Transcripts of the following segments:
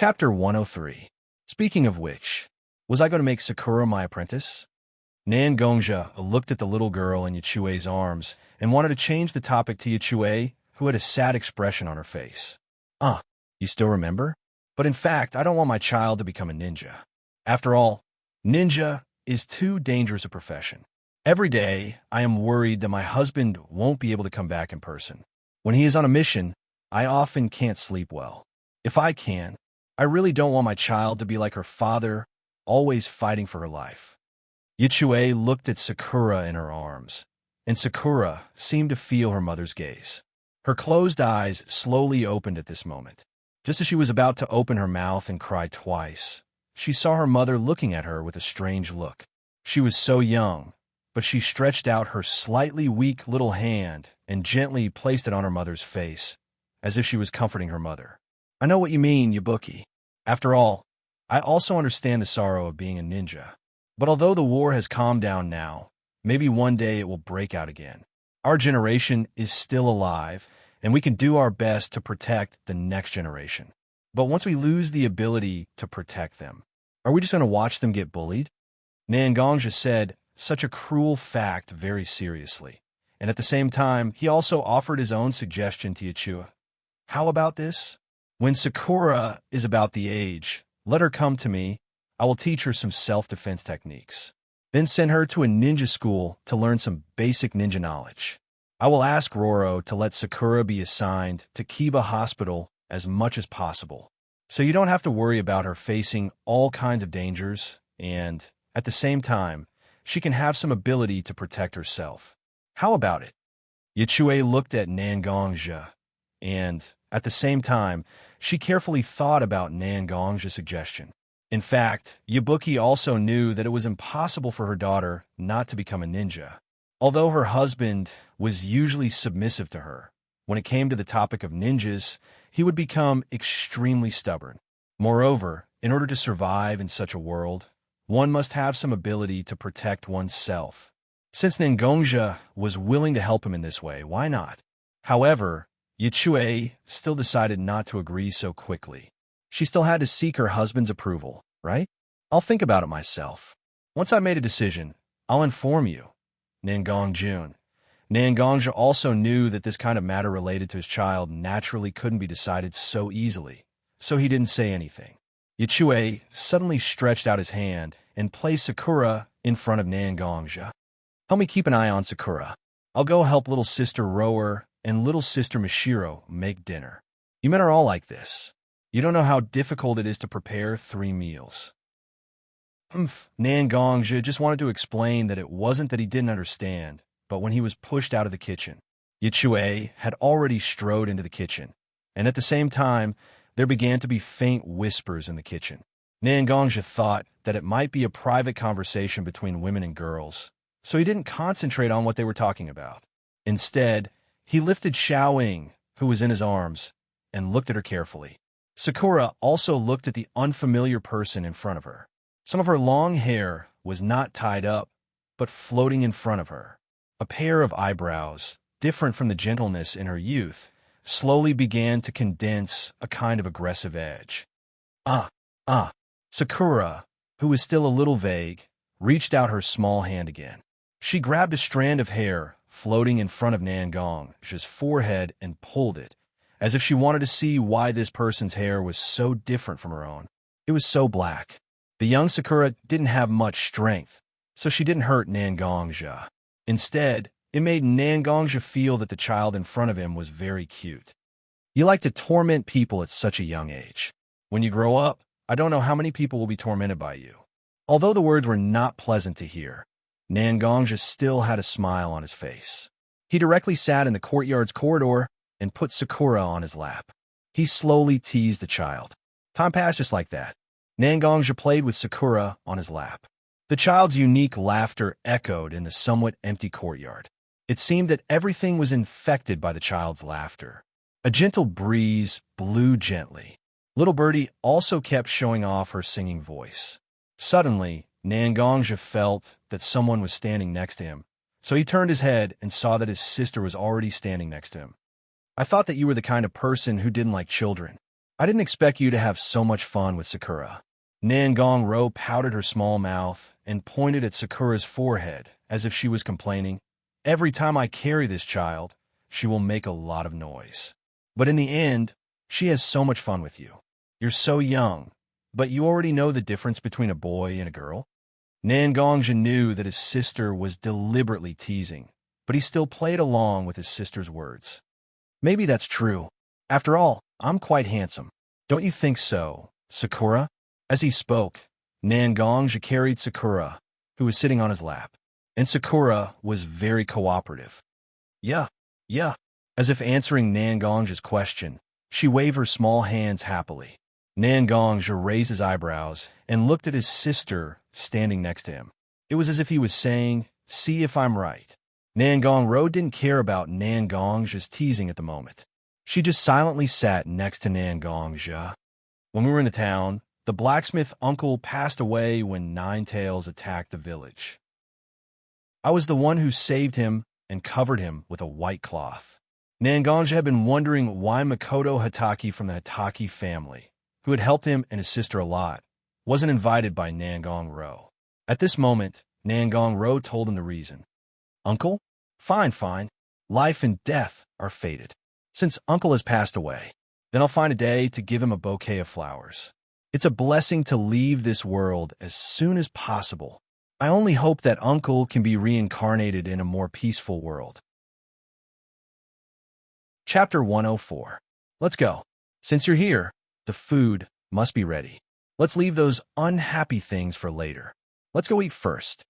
Chapter 103. Speaking of which, was I going to make Sakura my apprentice? Nan Gongja looked at the little girl in Yachue's arms and wanted to change the topic to Yachue, who had a sad expression on her face. You still remember? But in fact, I don't want my child to become a ninja. After all, ninja is too dangerous a profession. Every day, I am worried that my husband won't be able to come back in person. When he is on a mission, I often can't sleep well. If I can, I really don't want my child to be like her father, always fighting for her life. Yachue looked at Sakura in her arms, and Sakura seemed to feel her mother's gaze. Her closed eyes slowly opened at this moment. Just as she was about to open her mouth and cry twice, she saw her mother looking at her with a strange look. She was so young, but she stretched out her slightly weak little hand and gently placed it on her mother's face, as if she was comforting her mother. I know what you mean, Yabuki. After all, I also understand the sorrow of being a ninja. But although the war has calmed down now, maybe one day it will break out again. Our generation is still alive, and we can do our best to protect the next generation. But once we lose the ability to protect them, are we just going to watch them get bullied? Nan Gongja said such a cruel fact very seriously, and at the same time, he also offered his own suggestion to Yachue. How about this? When Sakura is about the age, let her come to me. I will teach her some self-defense techniques. Then send her to a ninja school to learn some basic ninja knowledge. I will ask Roro to let Sakura be assigned to Kiba Hospital as much as possible, so you don't have to worry about her facing all kinds of dangers, and, at the same time, she can have some ability to protect herself. How about it? Yachue looked at Nan Gongja, and, at the same time, she carefully thought about Nan Gongja's suggestion. In fact, Yabuki also knew that it was impossible for her daughter not to become a ninja. Although her husband was usually submissive to her, when it came to the topic of ninjas, he would become extremely stubborn. Moreover, in order to survive in such a world, one must have some ability to protect oneself. Since Nengongja was willing to help him in this way, why not? However, Yachue still decided not to agree so quickly. She still had to seek her husband's approval, right? I'll think about it myself. Once I made a decision, I'll inform you. Nangongjun. Nangongja also knew that this kind of matter related to his child naturally couldn't be decided so easily, so he didn't say anything. Yachue suddenly stretched out his hand and placed Sakura in front of Nangongja. Help me keep an eye on Sakura. I'll go help little sister Rower and little sister Mishiro make dinner. You men are all like this. You don't know how difficult it is to prepare 3 meals. Nangongja just wanted to explain that it wasn't that he didn't understand, but when he was pushed out of the kitchen, Yachue had already strode into the kitchen, and at the same time, there began to be faint whispers in the kitchen. Nangongja thought that it might be a private conversation between women and girls, so he didn't concentrate on what they were talking about. Instead, he lifted Xiaoying, who was in his arms, and looked at her carefully. Sakura also looked at the unfamiliar person in front of her. Some of her long hair was not tied up, but floating in front of her. A pair of eyebrows, different from the gentleness in her youth, slowly began to condense a kind of aggressive edge. Sakura, who was still a little vague, reached out her small hand again. She grabbed a strand of hair floating in front of Nangongja's forehead and pulled it, as if she wanted to see why this person's hair was so different from her own. It was so black. The young Sakura didn't have much strength, so she didn't hurt Nangongja. Instead, it made Nangongja feel that the child in front of him was very cute. You like to torment people at such a young age. When you grow up, I don't know how many people will be tormented by you. Although the words were not pleasant to hear, Nangongja still had a smile on his face. He directly sat in the courtyard's corridor and put Sakura on his lap. He slowly teased the child. Time passed just like that. Nangongja played with Sakura on his lap. The child's unique laughter echoed in the somewhat empty courtyard. It seemed that everything was infected by the child's laughter. A gentle breeze blew gently. Little Birdie also kept showing off her singing voice. Suddenly, Nangongja felt that someone was standing next to him, so he turned his head and saw that his sister was already standing next to him. I thought that you were the kind of person who didn't like children. I didn't expect you to have so much fun with Sakura. Nangong-ro pouted her small mouth and pointed at Sakura's forehead as if she was complaining, "Every time I carry this child, she will make a lot of noise. But in the end, she has so much fun with you. You're so young, but you already know the difference between a boy and a girl." Nangongja knew that his sister was deliberately teasing, but he still played along with his sister's words. "Maybe that's true. After all, I'm quite handsome. Don't you think so, Sakura?" As he spoke, Nangongja carried Sakura, who was sitting on his lap, and Sakura was very cooperative. Yeah. As if answering Nangongja's question, she waved her small hands happily. Nangongja raised his eyebrows and looked at his sister standing next to him. It was as if he was saying, "See if I'm right." Nangong-ro didn't care about Nangongja's teasing at the moment. She just silently sat next to Nangongja. When we were in the town, the blacksmith uncle passed away when Nine-Tails attacked the village. I was the one who saved him and covered him with a white cloth. Nangongja had been wondering why Makoto Hatake from the Hatake family, who had helped him and his sister a lot, wasn't invited by Nangong-ro. At this moment, Nangong-ro told him the reason. "Uncle? Fine. Life and death are fated. Since Uncle has passed away, then I'll find a day to give him a bouquet of flowers. It's a blessing to leave this world as soon as possible. I only hope that Uncle can be reincarnated in a more peaceful world." Chapter 104. Let's go. Since you're here, the food must be ready. Let's leave those unhappy things for later. Let's go eat first.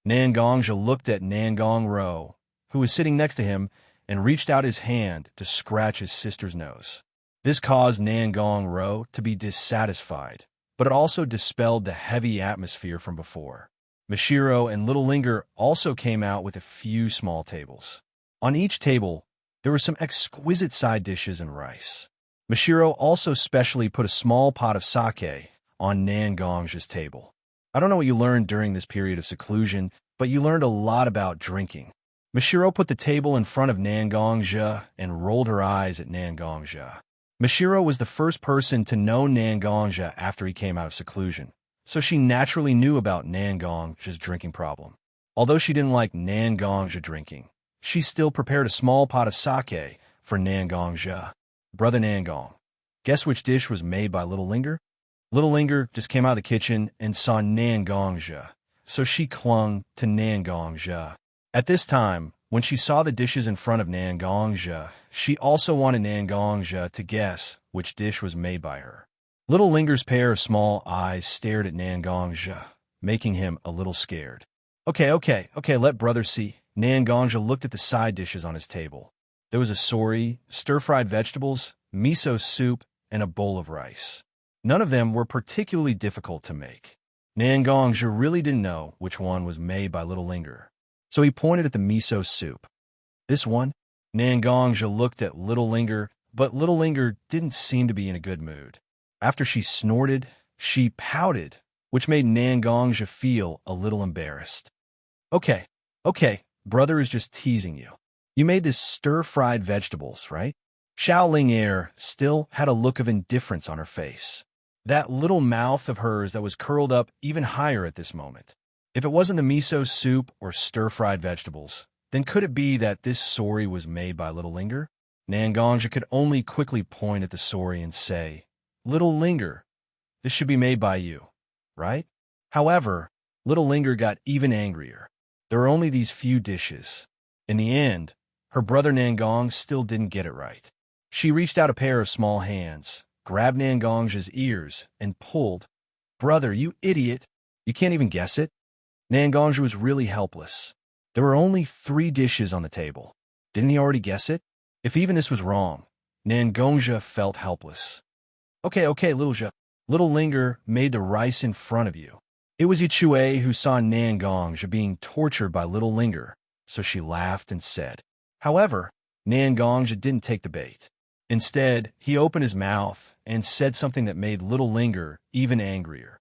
Nangongja looked at Nangong-ro, who was sitting next to him, and reached out his hand to scratch his sister's nose. This caused Nangong-ro to be dissatisfied, but it also dispelled the heavy atmosphere from before. Mishiro and Little Linger also came out with a few small tables. On each table, there were some exquisite side dishes and rice. Mishiro also specially put a small pot of sake on Nangongja's table. I don't know what you learned during this period of seclusion, but you learned a lot about drinking. Mishiro put the table in front of Nangongja and rolled her eyes at Nangongja. Mishiro was the first person to know Nangongja after he came out of seclusion, so she naturally knew about Nangongja's drinking problem. Although she didn't like Nangongja drinking, she still prepared a small pot of sake for Nangongja. "Brother Nangong, guess which dish was made by Little Linger?" Little Linger just came out of the kitchen and saw Nangongja, so she clung to Nangongja. At this time, when she saw the dishes in front of Nangongja, she also wanted Nangongja to guess which dish was made by her. Little Linger's pair of small eyes stared at Nangongja, making him a little scared. Okay, let brother see." Nangongja looked at the side dishes on his table. There was a sori, stir-fried vegetables, miso soup, and a bowl of rice. None of them were particularly difficult to make. Nangongja really didn't know which one was made by Little Linger, so he pointed at the miso soup. "This one?" Nangongja looked at Little Linger, but Little Linger didn't seem to be in a good mood. After she snorted, she pouted, which made Nangongja feel a little embarrassed. Okay, brother is just teasing you. You made this stir-fried vegetables, right?" Xiao Ling still had a look of indifference on her face. That little mouth of hers that was curled up even higher at this moment. If it wasn't the miso soup or stir-fried vegetables, then could it be that this sori was made by Little Linger? Nangongja could only quickly point at the sori and say, "Little Linger, this should be made by you, right?" However, Little Linger got even angrier. There were only these few dishes. In the end, her brother Nangong still didn't get it right. She reached out a pair of small hands, grabbed Nangongja's ears, and pulled. "Brother, you idiot! You can't even guess it?" Nangongja was really helpless. There were only 3 dishes on the table. Didn't he already guess it? If even this was wrong, Nangongja felt helpless. Okay, Little Linger made the rice in front of you. It was Yichue who saw Nangongja being tortured by Little Linger, so she laughed and said. However, Nangongja didn't take the bait. Instead, he opened his mouth and said something that made Little Linger even angrier.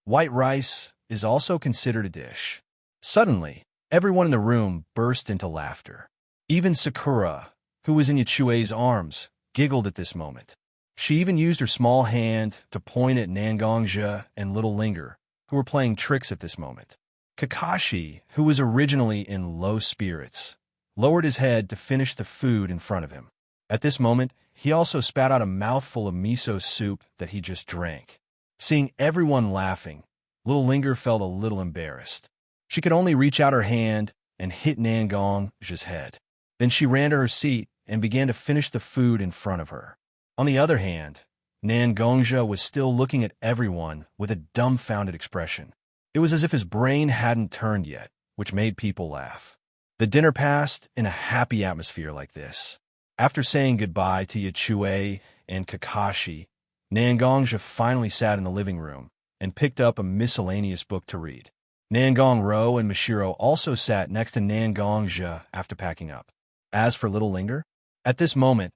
White rice is also considered a dish. Suddenly, everyone in the room burst into laughter. Even Sakura, who was in Yichue's arms, giggled at this moment. She even used her small hand to point at Nangongja and Little Linger, who were playing tricks at this moment. Kakashi, who was originally in low spirits, lowered his head to finish the food in front of him. At this moment, he also spat out a mouthful of miso soup that he just drank. Seeing everyone laughing, Little Linger felt a little embarrassed. She could only reach out her hand and hit Nangongja's head. Then she ran to her seat and began to finish the food in front of her. On the other hand, Nangongja was still looking at everyone with a dumbfounded expression. It was as if his brain hadn't turned yet, which made people laugh. The dinner passed in a happy atmosphere like this. After saying goodbye to Yachue and Kakashi, Nangongja finally sat in the living room and picked up a miscellaneous book to read. Nangongro and Mashiro also sat next to Nangongja after packing up. As for Little Linger, at this moment,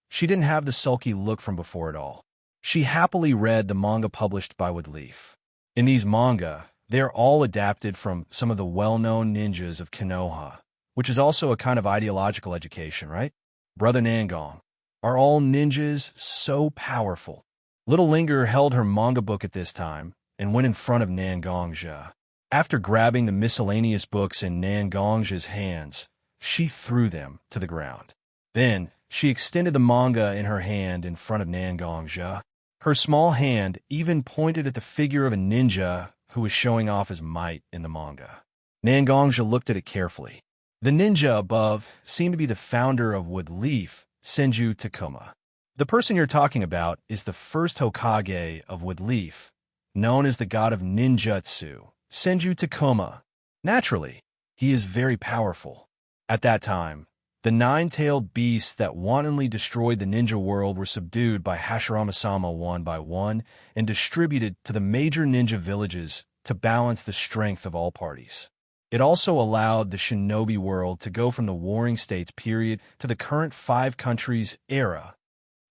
she didn't have the sulky look from before at all. She happily read the manga published by Woodleaf. In these manga, they are all adapted from some of the well-known ninjas of Konoha, which is also a kind of ideological education, right? Brother Nangong, are all ninjas so powerful? Little Linger held her manga book at this time and went in front of Nangongja. After grabbing the miscellaneous books in Nangongja's hands, she threw them to the ground. Then, she extended the manga in her hand in front of Nangongja. Her small hand even pointed at the figure of a ninja who was showing off his might in the manga. Nangongja looked at it carefully. The ninja above seemed to be the founder of Woodleaf, Senju Takuma. The person you're talking about is the first Hokage of Woodleaf, known as the god of ninjutsu, Senju Takuma. Naturally, he is very powerful. At that time, the nine-tailed beasts that wantonly destroyed the ninja world were subdued by Hashirama-sama one by one and distributed to the major ninja villages to balance the strength of all parties. It also allowed the shinobi world to go from the Warring States period to the current 5 countries era.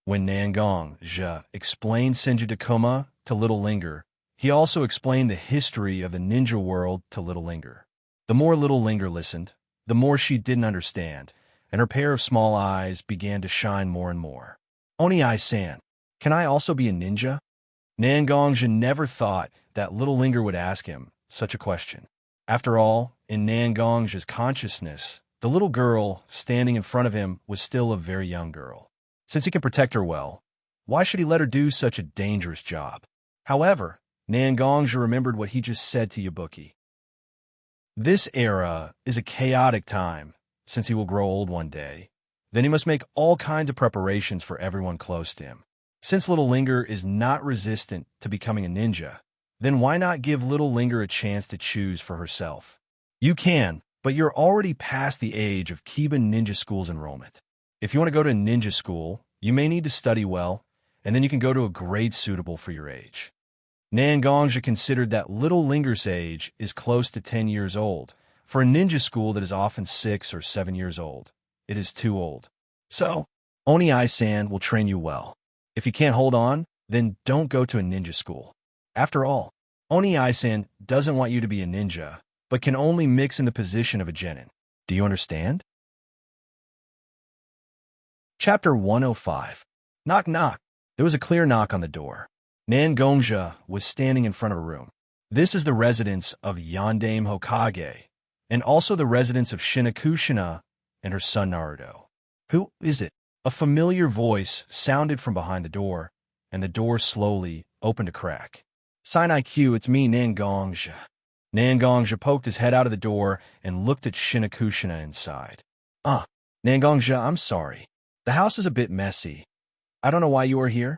When Nangongja explained Senju Takuma to Little Linger, he also explained the history of the ninja world to Little Linger. The more Little Linger listened, the more she didn't understand, and her pair of small eyes began to shine more and more. Oni-san, can I also be a ninja? Nangongja never thought that Little Linger would ask him such a question. After all, in Nangongja's consciousness, the little girl standing in front of him was still a very young girl. Since he can protect her well, why should he let her do such a dangerous job? However, Nangongja remembered what he just said to Yabuki. This era is a chaotic time, since he will grow old one day. Then he must make all kinds of preparations for everyone close to him. Since Little Linger is not resistant to becoming a ninja, then why not give Little Linger a chance to choose for herself? You can, but you're already past the age of Kiba Ninja School's enrollment. If you want to go to a ninja school, you may need to study well, and then you can go to a grade suitable for your age. Nangongja considered that Little Linger's age is close to 10 years old. For a ninja school that is often 6 or 7 years old, it is too old. So, Oni-san will train you well. If you can't hold on, then don't go to a ninja school. After all, Oni-san doesn't want you to be a ninja, but can only mix in the position of a genin. Do you understand? Chapter 105. Knock knock. There was a clear knock on the door. Nangongja was standing in front of a room. This is the residence of Yondaime Hokage, and also the residence of Shinakushina and her son Naruto. Who is it? A familiar voice sounded from behind the door, and the door slowly opened a crack. Sinai Q, it's me, Nangongja. Nangongja poked his head out of the door and looked at Shinakushina inside. Nangongja, I'm sorry. The house is a bit messy. I don't know why you are here.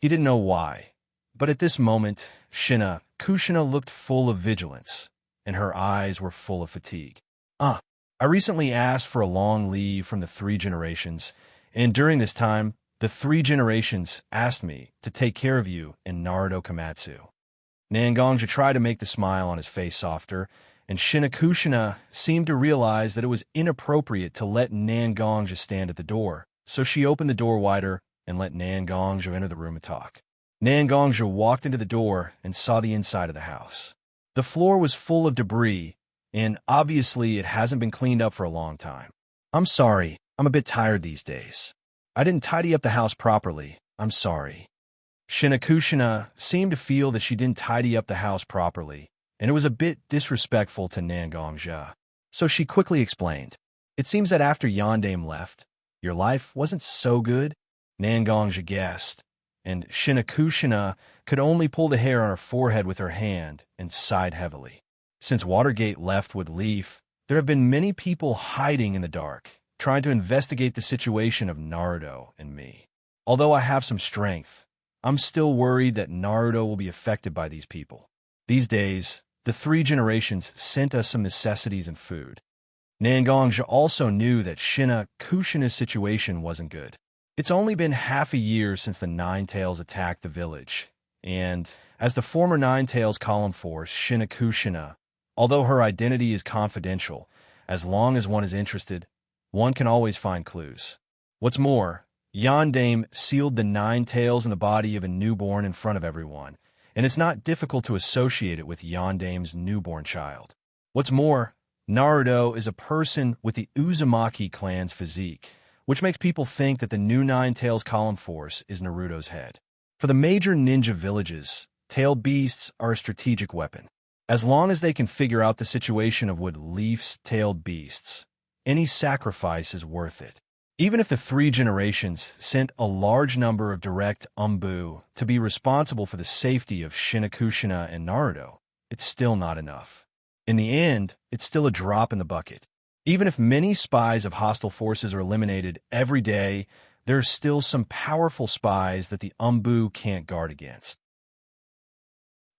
He didn't know why, but at this moment, Shinakushina looked full of vigilance, and her eyes were full of fatigue. I recently asked for a long leave from the 3 generations, and during this time, the 3 generations asked me to take care of you and Naruto Komatsu. Nangongja tried to make the smile on his face softer, and Shinakushina seemed to realize that it was inappropriate to let Nangongja stand at the door, so she opened the door wider and let Nangongja enter the room and talk. Nangongja walked into the door and saw the inside of the house. The floor was full of debris, and obviously it hasn't been cleaned up for a long time. I'm sorry, I'm a bit tired these days. I didn't tidy up the house properly, I'm sorry. Xianxia seemed to feel that she didn't tidy up the house properly, and it was a bit disrespectful to Nangongja. So she quickly explained. It seems that after Yandame left, your life wasn't so good. Nangongja guessed, and Xianxia could only pull the hair on her forehead with her hand and sighed heavily. Since Watergate left with Leaf, there have been many people hiding in the dark, trying to investigate the situation of Naruto and me. Although I have some strength, I'm still worried that Naruto will be affected by these people. These days, the 3 generations sent us some necessities and food. Nangongja also knew that Xianxia's situation wasn't good. It's only been half a year since the Nine Tails attacked the village, and as the former Nine Tails column force, Xianxia, although her identity is confidential, as long as one is interested, one can always find clues. What's more, Yandame sealed the Nine Tails in the body of a newborn in front of everyone, and it's not difficult to associate it with Yandame's newborn child. What's more, Naruto is a person with the Uzumaki clan's physique, which makes people think that the new Nine Tails column force is Naruto's head. For the major ninja villages, tailed beasts are a strategic weapon. As long as they can figure out the situation of Wood Leaf's tailed beasts, any sacrifice is worth it. Even if the 3 generations sent a large number of direct Umbu to be responsible for the safety of Xianxia and Naruto, it's still not enough. In the end, it's still a drop in the bucket. Even if many spies of hostile forces are eliminated every day, there are still some powerful spies that the Umbu can't guard against.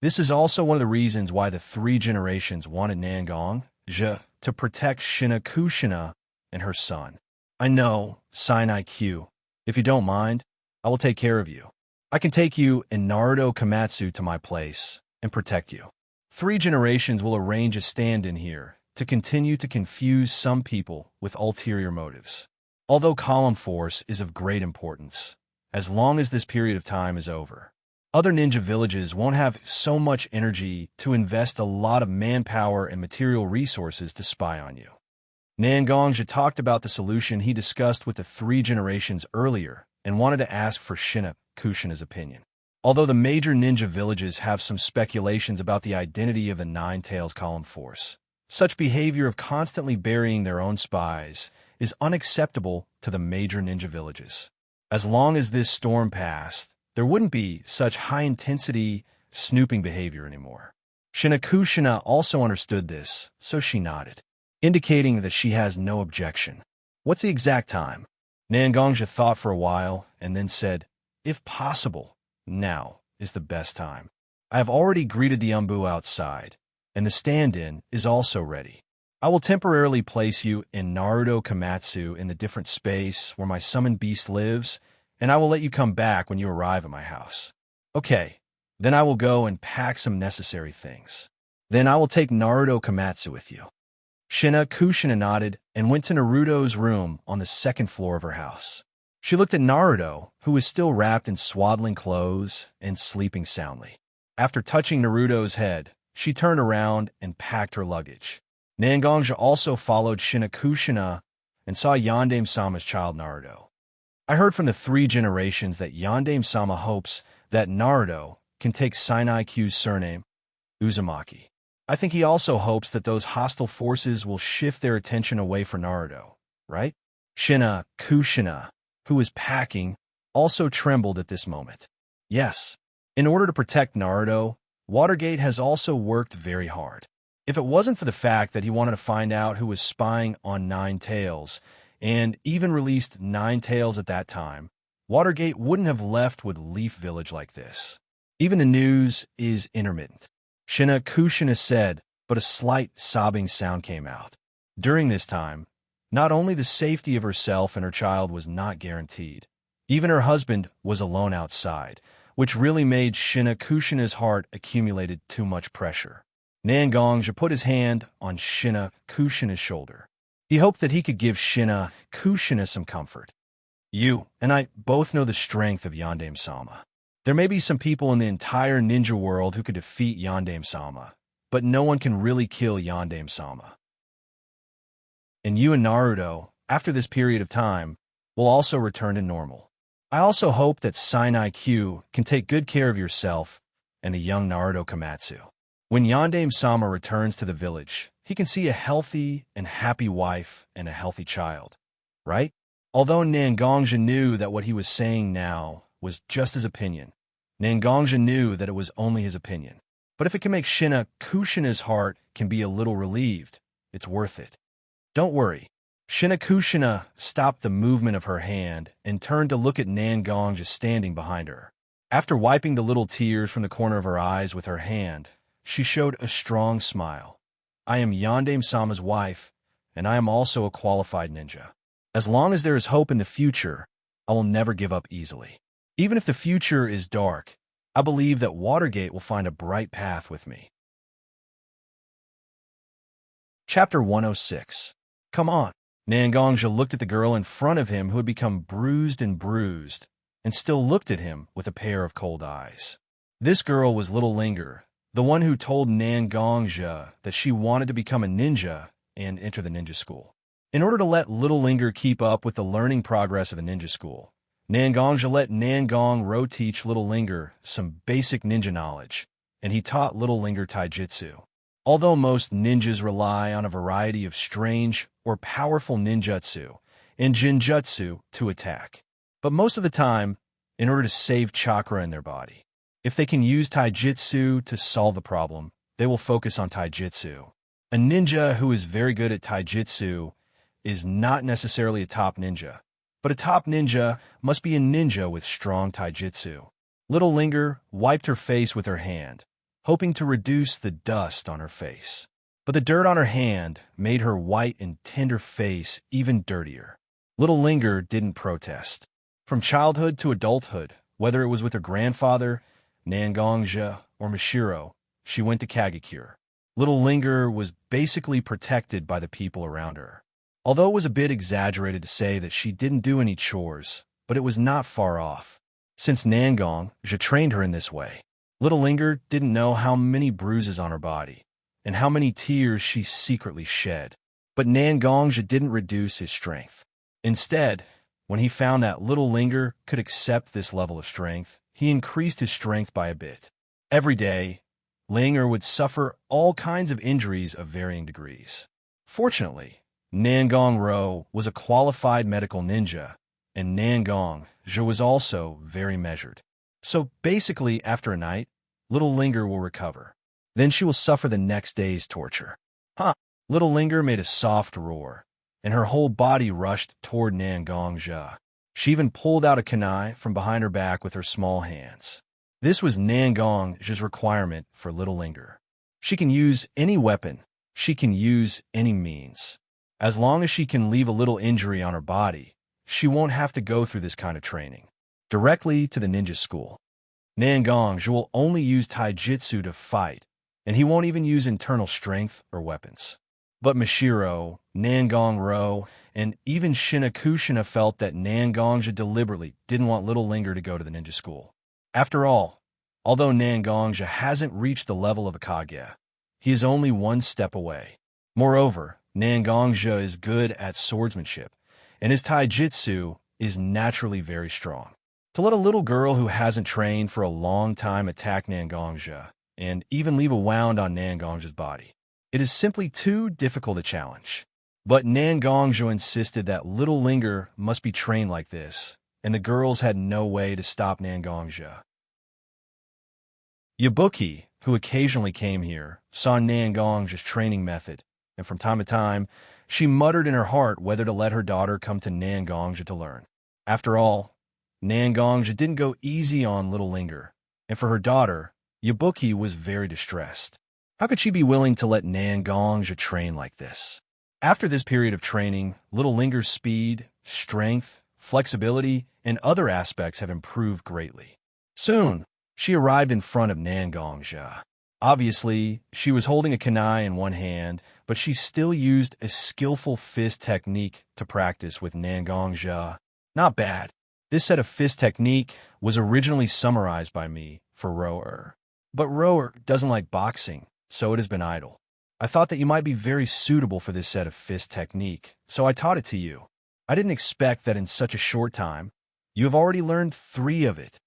This is also one of the reasons why the 3 generations wanted Nangongja to protect Xianxia and her son. I know, Sinai Q. If you don't mind, I will take care of you. I can take you and Naruto Komatsu to my place and protect you. 3 generations will arrange a stand-in here to continue to confuse some people with ulterior motives. Although column force is of great importance, as long as this period of time is over, other ninja villages won't have so much energy to invest a lot of manpower and material resources to spy on you. Nangongja talked about the solution he discussed with the 3 generations earlier and wanted to ask for Xianxia's opinion. Although the major ninja villages have some speculations about the identity of the Nine Tails column force, such behavior of constantly burying their own spies is unacceptable to the major ninja villages. As long as this storm passed, there wouldn't be such high-intensity snooping behavior anymore. Xianxia also understood this, so she nodded, indicating that she has no objection. What's the exact time? Nangongja thought for a while and then said, if possible, now is the best time. I have already greeted the Umbu outside, and the stand-in is also ready. I will temporarily place you in Naruto Komatsu in the different space where my summoned beast lives, and I will let you come back when you arrive at my house. Okay, then I will go and pack some necessary things. Then I will take Naruto Komatsu with you. Xianxia nodded and went to Naruto's room on the 2nd floor of her house. She looked at Naruto, who was still wrapped in swaddling clothes and sleeping soundly. After touching Naruto's head, she turned around and packed her luggage. Nangongja also followed Xianxia and saw Yandame-sama's child Naruto. I heard from the 3 generations that Yandame-sama hopes that Naruto can take Sinai Q's surname, Uzumaki. I think he also hopes that those hostile forces will shift their attention away from Naruto, right? Xianxia, who was packing, also trembled at this moment. Yes, in order to protect Naruto, Watergate has also worked very hard. If it wasn't for the fact that he wanted to find out who was spying on Nine Tails, and even released Nine Tails at that time, Watergate wouldn't have left with Leaf Village like this. Even the news is intermittent. Xianxia said, but a slight sobbing sound came out. During this time, not only the safety of herself and her child was not guaranteed, even her husband was alone outside, which really made Xianxia's heart accumulated too much pressure. Nangongja put his hand on Xianxia's shoulder. He hoped that he could give Xianxia some comfort. You and I both know the strength of Yandame-sama. There may be some people in the entire ninja world who could defeat Yandame-sama, but no one can really kill Yandame-sama. And you and Naruto, after this period of time, will also return to normal. I also hope that Sinai Q can take good care of yourself and the young Naruto Komatsu. When Yandame-sama returns to the village, he can see a healthy and happy wife and a healthy child, right? Although Nangongja knew that what he was saying now was just his opinion, Nangongja knew that it was only his opinion. But if it can make Shina Kushina's heart can be a little relieved, it's worth it. Don't worry. Shina Kushina stopped the movement of her hand and turned to look at Nangongja standing behind her. After wiping the little tears from the corner of her eyes with her hand, she showed a strong smile. I am Yandame-sama's wife, and I am also a qualified ninja. As long as there is hope in the future, I will never give up easily. Even if the future is dark, I believe that Watergate will find a bright path with me. Chapter 106. Come on. Nangongja looked at the girl in front of him who had become bruised and still looked at him with a pair of cold eyes. This girl was Little Linger, the one who told Nangongja that she wanted to become a ninja and enter the ninja school. In order to let Little Linger keep up with the learning progress of the ninja school, Nangongja let Nangong-ro teach Little Linger some basic ninja knowledge, and he taught Little Linger taijutsu. Although most ninjas rely on a variety of strange or powerful ninjutsu and jinjutsu to attack, but most of the time, in order to save chakra in their body. If they can use taijutsu to solve the problem, they will focus on taijutsu. A ninja who is very good at taijutsu is not necessarily a top ninja, but a top ninja must be a ninja with strong taijutsu. Little Linger wiped her face with her hand, hoping to reduce the dust on her face. But the dirt on her hand made her white and tender face even dirtier. Little Linger didn't protest. From childhood to adulthood, whether it was with her grandfather, Nangongja, or Mishiro, she went to Kagekure. Little Linger was basically protected by the people around her. Although it was a bit exaggerated to say that she didn't do any chores, but it was not far off. Since Nangongja trained her in this way, Little Linger didn't know how many bruises on her body, and how many tears she secretly shed. But Nangongja didn't reduce his strength. Instead, when he found that Little Linger could accept this level of strength, he increased his strength by a bit. Every day, Linger would suffer all kinds of injuries of varying degrees. Fortunately, Nangong-ro was a qualified medical ninja, and Nangongja was also very measured. So basically, after a night, Little Linger will recover. Then she will suffer the next day's torture. Little Linger made a soft roar, and her whole body rushed toward Nangongja. She even pulled out a kunai from behind her back with her small hands. This was Nangongja's requirement for Little Linger. She can use any weapon. She can use any means. As long as she can leave a little injury on her body, she won't have to go through this kind of training. Directly to the ninja school. Nangongja will only use taijutsu to fight, and he won't even use internal strength or weapons. But Mishiro, Nangong-ro, and even Shina Kushina felt that Nangongja deliberately didn't want Little Linger to go to the ninja school. After all, although Nangongja hasn't reached the level of a Kage, he is only one step away. Moreover, Nangongja is good at swordsmanship, and his taijutsu is naturally very strong. To let a little girl who hasn't trained for a long time attack Nangongja, and even leave a wound on Nangongja's body, it is simply too difficult a challenge. But Nangongja insisted that Little Linger must be trained like this, and the girls had no way to stop Nangongja. Yabuki, who occasionally came here, saw Nangongja's training method, and from time to time, she muttered in her heart whether to let her daughter come to Nangongja to learn. After all, Nangongja didn't go easy on Little Linger, and for her daughter, Yabuki was very distressed. How could she be willing to let Nangongja train like this? After this period of training, Little Linger's speed, strength, flexibility, and other aspects have improved greatly. Soon, she arrived in front of Nangongja. Obviously, she was holding a kunai in one hand, but she still used a skillful fist technique to practice with Nangongja. Not bad. This set of fist technique was originally summarized by me for Rower. But Rower doesn't like boxing, so it has been idle. I thought that you might be very suitable for this set of fist technique, so I taught it to you. I didn't expect that in such a short time, You have already learned 3 of it.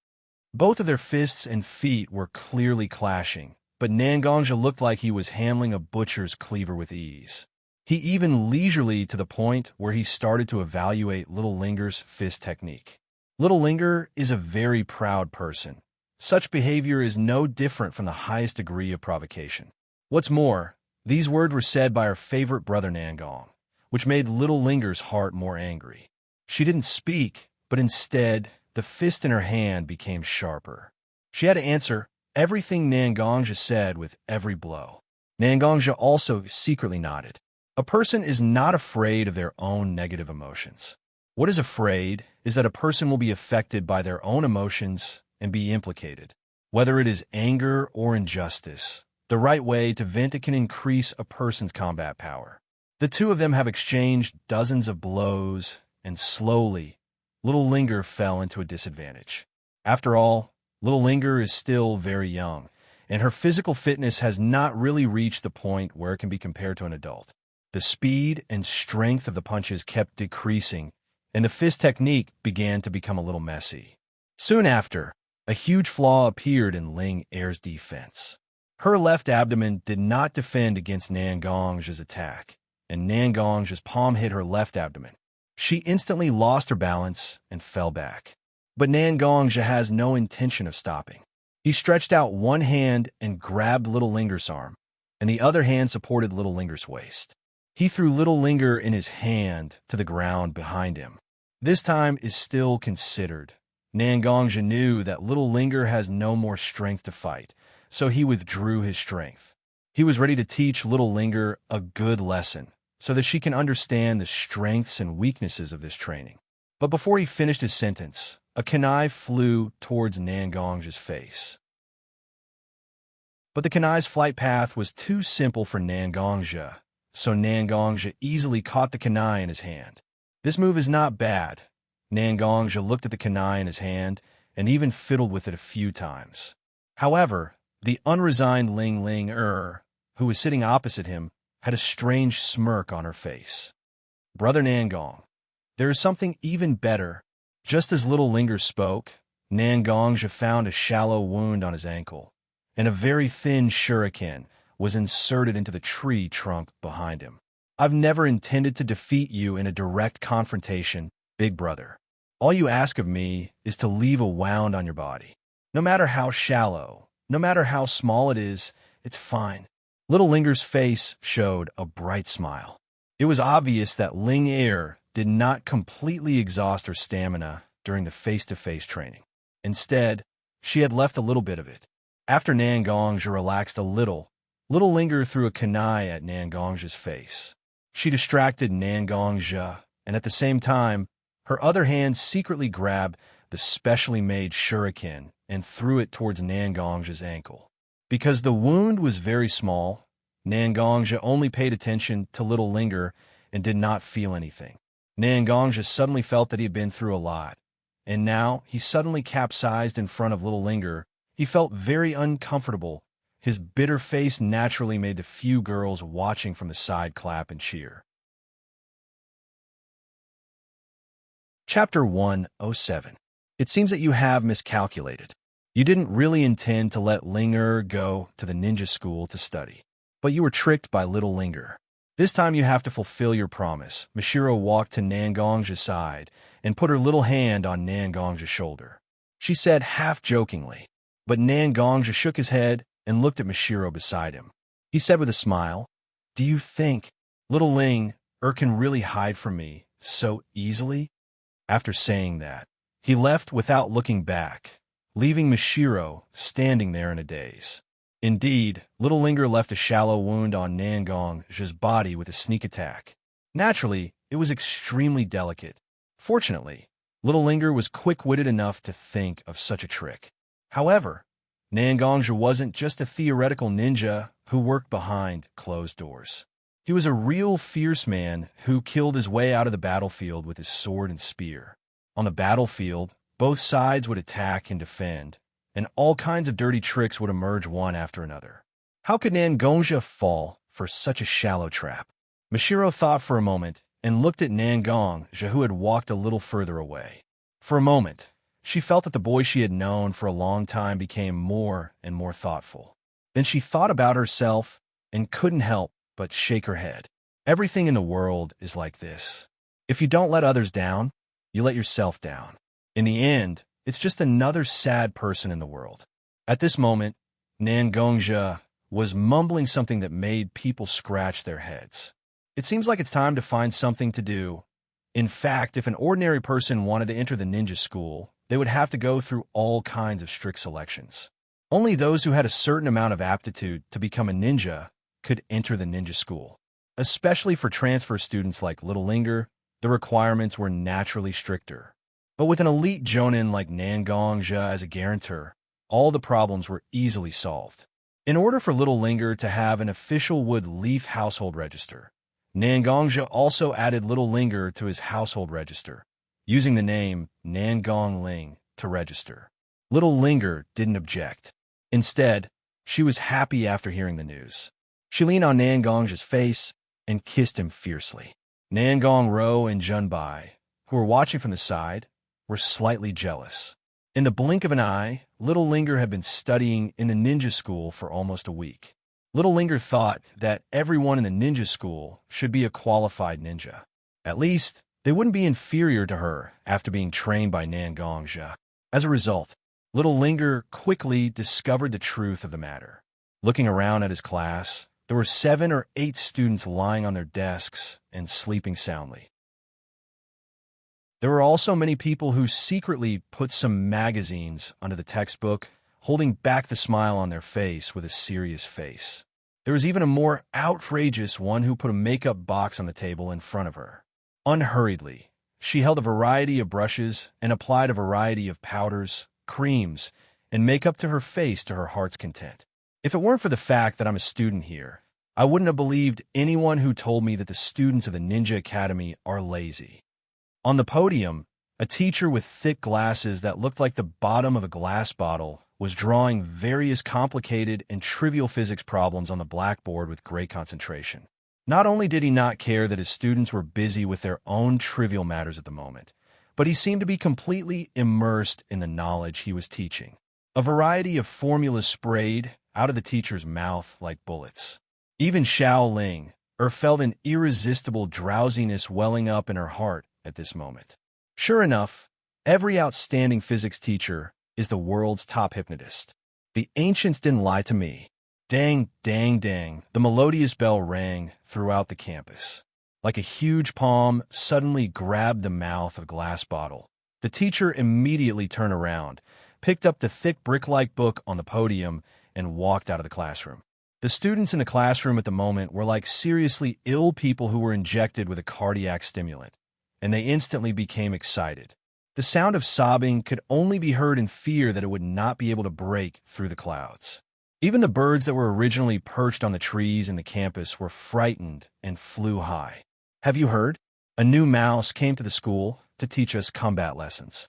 Both of their fists and feet were clearly clashing, but Nangongja looked like he was handling a butcher's cleaver with ease. He even leisurely to the point where he started to evaluate Little Linger's fist technique. Little Linger is a very proud person. Such behavior is no different from the highest degree of provocation. What's more, these words were said by her favorite brother Nangong, which made Little Linger's heart more angry. She didn't speak, but instead, the fist in her hand became sharper. She had to answer everything Nangongja said with every blow. Nangongja also secretly nodded. A person is not afraid of their own negative emotions. What is afraid is that a person will be affected by their own emotions and be implicated. Whether it is anger or injustice, the right way to vent it can increase a person's combat power. The 2 of them have exchanged dozens of blows, and slowly, Little Linger fell into a disadvantage. After all, Little Linger is still very young, and her physical fitness has not really reached the point where it can be compared to an adult. The speed and strength of the punches kept decreasing, and the fist technique began to become a little messy. Soon after, a huge flaw appeared in Ling Er's defense. Her left abdomen did not defend against Nangongja's attack, and Nangongja's palm hit her left abdomen. She instantly lost her balance and fell back. But Nangongja has no intention of stopping. He stretched out one hand and grabbed Little Linger's arm, and the other hand supported Little Linger's waist. He threw Little Linger in his hand to the ground behind him. This time is still considered. Nangongja knew that Little Linger has no more strength to fight, so he withdrew his strength. He was ready to teach Little Linger a good lesson, so that she can understand the strengths and weaknesses of this training. But before he finished his sentence, a kunai flew towards Nangongja's face. But the kunai's flight path was too simple for Nangongja, so Nangongja easily caught the kunai in his hand. This move is not bad. Nangongja looked at the kunai in his hand and even fiddled with it a few times. However, the unresigned Ling Er, who was sitting opposite him, had a strange smirk on her face. Brother Nangong, there is something even better. Just as Little Linger spoke, Nangongja found a shallow wound on his ankle, and a very thin shuriken was inserted into the tree trunk behind him. I've never intended to defeat you in a direct confrontation, big brother. All you ask of me is to leave a wound on your body. No matter how shallow, no matter how small it is, it's fine. Little Linger's face showed a bright smile. It was obvious that Ling Er did not completely exhaust her stamina during the face-to-face training. Instead, she had left a little bit of it. After Nangongja relaxed a little, Little Linger threw a kunai at Nangongja's face. She distracted Nangongja, and at the same time, her other hand secretly grabbed the specially made shuriken and threw it towards Nangongja's ankle. Because the wound was very small, Nangongja only paid attention to Little Linger and did not feel anything. Nangongja suddenly felt that he had been through a lot, and now he suddenly capsized in front of Little Linger. He felt very uncomfortable. His bitter face naturally made the few girls watching from the side clap and cheer. Chapter 107. It seems that you have miscalculated. You didn't really intend to let Linger go to the ninja school to study, but you were tricked by Little Linger. This time you have to fulfill your promise. Mishiro walked to Nangongja's side and put her little hand on Nangongja's shoulder. She said half-jokingly, but Nangongja shook his head and looked at Mishiro beside him. He said with a smile, "Do you think Little Ling can really hide from me so easily?" After saying that, he left without looking back, leaving Mishiro standing there in a daze. Indeed, Little Linger left a shallow wound on Nangongja's body with a sneak attack. Naturally, it was extremely delicate. Fortunately, Little Linger was quick-witted enough to think of such a trick. However, Nangongja wasn't just a theoretical ninja who worked behind closed doors. He was a real fierce man who killed his way out of the battlefield with his sword and spear. On the battlefield, both sides would attack and defend, and all kinds of dirty tricks would emerge one after another. How could Nangongja fall for such a shallow trap? Mishiro thought for a moment and looked at Nangongja, who had walked a little further away. For a moment, she felt that the boy she had known for a long time became more and more thoughtful. Then she thought about herself and couldn't help but shake her head. Everything in the world is like this. If you don't let others down, you let yourself down. In the end, it's just another sad person in the world. At this moment, Xianxia was mumbling something that made people scratch their heads. It seems like it's time to find something to do. In fact, if an ordinary person wanted to enter the ninja school, they would have to go through all kinds of strict selections. Only those who had a certain amount of aptitude to become a ninja could enter the ninja school. Especially for transfer students like Little Linger, the requirements were naturally stricter. But with an elite jonin like Xianxia as a guarantor, all the problems were easily solved. In order for Little Linger to have an official wood leaf household register, Xianxia also added Little Linger to his household register, using the name Ling to register. Little Linger didn't object. Instead, she was happy after hearing the news. She leaned on Xiaxia's face and kissed him fiercely. Ro and Junbai, who were watching from the side, were slightly jealous. In the blink of an eye, Little Linger had been studying in the ninja school for almost a week. Little Linger thought that everyone in the ninja school should be a qualified ninja. At least, they wouldn't be inferior to her after being trained by Xianxia. As a result, Little Linger quickly discovered the truth of the matter. Looking around at his class, there were 7 or 8 students lying on their desks and sleeping soundly. There were also many people who secretly put some magazines under the textbook, holding back the smile on their face with a serious face. There was even a more outrageous one who put a makeup box on the table in front of her. Unhurriedly, she held a variety of brushes and applied a variety of powders, creams, and makeup to her face to her heart's content. If it weren't for the fact that I'm a student here, I wouldn't have believed anyone who told me that the students of the Ninja Academy are lazy. On the podium, a teacher with thick glasses that looked like the bottom of a glass bottle was drawing various complicated and trivial physics problems on the blackboard with great concentration. Not only did he not care that his students were busy with their own trivial matters at the moment, but he seemed to be completely immersed in the knowledge he was teaching. A variety of formulas sprayed out of the teacher's mouth like bullets. Even Xiao Ling felt an irresistible drowsiness welling up in her heart at this moment. Sure enough, every outstanding physics teacher is the world's top hypnotist. The ancients didn't lie to me. Dang, dang, dang, the melodious bell rang throughout the campus. Like a huge palm suddenly grabbed the mouth of a glass bottle. The teacher immediately turned around, picked up the thick brick-like book on the podium, and walked out of the classroom. The students in the classroom at the moment were like seriously ill people who were injected with a cardiac stimulant, and they instantly became excited. The sound of sobbing could only be heard in fear that it would not be able to break through the clouds. Even the birds that were originally perched on the trees in the campus were frightened and flew high. Have you heard? A new mouse came to the school to teach us combat lessons.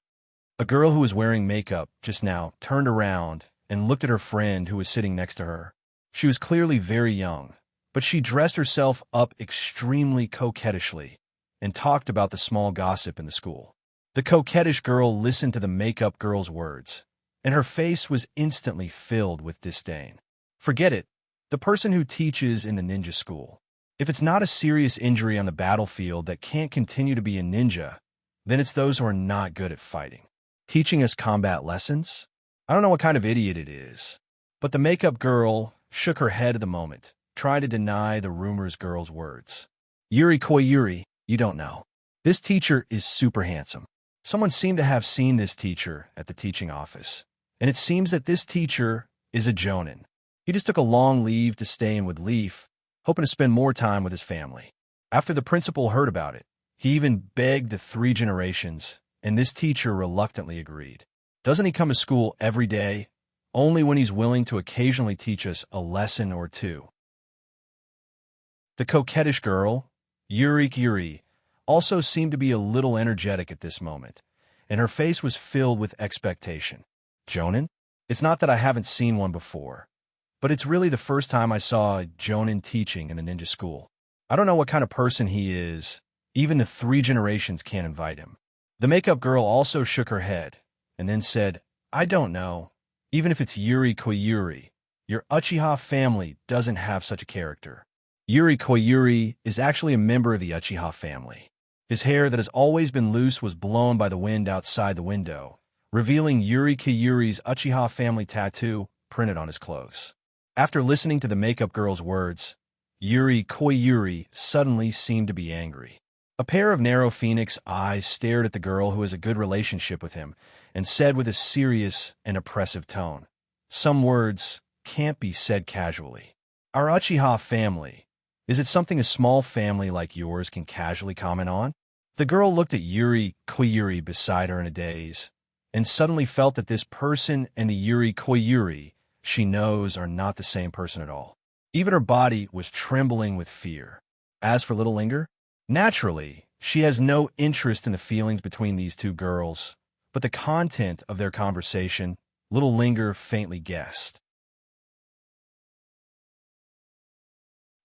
A girl who was wearing makeup just now turned around and looked at her friend who was sitting next to her. She was clearly very young, but she dressed herself up extremely coquettishly and talked about the small gossip in the school. The coquettish girl listened to the makeup girl's words, and her face was instantly filled with disdain. Forget it, the person who teaches in the ninja school. If it's not a serious injury on the battlefield that can't continue to be a ninja, then it's those who are not good at fighting. Teaching us combat lessons? I don't know what kind of idiot it is. But the makeup girl shook her head at the moment, trying to deny the rumors girl's words. Yuri Koyuri, you don't know. This teacher is super handsome. Someone seemed to have seen this teacher at the teaching office, and it seems that this teacher is a jonin. He just took a long leave to stay in with Leaf, hoping to spend more time with his family. After the principal heard about it, he even begged the 3 generations, and this teacher reluctantly agreed. Doesn't he come to school every day? Only when he's willing to occasionally teach us a lesson or two. The coquettish girl, Yuri, also seemed to be a little energetic at this moment, and her face was filled with expectation. Jonin? It's not that I haven't seen one before, but it's really the first time I saw a jonin teaching in the ninja school. I don't know what kind of person he is. Even the 3 generations can't invite him. The makeup girl also shook her head, and then said, I don't know. Even if it's Yuri Koyuri, your Uchiha family doesn't have such a character. Yuri Koyuri is actually a member of the Uchiha family. His hair that has always been loose was blown by the wind outside the window, revealing Yuri Koyuri's Uchiha family tattoo printed on his clothes. After listening to the makeup girl's words, Yuri Koyuri suddenly seemed to be angry. A pair of narrow phoenix eyes stared at the girl who has a good relationship with him and said with a serious and oppressive tone, Some words can't be said casually. Our Uchiha family, is it something a small family like yours can casually comment on? The girl looked at Yuri Koyuri beside her in a daze, and suddenly felt that this person and the Yuri Koyuri she knows are not the same person at all. Even her body was trembling with fear. As for Little Linger, naturally, she has no interest in the feelings between these two girls, but the content of their conversation, Little Linger faintly guessed.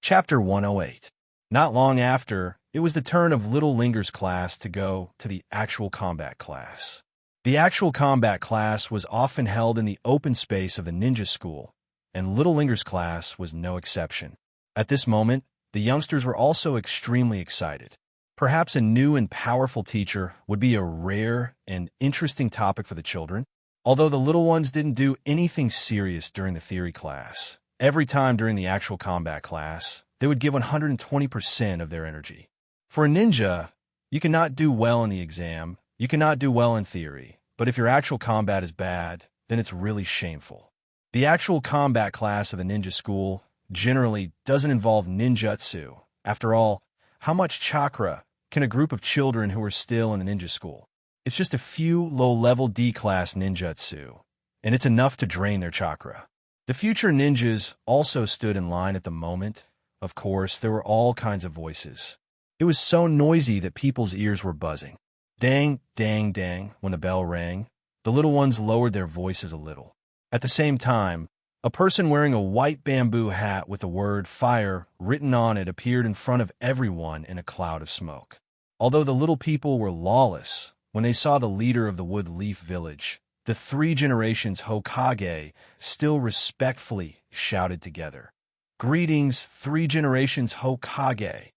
Chapter 108. Not long after, it was the turn of Little Linger's class to go to the actual combat class. The actual combat class was often held in the open space of the ninja school, and Little Linger's class was no exception. At this moment, the youngsters were also extremely excited. Perhaps a new and powerful teacher would be a rare and interesting topic for the children. Although the little ones didn't do anything serious during the theory class, every time during the actual combat class, they would give 120% of their energy. For a ninja, you cannot do well in the exam, you cannot do well in theory, but if your actual combat is bad, then it's really shameful. The actual combat class of the ninja school generally doesn't involve ninjutsu. After all, how much chakra can a group of children who are still in the ninja school? It's just a few low-level D-class ninjutsu, and it's enough to drain their chakra. The future ninjas also stood in line at the moment. Of course, there were all kinds of voices. It was so noisy that people's ears were buzzing. Dang, dang, dang, when the bell rang, the little ones lowered their voices a little. At the same time, a person wearing a white bamboo hat with the word fire written on it appeared in front of everyone in a cloud of smoke. Although the little people were lawless, when they saw the leader of the Wood Leaf Village, the 3 generations Hokage still respectfully shouted together, Greetings, 3 generations Hokage.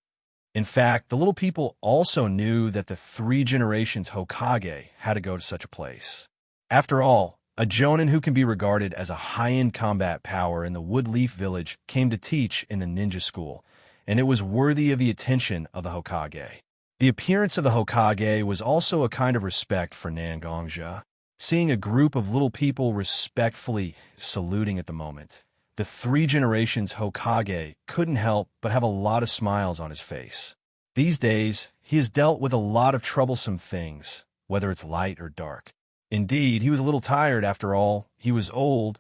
In fact, the little people also knew that the 3 generations Hokage had to go to such a place. After all, a Jonin who can be regarded as a high-end combat power in the Wood Leaf Village came to teach in the ninja school, and it was worthy of the attention of the Hokage. The appearance of the Hokage was also a kind of respect for Xianxia. Seeing a group of little people respectfully saluting at the moment, the 3 generations Hokage couldn't help but have a lot of smiles on his face. These days, he has dealt with a lot of troublesome things, whether it's light or dark. Indeed, he was a little tired after all. He was old,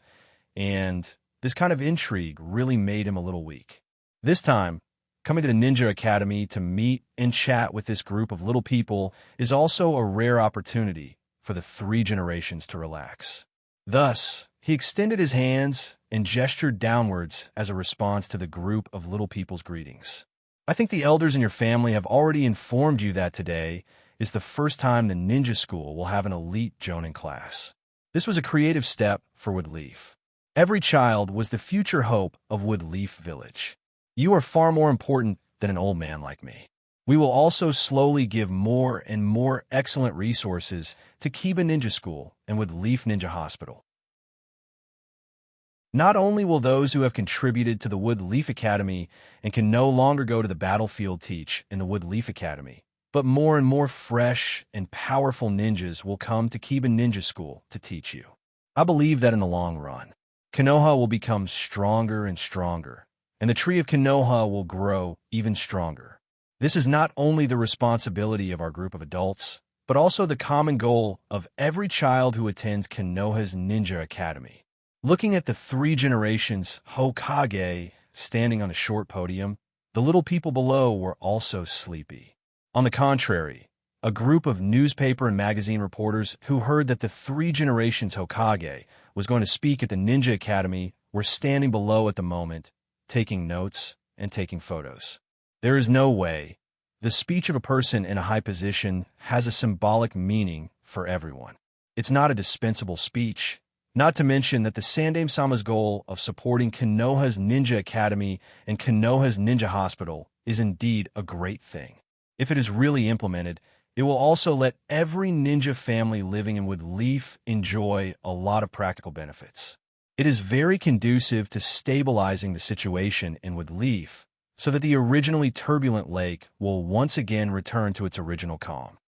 and this kind of intrigue really made him a little weak. This time, coming to the Ninja Academy to meet and chat with this group of little people is also a rare opportunity for the 3 generations to relax. Thus, he extended his hands and gestured downwards as a response to the group of little people's greetings. I think the elders in your family have already informed you that today is the first time the ninja school will have an elite Jonin class. This was a creative step for Wood Leaf. Every child was the future hope of Wood Leaf Village. You are far more important than an old man like me. We will also slowly give more and more excellent resources to Kiba Ninja School and Wood Leaf Ninja Hospital. Not only will those who have contributed to the Wood Leaf Academy and can no longer go to the battlefield teach in the Wood Leaf Academy, but more and more fresh and powerful ninjas will come to Kiba Ninja School to teach you. I believe that in the long run, Konoha will become stronger and stronger, and the tree of Konoha will grow even stronger. This is not only the responsibility of our group of adults, but also the common goal of every child who attends Konoha's Ninja Academy. Looking at the 3 generations Hokage standing on a short podium, the little people below were also sleepy. On the contrary, a group of newspaper and magazine reporters who heard that the 3 generations Hokage was going to speak at the Ninja Academy were standing below at the moment, taking notes and taking photos. There is no way The speech of a person in a high position has a symbolic meaning for everyone. It's not a dispensable speech, not to mention that the Sandaime-sama's goal of supporting Konoha's Ninja Academy and Konoha's Ninja Hospital is indeed a great thing. If it is really implemented, it will also let every ninja family living in Woodleaf enjoy a lot of practical benefits. It is very conducive to stabilizing the situation in Woodleaf, so that the originally turbulent lake will once again return to its original calm.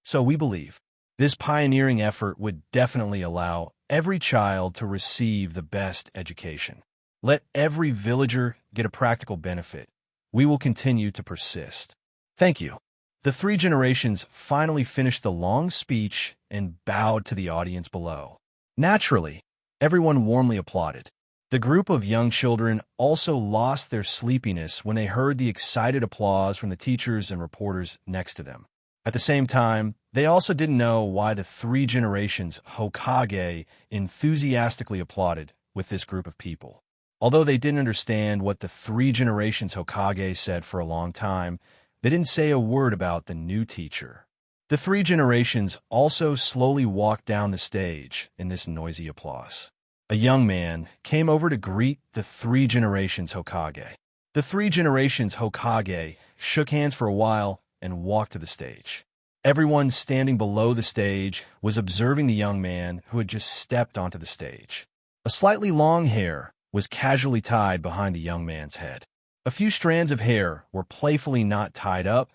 So we believe this pioneering effort would definitely allow every child to receive the best education. Let every villager get a practical benefit. We will continue to persist. Thank you. The three generations finally finished the long speech and bowed to the audience below. Naturally, everyone warmly applauded. The group of young children also lost their sleepiness when they heard the excited applause from the teachers and reporters next to them. At the same time, they also didn't know why the three generations Hokage enthusiastically applauded with this group of people. Although they didn't understand what the three generations Hokage said for a long time, they didn't say a word about the new teacher. The three generations also slowly walked down the stage in this noisy applause. A young man came over to greet the three generations Hokage. The three generations Hokage shook hands for a while and walked to the stage. Everyone standing below the stage was observing the young man who had just stepped onto the stage. A slightly long hair was casually tied behind the young man's head. A few strands of hair were playfully not tied up,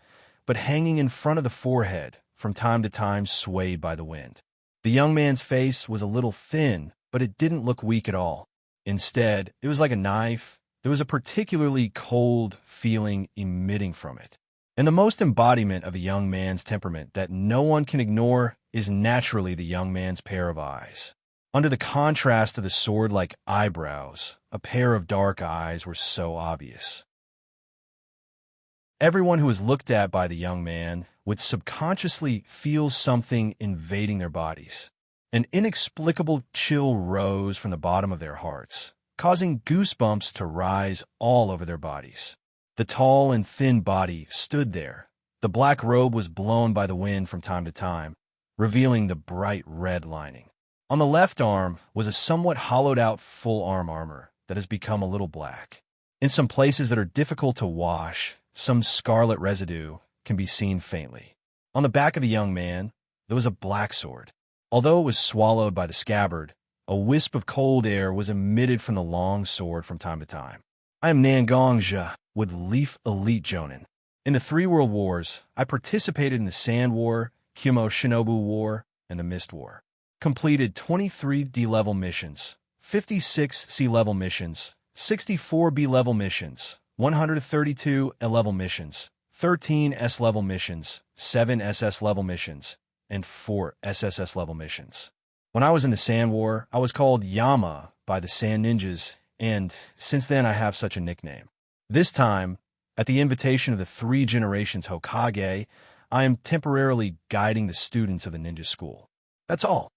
but hanging in front of the forehead, from time to time swayed by the wind. The young man's face was a little thin, but it didn't look weak at all. Instead, it was like a knife. There was a particularly cold feeling emitting from it. And the most embodiment of a young man's temperament that no one can ignore is naturally the young man's pair of eyes. Under the contrast of the sword-like eyebrows, a pair of dark eyes were so obvious. Everyone who was looked at by the young man would subconsciously feel something invading their bodies. An inexplicable chill rose from the bottom of their hearts, causing goosebumps to rise all over their bodies. The tall and thin body stood there. The black robe was blown by the wind from time to time, revealing the bright red lining. On the left arm was a somewhat hollowed-out full-arm armor that has become a little black. In some places that are difficult to wash, some scarlet residue can be seen faintly. On the back of the young man, there was a black sword. Although it was swallowed by the scabbard, a wisp of cold air was emitted from the long sword from time to time. I am Xianxia, Woodleaf Elite Jonin. In the 3 World Wars, I participated in the Sand War, Kyumo Shinobu War, and the Mist War. Completed 23 D-level missions, 56 C-level missions, 64 B-level missions, 132 A-level missions, 13 S-level missions, 7 SS-level missions, and 4 SSS-level missions. When I was in the Sand War, I was called Yama by the Sand Ninjas, and since then I have such a nickname. This time, at the invitation of the 3 generations Hokage, I am temporarily guiding the students of the ninja school. That's all.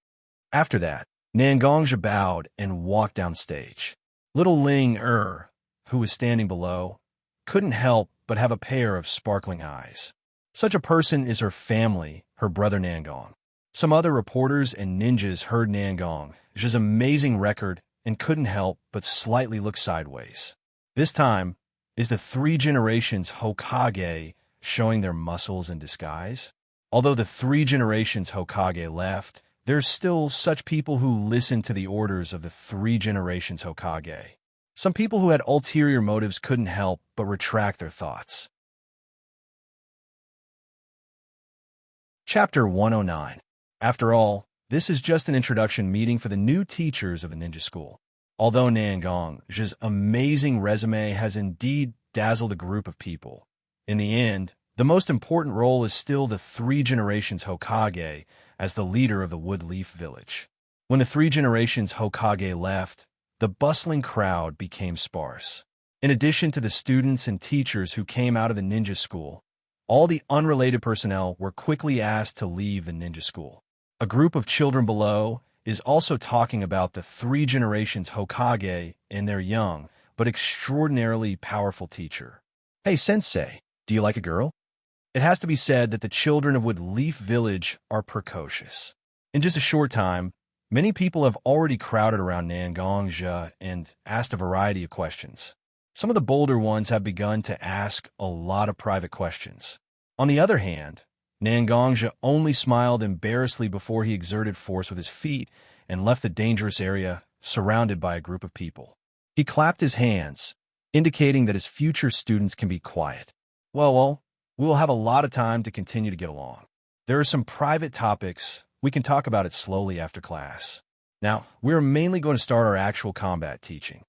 After that, Xianxia bowed and walked down stage. Little Ling who was standing below, couldn't help but have a pair of sparkling eyes. Such a person is her family, her brother Xianxia. Some other reporters and ninjas heard Xianxia's amazing record and couldn't help but slightly look sideways. This time, is the 3 generations Hokage showing their muscles in disguise? Although the 3 generations Hokage left, there's still such people who listen to the orders of the 3 generations Hokage. Some people who had ulterior motives couldn't help but retract their thoughts. Chapter 109. After all, this is just an introduction meeting for the new teachers of the ninja school. Although Xianxia's amazing resume has indeed dazzled a group of people, in the end, the most important role is still the 3 generations Hokage as the leader of the Woodleaf village. When the 3 generations Hokage left, the bustling crowd became sparse. In addition to the students and teachers who came out of the ninja school, all the unrelated personnel were quickly asked to leave the ninja school. A group of children below is also talking about the 3 generations Hokage and their young, but extraordinarily powerful teacher. Hey, sensei, do you like a girl? It has to be said that the children of Woodleaf Village are precocious. In just a short time, many people have already crowded around Xianxia and asked a variety of questions. Some of the bolder ones have begun to ask a lot of private questions. On the other hand, Xianxia only smiled embarrassedly before he exerted force with his feet and left the dangerous area surrounded by a group of people. He clapped his hands, indicating that his future students can be quiet. Well, we will have a lot of time to continue to get along. There are some private topics. We can talk about it slowly after class. Now, we're mainly going to start our actual combat teaching.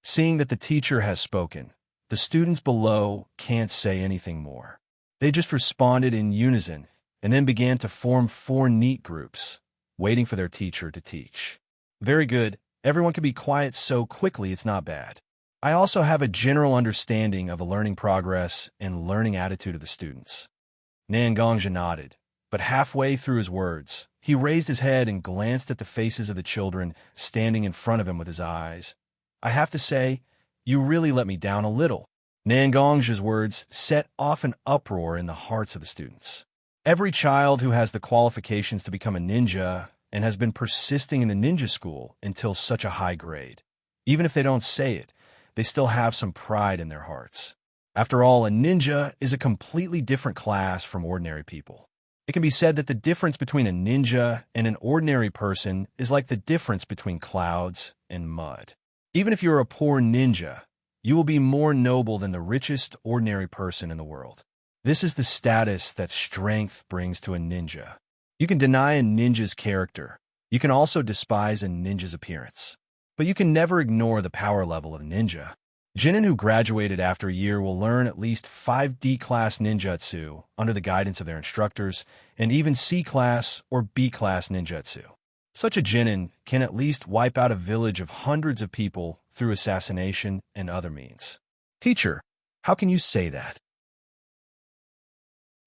Seeing that the teacher has spoken, the students below can't say anything more. They just responded in unison and then began to form 4 neat groups, waiting for their teacher to teach. Very good. Everyone can be quiet so quickly it's not bad. I also have a general understanding of the learning progress and learning attitude of the students. Xianxia nodded, but halfway through his words, he raised his head and glanced at the faces of the children standing in front of him with his eyes. I have to say, you really let me down a little. Xianxia's words set off an uproar in the hearts of the students. Every child who has the qualifications to become a ninja and has been persisting in the ninja school until such a high grade, even if they don't say it, they still have some pride in their hearts. After all, a ninja is a completely different class from ordinary people. It can be said that the difference between a ninja and an ordinary person is like the difference between clouds and mud. Even if you're a poor ninja, you will be more noble than the richest ordinary person in the world. This is the status that strength brings to a ninja. You can deny a ninja's character. You can also despise a ninja's appearance. But you can never ignore the power level of a ninja. Genin who graduated after a year will learn at least 5 D-class ninjutsu under the guidance of their instructors, and even C-class or B-class ninjutsu. Such a genin can at least wipe out a village of hundreds of people through assassination and other means. Teacher, how can you say that?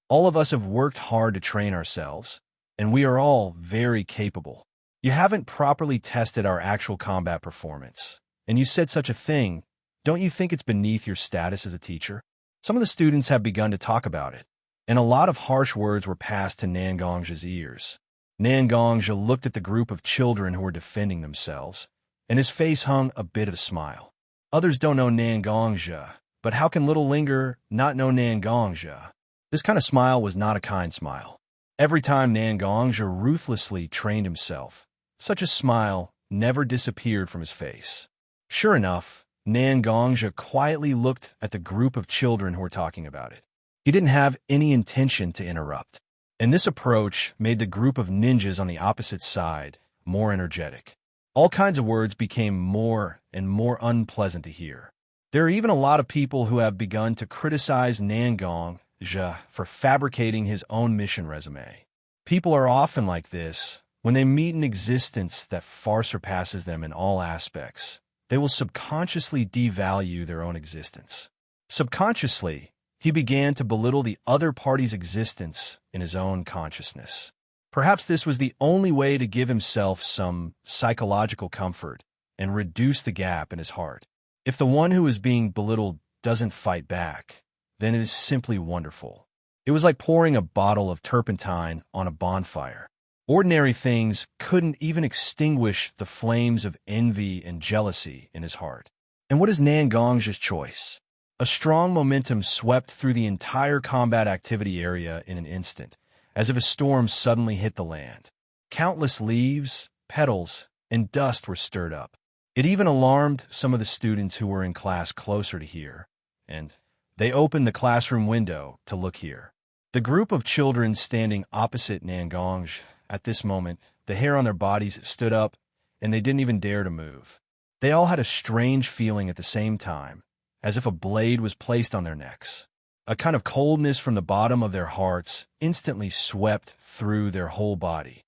All of us have worked hard to train ourselves, and we are all very capable. You haven't properly tested our actual combat performance, and you said such a thing. Don't you think it's beneath your status as a teacher? Some of the students have begun to talk about it, and a lot of harsh words were passed to Xianxia's ears. Xianxia looked at the group of children who were defending themselves, and his face hung a bit of a smile. Others don't know Xianxia, but how can little Linger not know Xianxia? This kind of smile was not a kind smile. Every time Xianxia ruthlessly trained himself, such a smile never disappeared from his face. Sure enough, Xianxia quietly looked at the group of children who were talking about it. He didn't have any intention to interrupt, and this approach made the group of ninjas on the opposite side more energetic. All kinds of words became more and more unpleasant to hear. There are even a lot of people who have begun to criticize Xianxia for fabricating his own mission resume. People are often like this. When they meet an existence that far surpasses them in all aspects, they will subconsciously devalue their own existence. Subconsciously, he began to belittle the other party's existence in his own consciousness. Perhaps this was the only way to give himself some psychological comfort and reduce the gap in his heart. If the one who is being belittled doesn't fight back, then it is simply wonderful. It was like pouring a bottle of turpentine on a bonfire. Ordinary things couldn't even extinguish the flames of envy and jealousy in his heart. And what is Xianxia's choice? A strong momentum swept through the entire combat activity area in an instant, as if a storm suddenly hit the land. Countless leaves, petals, and dust were stirred up. It even alarmed some of the students who were in class closer to here, and they opened the classroom window to look here. The group of children standing opposite Xianxia at this moment, the hair on their bodies stood up, and they didn't even dare to move. They all had a strange feeling at the same time, as if a blade was placed on their necks. A kind of coldness from the bottom of their hearts instantly swept through their whole body.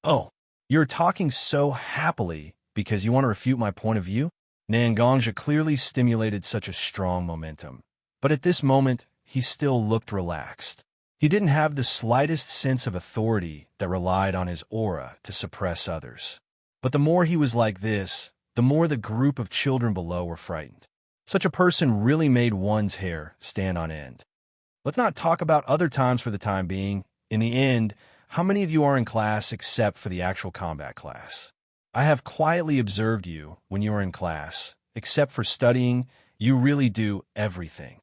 Oh, you're talking so happily because you want to refute my point of view? Xianxia clearly stimulated such a strong momentum. But at this moment, he still looked relaxed. He didn't have the slightest sense of authority that relied on his aura to suppress others. But the more he was like this, the more the group of children below were frightened. Such a person really made one's hair stand on end. Let's not talk about other times for the time being. In the end, how many of you are in class except for the actual combat class? I have quietly observed you when you are in class. Except for studying, you really do everything.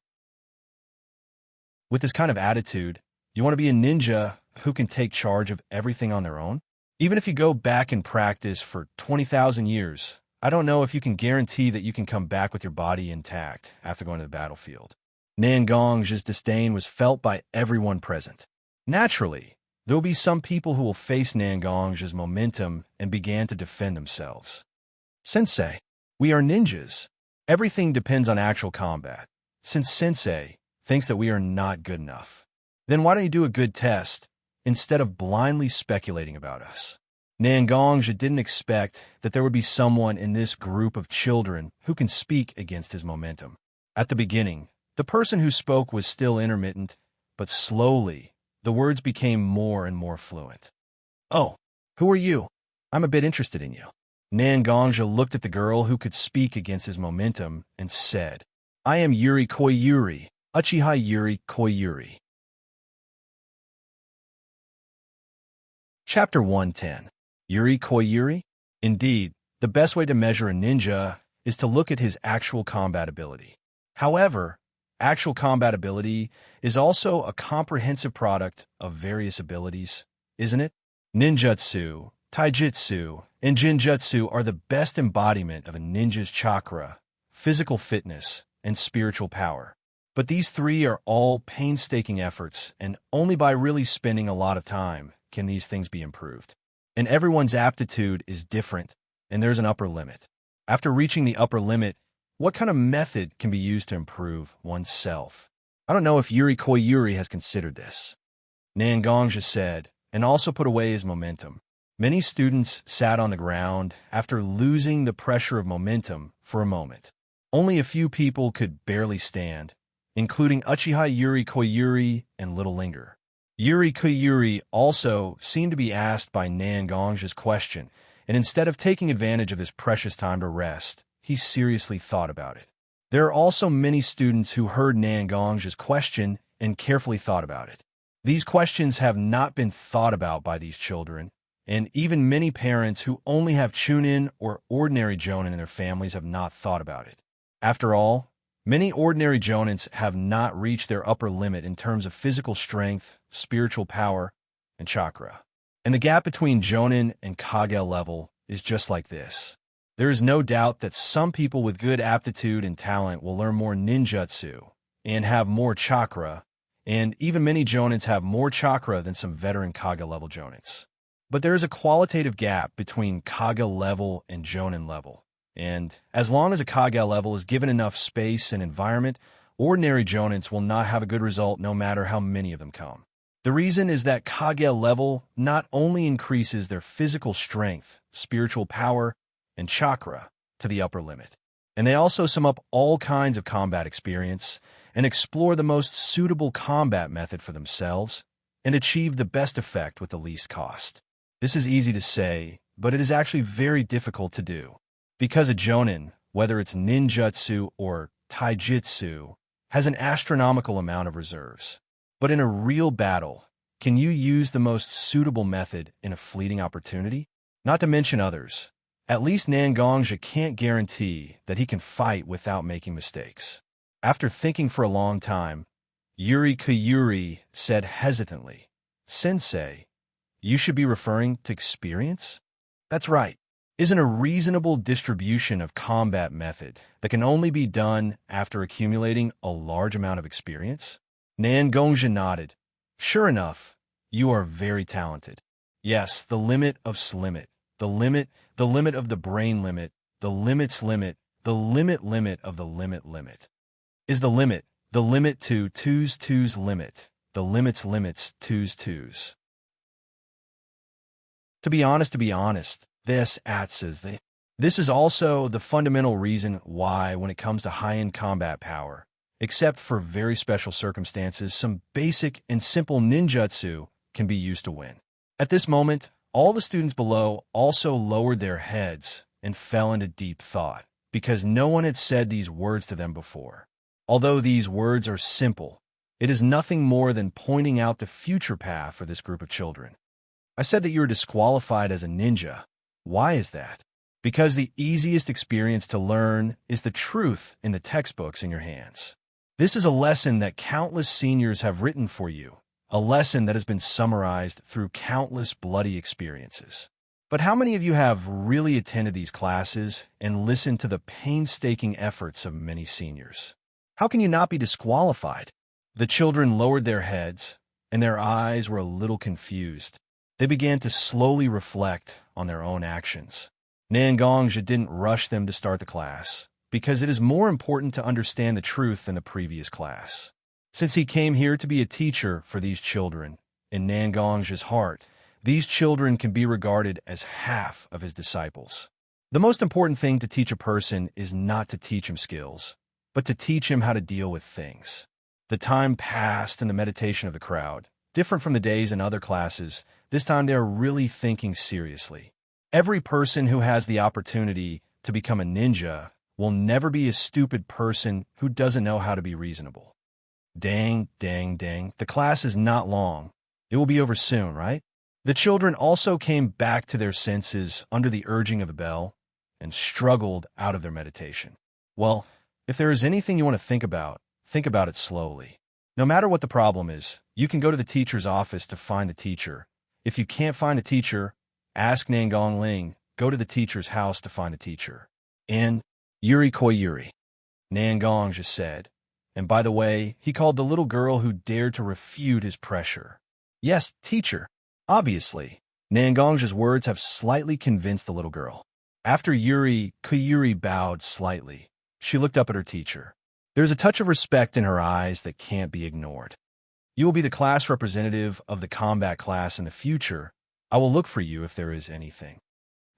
With this kind of attitude, you want to be a ninja who can take charge of everything on their own? Even if you go back and practice for 20,000 years, I don't know if you can guarantee that you can come back with your body intact after going to the battlefield. Nangong's disdain was felt by everyone present. Naturally, there will be some people who will face Nangong's momentum and begin to defend themselves. Sensei, we are ninjas. Everything depends on actual combat. Since Sensei thinks that we are not good enough, then why don't you do a good test instead of blindly speculating about us? Nangongja didn't expect that there would be someone in this group of children who can speak against his momentum. At the beginning, the person who spoke was still intermittent, but slowly, the words became more and more fluent. Oh, who are you? I'm a bit interested in you. Nangongja looked at the girl who could speak against his momentum and said, I am Yuri Koyuri, Uchiha Yuri Koyuri. Chapter 110. Yuri Koyuri? Indeed, the best way to measure a ninja is to look at his actual combat ability. However, actual combat ability is also a comprehensive product of various abilities, isn't it? Ninjutsu, taijutsu, and jinjutsu are the best embodiment of a ninja's chakra, physical fitness, and spiritual power. But these three are all painstaking efforts, and only by really spending a lot of time can these things be improved. And everyone's aptitude is different, and there's an upper limit. After reaching the upper limit, what kind of method can be used to improve oneself? I don't know if Yuri Koyuri has considered this. Nangongja said, and also put away his momentum. Many students sat on the ground after losing the pressure of momentum for a moment. Only a few people could barely stand, including Uchiha Yuri Koyuri and Little Linger. Yuri Koyuri also seemed to be asked by Nangongja's question, and instead of taking advantage of this precious time to rest, he seriously thought about it. There are also many students who heard Nangongja's question and carefully thought about it. These questions have not been thought about by these children, and even many parents who only have chunin or ordinary jonin in their families have not thought about it. After all, many ordinary jonins have not reached their upper limit in terms of physical strength, spiritual power, and chakra. And the gap between jonin and kage level is just like this. There is no doubt that some people with good aptitude and talent will learn more ninjutsu and have more chakra, and even many jonins have more chakra than some veteran kage level jonins. But there is a qualitative gap between kage level and jonin level. And as long as a kage level is given enough space and environment, ordinary jonins will not have a good result no matter how many of them come. The reason is that kage level not only increases their physical strength, spiritual power, and chakra to the upper limit, and they also sum up all kinds of combat experience and explore the most suitable combat method for themselves and achieve the best effect with the least cost. This is easy to say, but it is actually very difficult to do. Because a jonin, whether it's ninjutsu or taijutsu, has an astronomical amount of reserves. But in a real battle, can you use the most suitable method in a fleeting opportunity? Not to mention others. At least Nangongja can't guarantee that he can fight without making mistakes. After thinking for a long time, Yuri Koyuri said hesitantly, Sensei, you should be referring to experience? That's right. Isn't a reasonable distribution of combat method that can only be done after accumulating a large amount of experience? Nangongja nodded. Sure enough, you are very talented. Yes, the limit of slimit, the limit of the brain limit, the limit's limit, the limit of the limit. Is the limit to two's limit, the limit's two's. To be honest, this is also the fundamental reason why, when it comes to high-end combat power, except for very special circumstances, some basic and simple ninjutsu can be used to win. At this moment, all the students below also lowered their heads and fell into deep thought, because no one had said these words to them before. Although these words are simple, It is nothing more than pointing out the future path for this group of children. I said that you are disqualified as a ninja. Why is that? Because the easiest experience to learn is the truth in the textbooks in your hands. This is a lesson that countless seniors have written for you, a lesson that has been summarized through countless bloody experiences. But how many of you have really attended these classes and listened to the painstaking efforts of many seniors? How can you not be disqualified? The children lowered their heads, and their eyes were a little confused. They began to slowly reflect on their own actions. Nangongzhi didn't rush them to start the class, because it is more important to understand the truth than the previous class. Since he came here to be a teacher for these children, in Nangongzhi's heart, these children can be regarded as half of his disciples. The most important thing to teach a person is not to teach him skills, but to teach him how to deal with things. The time passed in the meditation of the crowd. Different from the days in other classes, this time they are really thinking seriously. Every person who has the opportunity to become a ninja will never be a stupid person who doesn't know how to be reasonable. Dang, dang, dang. The class is not long. It will be over soon, right? The children also came back to their senses under the urging of the bell and struggled out of their meditation. Well, if there is anything you want to think about it slowly. No matter what the problem is, you can go to the teacher's office to find the teacher. If you can't find a teacher, ask Nangong Ling, go to the teacher's house to find a teacher. And Yuri Koi Yuri, Nangongzhi said. And by the way, he called the little girl who dared to refute his pressure. Yes, teacher. Obviously, Nangongzhi's words have slightly convinced the little girl. After Yuri Koi Yuri bowed slightly, she looked up at her teacher. There's a touch of respect in her eyes that can't be ignored. You will be the class representative of the combat class in the future. I will look for you if there is anything.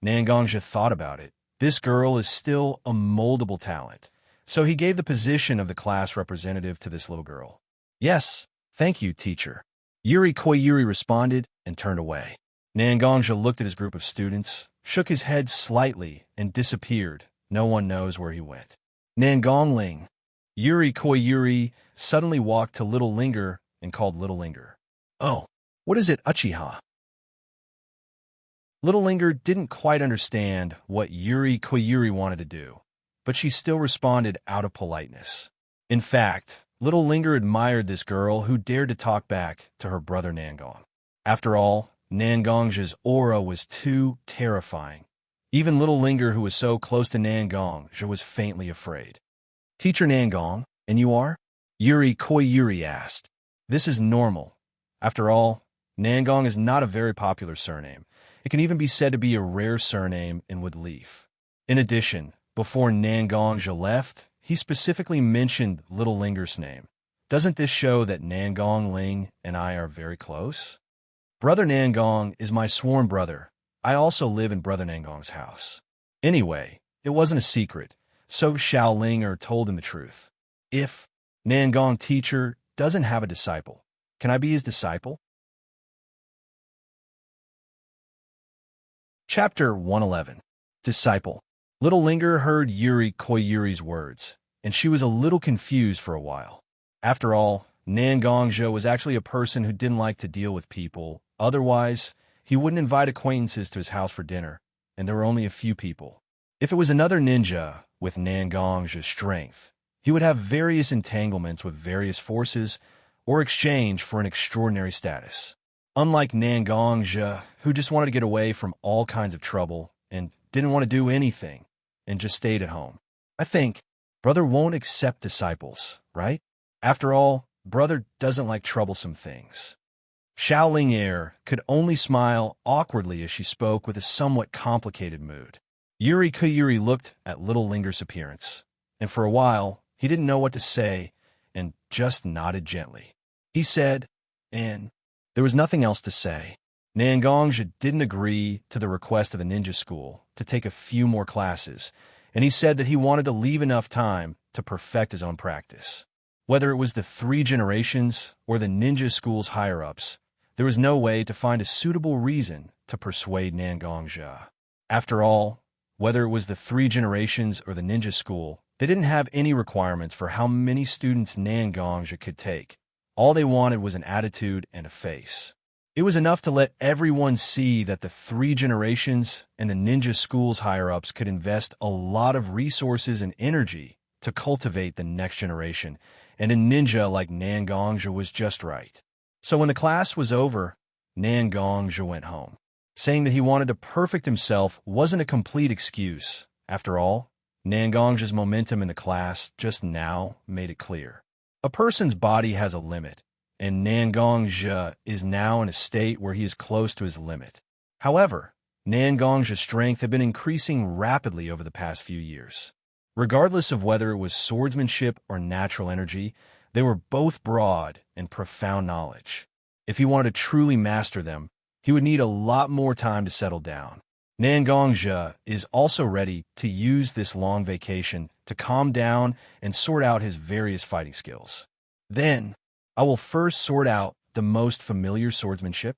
Nangongzhi thought about it. This girl is still a moldable talent, so he gave the position of the class representative to this little girl. Yes, thank you, teacher. Yuri Koi Yuri responded and turned away. Nangongzhi looked at his group of students, shook his head slightly, and disappeared. No one knows where he went. Nangong Ling. Yuri Koi Yuri suddenly walked to Little Linger and called Little Linger. Oh, what is it, Uchiha? Little Linger didn't quite understand what Yuri Koi Yuri wanted to do, but she still responded out of politeness. In fact, Little Linger admired this girl who dared to talk back to her brother Nangong. After all, Nangongzhi's aura was too terrifying. Even Little Linger, who was so close to Nangongzhi, was faintly afraid. Teacher Nangong, and you are? Yuri Koi Yuri asked. This is normal. After all, Nangong is not a very popular surname. It can even be said to be a rare surname in Woodleaf. In addition, before Nangongzhi left, he specifically mentioned Little Linger's name. Doesn't this show that Nangong Ling and I are very close? Brother Nangong is my sworn brother. I also live in Brother Nangong's house. Anyway, it wasn't a secret, so Xiao Linger told him the truth. If Nangong teacher doesn't have a disciple, can I be his disciple? Chapter 111. Disciple. Little Linger heard Yuri Koi Yuri's words, and she was a little confused for a while. After all, Nangongzhi was actually a person who didn't like to deal with people. Otherwise, he wouldn't invite acquaintances to his house for dinner, and there were only a few people. If it was another ninja with Nangongzhi's strength, he would have various entanglements with various forces or exchange for an extraordinary status. Unlike Nangongzhi, who just wanted to get away from all kinds of trouble and didn't want to do anything and just stayed at home. I think brother won't accept disciples, right? After all, brother doesn't like troublesome things. Xiao Linger could only smile awkwardly as she spoke with a somewhat complicated mood. Yuri Koi Yuri looked at Little Linger's appearance, and for a while, he didn't know what to say and just nodded gently. He said, and there was nothing else to say. Nangongzhi didn't agree to the request of the ninja school to take a few more classes, and he said that he wanted to leave enough time to perfect his own practice. Whether it was the 3 generations or the ninja school's higher-ups, there was no way to find a suitable reason to persuade Nangongzhi. After all, whether it was the 3 generations or the ninja school, they didn't have any requirements for how many students Nangongzhi could take. All they wanted was an attitude and a face. It was enough to let everyone see that the 3 generations and the ninja school's higher-ups could invest a lot of resources and energy to cultivate the next generation, and a ninja like Nan Gongzhi was just right. So when the class was over, Nan Gongzhi went home. Saying that he wanted to perfect himself wasn't a complete excuse. After all, Nan Gongzhi's momentum in the class just now made it clear. A person's body has a limit, and Nan Gongzhi is now in a state where he is close to his limit. However, Nan Gongzhi's strength had been increasing rapidly over the past few years. Regardless of whether it was swordsmanship or natural energy, they were both broad and profound knowledge. If he wanted to truly master them, he would need a lot more time to settle down. Nan Gongzhi is also ready to use this long vacation to calm down and sort out his various fighting skills. Then, I will first sort out the most familiar swordsmanship,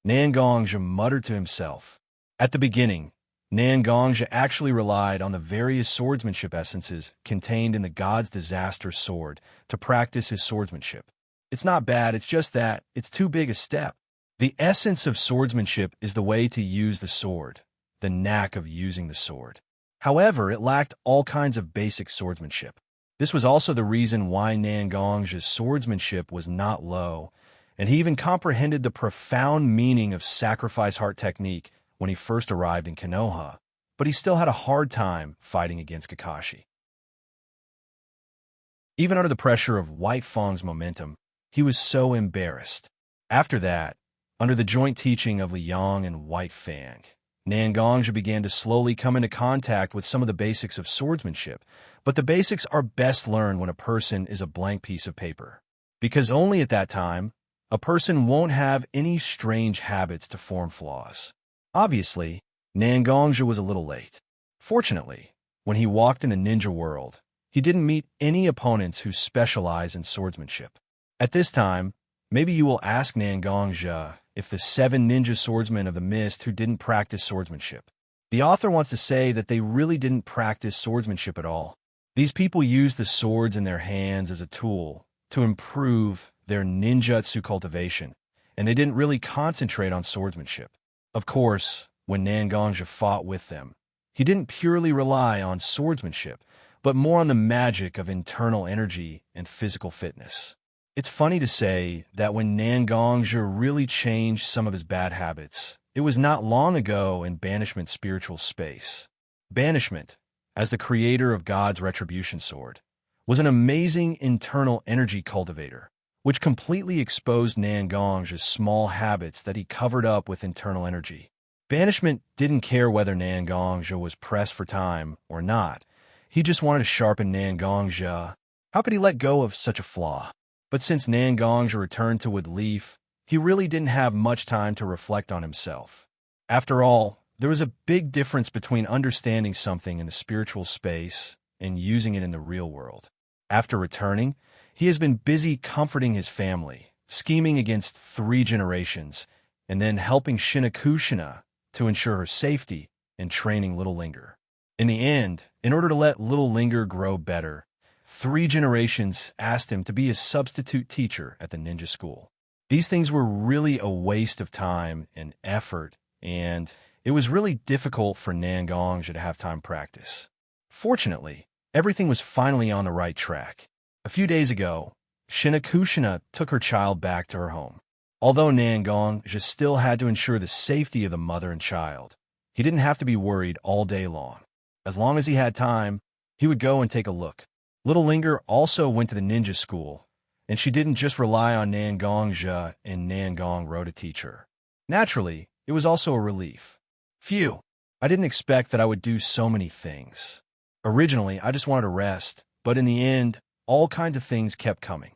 Nan Gongzhi muttered to himself. At the beginning, Nan Gongzhi actually relied on the various swordsmanship essences contained in the God's Disaster sword to practice his swordsmanship. It's not bad, it's just that it's too big a step. The essence of swordsmanship is the way to use the sword, the knack of using the sword. However, it lacked all kinds of basic swordsmanship. This was also the reason why Nan Gongzhi's swordsmanship was not low, and he even comprehended the profound meaning of sacrifice heart technique when he first arrived in Konoha, but he still had a hard time fighting against Kakashi. Even under the pressure of White Fang's momentum, he was so embarrassed. After that, under the joint teaching of Liang and White Fang, Nan Gongzhi began to slowly come into contact with some of the basics of swordsmanship, but the basics are best learned when a person is a blank piece of paper, because only at that time, a person won't have any strange habits to form flaws. Obviously, Nan Gongzhi was a little late. Fortunately, when he walked in the ninja world, he didn't meet any opponents who specialize in swordsmanship. At this time, maybe you will ask Nan Gongzhi if the 7 ninja swordsmen of the mist who didn't practice swordsmanship. The author wants to say that they really didn't practice swordsmanship at all. These people used the swords in their hands as a tool to improve their ninjutsu cultivation, and they didn't really concentrate on swordsmanship. Of course, when Nan Gongzhi fought with them, he didn't purely rely on swordsmanship, but more on the magic of internal energy and physical fitness. It's funny to say that when Nan Gongzhi really changed some of his bad habits, it was not long ago in Banishment's spiritual space. Banishment, as the creator of God's Retribution Sword, was an amazing internal energy cultivator, which completely exposed Nan Gongzhi's small habits that he covered up with internal energy. Banishment didn't care whether Nan Gongzhi was pressed for time or not. He just wanted to sharpen Nan Gongzhi. How could he let go of such a flaw? But since Nan Gongzhi returned to Wood Leaf, he really didn't have much time to reflect on himself. After all, there was a big difference between understanding something in the spiritual space and using it in the real world. After returning, he has been busy comforting his family, scheming against 3 generations, and then helping Xianxia to ensure her safety and training Little Linger. In the end, in order to let Little Linger grow better, 3 generations asked him to be a substitute teacher at the ninja school. These things were really a waste of time and effort, and it was really difficult for Nan Gongzhi to have time practice. Fortunately, everything was finally on the right track. A few days ago, Xianxia took her child back to her home. Although Nan Gongzhi still had to ensure the safety of the mother and child, he didn't have to be worried all day long. As long as he had time, he would go and take a look. Little Linger also went to the ninja school, and she didn't just rely on Nan Gongzhi and Nan Gongro to teach her. Naturally, it was also a relief. Phew, I didn't expect that I would do so many things. Originally, I just wanted to rest, but in the end, all kinds of things kept coming.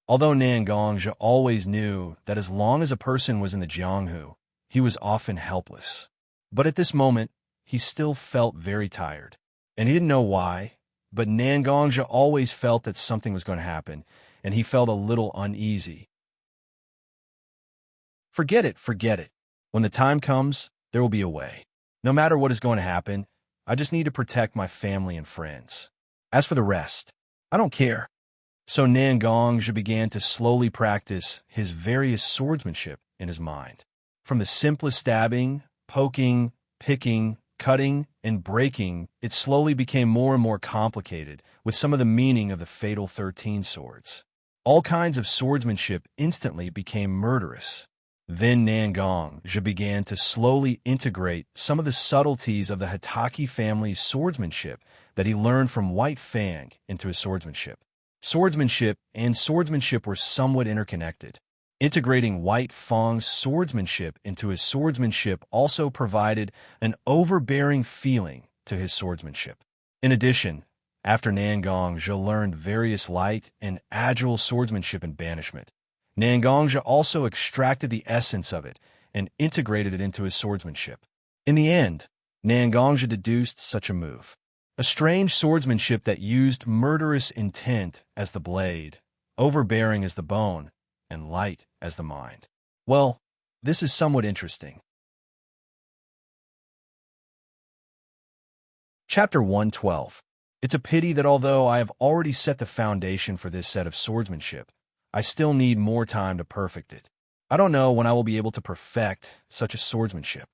Although Nan Gongzhi always knew that as long as a person was in the Jianghu, he was often helpless. But at this moment, he still felt very tired. And he didn't know why, but Nan Gongzhi always felt that something was going to happen, and he felt a little uneasy. Forget it, forget it. When the time comes, there will be a way. No matter what is going to happen, I just need to protect my family and friends. As for the rest, I don't care. So Nangongzhi began to slowly practice his various swordsmanship in his mind. From the simplest stabbing, poking, picking, cutting, and breaking, it slowly became more and more complicated, with some of the meaning of the fatal 13 swords. All kinds of swordsmanship instantly became murderous. Then Nangongzhi began to slowly integrate some of the subtleties of the Hitaki family's swordsmanship that he learned from White Fang into his swordsmanship. Swordsmanship and swordsmanship were somewhat interconnected. Integrating White Fang's swordsmanship into his swordsmanship also provided an overbearing feeling to his swordsmanship. In addition, after Nangongzhi learned various light and agile swordsmanship and banishment, Nangongzhi also extracted the essence of it and integrated it into his swordsmanship. In the end, Nangongzhi deduced such a move. A strange swordsmanship that used murderous intent as the blade, overbearing as the bone, and light as the mind. Well, this is somewhat interesting. Chapter 112. It's a pity that although I have already set the foundation for this set of swordsmanship, I still need more time to perfect it. I don't know when I will be able to perfect such a swordsmanship.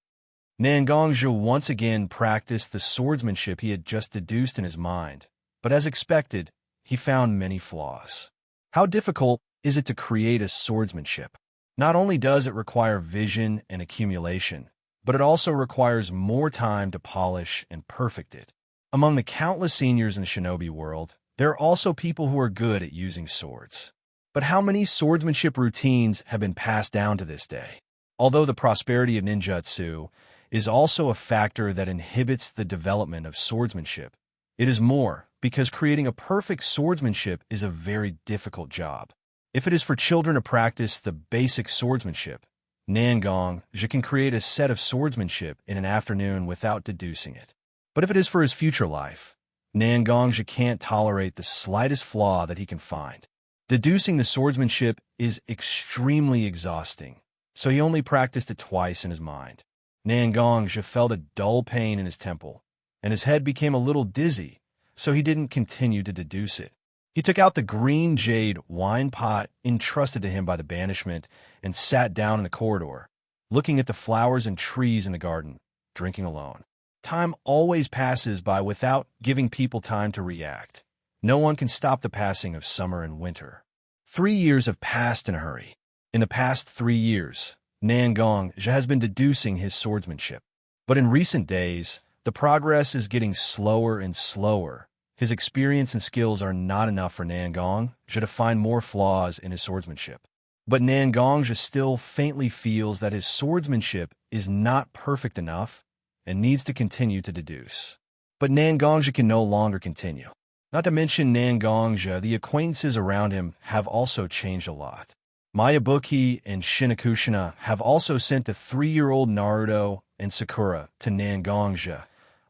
Nangongzhi once again practiced the swordsmanship he had just deduced in his mind, but as expected, he found many flaws. How difficult is it to create a swordsmanship? Not only does it require vision and accumulation, but it also requires more time to polish and perfect it. Among the countless seniors in the shinobi world, there are also people who are good at using swords. But how many swordsmanship routines have been passed down to this day? Although the prosperity of ninjutsu is also a factor that inhibits the development of swordsmanship, it is more because creating a perfect swordsmanship is a very difficult job. If it is for children to practice the basic swordsmanship, Nangongzhi can create a set of swordsmanship in an afternoon without deducing it. But if it is for his future life, Nangongzhi can't tolerate the slightest flaw that he can find. Deducing the swordsmanship is extremely exhausting, so he only practiced it twice in his mind. Nangongzhi felt a dull pain in his temple, and his head became a little dizzy, so he didn't continue to deduce it. He took out the green jade wine pot entrusted to him by the banishment and sat down in the corridor, looking at the flowers and trees in the garden, drinking alone. Time always passes by without giving people time to react. No one can stop the passing of summer and winter. 3 years have passed in a hurry. In the past 3 years, Nangongzhi has been deducing his swordsmanship. But in recent days, the progress is getting slower and slower. His experience and skills are not enough for Nangongzhi to find more flaws in his swordsmanship. But Nangongzhi still faintly feels that his swordsmanship is not perfect enough and needs to continue to deduce. But Nangongzhi can no longer continue. Not to mention Nangongzhi, the acquaintances around him have also changed a lot. Miyabuki and Xianxia have also sent the 3-year-old Naruto and Sakura to Nangongzhi,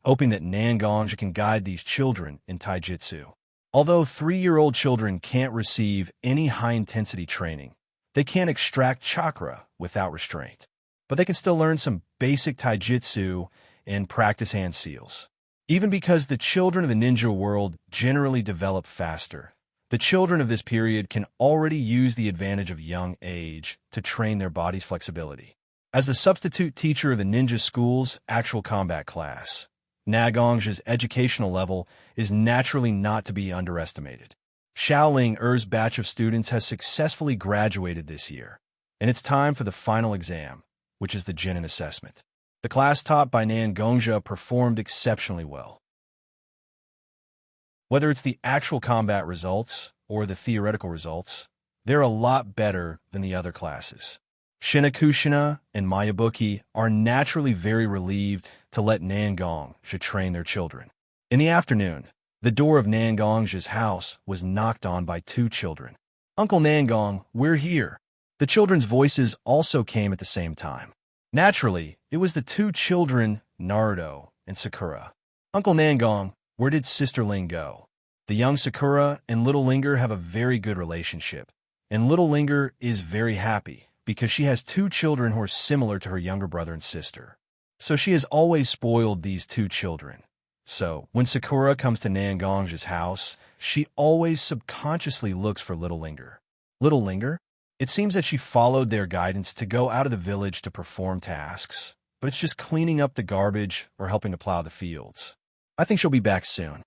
hoping that Nangongzhi can guide these children in taijutsu. Although 3-year-old children can't receive any high-intensity training, they can't extract chakra without restraint. But they can still learn some basic taijutsu and practice hand seals. Even because the children of the ninja world generally develop faster, the children of this period can already use the advantage of young age to train their body's flexibility. As the substitute teacher of the ninja school's actual combat class, Nangongzhi's educational level is naturally not to be underestimated. Shaoling Er's batch of students has successfully graduated this year, and it's time for the final exam, which is the Genin assessment. The class taught by Nangongzhi performed exceptionally well. Whether it's the actual combat results or the theoretical results, they're a lot better than the other classes. Xianxia and Miyabuki are naturally very relieved to let Nangongzhi train their children. In the afternoon, the door of Nangongzhi's house was knocked on by 2 children. "Uncle Nangong, we're here." The children's voices also came at the same time. Naturally, it was the 2 children, Naruto and Sakura. "Uncle Nangong, where did Sister Ling go?" The young Sakura and little Linger have a very good relationship, and little Linger is very happy because she has 2 children who are similar to her younger brother and sister. So she has always spoiled these 2 children. So when Sakura comes to Nangongzhi's house, she always subconsciously looks for Little Linger. Little Linger? It seems that she followed their guidance to go out of the village to perform tasks, but it's just cleaning up the garbage or helping to plow the fields. I think she'll be back soon.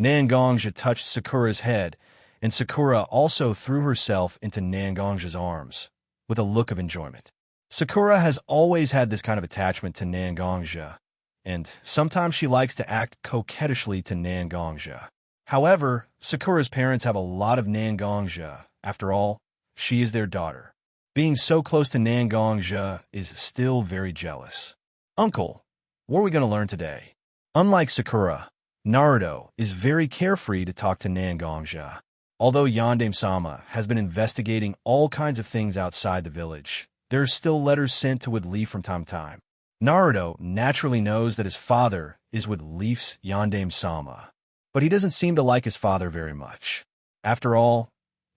Nangongja touched Sakura's head, and Sakura also threw herself into Nangongja's arms, with a look of enjoyment. Sakura has always had this kind of attachment to Nangongja, and sometimes she likes to act coquettishly to Nangongja. However, Sakura's parents have a lot of Nangongja. After all, she is their daughter. Being so close to Nangongja is still very jealous. Uncle, what are we going to learn today? Unlike Sakura, Naruto is very carefree to talk to Nangongja. Although Yandame-sama has been investigating all kinds of things outside the village, there are still letters sent to Wood Leaf from time to time. Naruto naturally knows that his father is Wood Leaf's Yandame-sama, but he doesn't seem to like his father very much. After all,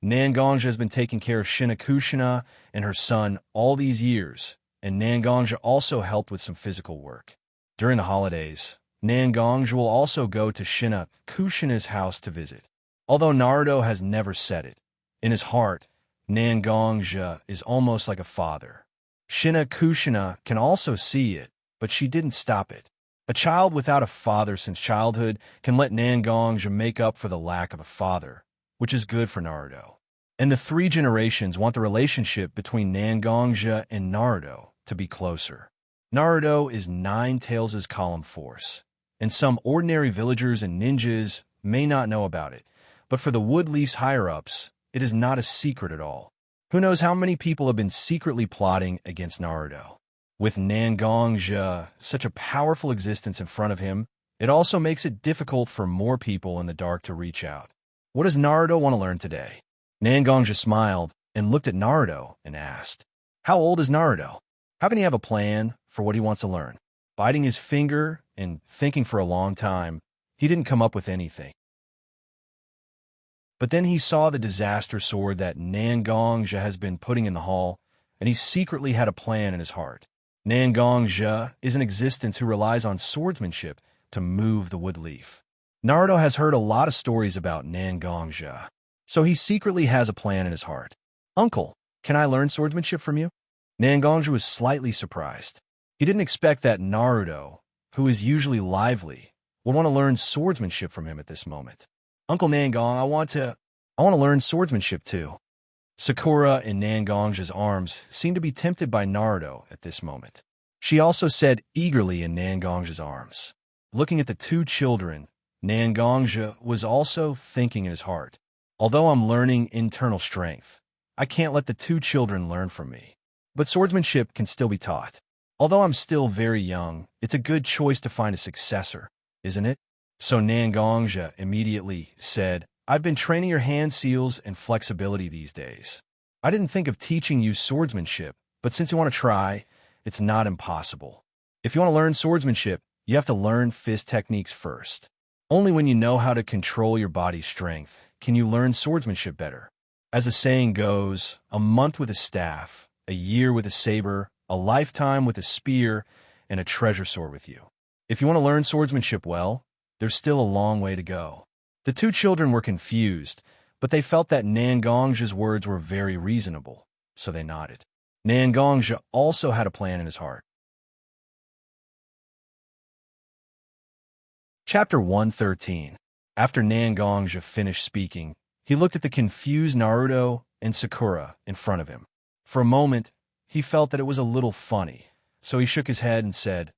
Nangongja has been taking care of Xianxia and her son all these years, and Nangongja also helped with some physical work. During the holidays, Nangongja will also go to Xianxia's house to visit. Although Naruto has never said it, in his heart, Nangongja is almost like a father. Xianxia can also see it, but she didn't stop it. A child without a father since childhood can let Nangongja make up for the lack of a father, which is good for Naruto. And the 3 generations want the relationship between Nangongja and Naruto to be closer. Naruto is 9 Tails' column force, and some ordinary villagers and ninjas may not know about it, but for the Wood Leaf's higher-ups, it is not a secret at all. Who knows how many people have been secretly plotting against Naruto? With Nangongja, such a powerful existence in front of him, it also makes it difficult for more people in the dark to reach out. What does Naruto want to learn today? Nangongja smiled and looked at Naruto and asked, "How old is Naruto? How can he have a plan for what he wants to learn?" Biting his finger and thinking for a long time, he didn't come up with anything. But then he saw the disaster sword that Nangongja has been putting in the hall, and he secretly had a plan in his heart. Nangongja is an existence who relies on swordsmanship to move the Wood Leaf. Naruto has heard a lot of stories about Nangongja, so he secretly has a plan in his heart. "Uncle, can I learn swordsmanship from you?" Nangongja was slightly surprised. He didn't expect that Naruto, who is usually lively, would want to learn swordsmanship from him at this moment. "Uncle Nangong, I want to learn swordsmanship too." Sakura in Nangongja's arms seemed to be tempted by Naruto at this moment. She also said eagerly in Nangongja's arms. Looking at the 2 children, Nangongja was also thinking in his heart, "Although I'm learning internal strength, I can't let the 2 children learn from me. But swordsmanship can still be taught. Although I'm still very young, it's a good choice to find a successor, isn't it?" So Nangongja immediately said, "I've been training your hand seals and flexibility these days. I didn't think of teaching you swordsmanship, but since you want to try, it's not impossible. If you want to learn swordsmanship, you have to learn fist techniques first. Only when you know how to control your body's strength can you learn swordsmanship better. As the saying goes, a month with a staff, a year with a saber, a lifetime with a spear, and a treasure sword with you. If you want to learn swordsmanship well, there's still a long way to go." The 2 children were confused, but they felt that Nangongja's words were very reasonable, so they nodded. Nangongja also had a plan in his heart. Chapter 113. After Nangongja finished speaking, he looked at the confused Naruto and Sakura in front of him. For a moment, he felt that it was a little funny, so he shook his head and said,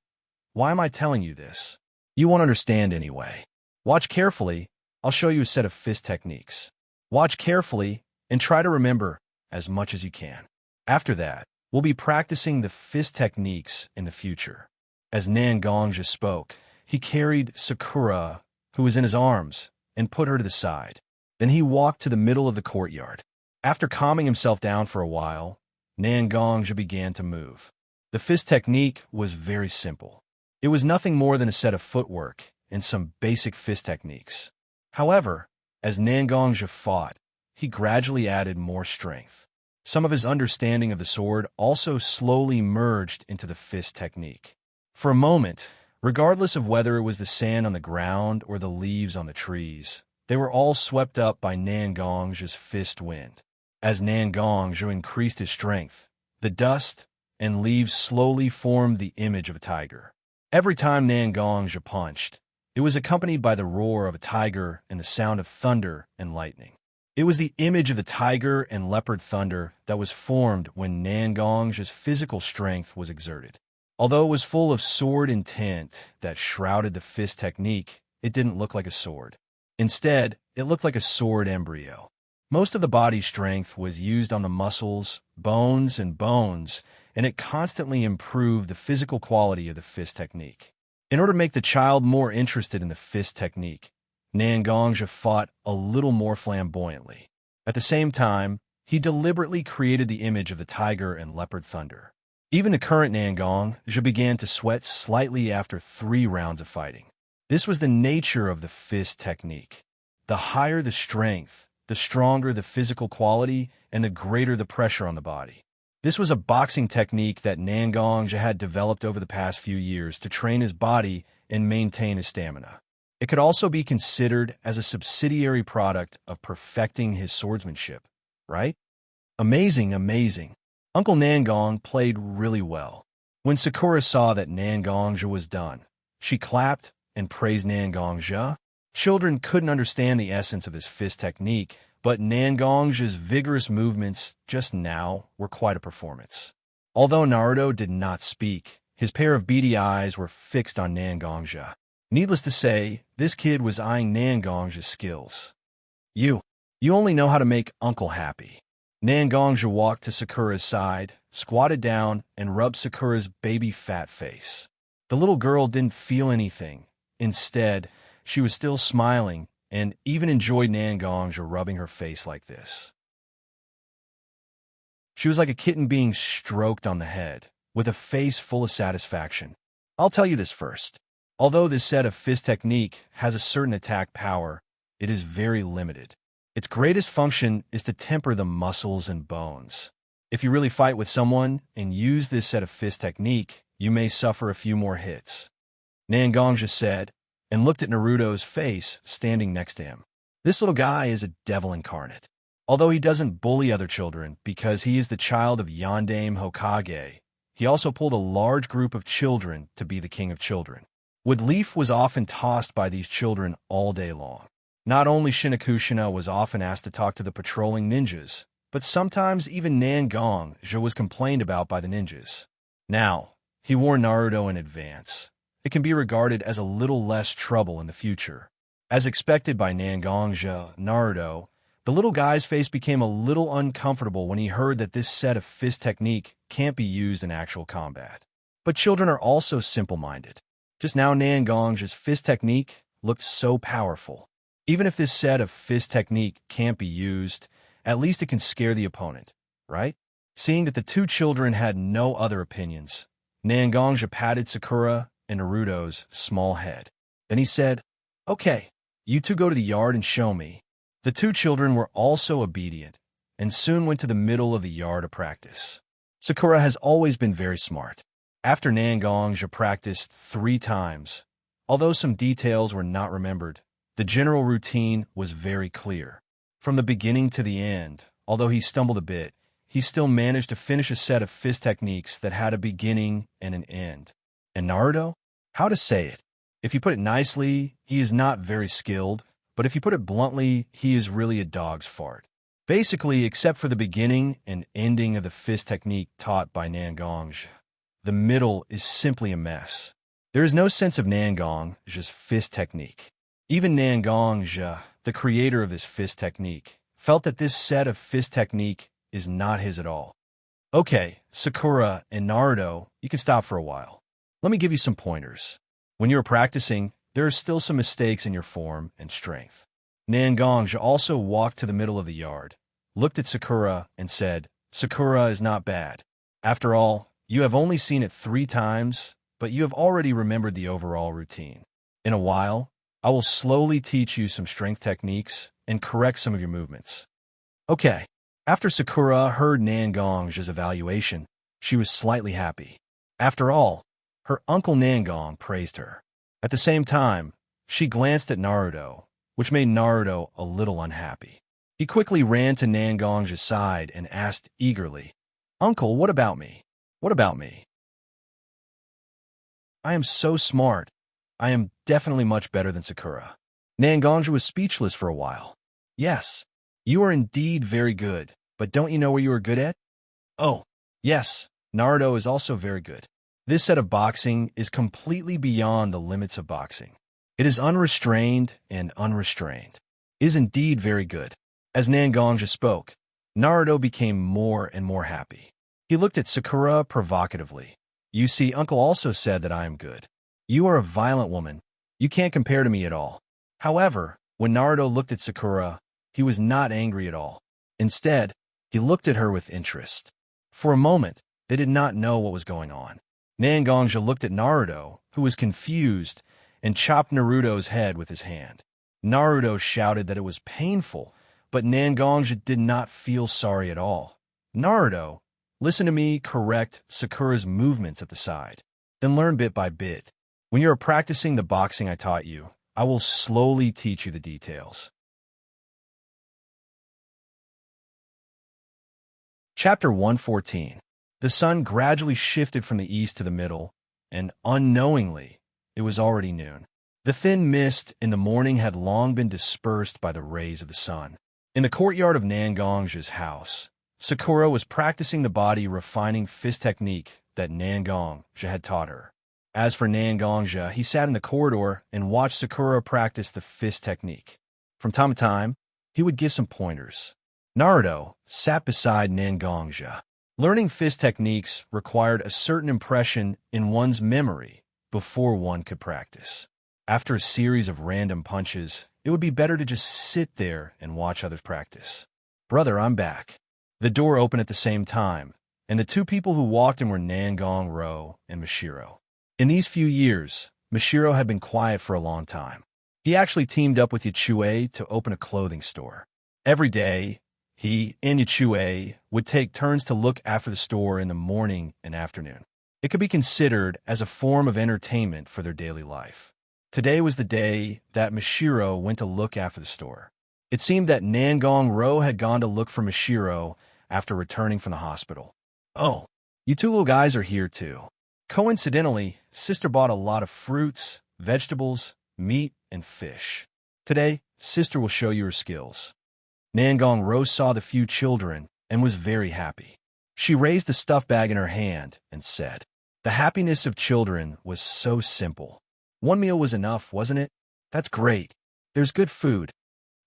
"Why am I telling you this? You won't understand anyway. Watch carefully. I'll show you a set of fist techniques. Watch carefully and try to remember as much as you can. After that, we'll be practicing the fist techniques in the future." As Nangongja spoke, he carried Sakura, who was in his arms, and put her to the side. Then he walked to the middle of the courtyard. After calming himself down for a while, Nangongja began to move. The fist technique was very simple. It was nothing more than a set of footwork and some basic fist techniques. However, as Nangongja fought, he gradually added more strength. Some of his understanding of the sword also slowly merged into the fist technique. For a moment, regardless of whether it was the sand on the ground or the leaves on the trees, They were all swept up by Nangong's fist wind. As Nangong increased his strength, the dust and leaves slowly formed the image of a tiger. Every time Nangong punched, it was accompanied by the roar of a tiger and the sound of thunder and lightning. It was the image of the tiger and leopard thunder that was formed when Nangong's physical strength was exerted. Although it was full of sword intent that shrouded the fist technique, it didn't look like a sword. Instead, it looked like a sword embryo. Most of the body's strength was used on the muscles, bones, and it constantly improved the physical quality of the fist technique. In order to make the child more interested in the fist technique, Nangong fought a little more flamboyantly. At the same time, he deliberately created the image of the tiger and leopard thunder. Even the current Nangong began to sweat slightly after 3 rounds of fighting. This was the nature of the fist technique. The higher the strength, the stronger the physical quality, and the greater the pressure on the body. This was a boxing technique that Nangong had developed over the past few years to train his body and maintain his stamina. It could also be considered as a subsidiary product of perfecting his swordsmanship, right? Amazing, amazing. Uncle Nangong played really well. When Sakura saw that Nangong was done, she clapped and praised Nangong. Children couldn't understand the essence of this fist technique, but Nangong's vigorous movements just now were quite a performance. Although Naruto did not speak, his pair of beady eyes were fixed on Nangong. Needless to say, this kid was eyeing Nangong's skills. You only know how to make Uncle happy. Nangong walked to Sakura's side, squatted down, and rubbed Sakura's baby fat face. The little girl didn't feel anything. Instead, she was still smiling and even enjoyed Nangong rubbing her face like this. She was like a kitten being stroked on the head, with a face full of satisfaction. I'll tell you this first. Although this set of fist technique has a certain attack power, it is very limited. Its greatest function is to temper the muscles and bones. If you really fight with someone and use this set of fist technique, you may suffer a few more hits. Nangong said, and looked at Naruto's face standing next to him. This little guy is a devil incarnate. Although he doesn't bully other children because he is the child of Yondaime Hokage, he also pulled a large group of children to be the king of children. Wood leaf was often tossed by these children all day long. Not only Shinakushina was often asked to talk to the patrolling ninjas, but sometimes even Nangong was complained about by the ninjas. Now, he warned Naruto in advance. It can be regarded as a little less trouble in the future. As expected by Nangong, Naruto, the little guy's face became a little uncomfortable when he heard that this set of fist technique can't be used in actual combat. But children are also simple-minded. Just now Nangong's fist technique looked so powerful. Even if this set of fist technique can't be used, at least it can scare the opponent, right? Seeing that the 2 children had no other opinions, Nangong patted Sakura and Naruto's small head. Then he said, "Okay, you 2 go to the yard and show me." The 2 children were also obedient and soon went to the middle of the yard to practice. Sakura has always been very smart. After Nangong practiced 3 times, although some details were not remembered, the general routine was very clear. From the beginning to the end, although he stumbled a bit, he still managed to finish a set of fist techniques that had a beginning and an end. And Naruto? How to say it? If you put it nicely, he is not very skilled, but if you put it bluntly, he is really a dog's fart. Basically, except for the beginning and ending of the fist technique taught by Nangong, the middle is simply a mess. There is no sense of Nangong's fist technique. Even Nangong, the creator of this fist technique, felt that this set of fist technique is not his at all. Okay, Sakura and Naruto, you can stop for a while. Let me give you some pointers. When you are practicing, there are still some mistakes in your form and strength. Nangong also walked to the middle of the yard, looked at Sakura, and said, "Sakura is not bad. After all, you have only seen it 3 times, but you have already remembered the overall routine. In a while, I will slowly teach you some strength techniques and correct some of your movements." Okay. After Sakura heard Nangong's evaluation, she was slightly happy. After all, her uncle Nangong praised her. At the same time, she glanced at Naruto, which made Naruto a little unhappy. He quickly ran to Nangong's side and asked eagerly, "Uncle, what about me? What about me? I am so smart. I am definitely much better than Sakura." Nangongja was speechless for a while. "Yes, you are indeed very good, but don't you know where you are good at?" "Oh, yes, Naruto is also very good. This set of boxing is completely beyond the limits of boxing. It is unrestrained and unrestrained. It is indeed very good." As Nangongja spoke, Naruto became more and more happy. He looked at Sakura provocatively. "You see, Uncle also said that I am good. You are a violent woman. You can't compare to me at all." However, when Naruto looked at Sakura, he was not angry at all. Instead, he looked at her with interest. For a moment, they did not know what was going on. Nangongja looked at Naruto, who was confused, and chopped Naruto's head with his hand. Naruto shouted that it was painful, but Nangongja did not feel sorry at all. "Naruto, listen to me correct Sakura's movements at the side. Then learn bit by bit. When you are practicing the boxing I taught you, I will slowly teach you the details." Chapter 114. The sun gradually shifted from the east to the middle, and unknowingly, it was already noon. The thin mist in the morning had long been dispersed by the rays of the sun. In the courtyard of Nangong's house, Sakura was practicing the body refining fist technique that Nangongja had taught her. As for Nangongja, he sat in the corridor and watched Sakura practice the fist technique. From time to time, he would give some pointers. Naruto sat beside Nangongja. Learning fist techniques required a certain impression in one's memory before one could practice. After a series of random punches, it would be better to just sit there and watch others practice. "Brother, I'm back." The door opened at the same time, and the two people who walked in were Nangong and Mashiro. In these few years, Mashiro had been quiet for a long time. He actually teamed up with Yachue to open a clothing store. Every day, he and Yachue would take turns to look after the store in the morning and afternoon. It could be considered as a form of entertainment for their daily life. Today was the day that Mashiro went to look after the store. It seemed that Nangong had gone to look for Mashiro after returning from the hospital. "Oh, you two little guys are here too." Coincidentally, Sister bought a lot of fruits, vegetables, meat, and fish. "Today, Sister will show you her skills." Nangong saw the few children and was very happy. She raised the stuff bag in her hand and said, "The happiness of children was so simple. One meal was enough, wasn't it? That's great. There's good food."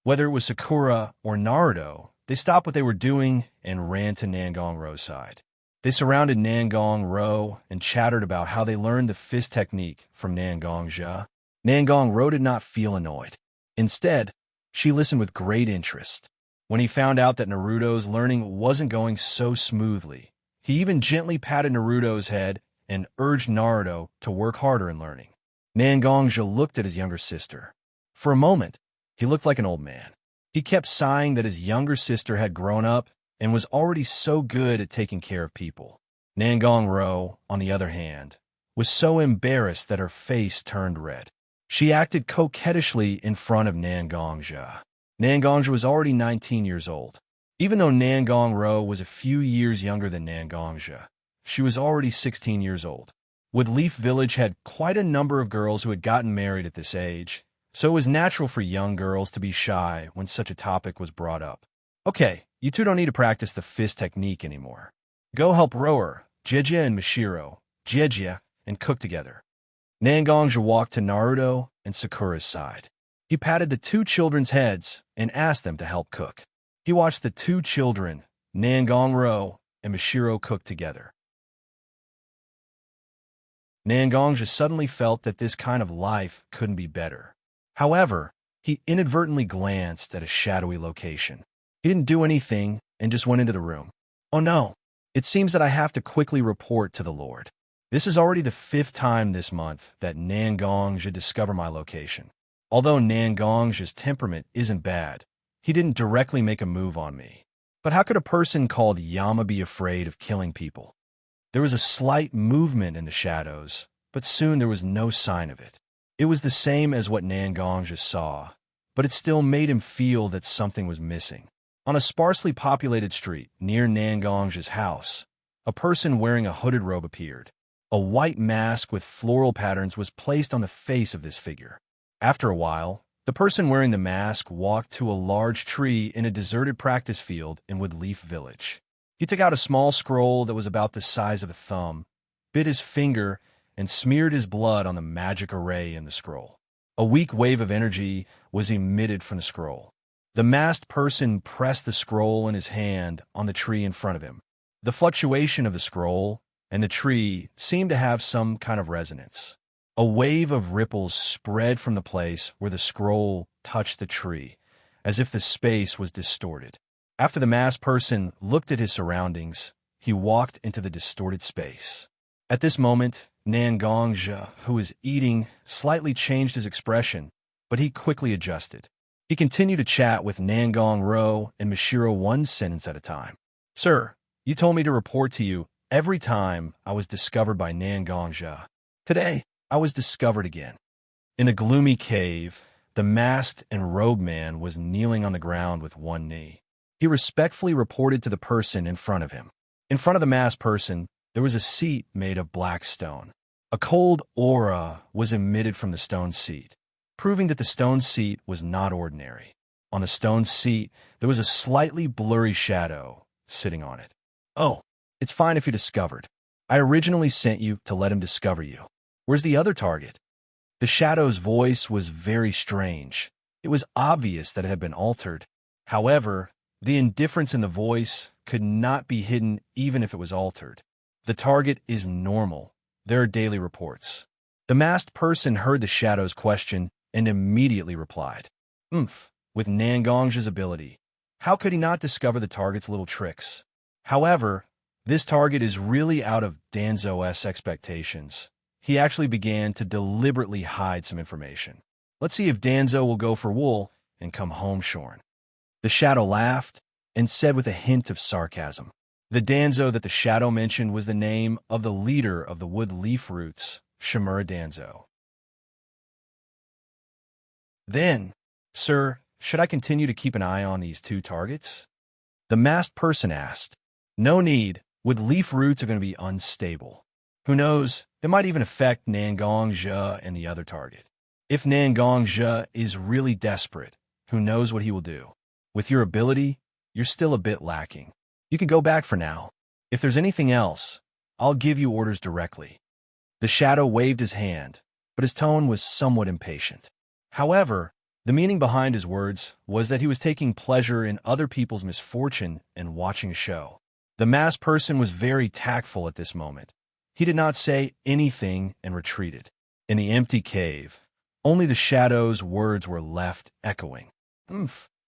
Whether it was Sakura or Naruto, they stopped what they were doing and ran to Nangong's side. They surrounded Nangong and chattered about how they learned the fist technique from Nangongja. Nangong did not feel annoyed. Instead, she listened with great interest. When he found out that Naruto's learning wasn't going so smoothly, he even gently patted Naruto's head and urged Naruto to work harder in learning. Nangongja looked at his younger sister. For a moment, he looked like an old man. He kept sighing that his younger sister had grown up and was already so good at taking care of people. Nangong, on the other hand, was so embarrassed that her face turned red. She acted coquettishly in front of Nangongja. Nangongja was already 19 years old. Even though Nangong was a few years younger than Nangongja, she was already 16 years old. Woodleaf Village had quite a number of girls who had gotten married at this age, so it was natural for young girls to be shy when such a topic was brought up. "Okay, you two don't need to practice the fist technique anymore. Go help Rower, Jejia and Mashiro, Jejia, and cook together." Nangongja walked to Naruto and Sakura's side. He patted the two children's heads and asked them to help cook. He watched the two children, Nangong and Mashiro, cook together. Nangongja suddenly felt that this kind of life couldn't be better. However, he inadvertently glanced at a shadowy location. He didn't do anything and just went into the room. "Oh no, it seems that I have to quickly report to the Lord. This is already the 5th time this month that Nangongja discovered my location. Although Nangongja's temperament isn't bad, he didn't directly make a move on me. But how could a person called Yama be afraid of killing people?" There was a slight movement in the shadows, but soon there was no sign of it. It was the same as what Nangongja saw, but it still made him feel that something was missing. On a sparsely populated street near Nangong's house, a person wearing a hooded robe appeared. A white mask with floral patterns was placed on the face of this figure. After a while, the person wearing the mask walked to a large tree in a deserted practice field in Woodleaf Village. He took out a small scroll that was about the size of a thumb, bit his finger, and smeared his blood on the magic array in the scroll. A weak wave of energy was emitted from the scroll. The masked person pressed the scroll in his hand on the tree in front of him. The fluctuation of the scroll and the tree seemed to have some kind of resonance. A wave of ripples spread from the place where the scroll touched the tree, as if the space was distorted. After the masked person looked at his surroundings, he walked into the distorted space. At this moment, Nangongja, who was eating, slightly changed his expression, but he quickly adjusted. He continued to chat with Nangong Ro and Mishiro one sentence at a time. "Sir, you told me to report to you every time I was discovered by Nangongja. Today, I was discovered again." In a gloomy cave, the masked and robed man was kneeling on the ground with one knee. He respectfully reported to the person in front of him. In front of the masked person, there was a seat made of black stone. A cold aura was emitted from the stone seat, proving that the stone seat was not ordinary. On the stone seat, there was a slightly blurry shadow sitting on it. "Oh, it's fine if you're discovered. I originally sent you to let him discover you. Where's the other target?" The shadow's voice was very strange. It was obvious that it had been altered. However, the indifference in the voice could not be hidden even if it was altered. "The target is normal. There are daily reports." The masked person heard the shadow's question and immediately replied, with Nangong's ability, how could he not discover the target's little tricks? However, this target is really out of Danzo's expectations. He actually began to deliberately hide some information. Let's see if Danzo will go for wool and come home shorn. The shadow laughed and said with a hint of sarcasm. The Danzo that the shadow mentioned was the name of the leader of the wood leaf roots, Shimura Danzo. "Then, sir, should I continue to keep an eye on these two targets?" The masked person asked. "No need. Wood leaf roots are going to be unstable. Who knows, it might even affect Nangongja and the other target. If Nangongja is really desperate, who knows what he will do? With your ability, you're still a bit lacking. You can go back for now. If there's anything else, I'll give you orders directly." The shadow waved his hand, but his tone was somewhat impatient. However, the meaning behind his words was that he was taking pleasure in other people's misfortune and watching a show. The masked person was very tactful at this moment. He did not say anything and retreated. In the empty cave, only the shadow's words were left echoing.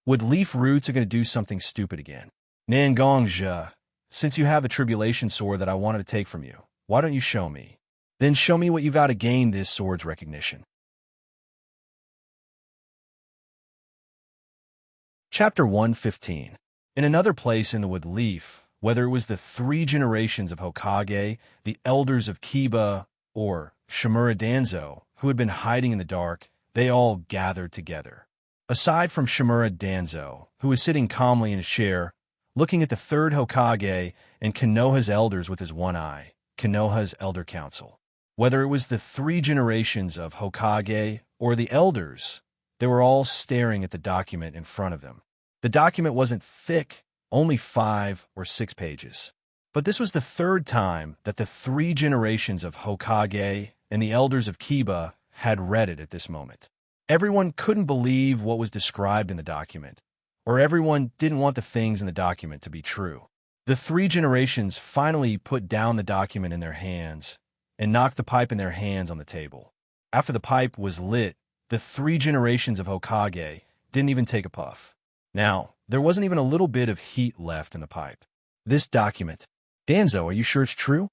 Wood leaf roots are going to do something stupid again. Nangongja, since you have the tribulation sword that I wanted to take from you, why don't you show me? Then show me what you've got to gain this sword's recognition. Chapter 115. In another place in the wood leaf, whether it was the 3 generations of Hokage, the elders of Kiba, or Shimura Danzo, who had been hiding in the dark, they all gathered together. Aside from Shimura Danzo, who was sitting calmly in his chair, looking at the 3rd Hokage and Konoha's elders with his one eye, Konoha's Elder Council. Whether it was the 3 generations of Hokage or the elders, they were all staring at the document in front of them. The document wasn't thick, only 5 or 6 pages. But this was the 3rd time that the 3 generations of Hokage and the elders of Kiba had read it at this moment. Everyone couldn't believe what was described in the document, or everyone didn't want the things in the document to be true. The 3 generations finally put down the document in their hands and knocked the pipe in their hands on the table. After the pipe was lit, the 3 generations of Hokage didn't even take a puff. Now, there wasn't even a little bit of heat left in the pipe. This document. Danzo, are you sure it's true?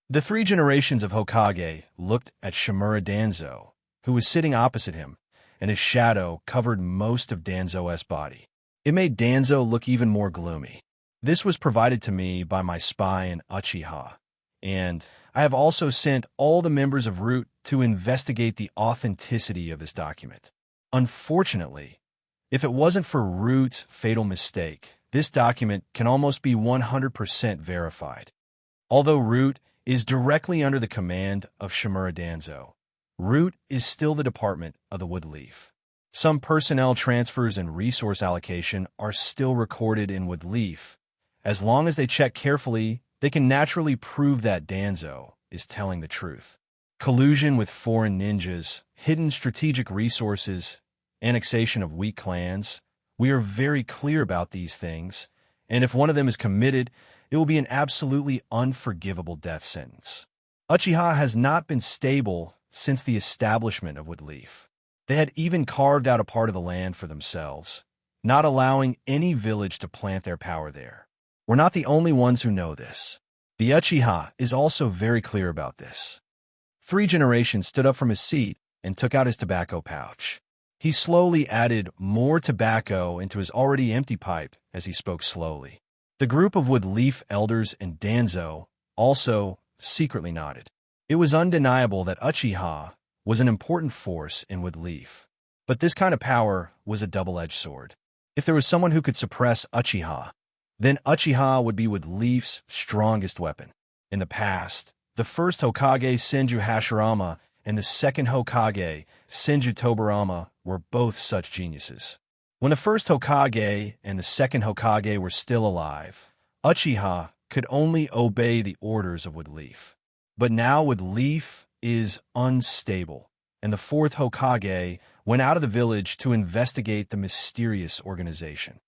The 3 generations of Hokage looked at Shimura Danzo, who was sitting opposite him, and his shadow covered most of Danzo's body. It made Danzo look even more gloomy. This was provided to me by my spy in Uchiha, and I have also sent all the members of Root to investigate the authenticity of this document. Unfortunately, If it wasn't for Root's fatal mistake, this document can almost be 100% verified. Although Root is directly under the command of Shimura Danzo, Root is still the department of the Woodleaf. Some personnel transfers and resource allocation are still recorded in Woodleaf. As long as they check carefully, they can naturally prove that Danzo is telling the truth. Collusion with foreign ninjas, hidden strategic resources, annexation of weak clans. We are very clear about these things, and if one of them is committed, it will be an absolutely unforgivable death sentence. Uchiha has not been stable since the establishment of Woodleaf. They had even carved out a part of the land for themselves, not allowing any village to plant their power there. We're not the only ones who know this. The Uchiha is also very clear about this. 3 Generations stood up from his seat and took out his tobacco pouch. He slowly added more tobacco into his already empty pipe as he spoke slowly. The group of Woodleaf elders and Danzo also secretly nodded. It was undeniable that Uchiha was an important force in Woodleaf. But this kind of power was a double-edged sword. If there was someone who could suppress Uchiha, then Uchiha would be Woodleaf's strongest weapon. In the past, the first Hokage Senju Hashirama and the second Hokage Senju Tobirama were both such geniuses. When the first Hokage and the second Hokage were still alive, Uchiha could only obey the orders of Woodleaf. But now Woodleaf is unstable, and the fourth Hokage went out of the village to investigate the mysterious organization.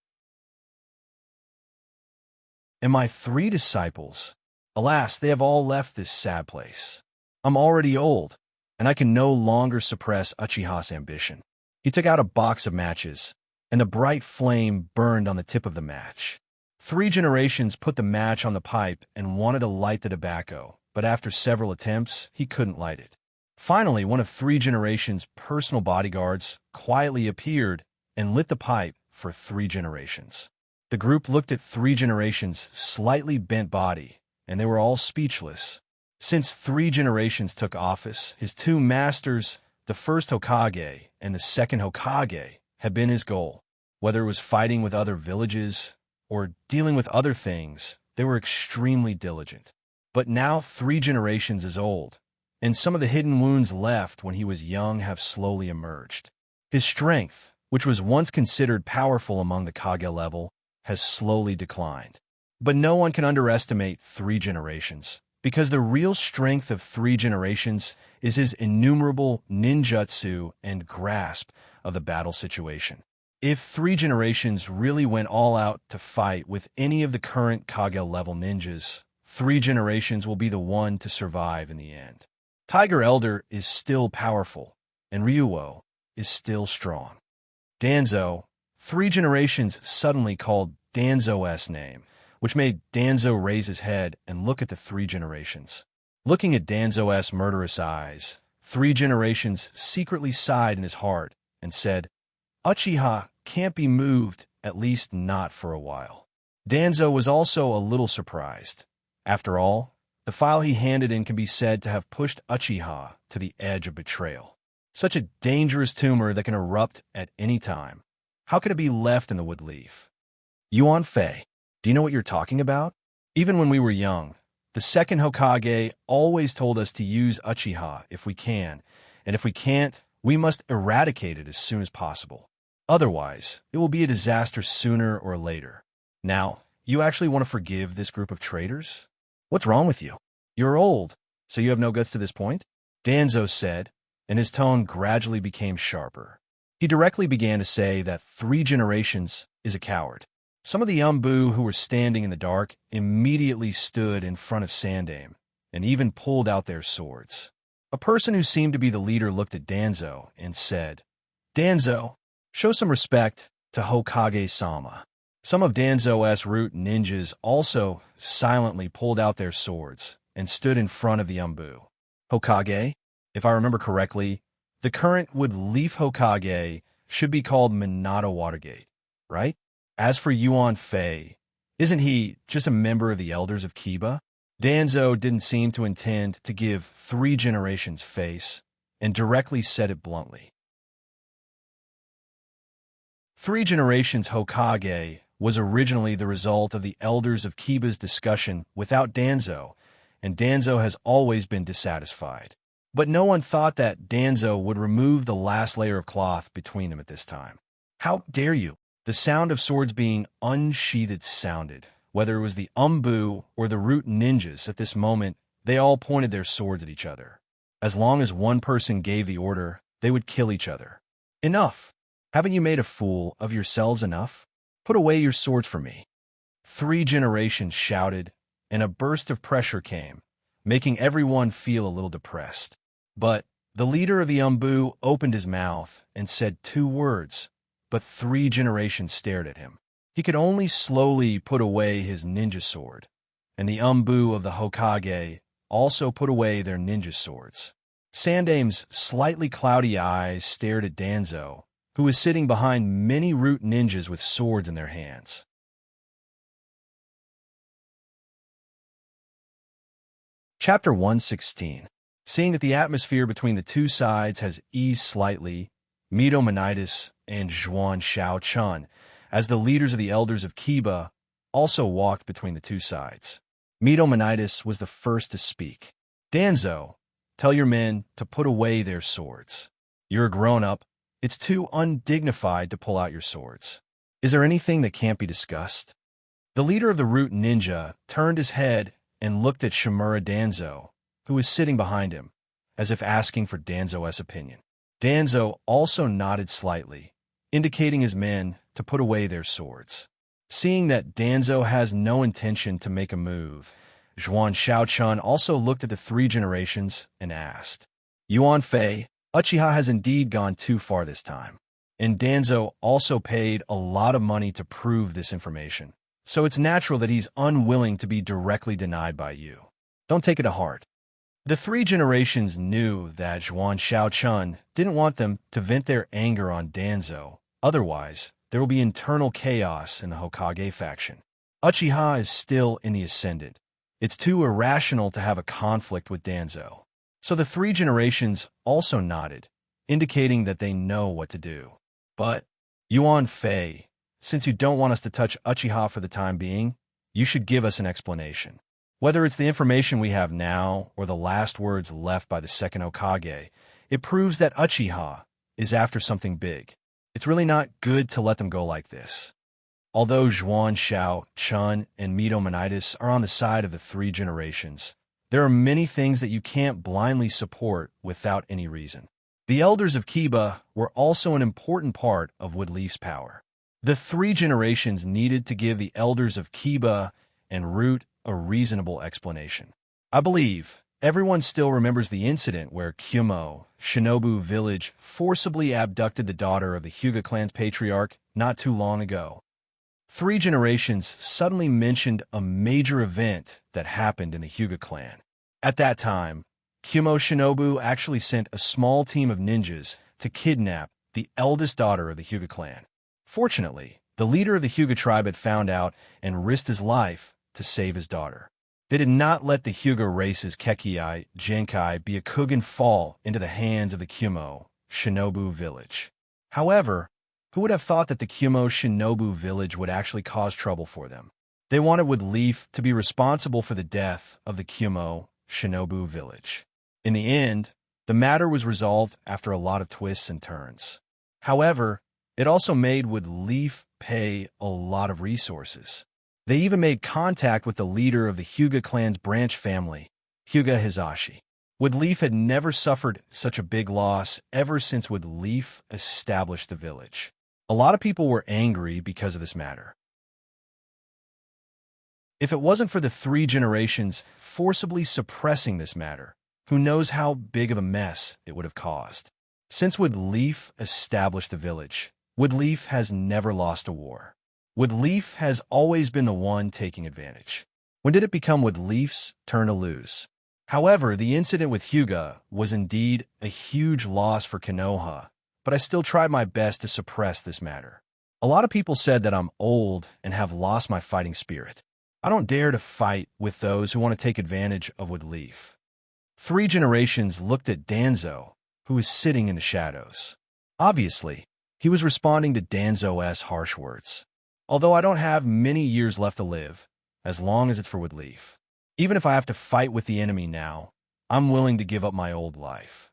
And my 3 disciples, alas, they have all left this sad place. I'm already old, and I can no longer suppress Uchiha's ambition. He took out a box of matches, and the bright flame burned on the tip of the match. 3 Generations put the match on the pipe and wanted to light the tobacco, but after several attempts, he couldn't light it. Finally, one of 3 Generations' personal bodyguards quietly appeared and lit the pipe for 3 Generations. The group looked at 3 Generations' slightly bent body, and they were all speechless. Since 3 Generations took office, his 2 masters, the first Hokage and the second Hokage, had been his goal. Whether it was fighting with other villages or dealing with other things, they were extremely diligent. But now 3 Generations is old, and some of the hidden wounds left when he was young have slowly emerged. His strength, which was once considered powerful among the Kage level, has slowly declined. But no one can underestimate 3 Generations, because the real strength of 3 Generations is his innumerable ninjutsu and grasp of the battle situation. If 3 Generations really went all out to fight with any of the current Kage-level ninjas, 3 Generations will be the one to survive in the end. Tiger Elder is still powerful, and Ryuo is still strong. Danzo, 3 Generations suddenly called Danzo's name, which made Danzo raise his head and look at the 3 Generations. Looking at Danzo's murderous eyes, 3 Generations secretly sighed in his heart and said, Uchiha can't be moved, at least not for a while. Danzo was also a little surprised. After all, the file he handed in can be said to have pushed Uchiha to the edge of betrayal. Such a dangerous tumor that can erupt at any time. How could it be left in the Woodleaf? Yuan Fei, do you know what you're talking about? Even when we were young, the second Hokage always told us to use Uchiha if we can, and if we can't, we must eradicate it as soon as possible. Otherwise, it will be a disaster sooner or later. Now, you actually want to forgive this group of traitors? What's wrong with you? You're old, so you have no guts to this point? Danzo said, and his tone gradually became sharper. He directly began to say that 3 Generations is a coward. Some of the Umbu who were standing in the dark immediately stood in front of Sandaime and even pulled out their swords. A person who seemed to be the leader looked at Danzo and said, Danzo, show some respect to Hokage-sama. Some of Danzo's root ninjas also silently pulled out their swords and stood in front of the Umbu. Hokage, if I remember correctly, the current Woodleaf Hokage should be called Minato Watergate, right? As for Yuan Fei, isn't he just a member of the Elders of Kiba? Danzo didn't seem to intend to give 3 Generations face and directly said it bluntly. Three Generations Hokage was originally the result of the elders of Kiba's discussion without Danzo, and Danzo has always been dissatisfied. But no one thought that Danzo would remove the last layer of cloth between them at this time. How dare you? The sound of swords being unsheathed sounded. Whether it was the Umbu or the Root ninjas at this moment, they all pointed their swords at each other. As long as one person gave the order, they would kill each other. Enough! Haven't you made a fool of yourselves enough? Put away your swords for me. Three Generations shouted, and a burst of pressure came, making everyone feel a little depressed. But the leader of the Umbu opened his mouth and said 2 words, but Three Generations stared at him. He could only slowly put away his ninja sword, and the Umbu of the Hokage also put away their ninja swords. Sandame's slightly cloudy eyes stared at Danzo, who was sitting behind many Root ninjas with swords in their hands. Chapter 116. Seeing that the atmosphere between the two sides has eased slightly, Mito Monitis and Zhuan Xiaochun, as the leaders of the elders of Kiba, also walked between the two sides. Mito Monitis was the first to speak. Danzo, tell your men to put away their swords. You're a grown-up. It's too undignified to pull out your swords. Is there anything that can't be discussed? The leader of the Root Ninja turned his head and looked at Shimura Danzo, who was sitting behind him, as if asking for Danzo's opinion. Danzo also nodded slightly, indicating his men to put away their swords. Seeing that Danzo has no intention to make a move, Zhuan Xiaochun also looked at the Three Generations and asked, Yuan Fei, Uchiha has indeed gone too far this time. And Danzo also paid a lot of money to prove this information, so it's natural that he's unwilling to be directly denied by you. Don't take it to heart. The Three Generations knew that Zhuan Xiaochun didn't want them to vent their anger on Danzo, otherwise there will be internal chaos in the Hokage faction. Uchiha is still in the ascendant. It's too irrational to have a conflict with Danzo. So the Three Generations also nodded, indicating that they know what to do. But, Yuan Fei, since you don't want us to touch Uchiha for the time being, you should give us an explanation. Whether it's the information we have now or the last words left by the second Hokage, it proves that Uchiha is after something big. It's really not good to let them go like this. Although Zhuan Xiaochun and Mito Monitis are on the side of the Three Generations, there are many things that you can't blindly support without any reason. The elders of Kiba were also an important part of Woodleaf's power. The Three Generations needed to give the elders of Kiba and Root a reasonable explanation. I believe everyone still remembers the incident where Kyumo, Shinobu Village, forcibly abducted the daughter of the Hyuga clan's patriarch not too long ago. Three Generations suddenly mentioned a major event that happened in the Hyuga clan. At that time, Kyumo Shinobu actually sent a small team of ninjas to kidnap the eldest daughter of the Hyuga clan. Fortunately, the leader of the Hyuga tribe had found out and risked his life to save his daughter. They did not let the Hyuga race's Kekkei Genkai Byakugan fall into the hands of the Kyumo Shinobu village. However, who would have thought that the Kyumo Shinobu village would actually cause trouble for them? They wanted Woodleaf to be responsible for the death of the Kyumo Shinobu village. In the end, the matter was resolved after a lot of twists and turns. However, it also made Woodleaf pay a lot of resources. They even made contact with the leader of the Hyuga clan's branch family, Hyuga Hizashi. Woodleaf had never suffered such a big loss ever since Woodleaf established the village. A lot of people were angry because of this matter. If it wasn't for the Three Generations forcibly suppressing this matter, who knows how big of a mess it would have caused. Since Woodleaf established the village, Woodleaf has never lost a war. Woodleaf has always been the one taking advantage. When did it become Woodleaf's turn to lose? However, the incident with Hyuga was indeed a huge loss for Konoha, but I still tried my best to suppress this matter. A lot of people said that I'm old and have lost my fighting spirit. I don't dare to fight with those who want to take advantage of Woodleaf. Three Generations looked at Danzo, who was sitting in the shadows. Obviously, He was responding to Danzo's harsh words. Although I don't have many years left to live, as long as it's for Woodleaf. Even if I have to fight with the enemy now, I'm willing to give up my old life.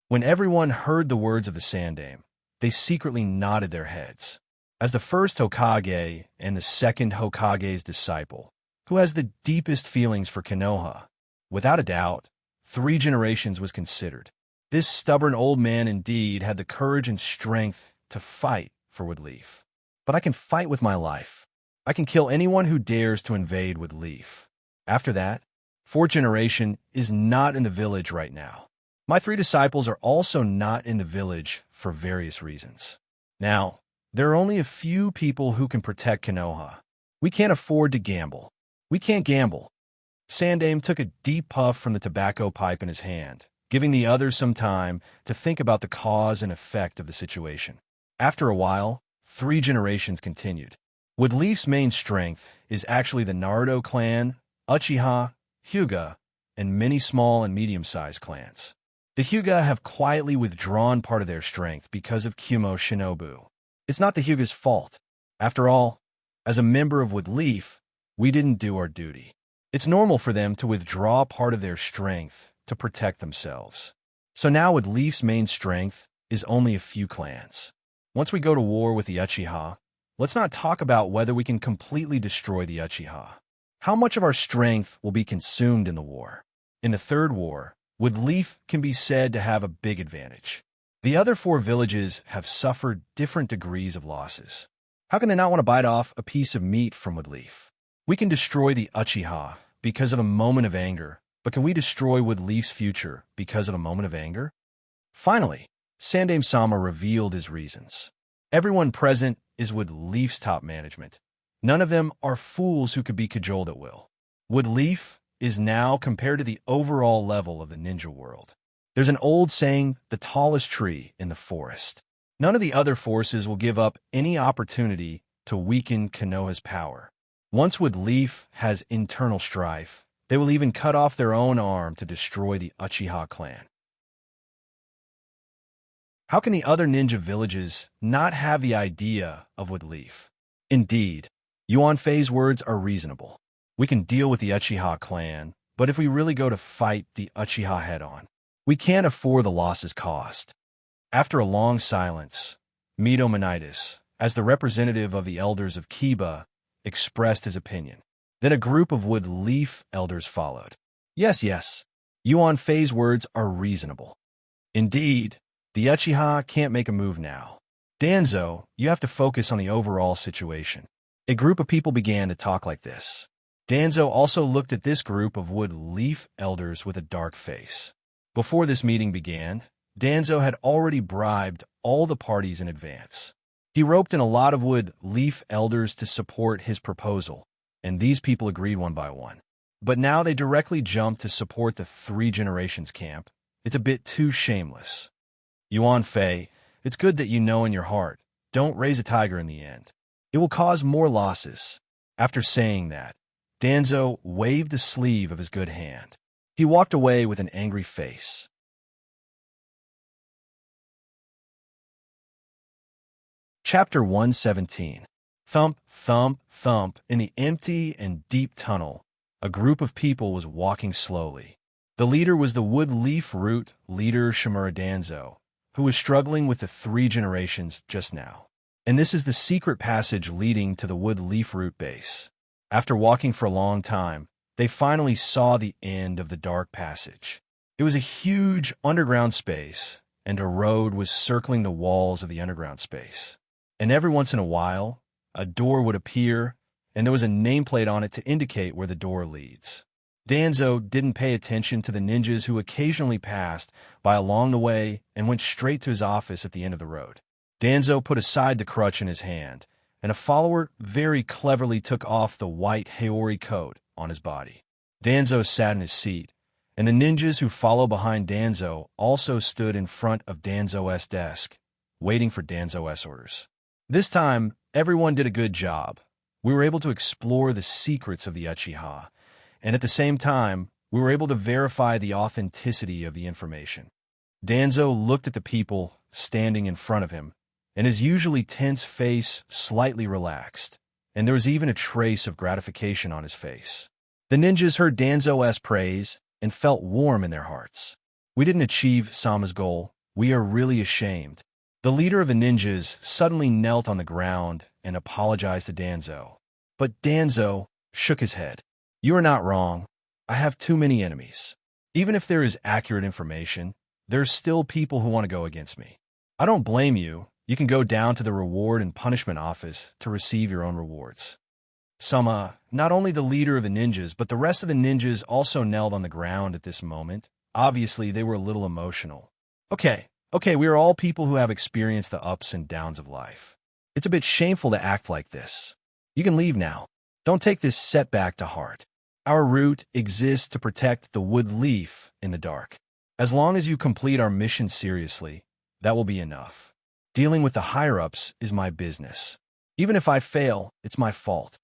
When everyone heard the words of the Sandaime, they secretly nodded their heads. As the first Hokage and the second Hokage's disciple, who has the deepest feelings for Konoha, without a doubt, 3 generations was considered. This stubborn old man indeed had the courage and strength to fight for Woodleaf. But I can fight with my life. I can kill anyone who dares to invade Woodleaf. After that, 4th generation is not in the village right now. My 3 disciples are also not in the village for various reasons. Now, there are only a few people who can protect Konoha. We can't afford to gamble. We can't gamble. Sandaime took a deep puff from the tobacco pipe in his hand, giving the others some time to think about the cause and effect of the situation. After a while, 3 generations continued. Woodleaf's main strength is actually the Naruto clan, Uchiha, Hyuga, and many small and medium-sized clans. The Hyuga have quietly withdrawn part of their strength because of Kumo Shinobu. It's not the Hyuga's fault. After all, as a member of Woodleaf, we didn't do our duty. It's normal for them to withdraw part of their strength to protect themselves. So now Woodleaf's main strength is only a few clans. Once we go to war with the Uchiha, let's not talk about whether we can completely destroy the Uchiha. How much of our strength will be consumed in the war? In the 3rd war, Woodleaf can be said to have a big advantage. The other 4 villages have suffered different degrees of losses. How can they not want to bite off a piece of meat from Woodleaf? We can destroy the Uchiha because of a moment of anger, but can we destroy Woodleaf's future because of a moment of anger? Finally, Sandaime-sama revealed his reasons. Everyone present is Woodleaf's top management. None of them are fools who could be cajoled at will. Woodleaf is now compared to the overall level of the ninja world. There's an old saying, the tallest tree in the forest. None of the other forces will give up any opportunity to weaken Konoha's power. Once Woodleaf has internal strife, they will even cut off their own arm to destroy the Uchiha clan. How can the other ninja villages not have the idea of Woodleaf? Indeed, Yuan Fei's words are reasonable. We can deal with the Uchiha clan, but if we really go to fight the Uchiha head-on, we can't afford the losses caused. After a long silence, Mito Monitis, as the representative of the elders of Kiba, expressed his opinion. Then a group of Woodleaf elders followed. Yes, Yuan Fei's words are reasonable. Indeed, the Uchiha can't make a move now. Danzo, you have to focus on the overall situation. A group of people began to talk like this. Danzo also looked at this group of Woodleaf elders with a dark face. Before this meeting began, Danzo had already bribed all the parties in advance. He roped in a lot of Woodleaf elders to support his proposal, and these people agreed one by one. But now they directly jumped to support the 3 generations camp. It's a bit too shameless. Yuan Fei, it's good that you know in your heart, don't raise a tiger in the end. It will cause more losses. After saying that, Danzo waved the sleeve of his good hand. He walked away with an angry face. Chapter 117. Thump, thump, thump. In the empty and deep tunnel, a group of people was walking slowly. The leader was the Woodleaf Root leader Shimura Danzo, who was struggling with the 3 generations just now. And this is the secret passage leading to the Woodleaf Root base. After walking for a long time, they finally saw the end of the dark passage. It was a huge underground space, and a road was circling the walls of the underground space. And every once in a while, a door would appear, and there was a nameplate on it to indicate where the door leads. Danzo didn't pay attention to the ninjas who occasionally passed by along the way and went straight to his office at the end of the road. Danzo put aside the crutch in his hand, and a follower very cleverly took off the white Haori coat on his body. Danzo sat in his seat, and the ninjas who followed behind Danzo also stood in front of Danzo's desk, waiting for Danzo's orders. This time, everyone did a good job. We were able to explore the secrets of the Uchiha, and at the same time, we were able to verify the authenticity of the information. Danzo looked at the people standing in front of him, and his usually tense face slightly relaxed, and there was even a trace of gratification on his face. The ninjas heard Danzo's praise and felt warm in their hearts. We didn't achieve Sama's goal. We are really ashamed. The leader of the ninjas suddenly knelt on the ground and apologized to Danzo. But Danzo shook his head. You are not wrong. I have too many enemies. Even if there is accurate information, there's still people who want to go against me. I don't blame you. You can go down to the reward and punishment office to receive your own rewards. Sama, not only the leader of the ninjas, but the rest of the ninjas also knelt on the ground at this moment. Obviously, they were a little emotional. Okay, we are all people who have experienced the ups and downs of life. It's a bit shameful to act like this. You can leave now. Don't take this setback to heart. Our root exists to protect the wood leaf in the dark. As long as you complete our mission seriously, that will be enough. Dealing with the higher-ups is my business. Even if I fail, it's my fault.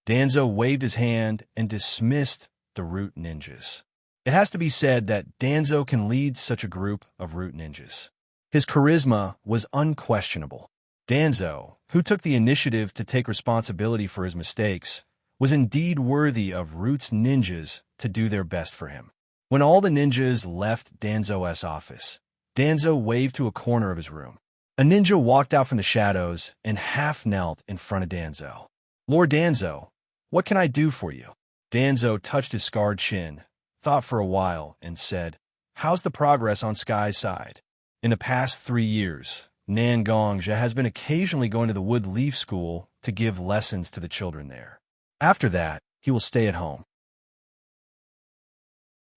Danzo waved his hand and dismissed the root ninjas. It has to be said that Danzo can lead such a group of root ninjas. His charisma was unquestionable. Danzo, who took the initiative to take responsibility for his mistakes, was indeed worthy of Root's ninjas to do their best for him. When all the ninjas left Danzo's office, Danzo waved to a corner of his room. A ninja walked out from the shadows and half knelt in front of Danzo. Lord Danzo, what can I do for you? Danzo touched his scarred chin, thought for a while, and said, How's the progress on Sky's side? In the past 3 years, Xianxia has been occasionally going to the Wood Leaf School to give lessons to the children there. After that, he will stay at home.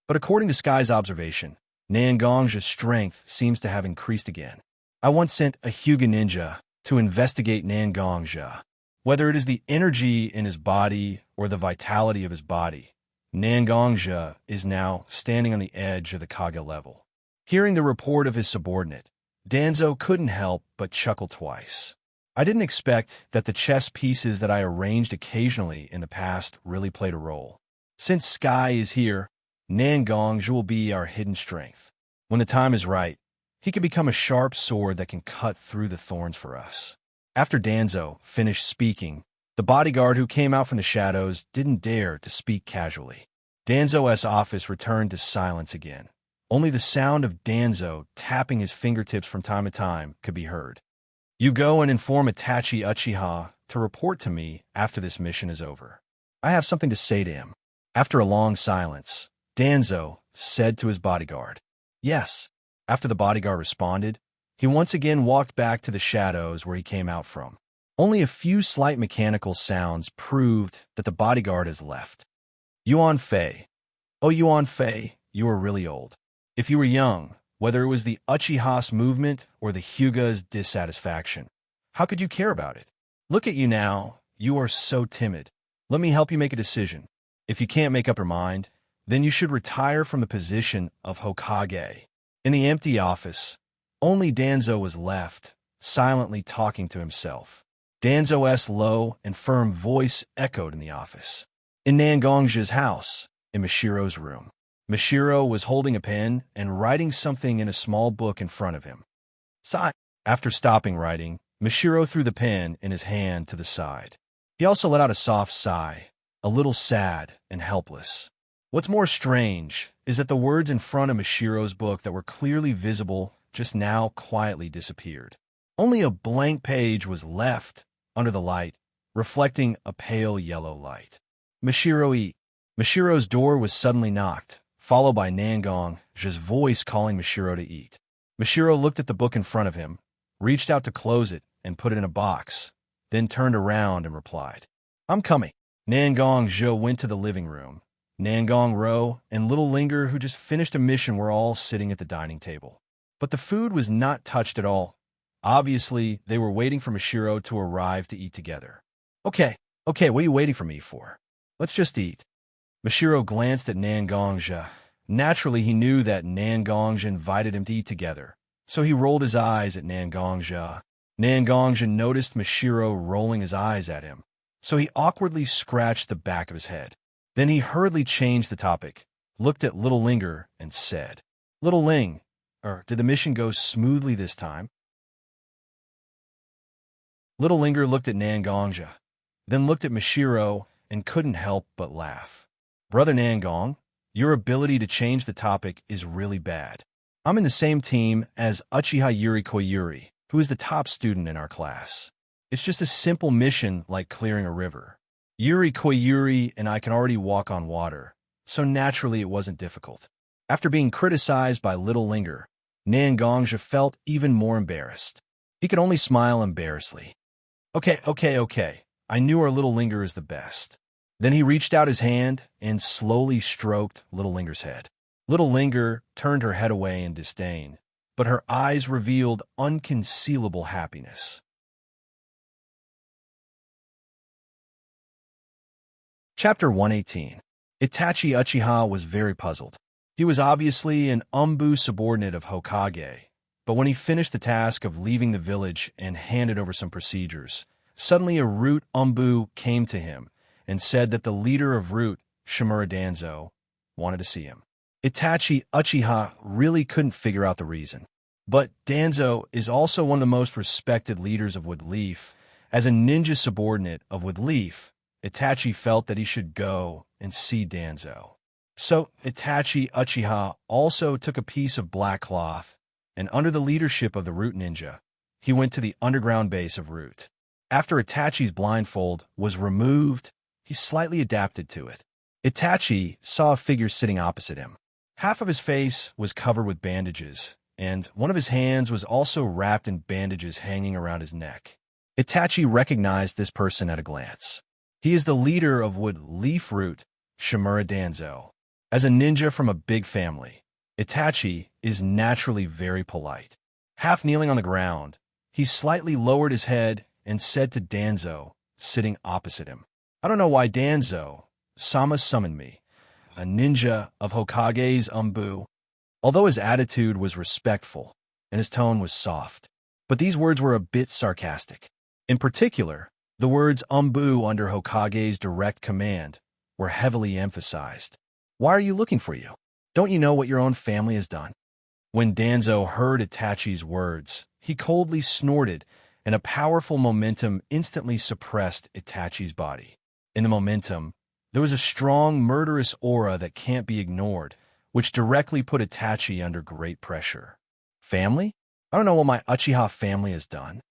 But according to Sky's observation, Xianxia's strength seems to have increased again. I once sent a Hyuga ninja to investigate Xianxia. Whether it is the energy in his body or the vitality of his body, Xianxia is now standing on the edge of the Kage level. Hearing the report of his subordinate, Danzo couldn't help but chuckle twice. I didn't expect that the chess pieces that I arranged occasionally in the past really played a role. Since Sky is here, Xianxia will be our hidden strength. When the time is right, he can become a sharp sword that can cut through the thorns for us. After Danzo finished speaking, the bodyguard who came out from the shadows didn't dare to speak casually. Danzo's office returned to silence again. Only the sound of Danzo tapping his fingertips from time to time could be heard. You go and inform Itachi Uchiha to report to me after this mission is over. I have something to say to him. After a long silence, Danzo said to his bodyguard, Yes. After the bodyguard responded, he once again walked back to the shadows where he came out from. Only a few slight mechanical sounds proved that the bodyguard has left. Yuan Fei. Oh, Yuan Fei, you are really old. If you were young, whether it was the Uchiha's movement or the Hyuga's dissatisfaction, how could you care about it? Look at you now. You are so timid. Let me help you make a decision. If you can't make up your mind, then you should retire from the position of Hokage. In the empty office, only Danzo was left, silently talking to himself. Danzo's low and firm voice echoed in the office. In Xianxia's house, in Mishiro's room, Mishiro was holding a pen and writing something in a small book in front of him. Sigh. After stopping writing, Mishiro threw the pen in his hand to the side. He also let out a soft sigh, a little sad and helpless. What's more strange is that the words in front of Mishiro's book that were clearly visible just now quietly disappeared. Only a blank page was left under the light, reflecting a pale yellow light. Mishiro eat. Mishiro's door was suddenly knocked, followed by Xianxia's voice calling Mishiro to eat. Mishiro looked at the book in front of him, reached out to close it and put it in a box, then turned around and replied, I'm coming. Xianxia went to the living room. Ro and Little Linger, who just finished a mission, were all sitting at the dining table. But the food was not touched at all. Obviously, they were waiting for Mishiro to arrive to eat together. Okay, what are you waiting for me for? Let's just eat. Mishiro glanced at Xianxia. Naturally, he knew that Xianxia invited him to eat together, so he rolled his eyes at Xianxia. Xianxia noticed Mishiro rolling his eyes at him, so he awkwardly scratched the back of his head. Then he hurriedly changed the topic, looked at Little Linger, and said, Little Ling, did the mission go smoothly this time? Little Linger looked at Nangongja, then looked at Mishiro and couldn't help but laugh. Brother Nangong, your ability to change the topic is really bad. I'm in the same team as Uchiha Yuri Koyuri, who is the top student in our class. It's just a simple mission like clearing a river. Yuri Koyuri and I can already walk on water, so naturally it wasn't difficult. After being criticized by Little Linger, Nangongja felt even more embarrassed. He could only smile embarrassedly. Okay. I knew our Little Linger is the best. Then he reached out his hand and slowly stroked Little Linger's head. Little Linger turned her head away in disdain, but her eyes revealed unconcealable happiness. Chapter 118. Itachi Uchiha was very puzzled. He was obviously an Umbu subordinate of Hokage, but when he finished the task of leaving the village and handed over some procedures, suddenly a Root Umbu came to him and said that the leader of Root, Shimura Danzo, wanted to see him. Itachi Uchiha really couldn't figure out the reason. But Danzo is also one of the most respected leaders of Woodleaf. As a ninja subordinate of Woodleaf, Itachi felt that he should go and see Danzo. So Itachi Uchiha also took a piece of black cloth, and under the leadership of the Root Ninja, he went to the underground base of Root. After Itachi's blindfold was removed, he slightly adapted to it. Itachi saw a figure sitting opposite him. Half of his face was covered with bandages, and one of his hands was also wrapped in bandages hanging around his neck. Itachi recognized this person at a glance. He is the leader of Woodleaf Root, Shimura Danzo. As a ninja from a big family, Itachi is naturally very polite. Half kneeling on the ground, he slightly lowered his head and said to Danzo, sitting opposite him, "I don't know why Danzo-sama summoned me, a ninja of Hokage's Umbu." Although his attitude was respectful and his tone was soft, but these words were a bit sarcastic. In particular, the words Umbu under Hokage's direct command were heavily emphasized. "Why are you looking for you? Don't you know what your own family has done?" When Danzo heard Itachi's words, he coldly snorted, and a powerful momentum instantly suppressed Itachi's body. In the momentum, there was a strong, murderous aura that can't be ignored, which directly put Itachi under great pressure. Family? I don't know what my Uchiha family has done.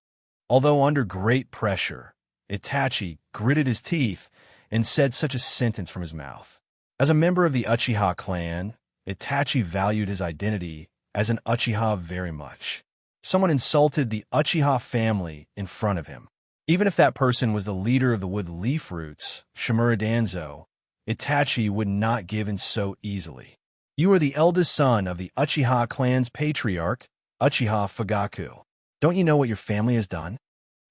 Although under great pressure, Itachi gritted his teeth and said such a sentence from his mouth. As a member of the Uchiha clan, Itachi valued his identity as an Uchiha very much. Someone insulted the Uchiha family in front of him. Even if that person was the leader of the Woodleaf Roots, Shimura Danzo, Itachi would not give in so easily. "You are the eldest son of the Uchiha clan's patriarch, Uchiha Fugaku. Don't you know what your family has done?"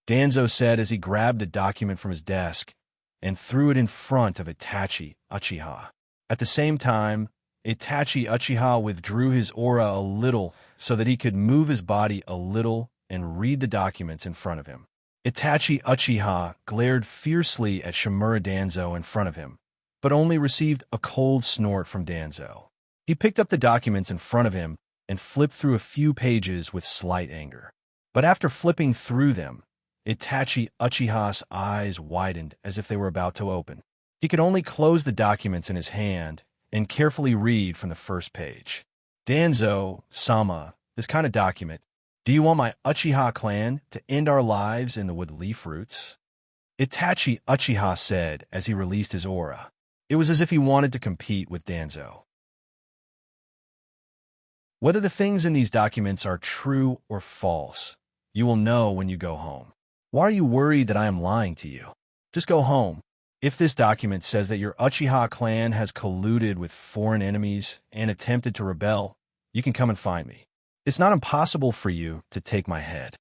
Danzo said as he grabbed a document from his desk and threw it in front of Itachi Uchiha. At the same time, Itachi Uchiha withdrew his aura a little so that he could move his body a little and read the documents in front of him. Itachi Uchiha glared fiercely at Shimura Danzo in front of him, but only received a cold snort from Danzo. He picked up the documents in front of him and flipped through a few pages with slight anger. But after flipping through them, Itachi Uchiha's eyes widened as if they were about to open. He could only close the documents in his hand and carefully read from the first page. "Danzo-sama, this kind of document. Do you want my Uchiha clan to end our lives in the Woodleaf Roots?" Itachi Uchiha said as he released his aura. It was as if he wanted to compete with Danzo. Whether the things in these documents are true or false, you will know when you go home. Why are you worried that I am lying to you? Just go home. If this document says that your Uchiha clan has colluded with foreign enemies and attempted to rebel, you can come and find me. It's not impossible for you to take my head.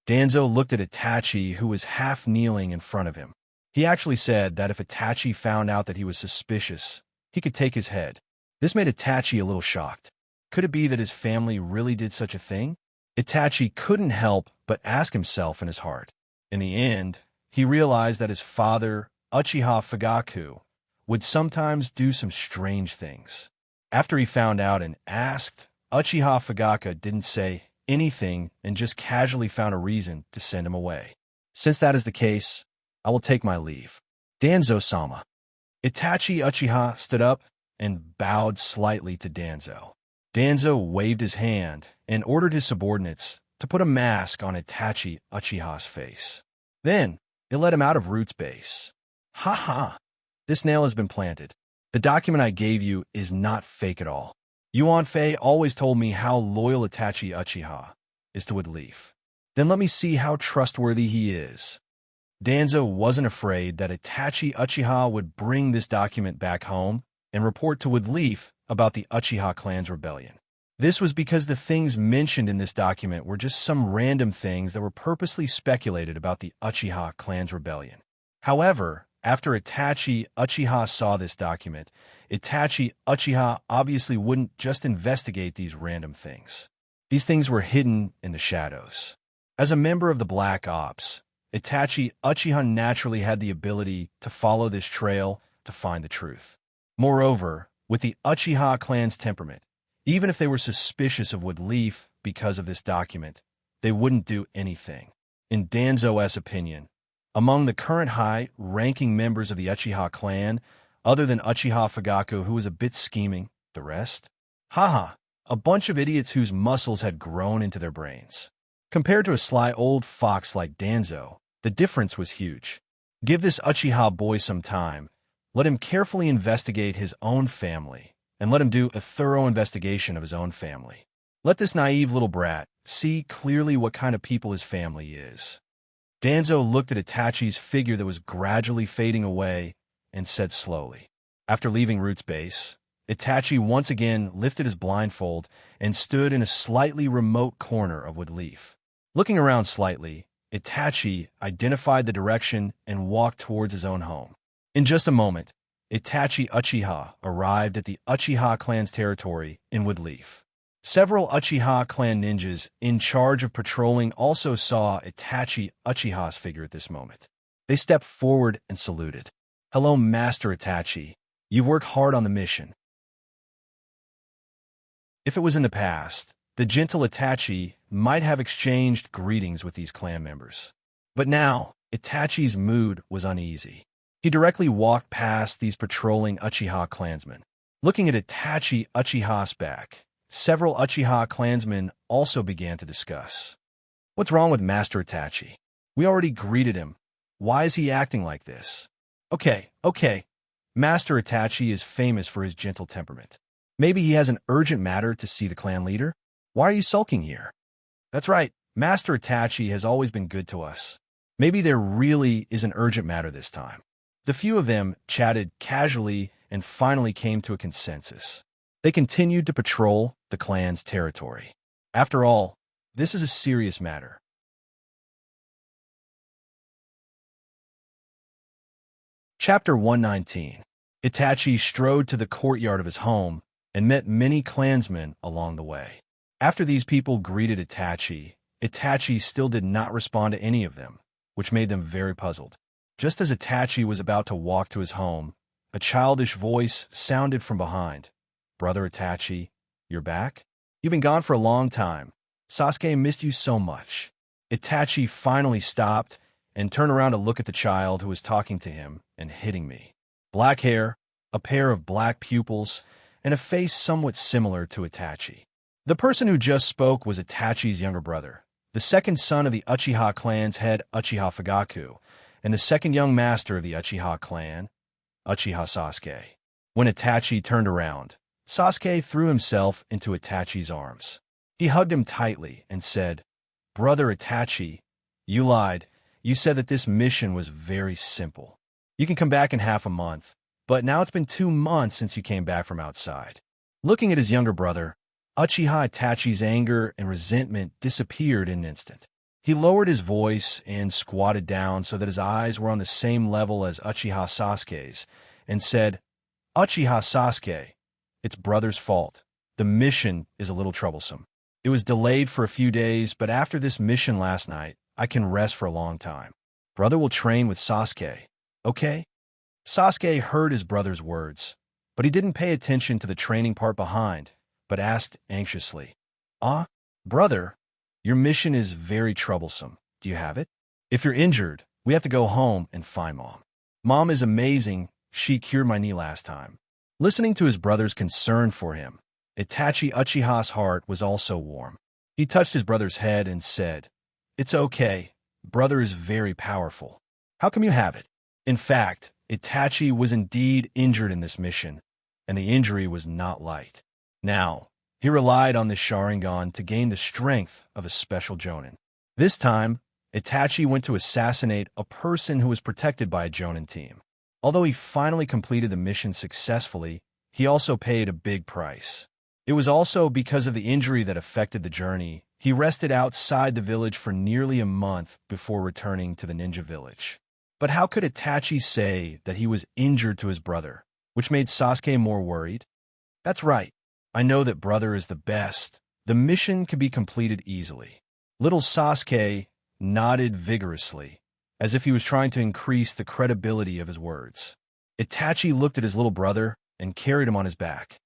Danzo looked at Itachi, who was half kneeling in front of him. He actually said that if Itachi found out that he was suspicious, he could take his head. This made Itachi a little shocked. Could it be that his family really did such a thing? Itachi couldn't help but ask himself in his heart. In the end, he realized that his father, Uchiha Fugaku, would sometimes do some strange things. After he found out and asked, Uchiha Fugaku didn't say anything and just casually found a reason to send him away. Since that is the case, I will take my leave. Danzo-sama. Itachi Uchiha stood up and bowed slightly to Danzo. Danzo waved his hand and ordered his subordinates to put a mask on Itachi Uchiha's face. Then, it led him out of Root's base. Ha ha! This nail has been planted. The document I gave you is not fake at all. Yuan Fei always told me how loyal Itachi Uchiha is to Woodleaf. Then let me see how trustworthy he is. Danzo wasn't afraid that Itachi Uchiha would bring this document back home and report to Woodleaf about the Uchiha clan's rebellion. This was because the things mentioned in this document were just some random things that were purposely speculated about the Uchiha clan's rebellion. However, after Itachi Uchiha saw this document, Itachi Uchiha obviously wouldn't just investigate these random things. These things were hidden in the shadows. As a member of the Black Ops, Itachi Uchiha naturally had the ability to follow this trail to find the truth. Moreover, with the Uchiha clan's temperament, even if they were suspicious of Woodleaf because of this document, they wouldn't do anything. In Danzo's opinion, among the current high-ranking members of the Uchiha clan, other than Uchiha Fugaku, who was a bit scheming, the rest? Haha, a bunch of idiots whose muscles had grown into their brains. Compared to a sly old fox like Danzo, the difference was huge. Give this Uchiha boy some time, let him carefully investigate his own family, and let him do a thorough investigation of his own family. Let this naive little brat see clearly what kind of people his family is. Danzo looked at Itachi's figure that was gradually fading away and said slowly. After leaving Root's base, Itachi once again lifted his blindfold and stood in a slightly remote corner of Woodleaf. Looking around slightly, Itachi identified the direction and walked towards his own home. In just a moment, Itachi Uchiha arrived at the Uchiha clan's territory in Woodleaf. Several Uchiha clan ninjas in charge of patrolling also saw Itachi Uchiha's figure at this moment. They stepped forward and saluted. Hello, Master Itachi. You've worked hard on the mission. If it was in the past, the gentle Itachi might have exchanged greetings with these clan members. But now, Itachi's mood was uneasy. He directly walked past these patrolling Uchiha clansmen. Looking at Itachi Uchiha's back, several Uchiha clansmen also began to discuss. What's wrong with Master Itachi? We already greeted him. Why is he acting like this? Okay. Master Itachi is famous for his gentle temperament. Maybe he has an urgent matter to see the clan leader? Why are you sulking here? That's right, Master Itachi has always been good to us. Maybe there really is an urgent matter this time. The few of them chatted casually and finally came to a consensus. They continued to patrol the clan's territory. After all, this is a serious matter. Chapter 119. Itachi strode to the courtyard of his home and met many clansmen along the way. After these people greeted Itachi, Itachi still did not respond to any of them, which made them very puzzled. Just as Itachi was about to walk to his home, a childish voice sounded from behind. Brother Itachi, you're back? You've been gone for a long time. Sasuke missed you so much. Itachi finally stopped and turned around to look at the child who was talking to him and hitting me. Black hair, a pair of black pupils, and a face somewhat similar to Itachi. The person who just spoke was Itachi's younger brother, the second son of the Uchiha clan's head Uchiha Fugaku, and the second young master of the Uchiha clan, Uchiha Sasuke. When Itachi turned around, Sasuke threw himself into Itachi's arms. He hugged him tightly and said, Brother Itachi, you lied. You said that this mission was very simple. You can come back in half a month, but now it's been 2 months since you came back from outside. Looking at his younger brother, Uchiha Itachi's anger and resentment disappeared in an instant. He lowered his voice and squatted down so that his eyes were on the same level as Uchiha Sasuke's, and said, Uchiha Sasuke, it's brother's fault. The mission is a little troublesome. It was delayed for a few days, but after this mission last night, I can rest for a long time. Brother will train with Sasuke, okay? Sasuke heard his brother's words, but he didn't pay attention to the training part behind, but asked anxiously, brother, your mission is very troublesome. Do you have it? If you're injured, we have to go home and find Mom. Mom is amazing. She cured my knee last time. Listening to his brother's concern for him, Itachi Uchiha's heart was also warm. He touched his brother's head and said, "It's okay. Brother is very powerful. How come you have it?" In fact, Itachi was indeed injured in this mission, and the injury was not light. Now, he relied on the Sharingan to gain the strength of a special Jonin. This time, Itachi went to assassinate a person who was protected by a Jonin team. Although he finally completed the mission successfully, he also paid a big price. It was also because of the injury that affected the journey. He rested outside the village for nearly a month before returning to the ninja village. But how could Itachi say that he was injured to his brother, which made Sasuke more worried? That's right. I know that brother is the best. The mission can be completed easily. Little Sasuke nodded vigorously, as if he was trying to increase the credibility of his words. Itachi looked at his little brother and carried him on his back.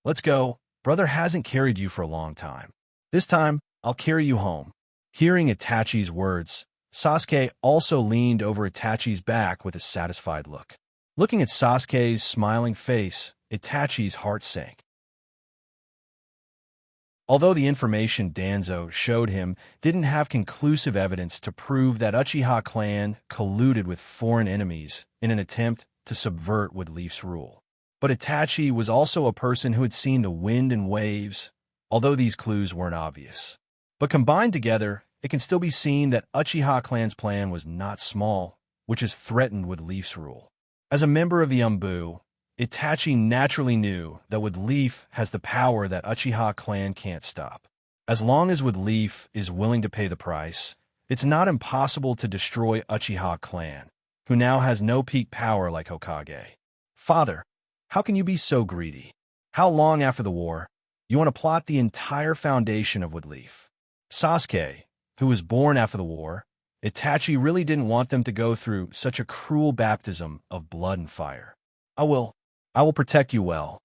"Let's go. Brother hasn't carried you for a long time. This time, I'll carry you home." Hearing Itachi's words, Sasuke also leaned over Itachi's back with a satisfied look. Looking at Sasuke's smiling face, Itachi's heart sank. Although the information Danzo showed him didn't have conclusive evidence to prove that Uchiha clan colluded with foreign enemies in an attempt to subvert Woodleaf's rule. But Itachi was also a person who had seen the wind and waves, although these clues weren't obvious. But combined together, it can still be seen that Uchiha clan's plan was not small, which has threatened Woodleaf's rule. As a member of the Umbu, Itachi naturally knew that Woodleaf has the power that Uchiha clan can't stop. As long as Woodleaf is willing to pay the price, it's not impossible to destroy Uchiha clan, who now has no peak power like Hokage. "Father, how can you be so greedy? How long after the war? You want to plot the entire foundation of Woodleaf?" Sasuke, who was born after the war, Itachi really didn't want them to go through such a cruel baptism of blood and fire. I will protect you well."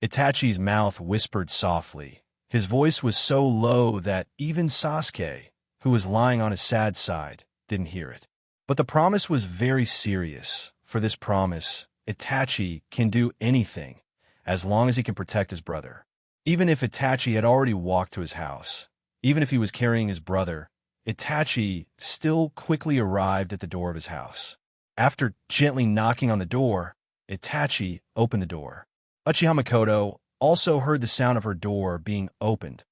Itachi's mouth whispered softly. His voice was so low that even Sasuke, who was lying on his sad side, didn't hear it. But the promise was very serious. For this promise, Itachi can do anything, as long as he can protect his brother. Even if Itachi had already walked to his house, even if he was carrying his brother, Itachi still quickly arrived at the door of his house. After gently knocking on the door, Itachi opened the door. Uchiha Makoto also heard the sound of her door being opened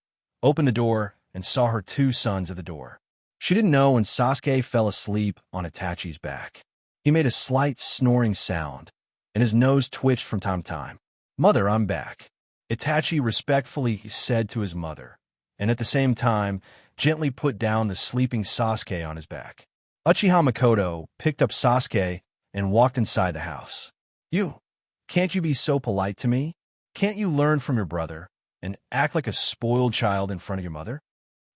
the door, and saw her two sons at the door. She didn't know when Sasuke fell asleep on Itachi's back. He made a slight snoring sound, and his nose twitched from time to time. "Mother, I'm back," Itachi respectfully said to his mother, and at the same time gently put down the sleeping Sasuke on his back. Uchiha Makoto picked up Sasuke and walked inside the house. Can't you be so polite to me? Can't you learn from your brother and act like a spoiled child in front of your mother?"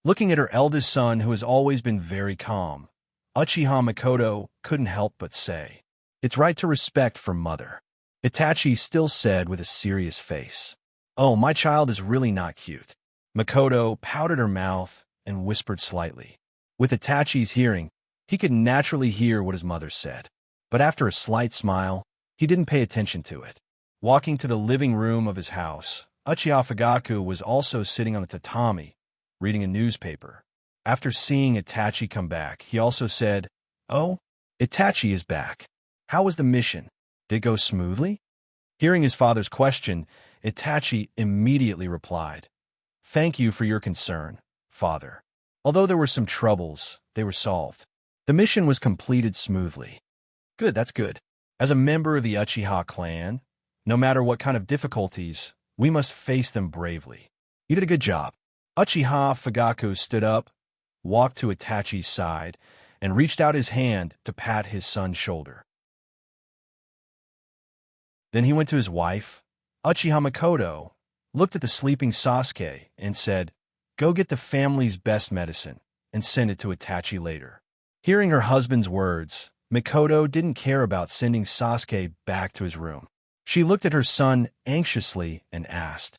Looking at her eldest son, who has always been very calm, Uchiha Makoto couldn't help but say, "It's right to respect for mother." Itachi still said with a serious face, "Oh, my child is really not cute." Makoto pouted her mouth and whispered slightly. With Itachi's hearing, he could naturally hear what his mother said. But after a slight smile, he didn't pay attention to it. Walking to the living room of his house, Uchiha Fugaku was also sitting on the tatami, reading a newspaper. After seeing Itachi come back, he also said, "Oh, Itachi is back. How was the mission? Did it go smoothly?" Hearing his father's question, Itachi immediately replied, "Thank you for your concern, father. Although there were some troubles, they were solved. The mission was completed smoothly." "Good, that's good. As a member of the Uchiha clan, no matter what kind of difficulties, we must face them bravely. You did a good job." Uchiha Fugaku stood up, walked to Itachi's side, and reached out his hand to pat his son's shoulder. Then he went to his wife, Uchiha Makoto, looked at the sleeping Sasuke, and said, "Go get the family's best medicine and send it to Itachi later." Hearing her husband's words, Makoto didn't care about sending Sasuke back to his room. She looked at her son anxiously and asked,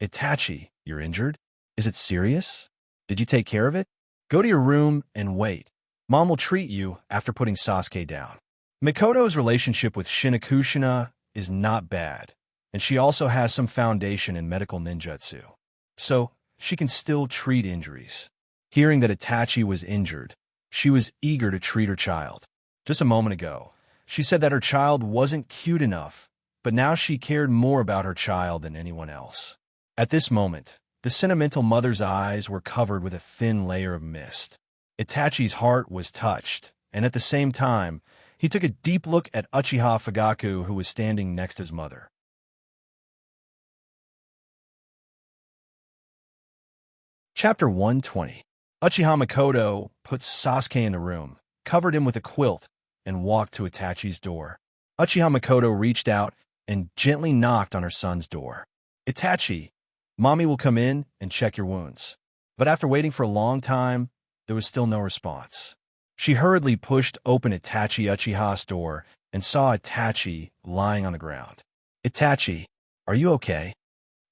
"Itachi, you're injured? Is it serious? Did you take care of it? Go to your room and wait. Mom will treat you after putting Sasuke down. Mikoto's relationship with Shinakushina is not bad, and she also has some foundation in medical ninjutsu, so she can still treat injuries. Hearing that Itachi was injured, she was eager to treat her child. Just a moment ago, she said that her child wasn't cute enough, but now she cared more about her child than anyone else. At this moment, the sentimental mother's eyes were covered with a thin layer of mist. Itachi's heart was touched, and at the same time, he took a deep look at Uchiha Fugaku, who was standing next to his mother. Chapter 120. Uchiha Mikoto put Sasuke in the room, covered him with a quilt, and walked to Itachi's door. Uchiha Mikoto reached out and gently knocked on her son's door. Itachi, Mommy will come in and check your wounds. But after waiting for a long time, there was still no response. She hurriedly pushed open Itachi Uchiha's door and saw Itachi lying on the ground. Itachi, are you okay?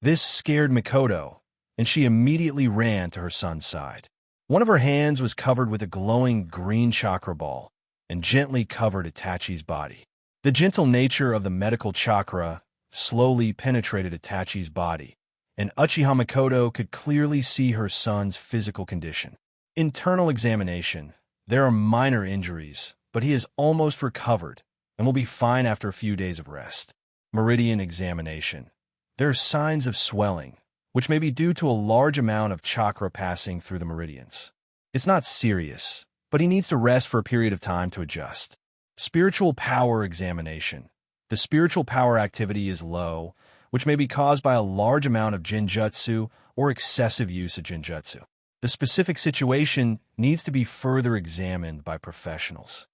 This scared Mikoto, and she immediately ran to her son's side. One of her hands was covered with a glowing green chakra ball and gently covered Itachi's body. The gentle nature of the medical chakra slowly penetrated Itachi's body, and Uchiha Mikoto could clearly see her son's physical condition. Internal examination. There are minor injuries, but he is almost recovered and will be fine after a few days of rest. Meridian examination. There are signs of swelling, which may be due to a large amount of chakra passing through the meridians. It's not serious, but he needs to rest for a period of time to adjust. Spiritual power examination. The spiritual power activity is low, which may be caused by a large amount of jinjutsu or excessive use of jinjutsu. The specific situation needs to be further examined by professionals.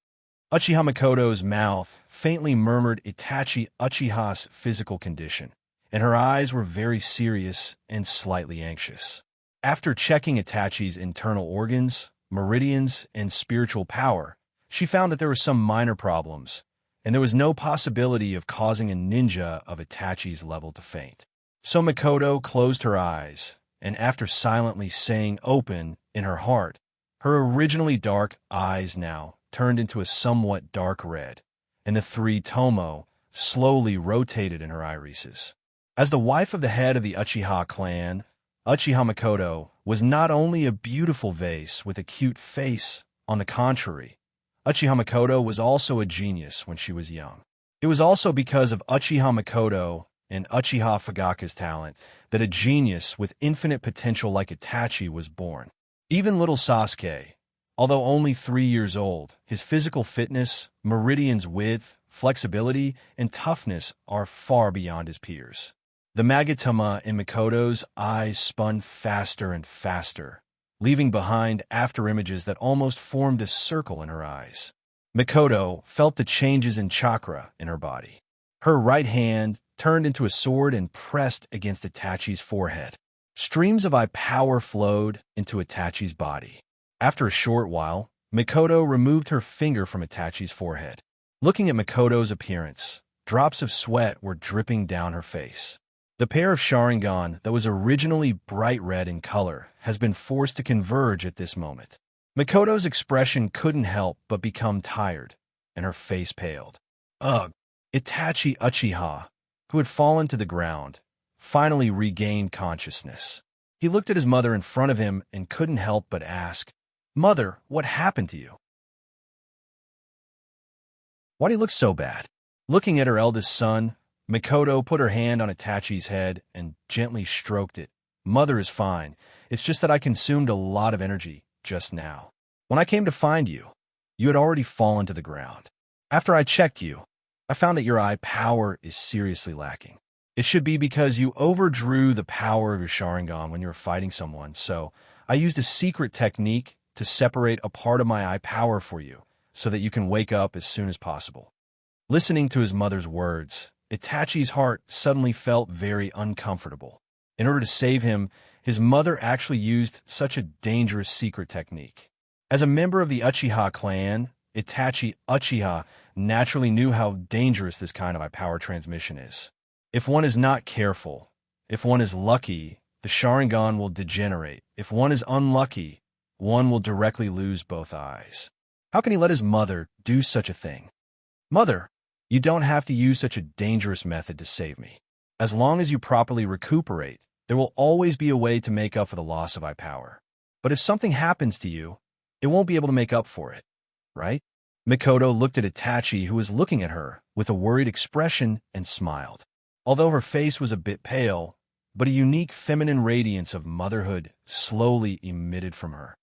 Uchiha Mikoto's mouth faintly murmured Itachi Uchiha's physical condition, and her eyes were very serious and slightly anxious. After checking Itachi's internal organs, meridians, and spiritual power, she found that there were some minor problems, and there was no possibility of causing a ninja of Itachi's level to faint. So Mikoto closed her eyes, and after silently saying open in her heart, her originally dark eyes now turned into a somewhat dark red, and the three tomo slowly rotated in her irises. As the wife of the head of the Uchiha clan, Uchiha Mikoto was not only a beautiful vase with a cute face. On the contrary, Uchiha Mikoto was also a genius when she was young. It was also because of Uchiha Mikoto and Uchiha Fugaku's talent that a genius with infinite potential like Itachi was born. Even little Sasuke, although only 3 years old, his physical fitness, meridian's width, flexibility, and toughness are far beyond his peers. The Magatama in Mikoto's eyes spun faster and faster, leaving behind afterimages that almost formed a circle in her eyes. Mikoto felt the changes in chakra in her body. Her right hand turned into a sword and pressed against Itachi's forehead. Streams of power flowed into Itachi's body. After a short while, Mikoto removed her finger from Itachi's forehead. Looking at Mikoto's appearance, drops of sweat were dripping down her face. The pair of Sharingan that was originally bright red in color has been forced to converge at this moment. Mikoto's expression couldn't help but become tired, and her face paled. Ugh! Itachi Uchiha, who had fallen to the ground, finally regained consciousness. He looked at his mother in front of him and couldn't help but ask, "Mother, what happened to you? Why do you look so bad?" Looking at her eldest son, Mikoto put her hand on Itachi's head and gently stroked it. "Mother is fine. It's just that I consumed a lot of energy just now. When I came to find you, you had already fallen to the ground. After I checked you, I found that your power is seriously lacking. It should be because you overdrew the power of your Sharingan when you were fighting someone, so I used a secret technique to separate a part of my power for you so that you can wake up as soon as possible." Listening to his mother's words, Itachi's heart suddenly felt very uncomfortable. In order to save him, his mother actually used such a dangerous secret technique. As a member of the Uchiha clan, Itachi Uchiha naturally knew how dangerous this kind of power transmission is. If one is not careful, if one is lucky, the Sharingan will degenerate. If one is unlucky, one will directly lose both eyes. How can he let his mother do such a thing? Mother, you don't have to use such a dangerous method to save me. As long as you properly recuperate, there will always be a way to make up for the loss of eye power. But if something happens to you, it won't be able to make up for it, right? Mikoto looked at Itachi, who was looking at her with a worried expression, and smiled. Although her face was a bit pale, but a unique feminine radiance of motherhood slowly emitted from her.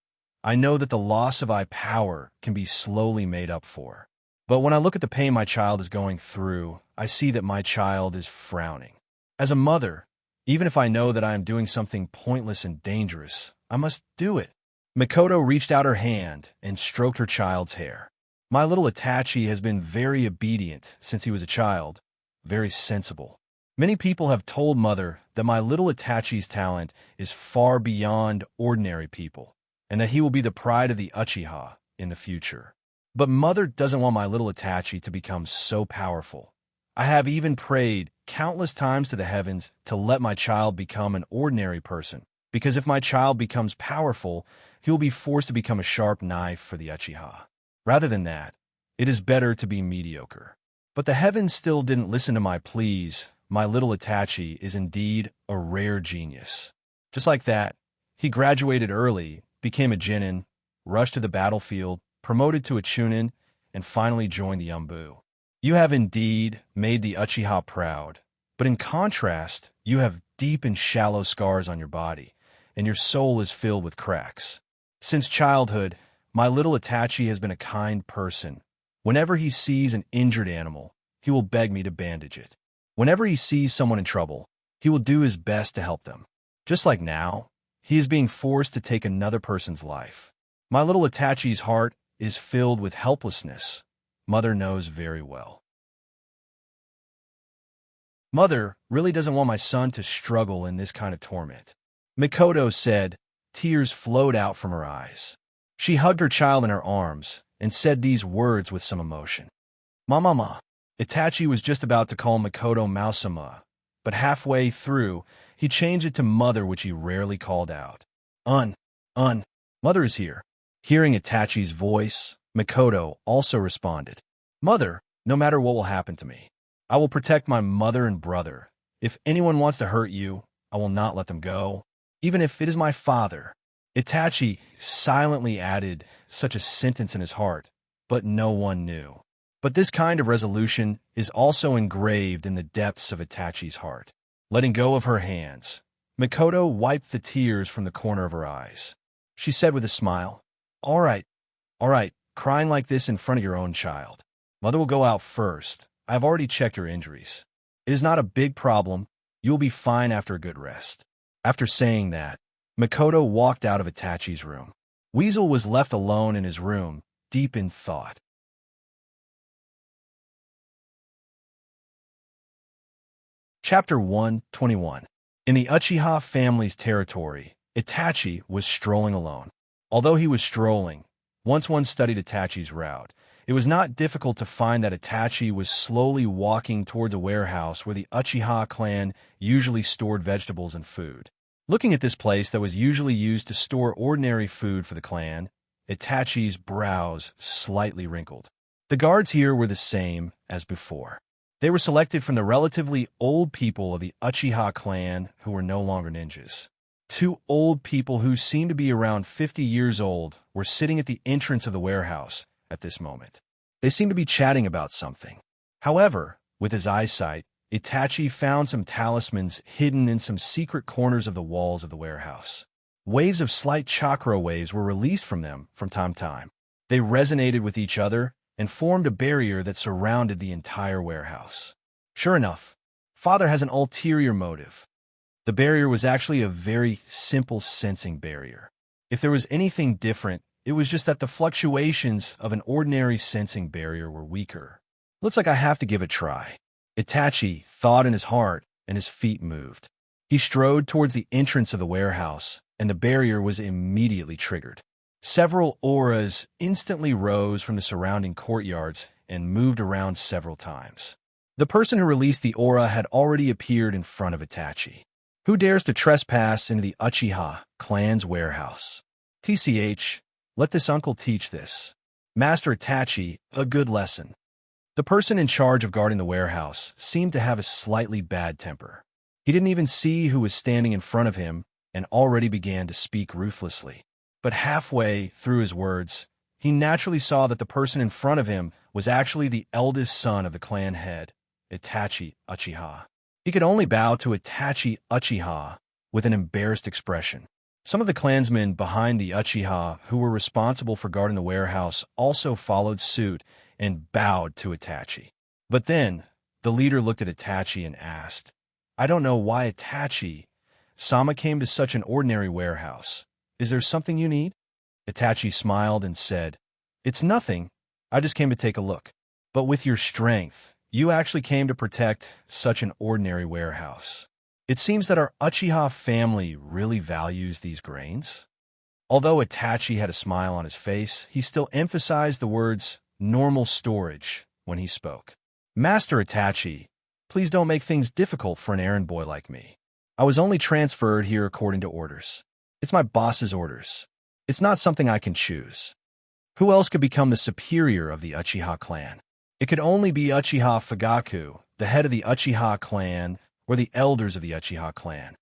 I know that the loss of eye power can be slowly made up for. But when I look at the pain my child is going through, I see that my child is frowning. As a mother, even if I know that I am doing something pointless and dangerous, I must do it. Mikoto reached out her hand and stroked her child's hair. My little Itachi has been very obedient since he was a child, very sensible. Many people have told Mother that my little Itachi's talent is far beyond ordinary people, and that he will be the pride of the Uchiha in the future. But Mother doesn't want my little Itachi to become so powerful. I have even prayed countless times to the heavens to let my child become an ordinary person, because if my child becomes powerful, he will be forced to become a sharp knife for the Uchiha. Rather than that, it is better to be mediocre. But the heavens still didn't listen to my pleas. My little Itachi is indeed a rare genius. Just like that, he graduated early, became a Genin, rushed to the battlefield, promoted to a Chunin, and finally joined the Umbu. You have indeed made the Uchiha proud, but in contrast, you have deep and shallow scars on your body, and your soul is filled with cracks. Since childhood, my little Itachi has been a kind person. Whenever he sees an injured animal, he will beg me to bandage it. Whenever he sees someone in trouble, he will do his best to help them. Just like now, he is being forced to take another person's life. My little Itachi's heart is filled with helplessness. Mother knows very well. Mother really doesn't want my son to struggle in this kind of torment. Mikoto said. Tears flowed out from her eyes. She hugged her child in her arms and said these words with some emotion. Mama. Itachi was just about to call Mikoto Mausama, but halfway through, he changed it to Mother, which he rarely called out. Mother is here. Hearing Itachi's voice, Mikoto also responded. Mother, no matter what will happen to me, I will protect my mother and brother. If anyone wants to hurt you, I will not let them go, even if it is my father. Itachi silently added such a sentence in his heart, but no one knew. But this kind of resolution is also engraved in the depths of Itachi's heart. Letting go of her hands, Mikoto wiped the tears from the corner of her eyes. She said with a smile, All right, crying like this in front of your own child. Mother will go out first. I have already checked your injuries. It is not a big problem. You will be fine after a good rest. After saying that, Mikoto walked out of Itachi's room. Weasel was left alone in his room, deep in thought. Chapter 121. In the Uchiha family's territory, Itachi was strolling alone. Although he was strolling, once one studied Itachi's route, it was not difficult to find that Itachi was slowly walking toward the warehouse where the Uchiha clan usually stored vegetables and food. Looking at this place that was usually used to store ordinary food for the clan, Itachi's brows slightly wrinkled. The guards here were the same as before. They were selected from the relatively old people of the Uchiha clan who were no longer ninjas. Two old people who seemed to be around 50 years old were sitting at the entrance of the warehouse at this moment. They seemed to be chatting about something. However, with his eyesight, Itachi found some talismans hidden in some secret corners of the walls of the warehouse. Waves of slight chakra waves were released from them from time to time. They resonated with each other and formed a barrier that surrounded the entire warehouse. Sure enough, Father has an ulterior motive. The barrier was actually a very simple sensing barrier. If there was anything different, it was just that the fluctuations of an ordinary sensing barrier were weaker. Looks like I have to give it a try. Itachi thought in his heart, and his feet moved. He strode towards the entrance of the warehouse, and the barrier was immediately triggered. Several auras instantly rose from the surrounding courtyards and moved around several times. The person who released the aura had already appeared in front of Itachi. Who dares to trespass into the Uchiha clan's warehouse? TCH, let this uncle teach this. Master Itachi, a good lesson. The person in charge of guarding the warehouse seemed to have a slightly bad temper. He didn't even see who was standing in front of him and already began to speak ruthlessly. But halfway through his words, he naturally saw that the person in front of him was actually the eldest son of the clan head, Itachi Uchiha. He could only bow to Itachi Uchiha with an embarrassed expression. Some of the clansmen behind the Uchiha who were responsible for guarding the warehouse also followed suit and bowed to Itachi. But then, the leader looked at Itachi and asked, "I don't know why Itachi-sama came to such an ordinary warehouse. Is there something you need?" Itachi smiled and said, "It's nothing. I just came to take a look. But with your strength, you actually came to protect such an ordinary warehouse. It seems that our Uchiha family really values these grains." Although Itachi had a smile on his face, he still emphasized the words normal storage when he spoke. "Master Itachi, please don't make things difficult for an errand boy like me. I was only transferred here according to orders. It's my boss's orders. It's not something I can choose. Who else could become the superior of the Uchiha clan? It could only be Uchiha Fugaku, the head of the Uchiha clan, or the elders of the Uchiha clan."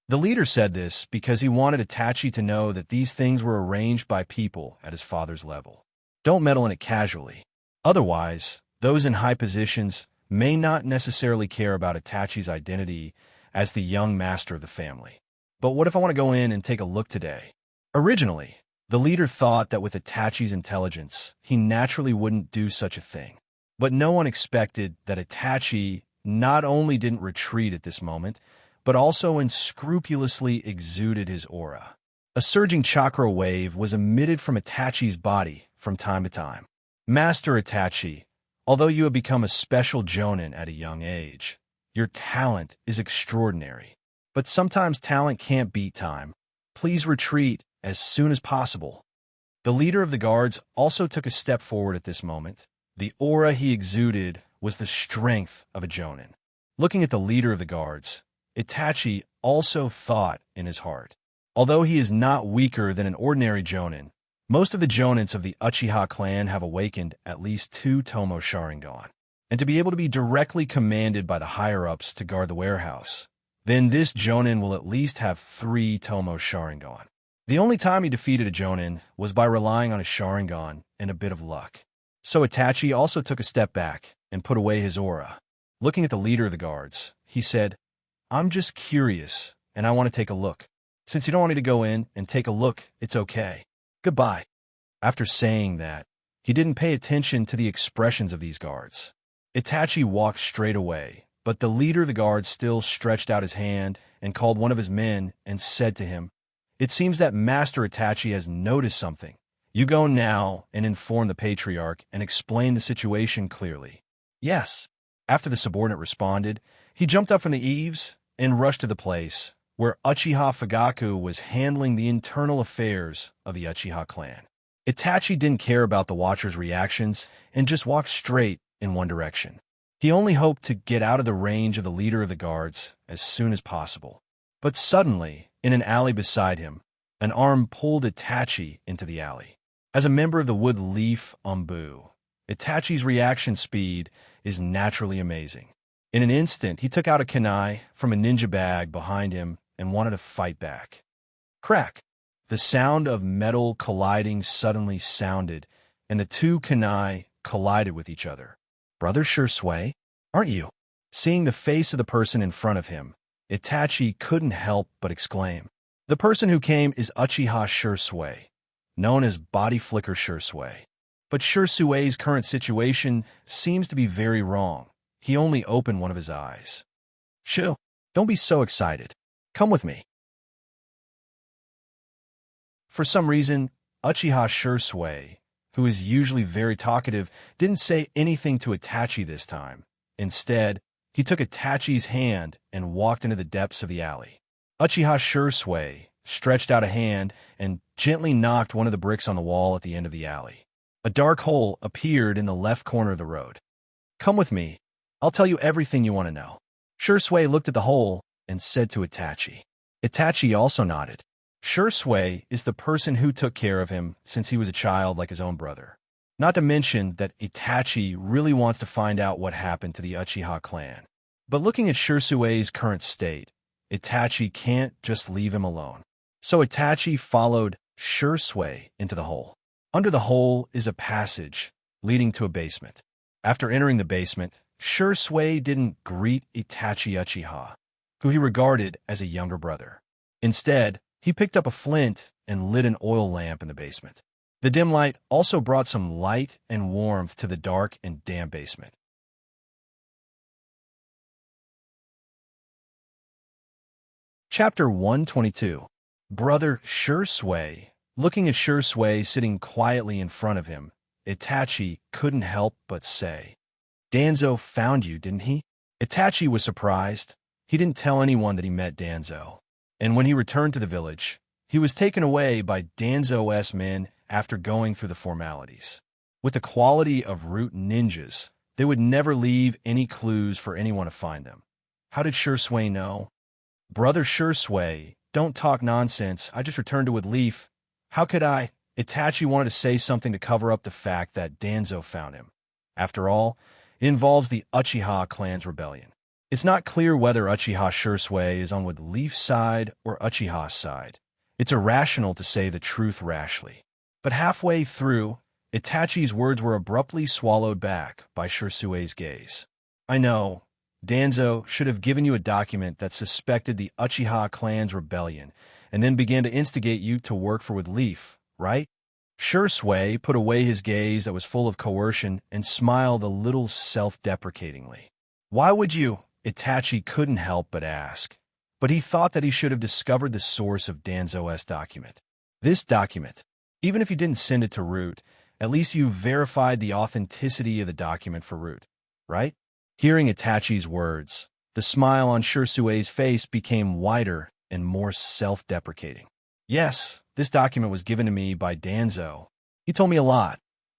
The leader said this because he wanted Itachi to know that these things were arranged by people at his father's level. Don't meddle in it casually. Otherwise, those in high positions may not necessarily care about Itachi's identity as the young master of the family. But what if I want to go in and take a look today? Originally, the leader thought that with Itachi's intelligence, he naturally wouldn't do such a thing. But no one expected that Itachi not only didn't retreat at this moment, but also unscrupulously exuded his aura. A surging chakra wave was emitted from Itachi's body from time to time. "Master Itachi, although you have become a special jonin at a young age, your talent is extraordinary. But sometimes talent can't beat time. Please retreat as soon as possible." The leader of the guards also took a step forward at this moment. The aura he exuded was the strength of a jonin. Looking at the leader of the guards, Itachi also thought in his heart, although he is not weaker than an ordinary jonin, most of the jonins of the Uchiha clan have awakened at least 2 Tomo Sharingan. And to be able to be directly commanded by the higher-ups to guard the warehouse, then this jonin will at least have 3 Tomo Sharingan. The only time he defeated a jonin was by relying on a Sharingan and a bit of luck. So Itachi also took a step back and put away his aura. Looking at the leader of the guards, he said, "I'm just curious, and I want to take a look. Since you don't want me to go in and take a look, it's okay. Goodbye." After saying that, he didn't pay attention to the expressions of these guards. Itachi walked straight away, but the leader of the guards still stretched out his hand and called one of his men and said to him, "It seems that Master Itachi has noticed something. You go now and inform the patriarch and explain the situation clearly." "Yes." After the subordinate responded, he jumped up from the eaves and rushed to the place where Uchiha Fugaku was handling the internal affairs of the Uchiha clan. Itachi didn't care about the Watcher's reactions and just walked straight in one direction. He only hoped to get out of the range of the leader of the guards as soon as possible. But suddenly, in an alley beside him, an arm pulled Itachi into the alley. As a member of the Wood Leaf Umbu, Itachi's reaction speed is naturally amazing. In an instant, he took out a kunai from a ninja bag behind him and wanted to fight back. Crack! The sound of metal colliding suddenly sounded, and the 2 kunai collided with each other. "Brother Shui, aren't you?" Seeing the face of the person in front of him, Itachi couldn't help but exclaim. The person who came is Uchiha Shui, known as Body Flicker Shui. But Shui's current situation seems to be very wrong. He only opened one of his eyes. "Shu, don't be so excited. Come with me." For some reason, Uchiha Shui, who is usually very talkative, didn't say anything to Itachi this time. Instead, he took Itachi's hand and walked into the depths of the alley. Uchiha Shui stretched out a hand and gently knocked one of the bricks on the wall at the end of the alley. A dark hole appeared in the left corner of the road. "Come with me. I'll tell you everything you want to know." Shui looked at the hole and said to Itachi. Itachi also nodded. Shui is the person who took care of him since he was a child like his own brother. Not to mention that Itachi really wants to find out what happened to the Uchiha clan. But looking at Shui's current state, Itachi can't just leave him alone. So Itachi followed Shui into the hole. Under the hole is a passage leading to a basement. After entering the basement, Shui didn't greet Itachi Uchiha, who he regarded as a younger brother. Instead, he picked up a flint and lit an oil lamp in the basement. The dim light also brought some light and warmth to the dark and damp basement. Chapter 122. Brother Shui. Looking at Shui sitting quietly in front of him, Itachi couldn't help but say, "Danzo found you, didn't he?" Itachi was surprised. He didn't tell anyone that he met Danzo. And when he returned to the village, he was taken away by Danzo's men after going through the formalities. With the quality of root ninjas, they would never leave any clues for anyone to find them. How did Shui know? "Brother Shui, don't talk nonsense. I just returned to Woodleaf." "How could I?" Itachi wanted to say something to cover up the fact that Danzo found him. After all, it involves the Uchiha clan's rebellion. It's not clear whether Uchiha Shui is on Woodleaf's side or Uchiha's side. It's irrational to say the truth rashly. But halfway through, Itachi's words were abruptly swallowed back by Shui's gaze. "I know. Danzo should have given you a document that suspected the Uchiha clan's rebellion and then began to instigate you to work for Woodleaf, right?" Shui put away his gaze that was full of coercion and smiled a little self-deprecatingly. "Why would you?" Itachi couldn't help but ask. But he thought that he should have discovered the source of Danzo's document. This document, even if you didn't send it to Root, at least you verified the authenticity of the document for Root, right? Hearing Itachi's words, the smile on Shui's face became wider and more self-deprecating. "Yes, this document was given to me by Danzo. He told me a lot,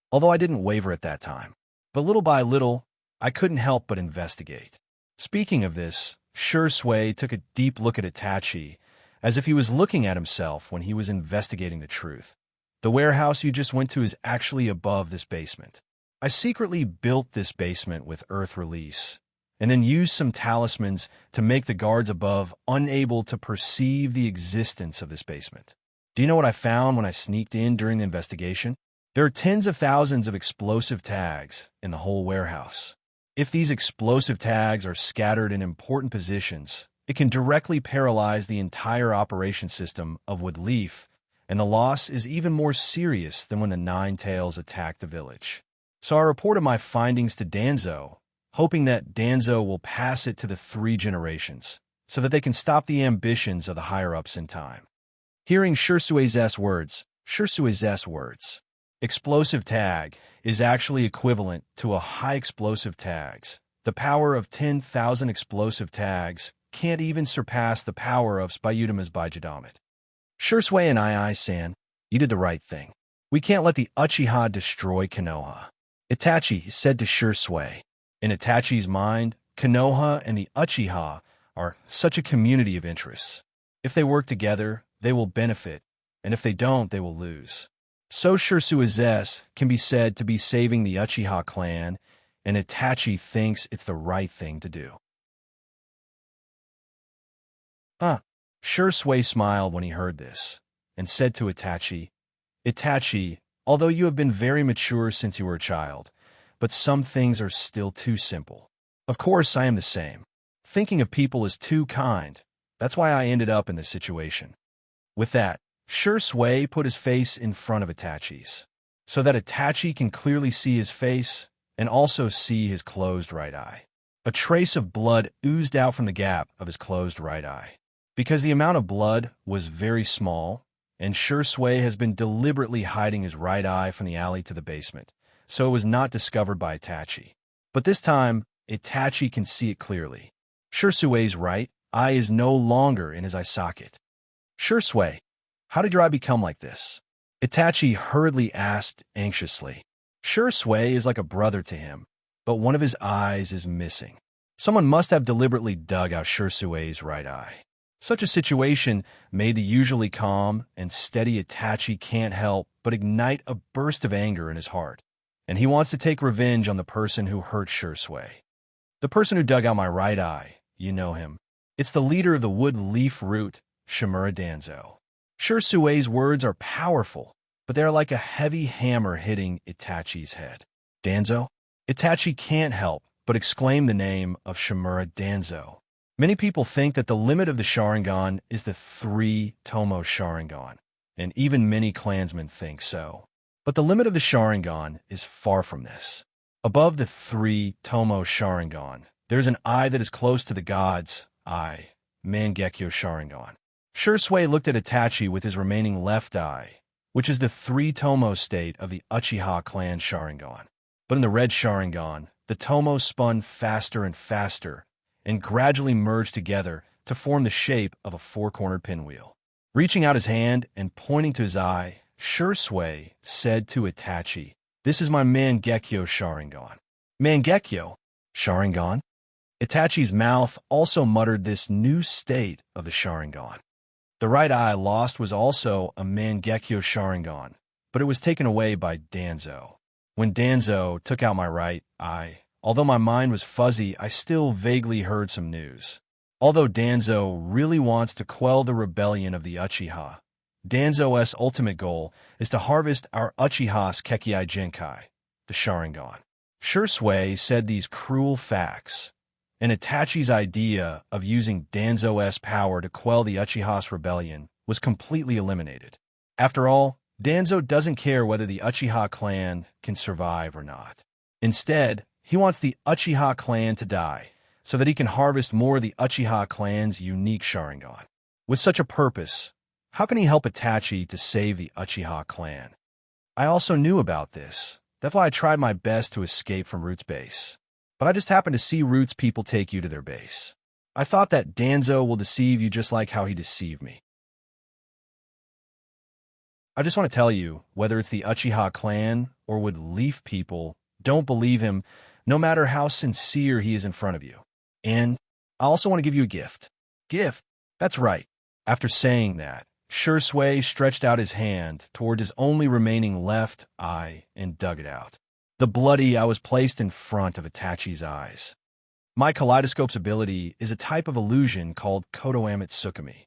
although I didn't waver at that time. But little by little, I couldn't help but investigate." Speaking of this, Shui took a deep look at Itachi, as if he was looking at himself when he was investigating the truth. "The warehouse you just went to is actually above this basement. I secretly built this basement with earth release, and then used some talismans to make the guards above unable to perceive the existence of this basement. Do you know what I found when I sneaked in during the investigation? There are tens of thousands of explosive tags in the whole warehouse. If these explosive tags are scattered in important positions, it can directly paralyze the entire operation system of Woodleaf, and the loss is even more serious than when the Nine Tails attacked the village. So I reported my findings to Danzo, hoping that Danzo will pass it to the 3 generations, so that they can stop the ambitions of the higher-ups in time." Hearing Shui's words, explosive tag is actually equivalent to a high explosive tags. The power of 10,000 explosive tags can't even surpass the power of Spyudama's Baijidamet. "Shui and I-san, you did the right thing. We can't let the Uchiha destroy Konoha," Itachi said to Shui. In Itachi's mind, Konoha and the Uchiha are such a community of interests. If they work together, they will benefit, and if they don't, they will lose. So Shui's can be said to be saving the Uchiha clan, and Itachi thinks it's the right thing to do. Shui smiled when he heard this, and said to Itachi, "Itachi, although you have been very mature since you were a child, but some things are still too simple. Of course, I am the same. Thinking of people is too kind. That's why I ended up in this situation." With that, Shui put his face in front of Itachi's, so that Itachi can clearly see his face and also see his closed right eye. A trace of blood oozed out from the gap of his closed right eye. Because the amount of blood was very small, and Shui has been deliberately hiding his right eye from the alley to the basement, so it was not discovered by Itachi. But this time, Itachi can see it clearly. Shui's right eye is no longer in his eye socket. "Shui, how did your eye become like this?" Itachi hurriedly asked anxiously. Shui is like a brother to him, but one of his eyes is missing. Someone must have deliberately dug out Shui's right eye. Such a situation made the usually calm and steady Itachi can't help but ignite a burst of anger in his heart, and he wants to take revenge on the person who hurt Shui. The person who dug out my right eye, you know him. It's the leader of the wood leaf root, Shimura Danzo. Shui's words are powerful, but they are like a heavy hammer hitting Itachi's head. Danzo? Itachi can't help but exclaim the name of Shimura Danzo. Many people think that the limit of the Sharingan is the 3 Tomo Sharingan, and even many clansmen think so. But the limit of the Sharingan is far from this. Above the 3 Tomo Sharingan, there is an eye that is close to the gods' eye, Mangekyo Sharingan. Shui looked at Itachi with his remaining left eye, which is the 3 Tomo state of the Uchiha clan Sharingan. But in the red Sharingan, the Tomo spun faster and faster, and gradually merged together to form the shape of a 4-cornered pinwheel. Reaching out his hand and pointing to his eye, Shui said to Itachi, "This is my Mangekyo Sharingan." Mangekyo? Sharingan? Itachi's mouth also muttered this new state of the Sharingan. The right eye lost was also a Mangekyo Sharingan, but it was taken away by Danzo. When Danzo took out my right eye, although my mind was fuzzy, I still vaguely heard some news. Although Danzo really wants to quell the rebellion of the Uchiha, Danzo's ultimate goal is to harvest our Uchiha's Kekkei Jinkai, the Sharingan. Shui said these cruel facts, and Itachi's idea of using Danzo's power to quell the Uchiha's rebellion was completely eliminated. After all, Danzo doesn't care whether the Uchiha clan can survive or not. Instead, he wants the Uchiha clan to die, so that he can harvest more of the Uchiha clan's unique Sharingan. With such a purpose, how can he help Itachi to save the Uchiha clan? I also knew about this. That's why I tried my best to escape from Root's base. But I just happened to see Root's people take you to their base. I thought that Danzo will deceive you just like how he deceived me. I just want to tell you, whether it's the Uchiha clan or wood leaf people, don't believe him, no matter how sincere he is in front of you. And I also want to give you a gift. Gift? That's right. After saying that, Shui stretched out his hand toward his only remaining left eye and dug it out. The bloody eye was placed in front of Itachi's eyes. My kaleidoscope's ability is a type of illusion called Kodoamatsukami.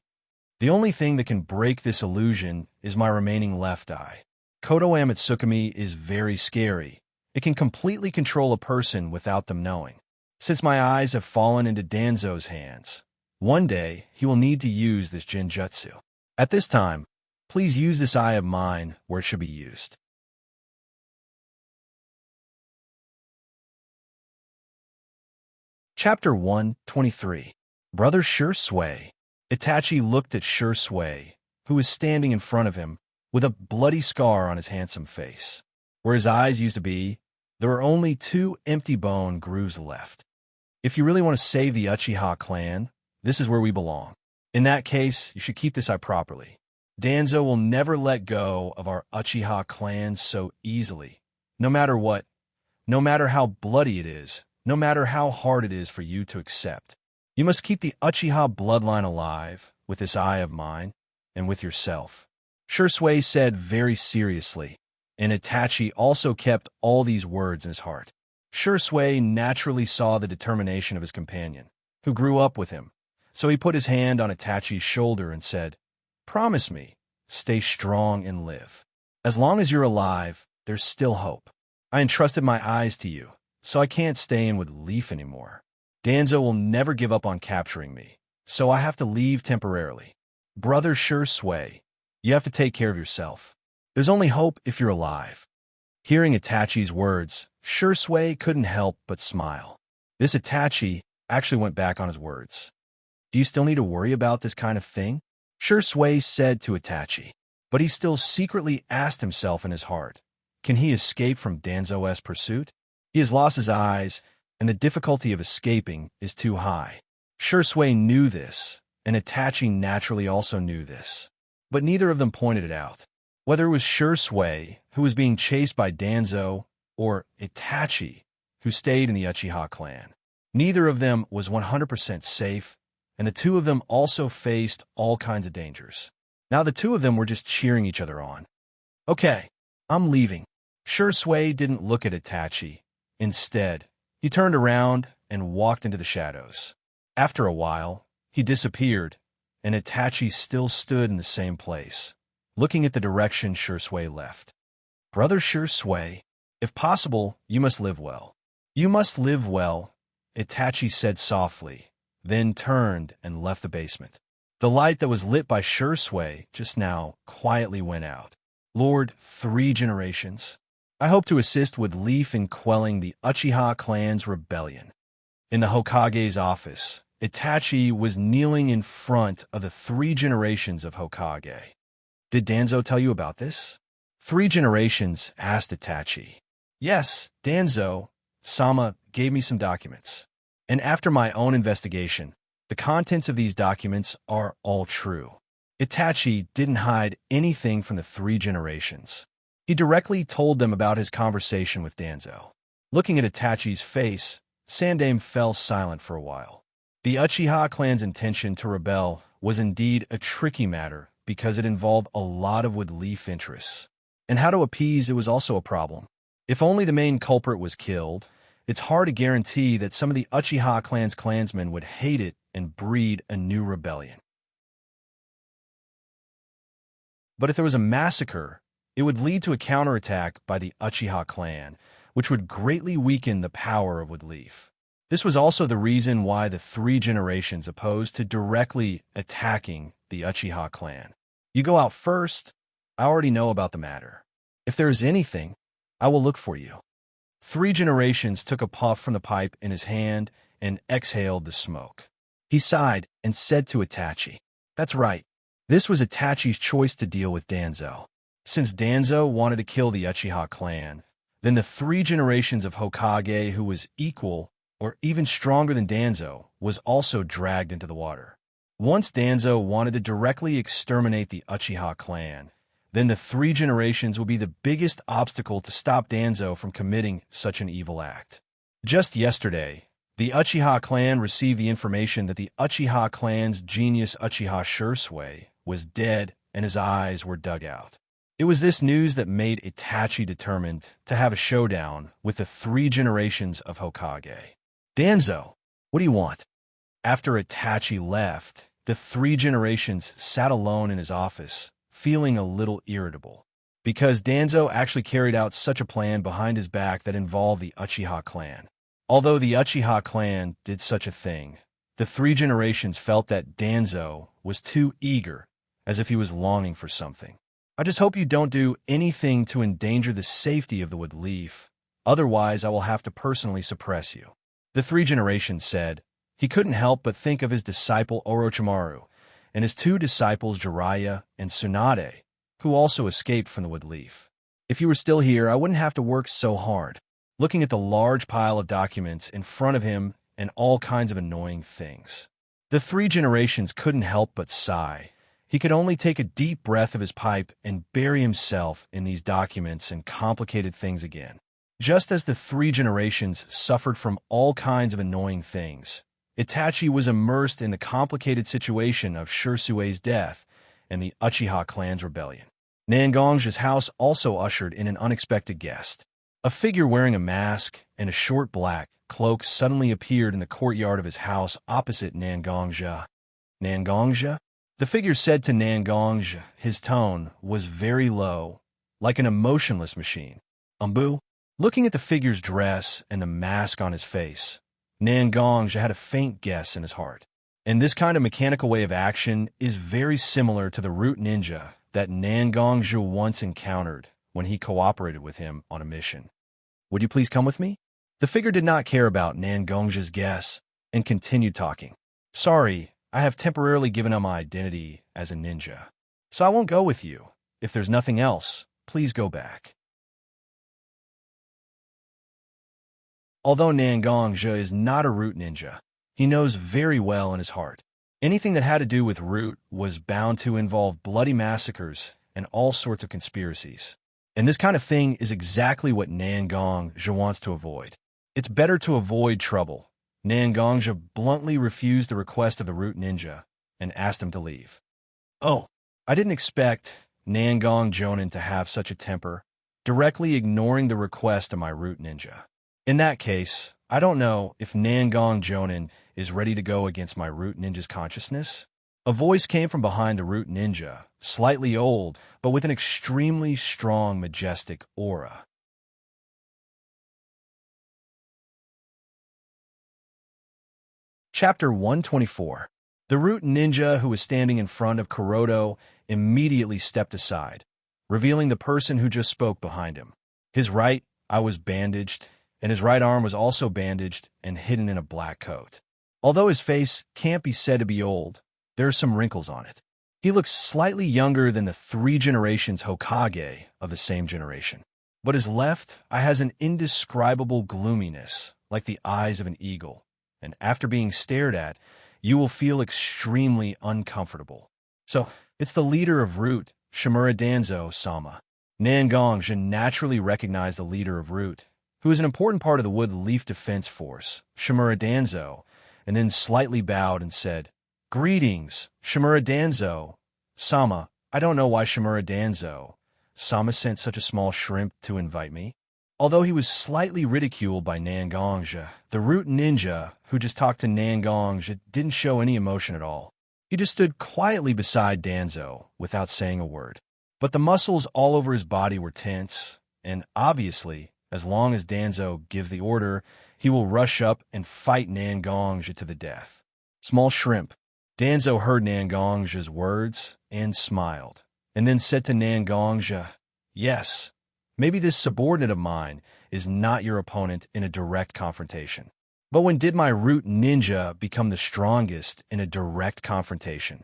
The only thing that can break this illusion is my remaining left eye. Kodoamatsukami is very scary. It can completely control a person without them knowing. Since my eyes have fallen into Danzo's hands, one day he will need to use this Jinjutsu. At this time, please use this eye of mine where it should be used. Chapter 123. Brother Shui. Itachi looked at Shui, who was standing in front of him, with a bloody scar on his handsome face. Where his eyes used to be, there were only 2 empty bone grooves left. If you really want to save the Uchiha clan, this is where we belong. In that case, you should keep this eye properly. Danzo will never let go of our Uchiha clan so easily. No matter what, no matter how bloody it is, no matter how hard it is for you to accept. You must keep the Uchiha bloodline alive with this eye of mine and with yourself. Shui said very seriously, and Itachi also kept all these words in his heart. Shui naturally saw the determination of his companion, who grew up with him, so he put his hand on Itachi's shoulder and said, "Promise me, stay strong and live. As long as you're alive, there's still hope. I entrusted my eyes to you, so I can't stay in with Leaf anymore. Danzo will never give up on capturing me, so I have to leave temporarily. Brother Shui, you have to take care of yourself. There's only hope if you're alive." Hearing Itachi's words, Shui couldn't help but smile. This Itachi actually went back on his words. "Do you still need to worry about this kind of thing?" Shui said to Itachi. But he still secretly asked himself in his heart, can he escape from Danzo's pursuit? He has lost his eyes, and the difficulty of escaping is too high. Shui knew this, and Itachi naturally also knew this. But neither of them pointed it out. Whether it was Shui, who was being chased by Danzo, or Itachi, who stayed in the Uchiha clan, neither of them was 100% safe, and the two of them also faced all kinds of dangers. Now the two of them were just cheering each other on. Okay, I'm leaving. Shui didn't look at Itachi. Instead, he turned around and walked into the shadows. After a while, he disappeared, and Itachi still stood in the same place, looking at the direction Shui left. Brother Shui, if possible, you must live well. You must live well, Itachi said softly, then turned and left the basement. The light that was lit by Shui just now quietly went out. Lord, 3 generations. I hope to assist with Leaf in quelling the Uchiha clan's rebellion. In the Hokage's office, Itachi was kneeling in front of the 3 generations of Hokage. Did Danzo tell you about this? 3 generations asked Itachi. Yes, Danzo-sama gave me some documents. And after my own investigation, the contents of these documents are all true. Itachi didn't hide anything from the 3 generations. He directly told them about his conversation with Danzo. Looking at Itachi's face, Sandaime fell silent for a while. The Uchiha clan's intention to rebel was indeed a tricky matter because it involved a lot of wood leaf interests. And how to appease it was also a problem. If only the main culprit was killed, it's hard to guarantee that some of the Uchiha clan's clansmen would hate it and breed a new rebellion. But if there was a massacre, it would lead to a counterattack by the Uchiha clan, which would greatly weaken the power of Woodleaf. This was also the reason why the 3 generations opposed to directly attacking the Uchiha clan. You go out first. I already know about the matter. If there is anything, I will look for you. 3 generations took a puff from the pipe in his hand and exhaled the smoke. He sighed and said to Itachi, "That's right. This was Itachi's choice to deal with Danzo. Since Danzo wanted to kill the Uchiha clan, then the 3 generations of Hokage who was equal or even stronger than Danzo was also dragged into the water. Once Danzo wanted to directly exterminate the Uchiha clan, then the 3 generations would be the biggest obstacle to stop Danzo from committing such an evil act. Just yesterday, the Uchiha clan received the information that the Uchiha clan's genius Uchiha Shui was dead and his eyes were dug out. It was this news that made Itachi determined to have a showdown with the 3 generations of Hokage. Danzo, what do you want? After Itachi left, the 3 generations sat alone in his office, feeling a little irritable, because Danzo actually carried out such a plan behind his back that involved the Uchiha clan. Although the Uchiha clan did such a thing, the 3 generations felt that Danzo was too eager, as if he was longing for something. I just hope you don't do anything to endanger the safety of the wood leaf. Otherwise, I will have to personally suppress you. The 3 generations said. He couldn't help but think of his disciple Orochimaru and his 2 disciples Jiraiya and Tsunade, who also escaped from the wood leaf. If you were still here, I wouldn't have to work so hard. Looking at the large pile of documents in front of him and all kinds of annoying things. The 3 generations couldn't help but sigh. He could only take a deep breath of his pipe and bury himself in these documents and complicated things again. Just as the 3 generations suffered from all kinds of annoying things, Itachi was immersed in the complicated situation of Shusui's death and the Uchiha clan's rebellion. Nangong's house also ushered in an unexpected guest. A figure wearing a mask and a short black cloak suddenly appeared in the courtyard of his house opposite Nangongja. Nangongja? The figure said to Nangongja. His tone was very low, like an emotionless machine. Umbu? Looking at the figure's dress and the mask on his face, Nangongja had a faint guess in his heart. And this kind of mechanical way of action is very similar to the root ninja that Nangongja once encountered when he cooperated with him on a mission. Would you please come with me? The figure did not care about Nangongja's guess and continued talking. Sorry, I have temporarily given up my identity as a ninja, so I won't go with you. If there's nothing else, please go back. Although Nangongja is not a root ninja, he knows very well in his heart. Anything that had to do with root was bound to involve bloody massacres and all sorts of conspiracies. And this kind of thing is exactly what Nangongja wants to avoid. It's better to avoid trouble. Nangongja bluntly refused the request of the root ninja and asked him to leave. Oh, I didn't expect Nangong Jonin to have such a temper, directly ignoring the request of my root ninja. In that case, I don't know if Nangong Jonin is ready to go against my root ninja's consciousness. A voice came from behind the root ninja, slightly old, but with an extremely strong, majestic aura. Chapter 124. The root ninja who was standing in front of Kuroto immediately stepped aside, revealing the person who just spoke behind him. His right eye was bandaged, and his right arm was also bandaged and hidden in a black coat. Although his face can't be said to be old, there are some wrinkles on it. He looks slightly younger than the 3 generations Hokage of the same generation. But his left eye has an indescribable gloominess, like the eyes of an eagle, and after being stared at, you will feel extremely uncomfortable. So, it's the leader of Root, Shimura Danzo-sama. Nangongja naturally recognized the leader of Root, who is an important part of the Wood Leaf Defense Force, Shimura Danzo, and then slightly bowed and said, "Greetings, Shimura Danzo-sama. I don't know why Shimura Danzo-sama sent such a small shrimp to invite me." Although he was slightly ridiculed by Nangongja, the root ninja who just talked to Nangongja didn't show any emotion at all. He just stood quietly beside Danzo without saying a word. But the muscles all over his body were tense, and obviously, as long as Danzo gives the order, he will rush up and fight Nangongja to the death. Small shrimp. Danzo heard Nangongja's words and smiled, and then said to Nangongja, "Yes, maybe this subordinate of mine is not your opponent in a direct confrontation. But when did my root ninja become the strongest in a direct confrontation?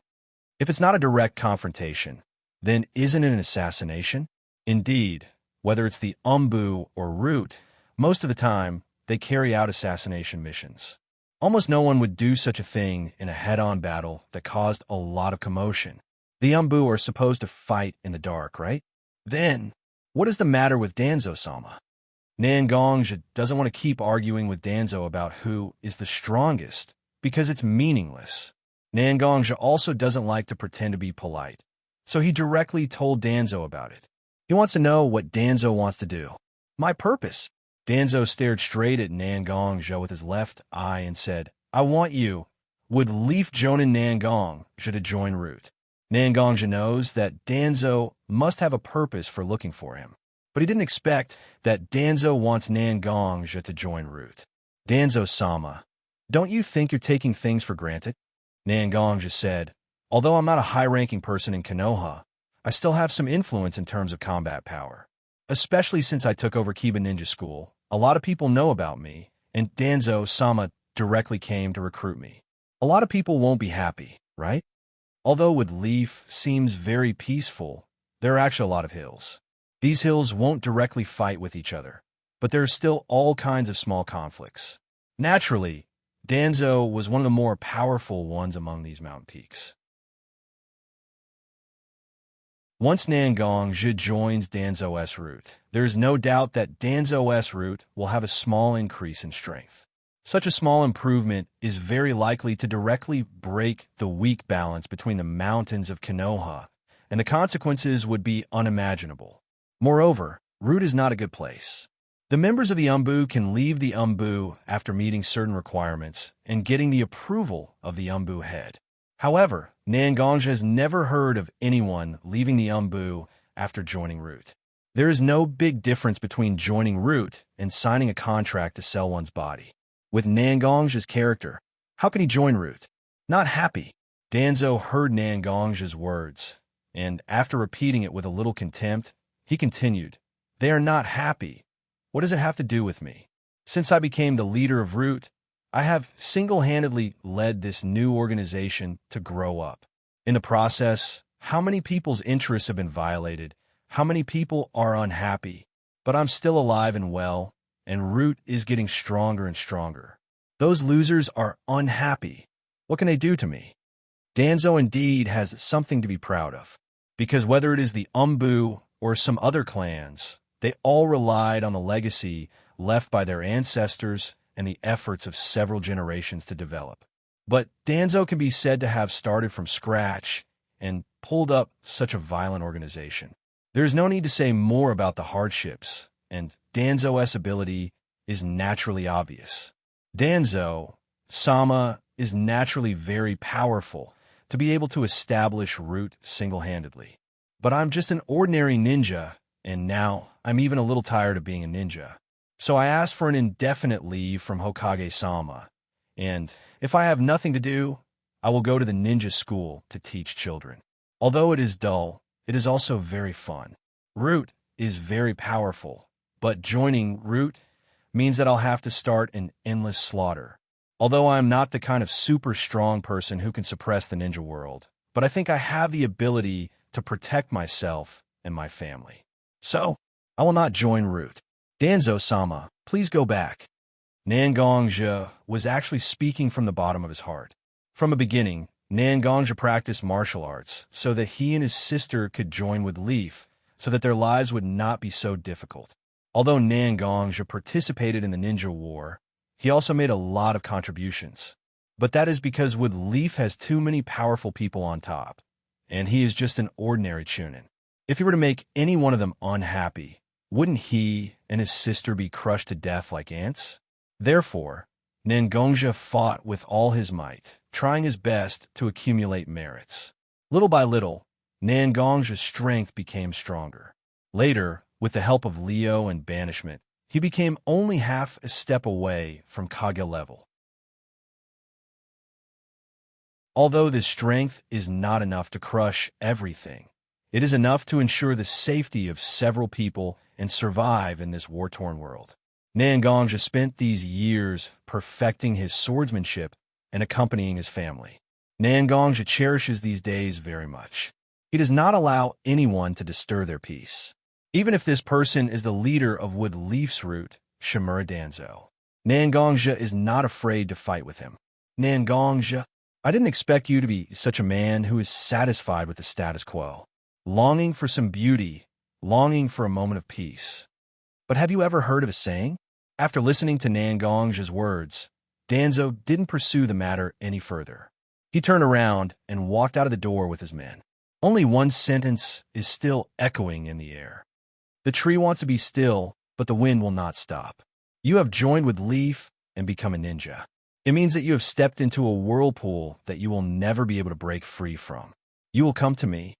If it's not a direct confrontation, then isn't it an assassination? Indeed, whether it's the Umbu or root, most of the time, they carry out assassination missions. Almost no one would do such a thing in a head-on battle that caused a lot of commotion. The Umbu are supposed to fight in the dark, right? Then, what is the matter with Danzo-sama? Nangongja doesn't want to keep arguing with Danzo about who is the strongest, because it's meaningless. Nangongja also doesn't like to pretend to be polite, so he directly told Danzo about it. He wants to know what Danzo wants to do. My purpose. Danzo stared straight at Nangongja with his left eye and said, "I want you, Would Leaf Jonin Nangongja to join Root." Nangongja knows that Danzo must have a purpose for looking for him, but he didn't expect that Danzo wants Nangongja to join Root. "Danzo-sama, don't you think you're taking things for granted?" Nangongja said, "Although I'm not a high-ranking person in Konoha, I still have some influence in terms of combat power. Especially since I took over Kiba Ninja School, a lot of people know about me, and Danzo-sama directly came to recruit me. A lot of people won't be happy, right? Although Wood Leaf seems very peaceful, there are actually a lot of hills. These hills won't directly fight with each other, but there are still all kinds of small conflicts. Naturally, Danzo was one of the more powerful ones among these mountain peaks. Once Nangongja joins Danzo-S Root, there is no doubt that Danzo-S Root will have a small increase in strength. Such a small improvement is very likely to directly break the weak balance between the mountains of Konoha, and the consequences would be unimaginable. Moreover, Root is not a good place. The members of the Umbu can leave the Umbu after meeting certain requirements and getting the approval of the Umbu head. However, Nangongja has never heard of anyone leaving the Umbu after joining Root. There is no big difference between joining Root and signing a contract to sell one's body. With Nangongja's character, how can he join Root? Not happy. Danzo heard Nangongja's words, and after repeating it with a little contempt, he continued, "They are not happy. What does it have to do with me? Since I became the leader of Root, I have single-handedly led this new organization to grow up. In the process, how many people's interests have been violated? How many people are unhappy? But I'm still alive and well, and Root is getting stronger and stronger. Those losers are unhappy. What can they do to me?" Danzo indeed has something to be proud of, because whether it is the Umbu or some other clans, they all relied on the legacy left by their ancestors and the efforts of several generations to develop. But Danzo can be said to have started from scratch and pulled up such a violent organization. There is no need to say more about the hardships, and Danzo's ability is naturally obvious. Danzo Sama is naturally very powerful to be able to establish root single-handedly. But I'm just an ordinary ninja, and now I'm even a little tired of being a ninja. So I asked for an indefinite leave from Hokage-sama, and if I have nothing to do, I will go to the ninja school to teach children. Although it is dull, it is also very fun. Root is very powerful, but joining Root means that I'll have to start an endless slaughter. Although I'm not the kind of super strong person who can suppress the ninja world, but I think I have the ability to protect myself and my family. So, I will not join Root. Danzo-sama, please go back. Nangongja was actually speaking from the bottom of his heart. From the beginning, Nangongja practiced martial arts so that he and his sister could join with Leaf, so that their lives would not be so difficult. Although Nangongja participated in the ninja war, he also made a lot of contributions. But that is because Wood Leaf has too many powerful people on top, and he is just an ordinary chunin. If he were to make any one of them unhappy, wouldn't he and his sister be crushed to death like ants? Therefore, Nangongja fought with all his might, trying his best to accumulate merits. Little by little, Nangongja's strength became stronger. Later, with the help of Leo and banishment, he became only half a step away from Kage level. Although this strength is not enough to crush everything, it is enough to ensure the safety of several people and survive in this war-torn world. Nangongja spent these years perfecting his swordsmanship and accompanying his family. Nangongja cherishes these days very much. He does not allow anyone to disturb their peace. Even if this person is the leader of Wood Leaf's root, Shimura Danzo. Nangongja is not afraid to fight with him. Nangongja, I didn't expect you to be such a man who is satisfied with the status quo, longing for some beauty, longing for a moment of peace. But have you ever heard of a saying? After listening to Nangongja's words, Danzo didn't pursue the matter any further. He turned around and walked out of the door with his men. Only one sentence is still echoing in the air. The tree wants to be still, but the wind will not stop. You have joined with Leaf and become a ninja. It means that you have stepped into a whirlpool that you will never be able to break free from. You will come to me.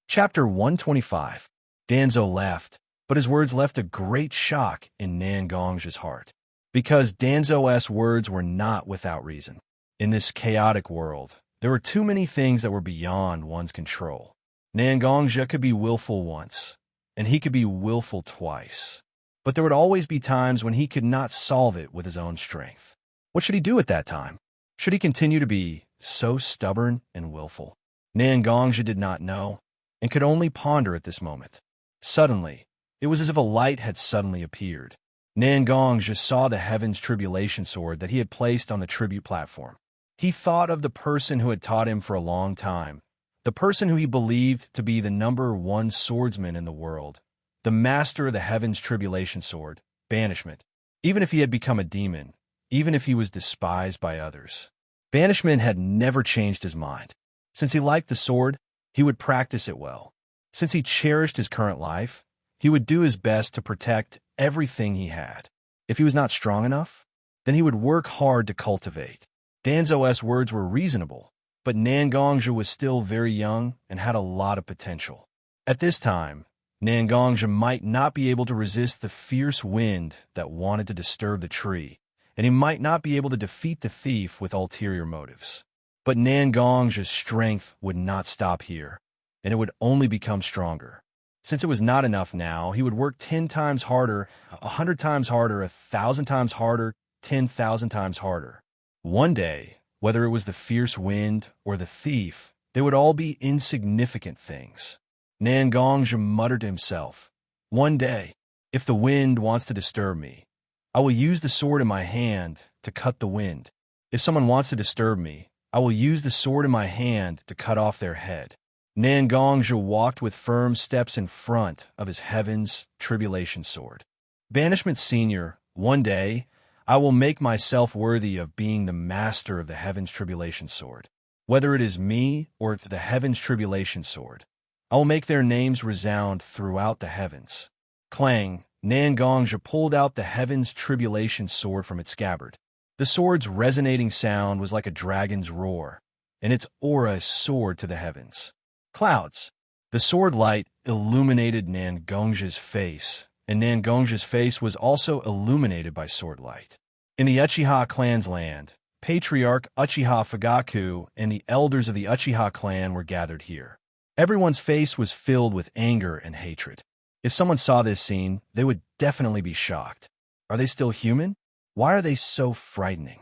Chapter 125. Danzo left, but his words left a great shock in Nangongja's heart. Because Danzo's words were not without reason. In this chaotic world, there were too many things that were beyond one's control. Nangongja could be willful once, and he could be willful twice. But there would always be times when he could not solve it with his own strength. What should he do at that time? Should he continue to be so stubborn and willful? Nangongja did not know, and could only ponder at this moment. Suddenly, it was as if a light had suddenly appeared. Nangongja saw the Heaven's Tribulation Sword that he had placed on the tribute platform. He thought of the person who had taught him for a long time, the person who he believed to be the #1 swordsman in the world, the master of the Heaven's Tribulation Sword, Banishment. Even if he had become a demon, even if he was despised by others, Banishment had never changed his mind. Since he liked the sword, he would practice it well. Since he cherished his current life, he would do his best to protect everything he had. If he was not strong enough, then he would work hard to cultivate. Danzo's words were reasonable, but Nangongja was still very young and had a lot of potential. At this time, Nangongja might not be able to resist the fierce wind that wanted to disturb the tree, and he might not be able to defeat the thief with ulterior motives. But Nangongja's strength would not stop here, and it would only become stronger. Since it was not enough now, he would work 10 times harder, 100 times harder, 1,000 times harder, 10,000 times harder. One day, whether it was the fierce wind or the thief, they would all be insignificant things. Nangongja muttered to himself, "One day, if the wind wants to disturb me, I will use the sword in my hand to cut the wind. If someone wants to disturb me, I will use the sword in my hand to cut off their head." Nangongja walked with firm steps in front of his heaven's tribulation sword. Banishment Senior, one day, I will make myself worthy of being the master of the heaven's tribulation sword. Whether it is me or the heaven's tribulation sword, I will make their names resound throughout the heavens. Clang, Nangongja pulled out the heaven's tribulation sword from its scabbard. The sword's resonating sound was like a dragon's roar, and its aura soared to the heavens. Clouds. The sword light illuminated Nangongja's face, and Nangongja's face was also illuminated by sword light. In the Uchiha clan's land, Patriarch Uchiha Fugaku and the elders of the Uchiha clan were gathered here. Everyone's face was filled with anger and hatred. If someone saw this scene, they would definitely be shocked. Are they still human? Why are they so frightening?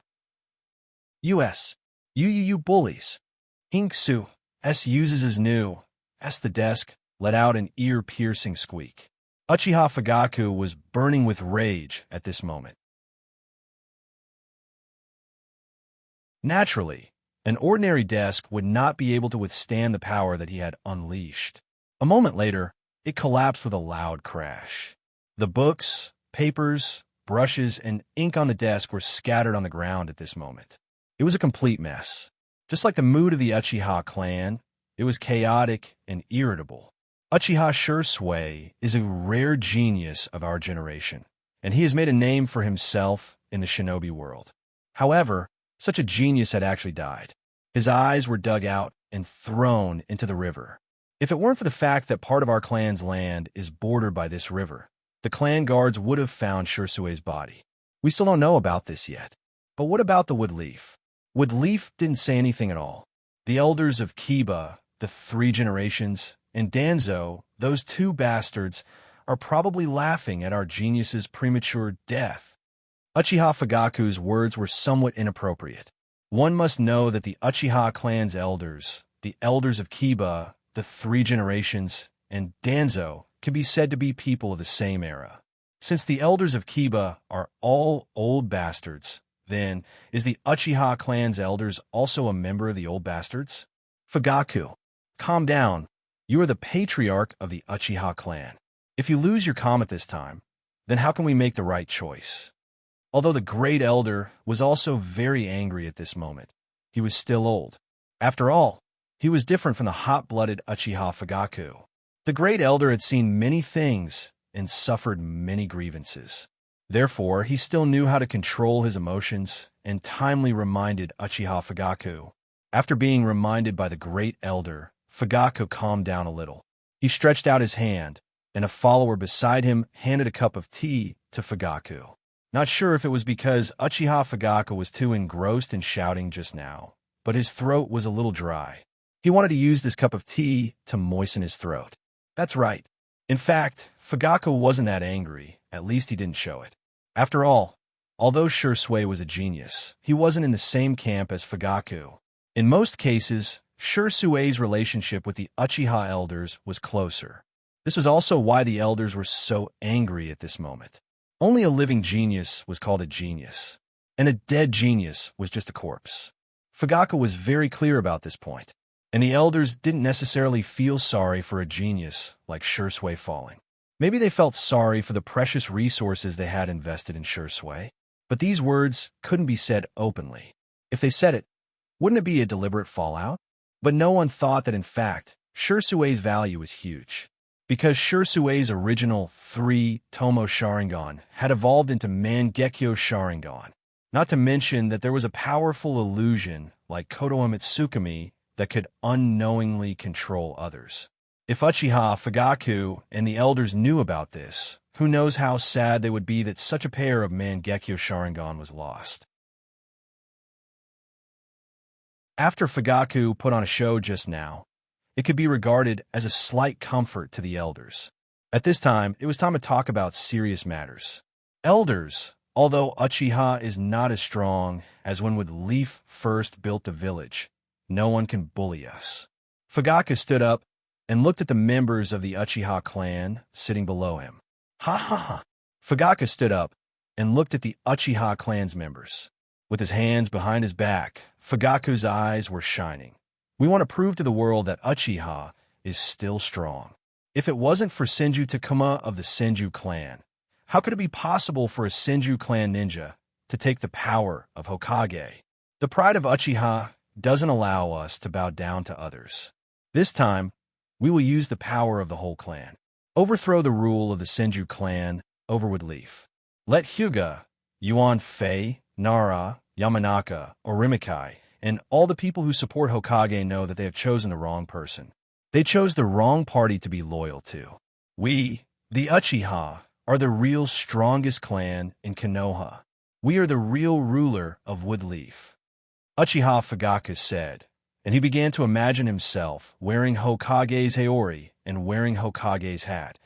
U.S. You bullies. Hinksu S uses his new. S the desk let out an ear-piercing squeak. Uchiha Fugaku was burning with rage at this moment. Naturally, an ordinary desk would not be able to withstand the power that he had unleashed. A moment later, it collapsed with a loud crash. The books, papers, brushes, and ink on the desk were scattered on the ground at this moment. It was a complete mess. Just like the mood of the Uchiha clan, it was chaotic and irritable. Uchiha Shursui is a rare genius of our generation, and he has made a name for himself in the shinobi world. However, such a genius had actually died. His eyes were dug out and thrown into the river. If it weren't for the fact that part of our clan's land is bordered by this river, the clan guards would have found Shursue's body. We still don't know about this yet. But what about the Woodleaf? Woodleaf didn't say anything at all. The elders of Kiba, the 3 generations, and Danzo, those 2 bastards, are probably laughing at our genius's premature death. Uchiha Fugaku's words were somewhat inappropriate. One must know that the Uchiha clan's elders, the elders of Kiba, the 3 generations, and Danzo, can be said to be people of the same era. Since the elders of Kiba are all old bastards, then, is the Uchiha clan's elders also a member of the old bastards? Fugaku, calm down. You are the patriarch of the Uchiha clan. If you lose your calm at this time, then how can we make the right choice? Although the great elder was also very angry at this moment, he was still old. After all, he was different from the hot-blooded Uchiha Fugaku. The great elder had seen many things and suffered many grievances. Therefore, he still knew how to control his emotions and timely reminded Uchiha Fugaku. After being reminded by the great elder, Fugaku calmed down a little. He stretched out his hand, and a follower beside him handed a cup of tea to Fugaku. Not sure if it was because Uchiha Fugaku was too engrossed in shouting just now, but his throat was a little dry. He wanted to use this cup of tea to moisten his throat. That's right. In fact, Fugaku wasn't that angry, at least he didn't show it. After all, although Shursui was a genius, he wasn't in the same camp as Fugaku. In most cases, Shursui's relationship with the Uchiha elders was closer. This was also why the elders were so angry at this moment. Only a living genius was called a genius, and a dead genius was just a corpse. Fugaku was very clear about this point, and the elders didn't necessarily feel sorry for a genius like Shursui falling. Maybe they felt sorry for the precious resources they had invested in Shursui, but these words couldn't be said openly. If they said it, wouldn't it be a deliberate fallout? But no one thought that in fact, Shursui's value was huge. Because Shursui's original 3 Tomo Sharingan had evolved into Mangekyo Sharingan. Not to mention that there was a powerful illusion like Kotoa Mitsukami that could unknowingly control others. If Uchiha Fugaku and the elders knew about this, who knows how sad they would be that such a pair of Mangekyo Sharingan was lost. After Fugaku put on a show just now, it could be regarded as a slight comfort to the elders. At this time, it was time to talk about serious matters. Elders, although Uchiha is not as strong as when Woodleaf first built the village, no one can bully us. Fugaku stood up and looked at the members of the Uchiha clan sitting below him. Ha ha ha! Fugaku stood up and looked at the Uchiha clan's members. With his hands behind his back, Fugaku's eyes were shining. We want to prove to the world that Uchiha is still strong. If it wasn't for Senju Takuma of the Senju clan, how could it be possible for a Senju clan ninja to take the power of Hokage? The pride of Uchiha doesn't allow us to bow down to others. This time, we will use the power of the whole clan. Overthrow the rule of the Senju clan over Woodleaf. Let Hyuga, Yuan Fei, Nara, Yamanaka, or Rimikai, and all the people who support Hokage know that they have chosen the wrong person. They chose the wrong party to be loyal to. We, the Uchiha, are the real strongest clan in Konoha. We are the real ruler of Woodleaf. Uchiha Fugaku said, and he began to imagine himself wearing Hokage's Haori and wearing Hokage's hat,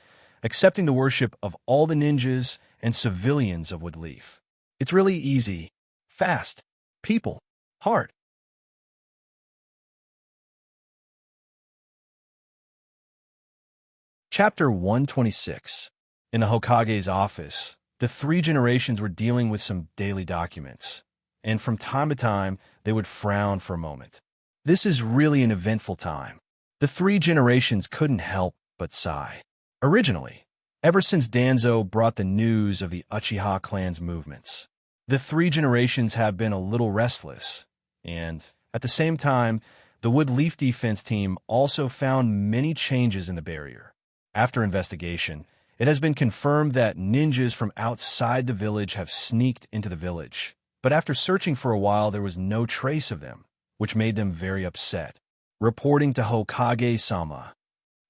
accepting the worship of all the ninjas and civilians of Woodleaf. It's really easy, fast, people, hard. Chapter 126. In the Hokage's office, the three generations were dealing with some daily documents, and from time to time, they would frown for a moment. This is really an eventful time. The three generations couldn't help but sigh. Originally, ever since Danzo brought the news of the Uchiha clan's movements, the three generations have been a little restless, and, at the same time, the Woodleaf defense team also found many changes in the barrier. After investigation, it has been confirmed that ninjas from outside the village have sneaked into the village, but after searching for a while there was no trace of them, which made them very upset. Reporting to Hokage-sama.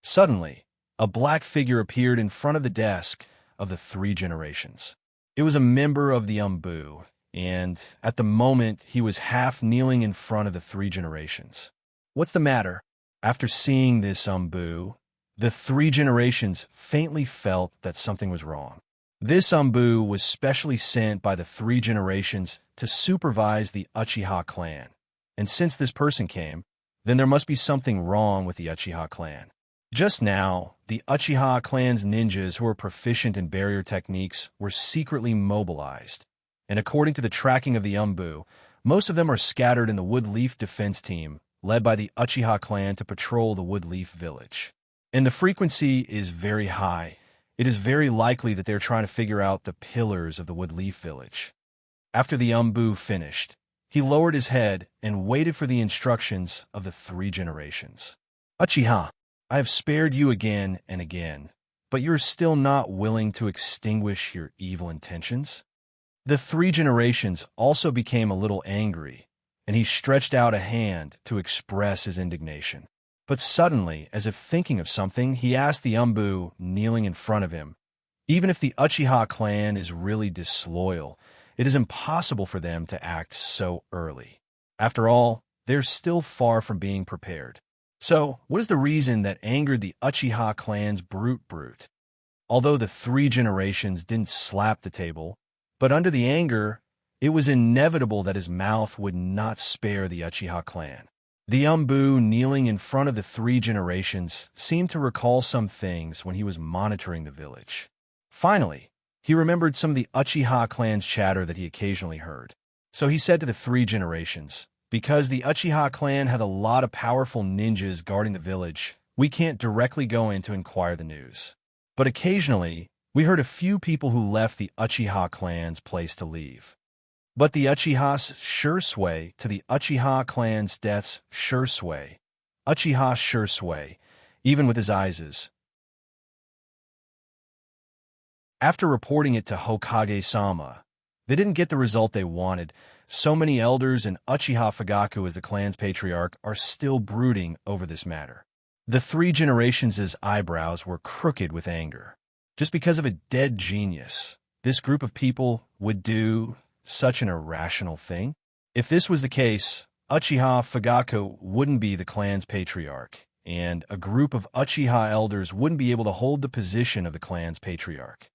Suddenly, a black figure appeared in front of the desk of the three generations. It was a member of the Umbu, and at the moment he was half kneeling in front of the three generations. What's the matter? After seeing this Umbu, the three generations faintly felt that something was wrong. This Umbu was specially sent by the three generations to supervise the Uchiha clan. And since this person came, then there must be something wrong with the Uchiha clan. Just now, the Uchiha clan's ninjas who were proficient in barrier techniques were secretly mobilized. And according to the tracking of the Umbu, most of them are scattered in the Woodleaf defense team, led by the Uchiha clan to patrol the Woodleaf village. And the frequency is very high. It is very likely that they're trying to figure out the pillars of the Woodleaf village. After the Umbu finished, he lowered his head and waited for the instructions of the three generations. Uchiha, I have spared you again and again, but you're still not willing to extinguish your evil intentions? The three generations also became a little angry, and he stretched out a hand to express his indignation. But suddenly, as if thinking of something, he asked the Umbu kneeling in front of him, even if the Uchiha clan is really disloyal, it is impossible for them to act so early. After all, they're still far from being prepared. So, what is the reason that angered the Uchiha clan's brute? Although the three generations didn't slap the table, but under the anger, it was inevitable that his mouth would not spare the Uchiha clan. The Umbu kneeling in front of the three generations seemed to recall some things when he was monitoring the village. Finally, he remembered some of the Uchiha clan's chatter that he occasionally heard. So he said to the three generations, because the Uchiha clan had a lot of powerful ninjas guarding the village, we can't directly go in to inquire the news. But occasionally, we heard a few people who left the Uchiha clan's place to leave. But the Uchiha's sure sway to the Uchiha clan's death's sure sway. Uchiha sure sway, even with his eyes. After reporting it to Hokage-sama, they didn't get the result they wanted. So many elders and Uchiha Fugaku as the clan's patriarch are still brooding over this matter. The three generations' eyebrows were crooked with anger. Just because of a dead genius, this group of people would do such an irrational thing? If this was the case, Uchiha Fugaku wouldn't be the clan's patriarch, and a group of Uchiha elders wouldn't be able to hold the position of the clan's patriarch.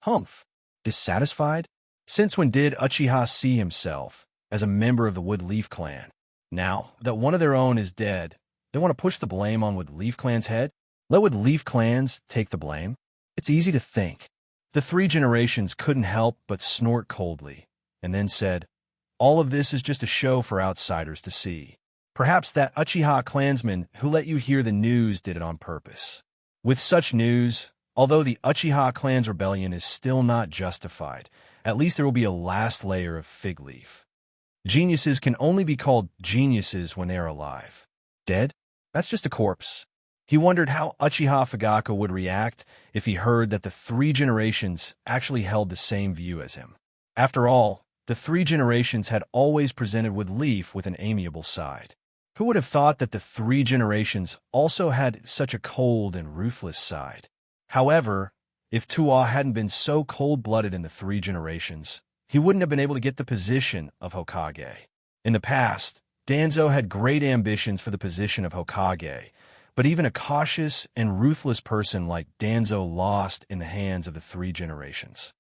Humph. Dissatisfied? Since when did Uchiha see himself as a member of the Woodleaf clan? Now that one of their own is dead, they want to push the blame on Woodleaf clan's head? Let Woodleaf clans take the blame? It's easy to think. The three generations couldn't help but snort coldly, and then said, all of this is just a show for outsiders to see. Perhaps that Uchiha clansman who let you hear the news did it on purpose. With such news, although the Uchiha clan's rebellion is still not justified, at least there will be a last layer of fig leaf. Geniuses can only be called geniuses when they are alive. Dead? That's just a corpse. He wondered how Uchiha Fugaku would react if he heard that the 3 generations actually held the same view as him. After all, the 3 generations had always presented with Leaf with an amiable side. Who would have thought that the 3 generations also had such a cold and ruthless side? However, if Tuwa hadn't been so cold-blooded in the 3 generations, he wouldn't have been able to get the position of Hokage. In the past, Danzo had great ambitions for the position of Hokage, but even a cautious and ruthless person like Danzo lost in the hands of the 3 generations.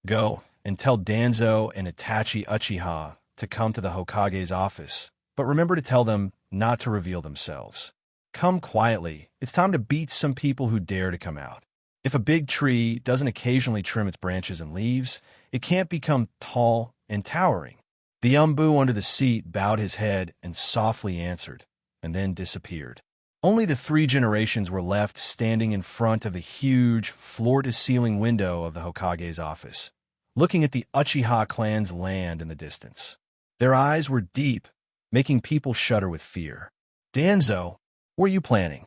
Go and tell Danzo and Itachi Uchiha to come to the Hokage's office, but remember to tell them not to reveal themselves. Come quietly. It's time to beat some people who dare to come out. If a big tree doesn't occasionally trim its branches and leaves, it can't become tall and towering. The Umbu under the seat bowed his head and softly answered, and then disappeared. Only the 3 generations were left standing in front of the huge, floor-to-ceiling window of the Hokage's office, looking at the Uchiha clan's land in the distance. Their eyes were deep, making people shudder with fear. Danzo, what are you planning?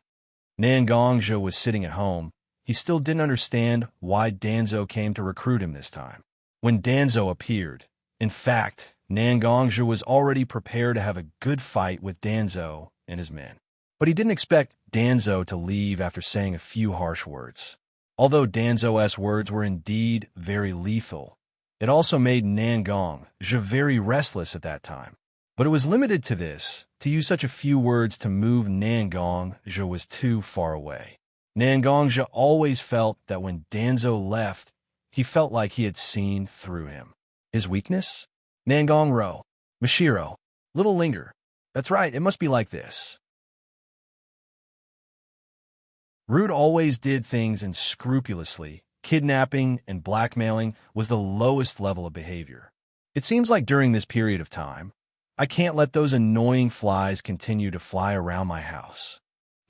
Nangongjia was sitting at home. He still didn't understand why Danzo came to recruit him this time. When Danzo appeared, in fact, Nangongjia was already prepared to have a good fight with Danzo and his men. But he didn't expect Danzo to leave after saying a few harsh words. Although Danzo's words were indeed very lethal, it also made Nangongjia very restless at that time. But it was limited to this. To use such a few words to move Nangongjia was too far away. Nangongjia always felt that when Danzo left, he felt like he had seen through him. His weakness? Nangongjia. Mashiro. Little linger. That's right, it must be like this. Rude always did things unscrupulously. Kidnapping and blackmailing was the lowest level of behavior. It seems like during this period of time, I can't let those annoying flies continue to fly around my house.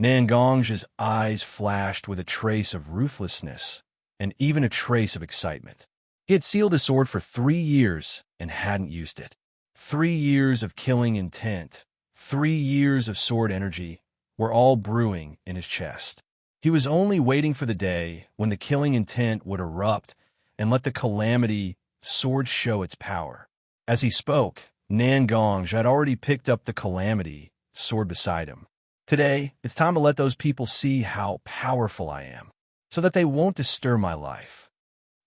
Nangongj's eyes flashed with a trace of ruthlessness and even a trace of excitement. He had sealed his sword for 3 years and hadn't used it. 3 years of killing intent, 3 years of sword energy were all brewing in his chest. He was only waiting for the day when the killing intent would erupt and let the calamity sword show its power. As he spoke, Nangongjia had already picked up the calamity sword beside him. Today, it's time to let those people see how powerful I am, so that they won't disturb my life.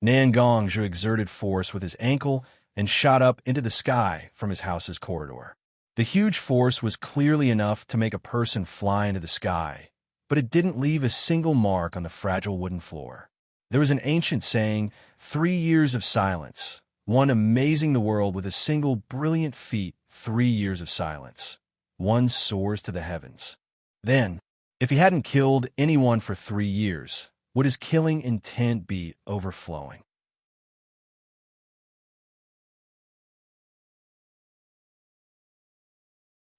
Nangongjia exerted force with his ankle and shot up into the sky from his house's corridor. The huge force was clearly enough to make a person fly into the sky, but it didn't leave a single mark on the fragile wooden floor. There was an ancient saying, 3 years of silence, one amazing the world with a single brilliant feat, 3 years of silence. One soars to the heavens. Then, if he hadn't killed anyone for 3 years, would his killing intent be overflowing?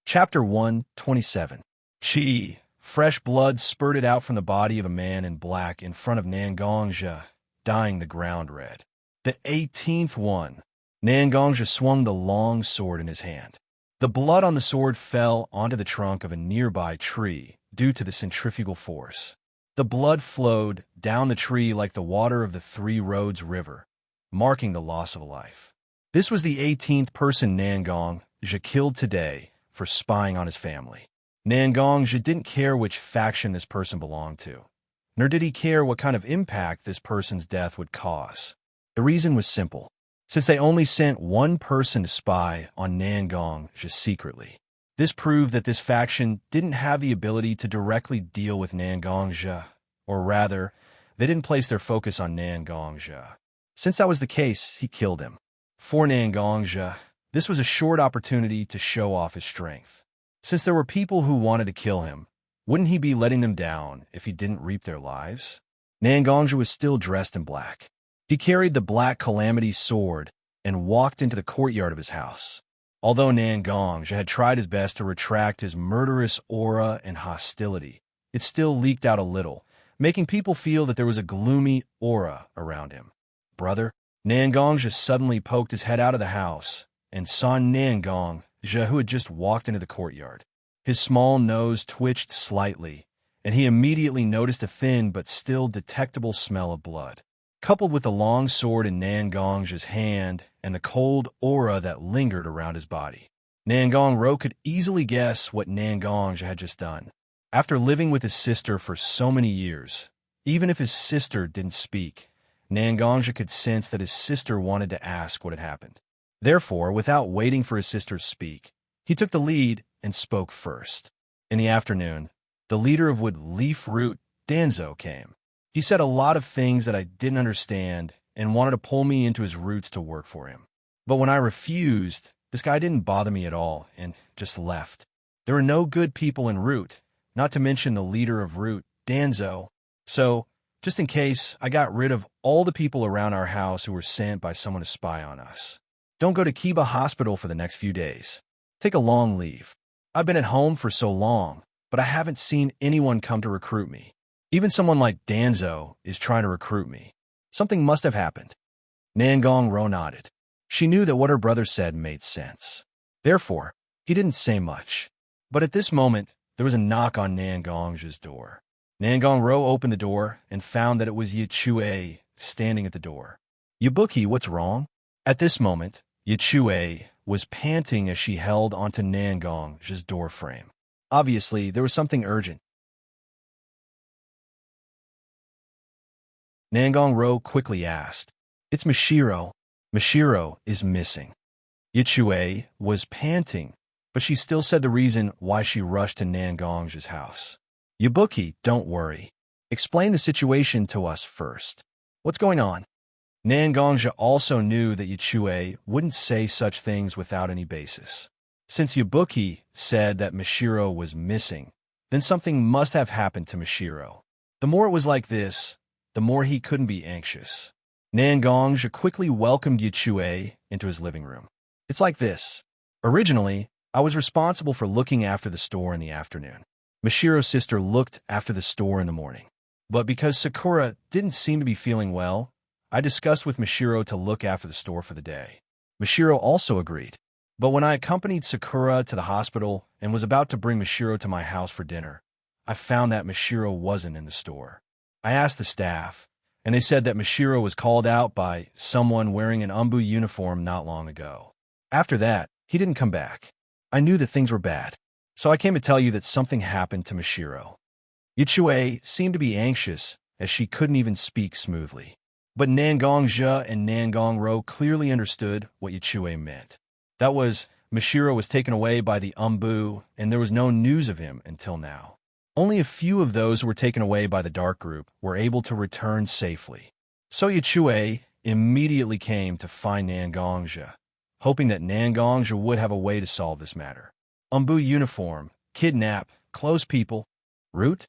Chapter 127. Chi. Fresh blood spurted out from the body of a man in black in front of Nangongjia, dyeing the ground red. The 18th one. Nangongjia swung the long sword in his hand. The blood on the sword fell onto the trunk of a nearby tree due to the centrifugal force. The blood flowed down the tree like the water of the Three Roads River, marking the loss of a life. This was the 18th person Nangongjia killed today for spying on his family. Nangongjia didn't care which faction this person belonged to, nor did he care what kind of impact this person's death would cause. The reason was simple. Since they only sent one person to spy on Nangongjia secretly, this proved that this faction didn't have the ability to directly deal with Nangongjia, or rather, they didn't place their focus on Nangongjia. Since that was the case, he killed him. For Nangongjia, this was a short opportunity to show off his strength. Since there were people who wanted to kill him, wouldn't he be letting them down if he didn't reap their lives? Nangongjia was still dressed in black. He carried the black calamity sword and walked into the courtyard of his house. Although Nangongja had tried his best to retract his murderous aura and hostility, it still leaked out a little, making people feel that there was a gloomy aura around him. Brother, Nangongja suddenly poked his head out of the house and saw Nangongja, who had just walked into the courtyard. His small nose twitched slightly, and he immediately noticed a thin but still detectable smell of blood. Coupled with the long sword in Nangongja's hand and the cold aura that lingered around his body, Nangongro could easily guess what Nangongja had just done. After living with his sister for so many years, even if his sister didn't speak, Nangongja could sense that his sister wanted to ask what had happened. Therefore, without waiting for his sister to speak, he took the lead and spoke first. In the afternoon, the leader of Wood Leaf Root, Danzo, came. He said a lot of things that I didn't understand and wanted to pull me into his roots to work for him. But when I refused, this guy didn't bother me at all and just left. There were no good people in Root, not to mention the leader of Root, Danzo. So, just in case, I got rid of all the people around our house who were sent by someone to spy on us. Don't go to Kiba Hospital for the next few days. Take a long leave. I've been at home for so long, but I haven't seen anyone come to recruit me. Even someone like Danzo is trying to recruit me. Something must have happened. Nangongro nodded. She knew that what her brother said made sense. Therefore, he didn't say much. But at this moment, there was a knock on Nangongja's door. Nangongro opened the door and found that it was Yichue standing at the door. Yabuki, what's wrong? At this moment, Yichue was panting as she held onto Nangongja's door frame. Obviously, there was something urgent. Nangongro quickly asked, "It's Mishiro. Mishiro is missing." Yichue was panting, but she still said the reason why she rushed to Nangongja's house. "Yabuki, don't worry. Explain the situation to us first. What's going on?" Nangongja also knew that Yichue wouldn't say such things without any basis. Since Yabuki said that Mishiro was missing, then something must have happened to Mishiro. The more it was like this, the more he couldn't be anxious. Nangongja quickly welcomed Yichue into his living room. "It's like this. Originally, I was responsible for looking after the store in the afternoon. Mishiro's sister looked after the store in the morning. But because Sakura didn't seem to be feeling well, I discussed with Mishiro to look after the store for the day. Mishiro also agreed. But when I accompanied Sakura to the hospital and was about to bring Mishiro to my house for dinner, I found that Mishiro wasn't in the store. I asked the staff, and they said that Mishiro was called out by someone wearing an Umbu uniform not long ago. After that, he didn't come back. I knew that things were bad, so I came to tell you that something happened to Mishiro." Yichue seemed to be anxious, as she couldn't even speak smoothly. But Nangongja and Nangongro clearly understood what Yichue meant. That was, Mishiro was taken away by the Umbu, and there was no news of him until now. Only a few of those who were taken away by the Dark Group were able to return safely. So Yichue immediately came to find Nangongja, hoping that Nangongja would have a way to solve this matter. Umbu uniform, kidnap, close people, Root?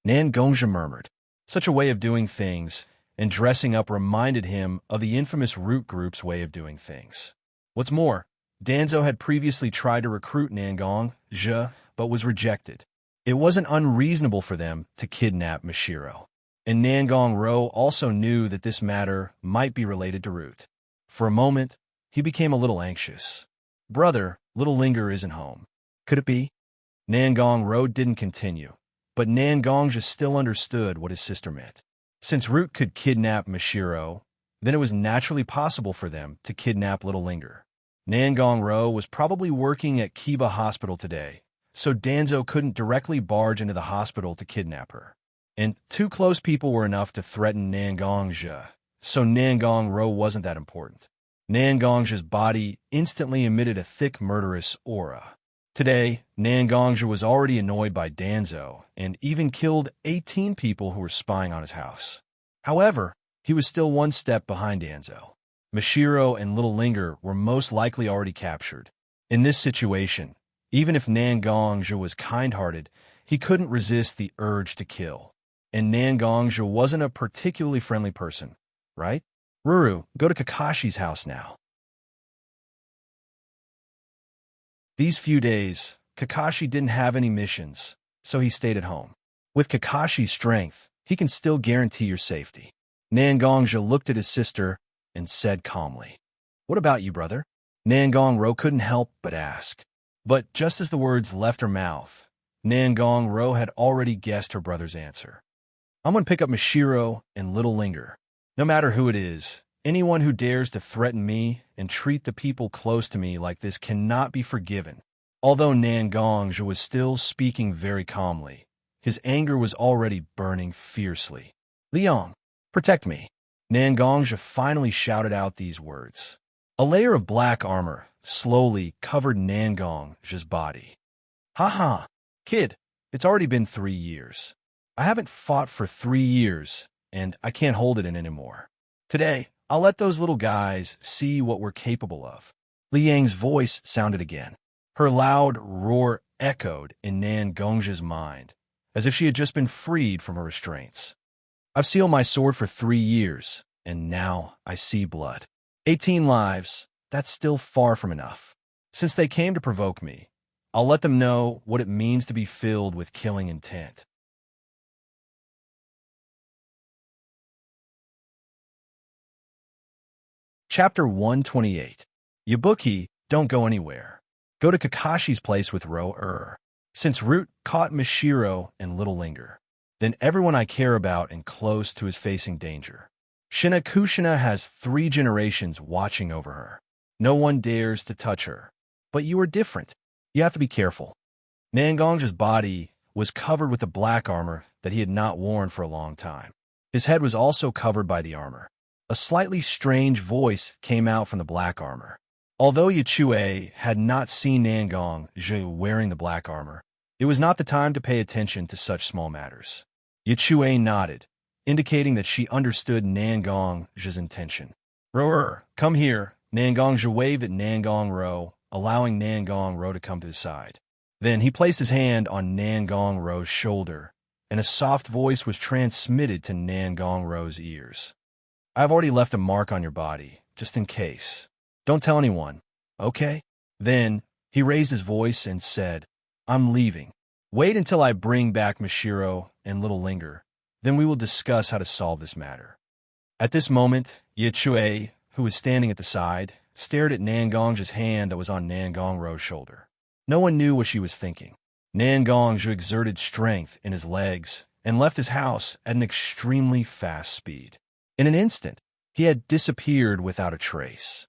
Nangongja murmured. Such a way of doing things, and dressing up reminded him of the infamous Root Group's way of doing things. What's more, Danzo had previously tried to recruit Nangongja, but was rejected. It wasn't unreasonable for them to kidnap Mishiro. And Nangongro also knew that this matter might be related to Root. For a moment, he became a little anxious. "Brother, little Linger isn't home. Could it be?" Nangongro didn't continue, but Nangongja still understood what his sister meant. Since Root could kidnap Mishiro, then it was naturally possible for them to kidnap little Linger. Nangongro was probably working at Kiba Hospital today, so Danzo couldn't directly barge into the hospital to kidnap her. And two close people were enough to threaten Nangongja, so Nangongro wasn't that important. Nangongja's body instantly emitted a thick murderous aura. Today, Nangongja was already annoyed by Danzo and even killed 18 people who were spying on his house. However, he was still one step behind Danzo. Mishiro and Little Linger were most likely already captured. In this situation, even if Nangongja was kind-hearted, he couldn't resist the urge to kill. And Nangongja wasn't a particularly friendly person, right? "Ruru, go to Kakashi's house now." These few days, Kakashi didn't have any missions, so he stayed at home. With Kakashi's strength, he can still guarantee your safety. Nangongja looked at his sister and said calmly, "What about you, brother?" Nangong couldn't help but ask. But just as the words left her mouth, Nangong had already guessed her brother's answer. "I'm going to pick up Mishiro and Little Linger. No matter who it is, anyone who dares to threaten me and treat the people close to me like this cannot be forgiven." Although Nangong was still speaking very calmly, his anger was already burning fiercely. "Liang, protect me." Nangong finally shouted out these words. A layer of black armor slowly covered Nangong's body. "Ha, kid, it's already been 3 years. I haven't fought for 3 years, and I can't hold it in anymore. Today, I'll let those little guys see what we're capable of." Liang's voice sounded again. Her loud roar echoed in Nangong's mind, as if she had just been freed from her restraints. "I've sealed my sword for 3 years, and now I see blood. 18 lives, that's still far from enough. Since they came to provoke me, I'll let them know what it means to be filled with killing intent." Chapter 128. Yabuki, don't go anywhere. Go to Kakashi's place with Ro. Since Root caught Mishiro and Little Linger, then everyone I care about and close to is facing danger. Kushina has 3 generations watching over her. No one dares to touch her. But you are different. You have to be careful. Nangong's body was covered with the black armor that he had not worn for a long time. His head was also covered by the armor. A slightly strange voice came out from the black armor. Although Yichue had not seen Nangong wearing the black armor, it was not the time to pay attention to such small matters. Yichue nodded, indicating that she understood Nangong's intention. "Ro, come here." Nangong waved at Nangong, allowing Nangong to come to his side. Then he placed his hand on Nangong's shoulder, and a soft voice was transmitted to Nangong's ears. "I've already left a mark on your body, just in case. Don't tell anyone, okay?" Then he raised his voice and said, "I'm leaving. Wait until I bring back Mishiro and Little Linger. Then we will discuss how to solve this matter." At this moment, Yichue, who was standing at the side, stared at Nangong's hand that was on Nangong's shoulder. No one knew what she was thinking. Nangong exerted strength in his legs and left his house at an extremely fast speed. In an instant, he had disappeared without a trace.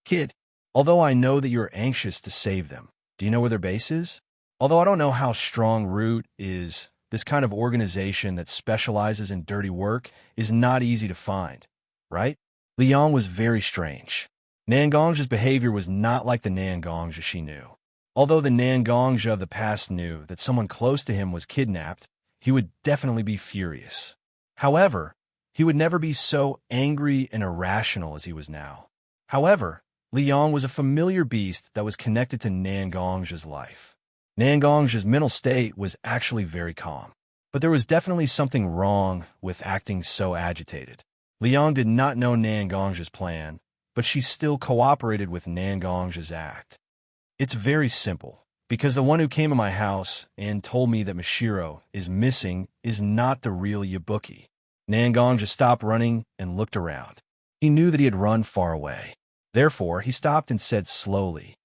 "Kid, although I know that you're anxious to save them, do you know where their base is? Although I don't know how strong Root is, this kind of organization that specializes in dirty work is not easy to find, right?" Liang was very strange. Nangong's behavior was not like the Nangongja she knew. Although the Nangongja of the past knew that someone close to him was kidnapped, he would definitely be furious. However, he would never be so angry and irrational as he was now. However, Liang was a familiar beast that was connected to Nangong's life. Nangong's mental state was actually very calm, but there was definitely something wrong with acting so agitated. Liang did not know Nangong's plan, but she still cooperated with Nangong's act. "It's very simple, because the one who came to my house and told me that Mishiro is missing is not the real Yabuki." Nangong stopped running and looked around. He knew that he had run far away. Therefore, he stopped and said slowly,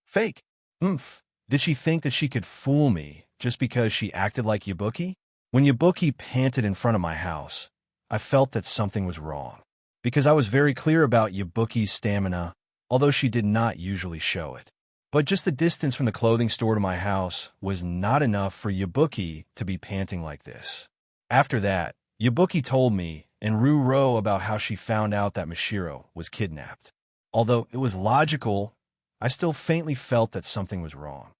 "Fake. Did she think that she could fool me just because she acted like Yabuki? When Yabuki panted in front of my house, I felt that something was wrong, because I was very clear about Yabuki's stamina, although she did not usually show it. But just the distance from the clothing store to my house was not enough for Yabuki to be panting like this. After that, Yabuki told me and Ruro about how she found out that Mishiro was kidnapped. Although it was logical, I still faintly felt that something was wrong.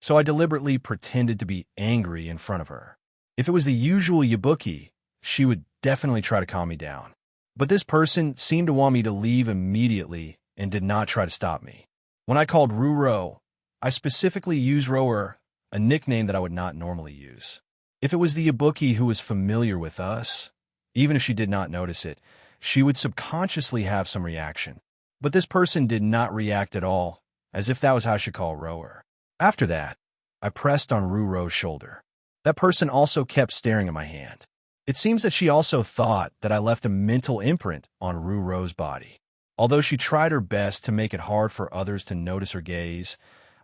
So I deliberately pretended to be angry in front of her. If it was the usual Yabuki, she would definitely try to calm me down. But this person seemed to want me to leave immediately and did not try to stop me. When I called Ruro, I specifically used Roer, a nickname that I would not normally use. If it was the Yabuki who was familiar with us, even if she did not notice it, she would subconsciously have some reaction. But this person did not react at all, as if that was how I should call Rower. After that, I pressed on Ruro's shoulder. That person also kept staring at my hand. It seems that she also thought that I left a mental imprint on Ruro's body. Although she tried her best to make it hard for others to notice her gaze,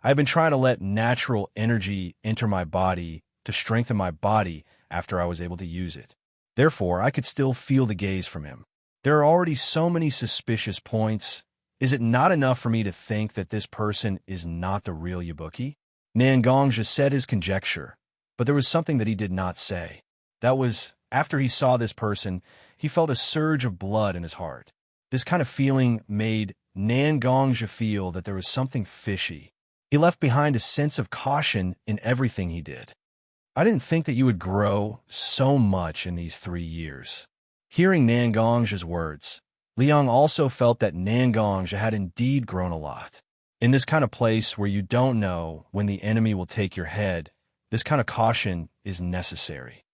I have been trying to let natural energy enter my body to strengthen my body after I was able to use it. Therefore, I could still feel the gaze from him. There are already so many suspicious points. Is it not enough for me to think that this person is not the real Yabuki? Nangongja said his conjecture, but there was something that he did not say. That was, after he saw this person, he felt a surge of blood in his heart. This kind of feeling made Nangongja feel that there was something fishy. He left behind a sense of caution in everything he did. I didn't think that you would grow so much in these 3 years. Hearing Nangongja's words, Liang also felt that Nangongja had indeed grown a lot. In this kind of place where you don't know when the enemy will take your head, this kind of caution is necessary.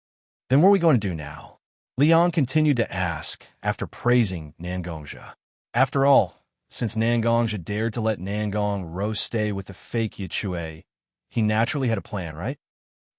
Then what are we going to do now? Liang continued to ask after praising Nangongja. After all, since Nangongja dared to let Nangong stay with the fake Yichue, he naturally had a plan, right?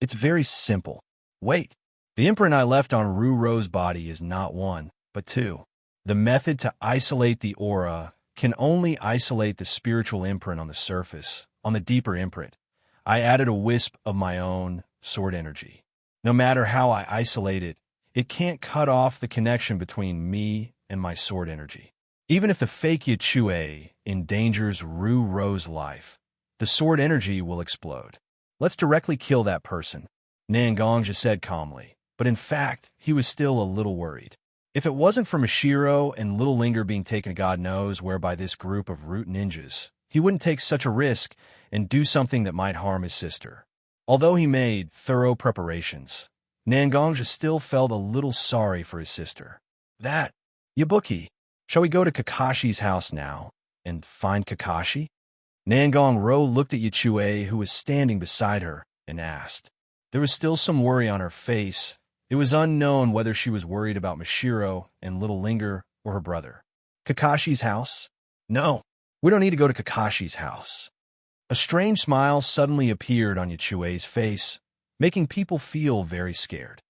It's very simple. Wait, the imprint I left on Ruro's body is not 1, but 2. The method to isolate the aura can only isolate the spiritual imprint on the surface. On the deeper imprint, I added a wisp of my own sword energy. No matter how I isolate it, it can't cut off the connection between me and my sword energy. Even if the fake Yichue endangers Ruro's life, the sword energy will explode. Let's directly kill that person, Nangongja said calmly, but in fact, he was still a little worried. If it wasn't for Mashiro and Little Linger being taken to God knows where by this group of root ninjas, he wouldn't take such a risk and do something that might harm his sister. Although he made thorough preparations, Nangongja still felt a little sorry for his sister. That, Yabuki, shall we go to Kakashi's house now and find Kakashi? Nangong looked at Yichue, who was standing beside her, and asked. There was still some worry on her face. It was unknown whether she was worried about Mashiro and Little Linger or her brother. Kakashi's house? No, we don't need to go to Kakashi's house. A strange smile suddenly appeared on Yichue's face, making people feel very scared.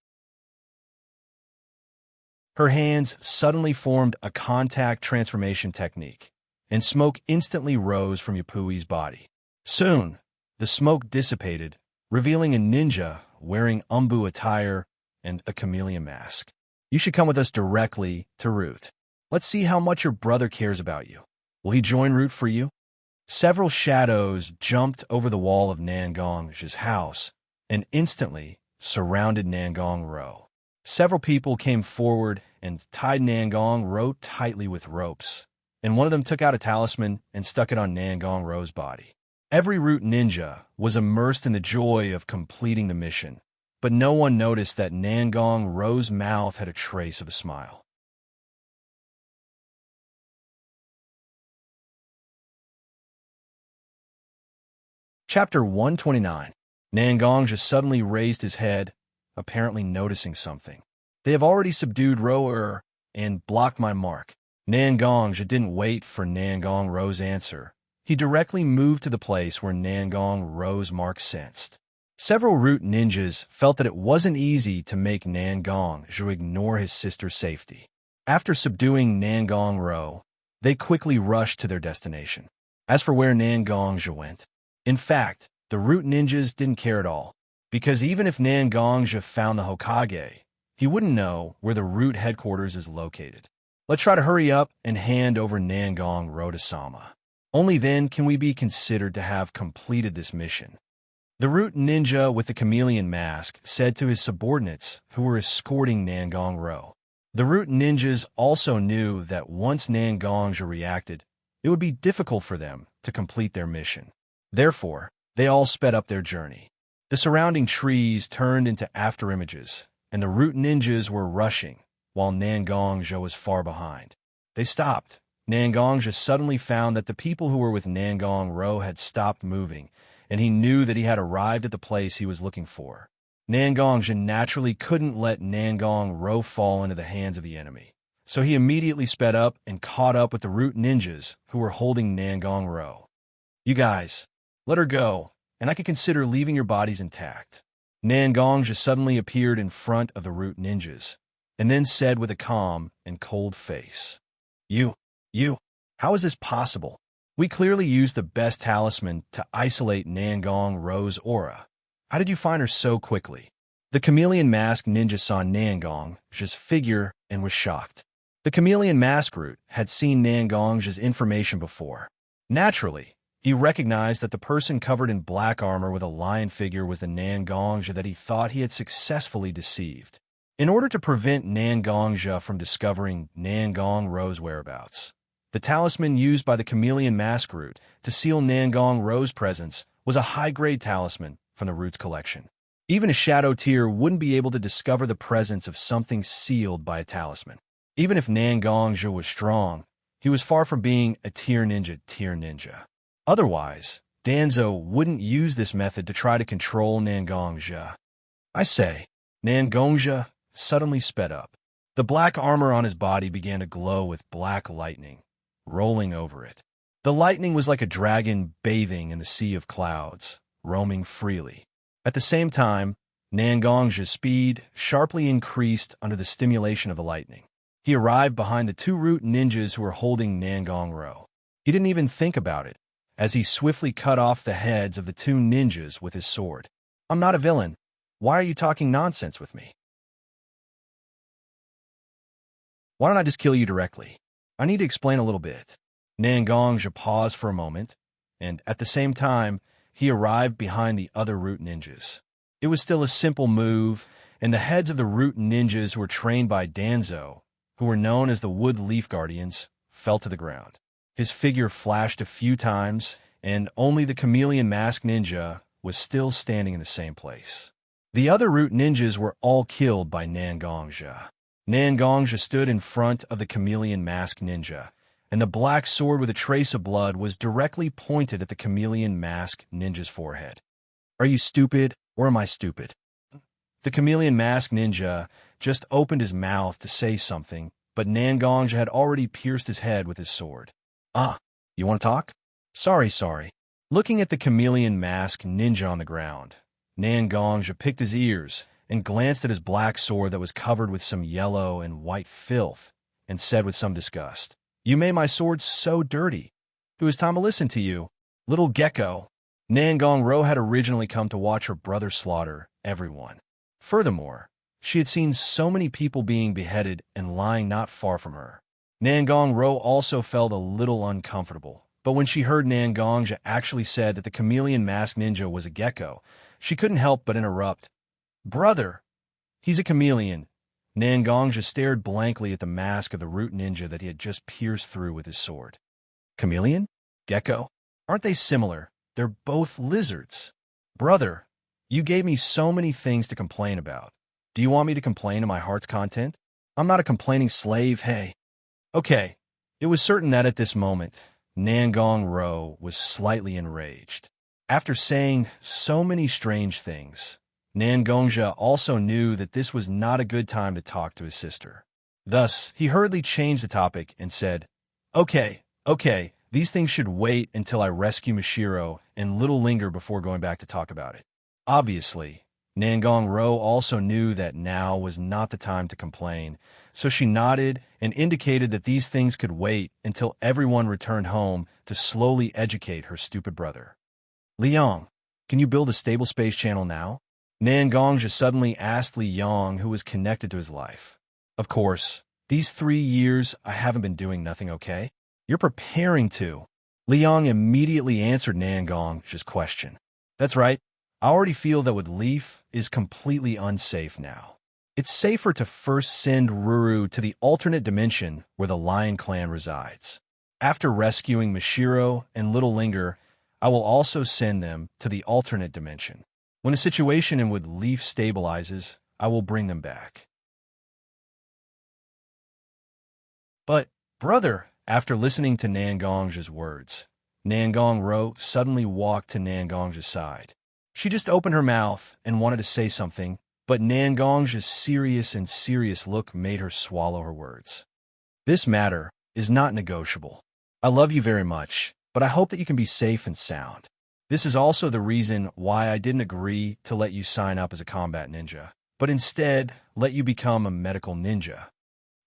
Her hands suddenly formed a contact transformation technique, and smoke instantly rose from Yapui's body. Soon, the smoke dissipated, revealing a ninja wearing umbu attire and a chameleon mask. You should come with us directly to Root. Let's see how much your brother cares about you. Will he join Root for you? Several shadows jumped over the wall of Nangong's house and instantly surrounded Nangong. Several people came forward and tied Nangong tightly with ropes, and one of them took out a talisman and stuck it on Nangong's body. Every Root ninja was immersed in the joy of completing the mission, but no one noticed that Nangong's mouth had a trace of a smile. Chapter 129. Nangongja suddenly raised his head, apparently noticing something. They have already subdued Roer and blocked my mark. Nangongja didn't wait for Nangong's answer. He directly moved to the place where Nangong's mark sensed. Several Root ninjas felt that it wasn't easy to make Nangongja ignore his sister's safety. After subduing Nangong, they quickly rushed to their destination. As for where Nangongja went, in fact, the Root ninjas didn't care at all, because even if Nangongja found the Hokage, he wouldn't know where the Root headquarters is located. Let's try to hurry up and hand over Nangong to Sama. Only then can we be considered to have completed this mission. The Root ninja with the chameleon mask said to his subordinates who were escorting Nangong. The Root ninjas also knew that once Nangongja reacted, it would be difficult for them to complete their mission. Therefore, they all sped up their journey. The surrounding trees turned into afterimages, and the Root ninjas were rushing, while Nangongja was far behind. They stopped. Nangongja suddenly found that the people who were with Nangong had stopped moving, and he knew that he had arrived at the place he was looking for. Nangongja naturally couldn't let Nangong fall into the hands of the enemy. So he immediately sped up and caught up with the root ninjas who were holding Nangong Ro. You guys, let her go, and I could consider leaving your bodies intact. Nangong just suddenly appeared in front of the root ninjas, and then said with a calm and cold face, You, how is this possible? We clearly used the best talisman to isolate Nangong Ro's aura. How did you find her so quickly? The chameleon mask ninja saw Nangong's figure and was shocked. The chameleon mask root had seen Nangong's information before. Naturally, he recognized that the person covered in black armor with a lion figure was the Nangongja that he thought he had successfully deceived. In order to prevent Nangongja from discovering Nangong Ro's whereabouts, the talisman used by the chameleon mask root to seal Nangong Ro's presence was a high-grade talisman from the root's collection. Even a shadow tier wouldn't be able to discover the presence of something sealed by a talisman. Even if Nangongja was strong, he was far from being a tier ninja. Otherwise, Danzo wouldn't use this method to try to control Nangongja. I say, Nangongja suddenly sped up. The black armor on his body began to glow with black lightning, rolling over it. The lightning was like a dragon bathing in the sea of clouds, roaming freely. At the same time, Nangongja's speed sharply increased under the stimulation of the lightning. He arrived behind the two root ninjas who were holding Nangong Ro. He didn't even think about it, as he swiftly cut off the heads of the two ninjas with his sword. I'm not a villain. Why are you talking nonsense with me? Why don't I just kill you directly? I need to explain a little bit. Nangongja paused for a moment, and at the same time, he arrived behind the other root ninjas. It was still a simple move, and the heads of the root ninjas who were trained by Danzo, who were known as the Wood Leaf Guardians, fell to the ground. His figure flashed a few times, and only the chameleon mask ninja was still standing in the same place. The other root ninjas were all killed by Nangongja. Nangongja stood in front of the chameleon mask ninja, and the black sword with a trace of blood was directly pointed at the chameleon mask ninja's forehead. Are you stupid, or am I stupid? The chameleon mask ninja just opened his mouth to say something, but Nangongja had already pierced his head with his sword. Ah, you want to talk? Sorry. Looking at the chameleon mask ninja on the ground, Nangongja picked his ears and glanced at his black sword that was covered with some yellow and white filth, and said with some disgust, You made my sword so dirty. It was time to listen to you, little gecko. Nangong Ro had originally come to watch her brother slaughter everyone. Furthermore, she had seen so many people being beheaded and lying not far from her. Nangong Ro also felt a little uncomfortable, but when she heard Nangongja actually said that the chameleon mask ninja was a gecko, she couldn't help but interrupt. Brother, he's a chameleon. Nangongja stared blankly at the mask of the root ninja that he had just pierced through with his sword. Chameleon? Gecko? Aren't they similar? They're both lizards. Brother, you gave me so many things to complain about. Do you want me to complain to my heart's content? I'm not a complaining slave, hey. Okay, it was certain that at this moment, Nangong Ro was slightly enraged. After saying so many strange things, Nangongja also knew that this was not a good time to talk to his sister. Thus, he hurriedly changed the topic and said, Okay, these things should wait until I rescue Mashiro and little linger before going back to talk about it. Obviously, Nangong Ro also knew that now was not the time to complain, so she nodded and indicated that these things could wait until everyone returned home to slowly educate her stupid brother. Liang, can you build a stable space channel now? Nangongja suddenly asked Li Yong, who was connected to his life. Of course, these 3 years I haven't been doing nothing, okay? You're preparing to. Li Yong immediately answered Nangongja's question. That's right. I already feel that with Leaf is completely unsafe now. It's safer to first send Ruru to the alternate dimension where the Lion Clan resides. After rescuing Mashiro and Little Linger, I will also send them to the alternate dimension. When the situation in with Leaf stabilizes, I will bring them back. But, brother, after listening to Nangongja's words, Nangong Ro suddenly walked to Nangongja's side. She just opened her mouth and wanted to say something, but Nangongja's serious look made her swallow her words. This matter is not negotiable. I love you very much, but I hope that you can be safe and sound. This is also the reason why I didn't agree to let you sign up as a combat ninja, but instead let you become a medical ninja.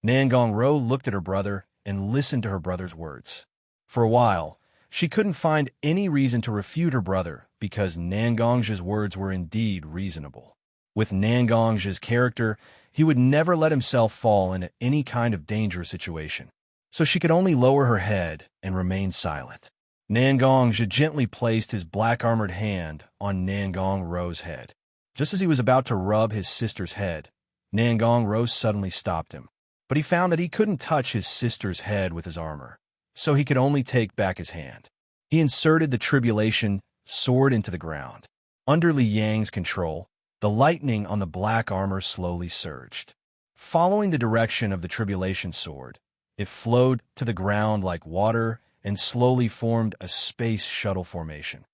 Nangong Ro looked at her brother and listened to her brother's words. For a while, she couldn't find any reason to refute her brother because Nangong's words were indeed reasonable. With Nangong's character, he would never let himself fall into any kind of dangerous situation. So she could only lower her head and remain silent. Nangong gently placed his black-armored hand on Nangong Ro's head. Just as he was about to rub his sister's head, Nangong Ro suddenly stopped him. But he found that he couldn't touch his sister's head with his armor, so he could only take back his hand. He inserted the tribulation sword into the ground. Under Li Yang's control, the lightning on the black armor slowly surged. Following the direction of the tribulation sword, it flowed to the ground like water and slowly formed a space shuttle formation.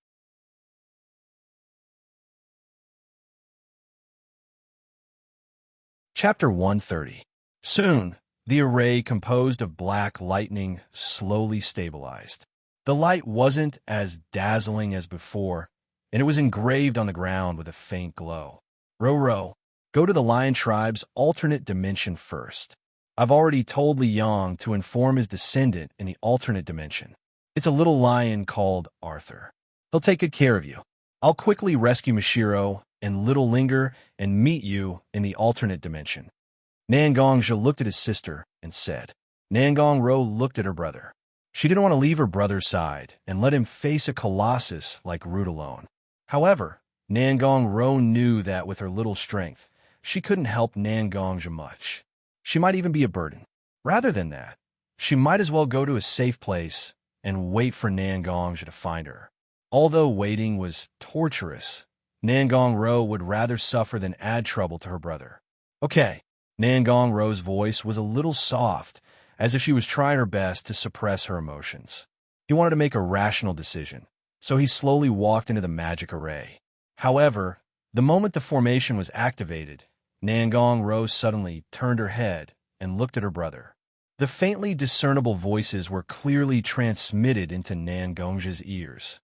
Chapter 130. Soon, the array composed of black lightning slowly stabilized. The light wasn't as dazzling as before, and it was engraved on the ground with a faint glow. Ro, go to the Lion Tribe's alternate dimension first. I've already told Li Yang to inform his descendant in the alternate dimension. It's a little lion called Arthur. He'll take good care of you. I'll quickly rescue Mishiro and Little Linger and meet you in the alternate dimension. Nangongja looked at his sister and said. Nangong Ro looked at her brother. She didn't want to leave her brother's side and let him face a colossus like Root alone. However, Nangong Ro knew that with her little strength, she couldn't help Nangongja much. She might even be a burden. Rather than that, she might as well go to a safe place and wait for Nangongja to find her. Although waiting was torturous, Nangong Ro would rather suffer than add trouble to her brother. Okay, Nangong Ro's voice was a little soft, as if she was trying her best to suppress her emotions. He wanted to make a rational decision, so he slowly walked into the magic array. However, the moment the formation was activated, Nangong Ro suddenly turned her head and looked at her brother. The faintly discernible voices were clearly transmitted into Nangongja's ears.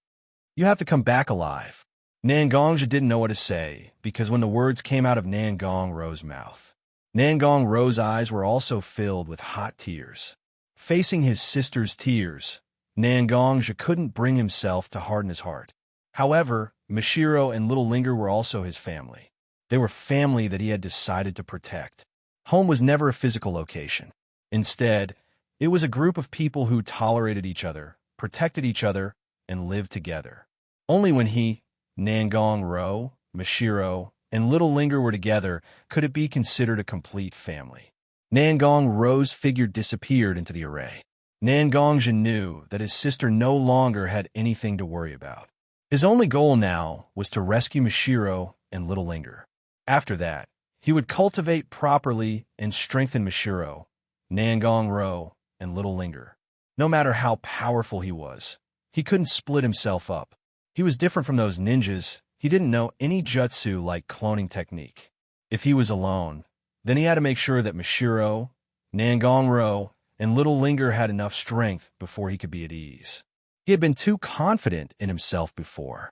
You have to come back alive. Nangongja didn't know what to say, because when the words came out of Nangong Ro's mouth, Nangong Ro's eyes were also filled with hot tears. Facing his sister's tears, Nangongja couldn't bring himself to harden his heart. However, Mishiro and Little Linger were also his family. They were family that he had decided to protect. Home was never a physical location. Instead, it was a group of people who tolerated each other, protected each other, and lived together. Only when he, Nangong Ro, Mishiro, and Little Linger were together could it be considered a complete family. Nangong Ro's figure disappeared into the array. Nangongja knew that his sister no longer had anything to worry about. His only goal now was to rescue Mishiro and Little Linger. After that, he would cultivate properly and strengthen Mishiro, Nangong Ro, and Little Linger. No matter how powerful he was, he couldn't split himself up. He was different from those ninjas. He didn't know any jutsu like cloning technique. If he was alone, then he had to make sure that Mishiro, Nangong Ro, and Little Linger had enough strength before he could be at ease. He had been too confident in himself before.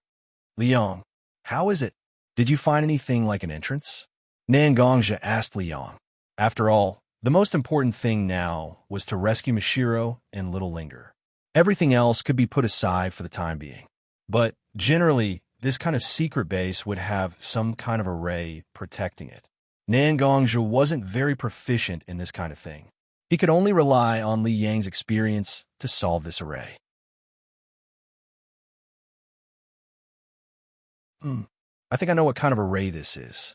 Liang, how is it? Did you find anything like an entrance? Nangongja asked Liang. After all, the most important thing now was to rescue Mishiro and Little Linger. Everything else could be put aside for the time being. But generally, this kind of secret base would have some kind of array protecting it. Nangongja wasn't very proficient in this kind of thing. He could only rely on Li Yang's experience to solve this array. I think I know what kind of array this is.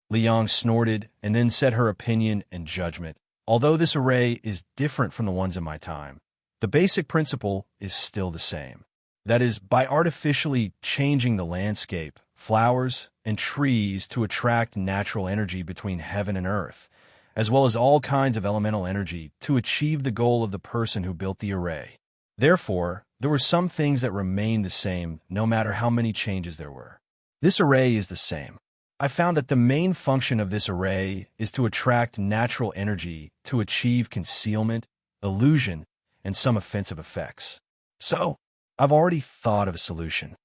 Li Yang snorted and then said her opinion and judgment. Although this array is different from the ones in my time, the basic principle is still the same. That is, by artificially changing the landscape, flowers, and trees to attract natural energy between heaven and earth, as well as all kinds of elemental energy to achieve the goal of the person who built the array. Therefore, there were some things that remained the same no matter how many changes there were. This array is the same. I found that the main function of this array is to attract natural energy to achieve concealment illusion, and some offensive effects. So, I've already thought of a solution.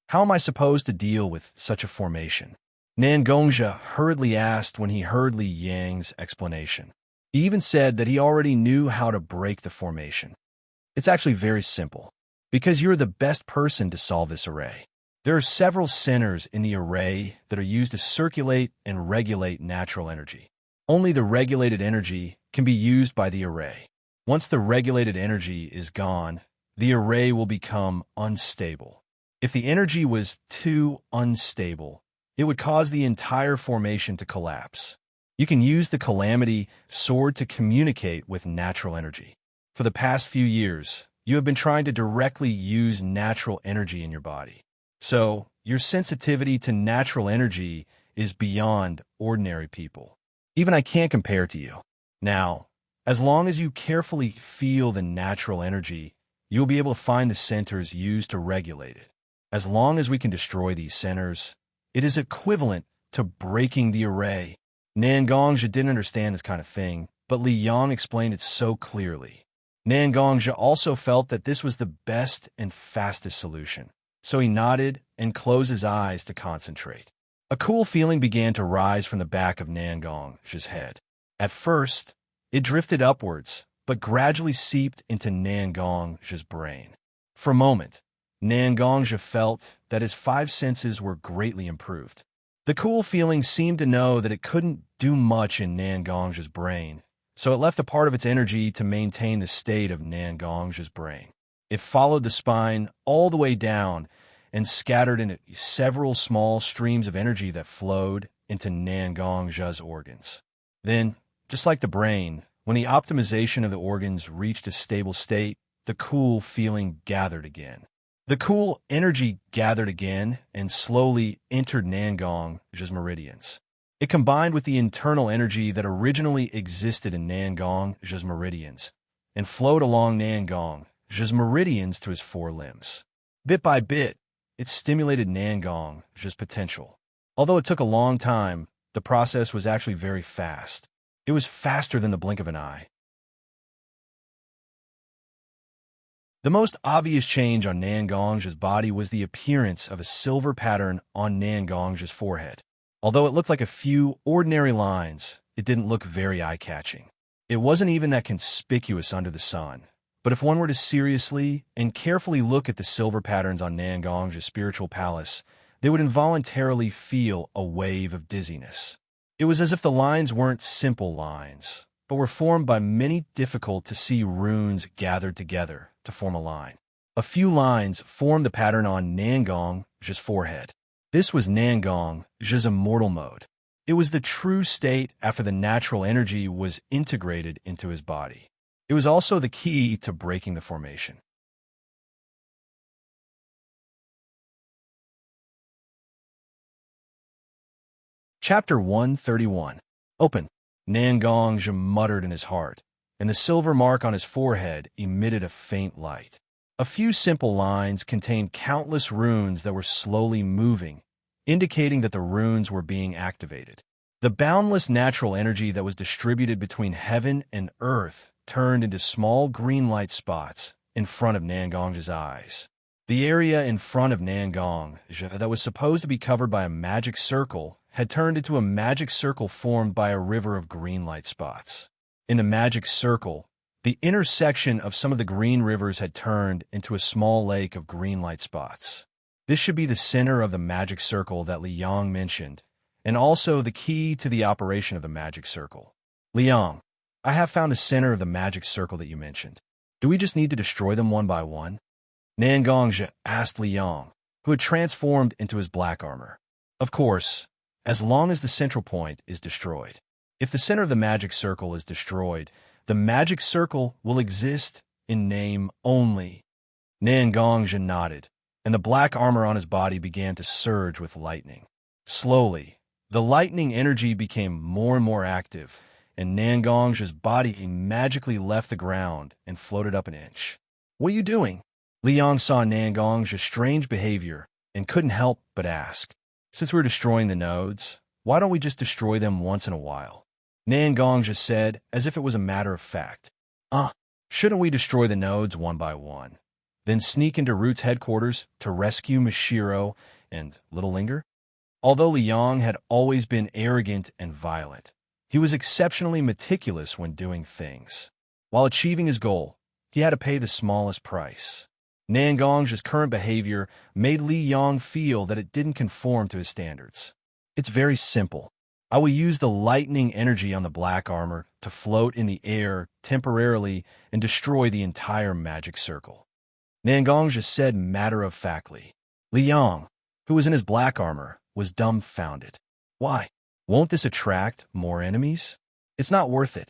How am I supposed to deal with such a formation? Nan Gongxia hurriedly asked when he heard Li Yang's explanation. He even said that he already knew how to break the formation. It's actually very simple, because you're the best person to solve this array. There are several centers in the array that are used to circulate and regulate natural energy. Only the regulated energy can be used by the array. Once the regulated energy is gone, the array will become unstable. If the energy was too unstable, it would cause the entire formation to collapse. You can use the Calamity Sword to communicate with natural energy. For the past few years, you have been trying to directly use natural energy in your body. So, your sensitivity to natural energy is beyond ordinary people. Even I can't compare to you. Now, as long as you carefully feel the natural energy, you'll be able to find the centers used to regulate it. As long as we can destroy these centers, it is equivalent to breaking the array. Nan Gongxia didn't understand this kind of thing, but Li Yang explained it so clearly. Nan Gongxia also felt that this was the best and fastest solution, so he nodded and closed his eyes to concentrate. A cool feeling began to rise from the back of Nan Gongxia's head. At first, it drifted upwards, but gradually seeped into Nan Gongxia's brain. For a moment, Nan Gongxia felt that his five senses were greatly improved. The cool feeling seemed to know that it couldn't do much in Nan Gongxia's brain, so it left a part of its energy to maintain the state of Nan Gongxia's brain. It followed the spine all the way down and scattered into several small streams of energy that flowed into Nan Gongxia's organs. Then, just like the brain, when the optimization of the organs reached a stable state, the cool feeling gathered again. The cool energy gathered again and slowly entered Nan Gongxia's meridians. It combined with the internal energy that originally existed in Nan Gongxia's meridians and flowed along Nan Gongxia's meridians to his four limbs. Bit by bit, it stimulated Nan Gongxia's potential. Although it took a long time, the process was actually very fast. It was faster than the blink of an eye. The most obvious change on Nan Gongxia's body was the appearance of a silver pattern on Nan Gongxia's forehead. Although it looked like a few ordinary lines, it didn't look very eye-catching. It wasn't even that conspicuous under the sun. But if one were to seriously and carefully look at the silver patterns on Nan Gongxia's spiritual palace, they would involuntarily feel a wave of dizziness. It was as if the lines weren't simple lines, but were formed by many difficult-to-see runes gathered together to form a line. A few lines formed the pattern on Nan Gongxia's forehead. This was Nan Gongxia's immortal mode. It was the true state after the natural energy was integrated into his body. It was also the key to breaking the formation. Chapter 131. Open. Nan Gongxia muttered in his heart, and the silver mark on his forehead emitted a faint light. A few simple lines contained countless runes that were slowly moving, indicating that the runes were being activated. The boundless natural energy that was distributed between heaven and earth turned into small green light spots in front of Nan Gongxia's eyes. The area in front of Nan Gongxia that was supposed to be covered by a magic circle had turned into a magic circle formed by a river of green light spots. In the magic circle, the intersection of some of the green rivers had turned into a small lake of green light spots. This should be the center of the magic circle that Li Yang mentioned, and also the key to the operation of the magic circle. Li Yang, I have found the center of the magic circle that you mentioned. Do we just need to destroy them one by one? Nan Gongxia asked Li Yang, who had transformed into his black armor. Of course, as long as the central point is destroyed. If the center of the magic circle is destroyed, the magic circle will exist in name only. Nan Gongxia nodded, and the black armor on his body began to surge with lightning. Slowly, the lightning energy became more and more active, and Nan Gongxia's body magically left the ground and floated up an inch. What are you doing? Li Yang saw Nan Gongxia's strange behavior and couldn't help but ask. Since we're destroying the nodes, why don't we just destroy them once in a while? Nan Gongxia said, as if it was a matter of fact. Shouldn't we destroy the nodes one by one, then sneak into Root's headquarters to rescue Mashiro and Little Linger? Although Liang had always been arrogant and violent, he was exceptionally meticulous when doing things. While achieving his goal, he had to pay the smallest price. Nangong's current behavior made Li Yang feel that it didn't conform to his standards. It's very simple. I will use the lightning energy on the black armor to float in the air temporarily and destroy the entire magic circle. Nangong just said matter-of-factly. Li Yang, who was in his black armor, was dumbfounded. Why? Won't this attract more enemies? It's not worth it,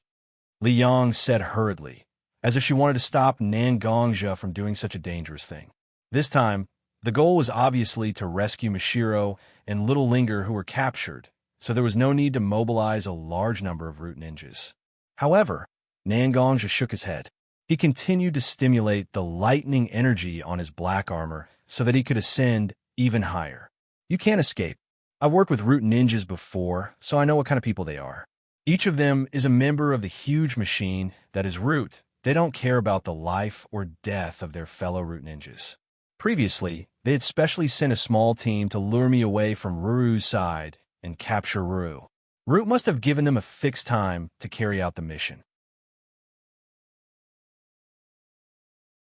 Li Yang said hurriedly, as if she wanted to stop Nangongja from doing such a dangerous thing. This time, the goal was obviously to rescue Mashiro and Little Linger, who were captured, so there was no need to mobilize a large number of root ninjas. However, Nangongja shook his head. He continued to stimulate the lightning energy on his black armor so that he could ascend even higher. You can't escape. I've worked with root ninjas before, so I know what kind of people they are. Each of them is a member of the huge machine that is Root. They don't care about the life or death of their fellow root ninjas. Previously, they had specially sent a small team to lure me away from Ruru's side and capture Ruru. Root must have given them a fixed time to carry out the mission.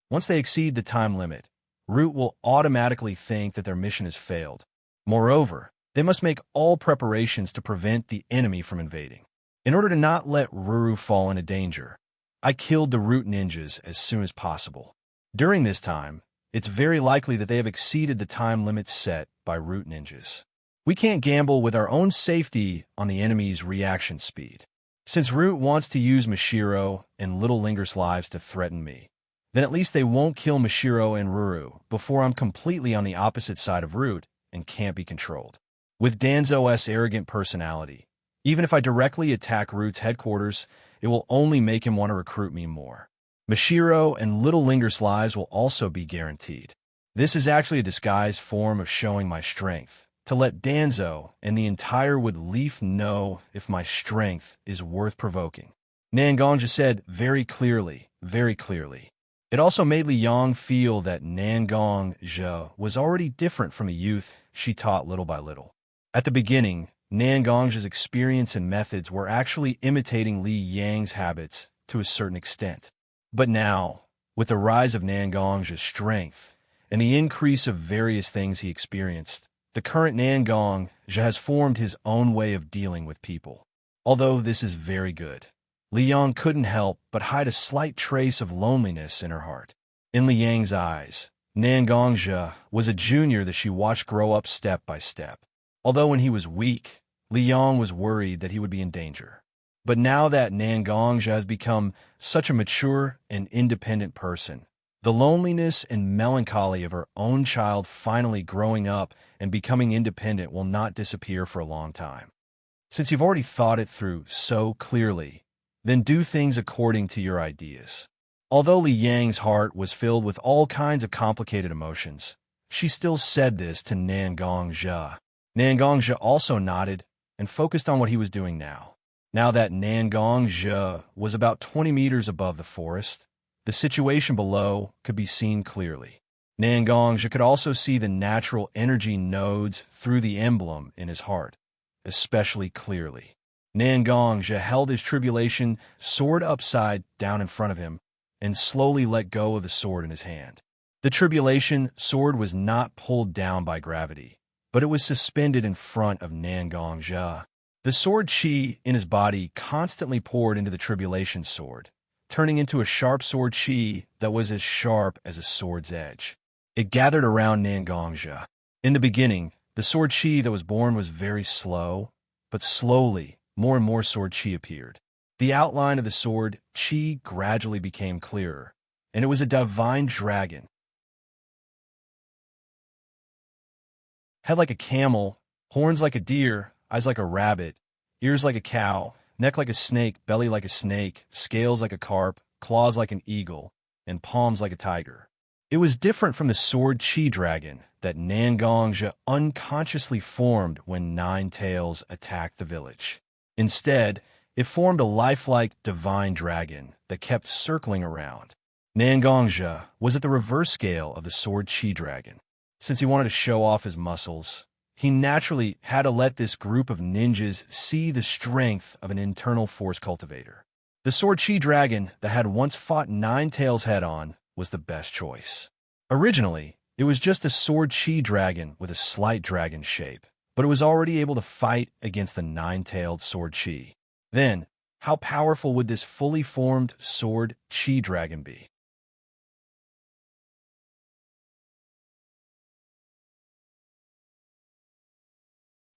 Once they exceed the time limit, Root will automatically think that their mission has failed. Moreover, they must make all preparations to prevent the enemy from invading. In order to not let Ruru fall into danger, I killed the root ninjas as soon as possible. During this time, it's very likely that they have exceeded the time limit set by root ninjas. We can't gamble with our own safety on the enemy's reaction speed. Since Root wants to use Mashiro and Little Linger's lives to threaten me, then at least they won't kill Mashiro and Ruru before I'm completely on the opposite side of Root and can't be controlled. With Danzo's arrogant personality, even if I directly attack Root's headquarters, it will only make him want to recruit me more. Mashiro and Little Linger's lives will also be guaranteed. This is actually a disguised form of showing my strength, to let Danzo and the entire Wood Leaf know if my strength is worth provoking. Nangongja said very clearly. It also made Li Yang feel that Nangongja was already different from the youth she taught little by little. At the beginning, Nangongja's experience and methods were actually imitating Li Yang's habits to a certain extent. But now, with the rise of Nangongja's strength and the increase of various things he experienced, the current Nangongja has formed his own way of dealing with people. Although this is very good, Li Yang couldn't help but hide a slight trace of loneliness in her heart. In Li Yang's eyes, Nangongja was a junior that she watched grow up step by step. Although when he was weak, Li Yang was worried that he would be in danger. But now that Nangongja has become such a mature and independent person, the loneliness and melancholy of her own child finally growing up and becoming independent will not disappear for a long time. Since you've already thought it through so clearly, then do things according to your ideas. Although Li Yang's heart was filled with all kinds of complicated emotions, she still said this to Nangongja. Nangongja also nodded and focused on what he was doing now. Now that Nangongja was about 20 meters above the forest, the situation below could be seen clearly. Nangongja could also see the natural energy nodes through the emblem in his heart, especially clearly. Nangongja held his tribulation sword upside down in front of him and slowly let go of the sword in his hand. The tribulation sword was not pulled down by gravity, but it was suspended in front of Nangongja. The sword chi in his body constantly poured into the tribulation sword, turning into a sharp sword chi that was as sharp as a sword's edge. It gathered around Nangongja. In the beginning, the sword chi that was born was very slow, but slowly, more and more sword chi appeared. The outline of the sword chi gradually became clearer, and it was a divine dragon. Head like a camel, horns like a deer, eyes like a rabbit, ears like a cow, neck like a snake, belly like a snake, scales like a carp, claws like an eagle, and palms like a tiger. It was different from the sword chi dragon that Nangongja unconsciously formed when Nine Tails attacked the village. Instead, It formed a lifelike divine dragon that kept circling around. Xianxia was at the reverse scale of the sword chi dragon. Since he wanted to show off his muscles, he naturally had to let this group of ninjas see the strength of an internal force cultivator. The sword chi dragon that had once fought Nine Tails head-on was the best choice. Originally, it was just a sword chi dragon with a slight dragon shape, but it was already able to fight against the nine-tailed sword chi. Then, how powerful would this fully formed sword chi dragon be?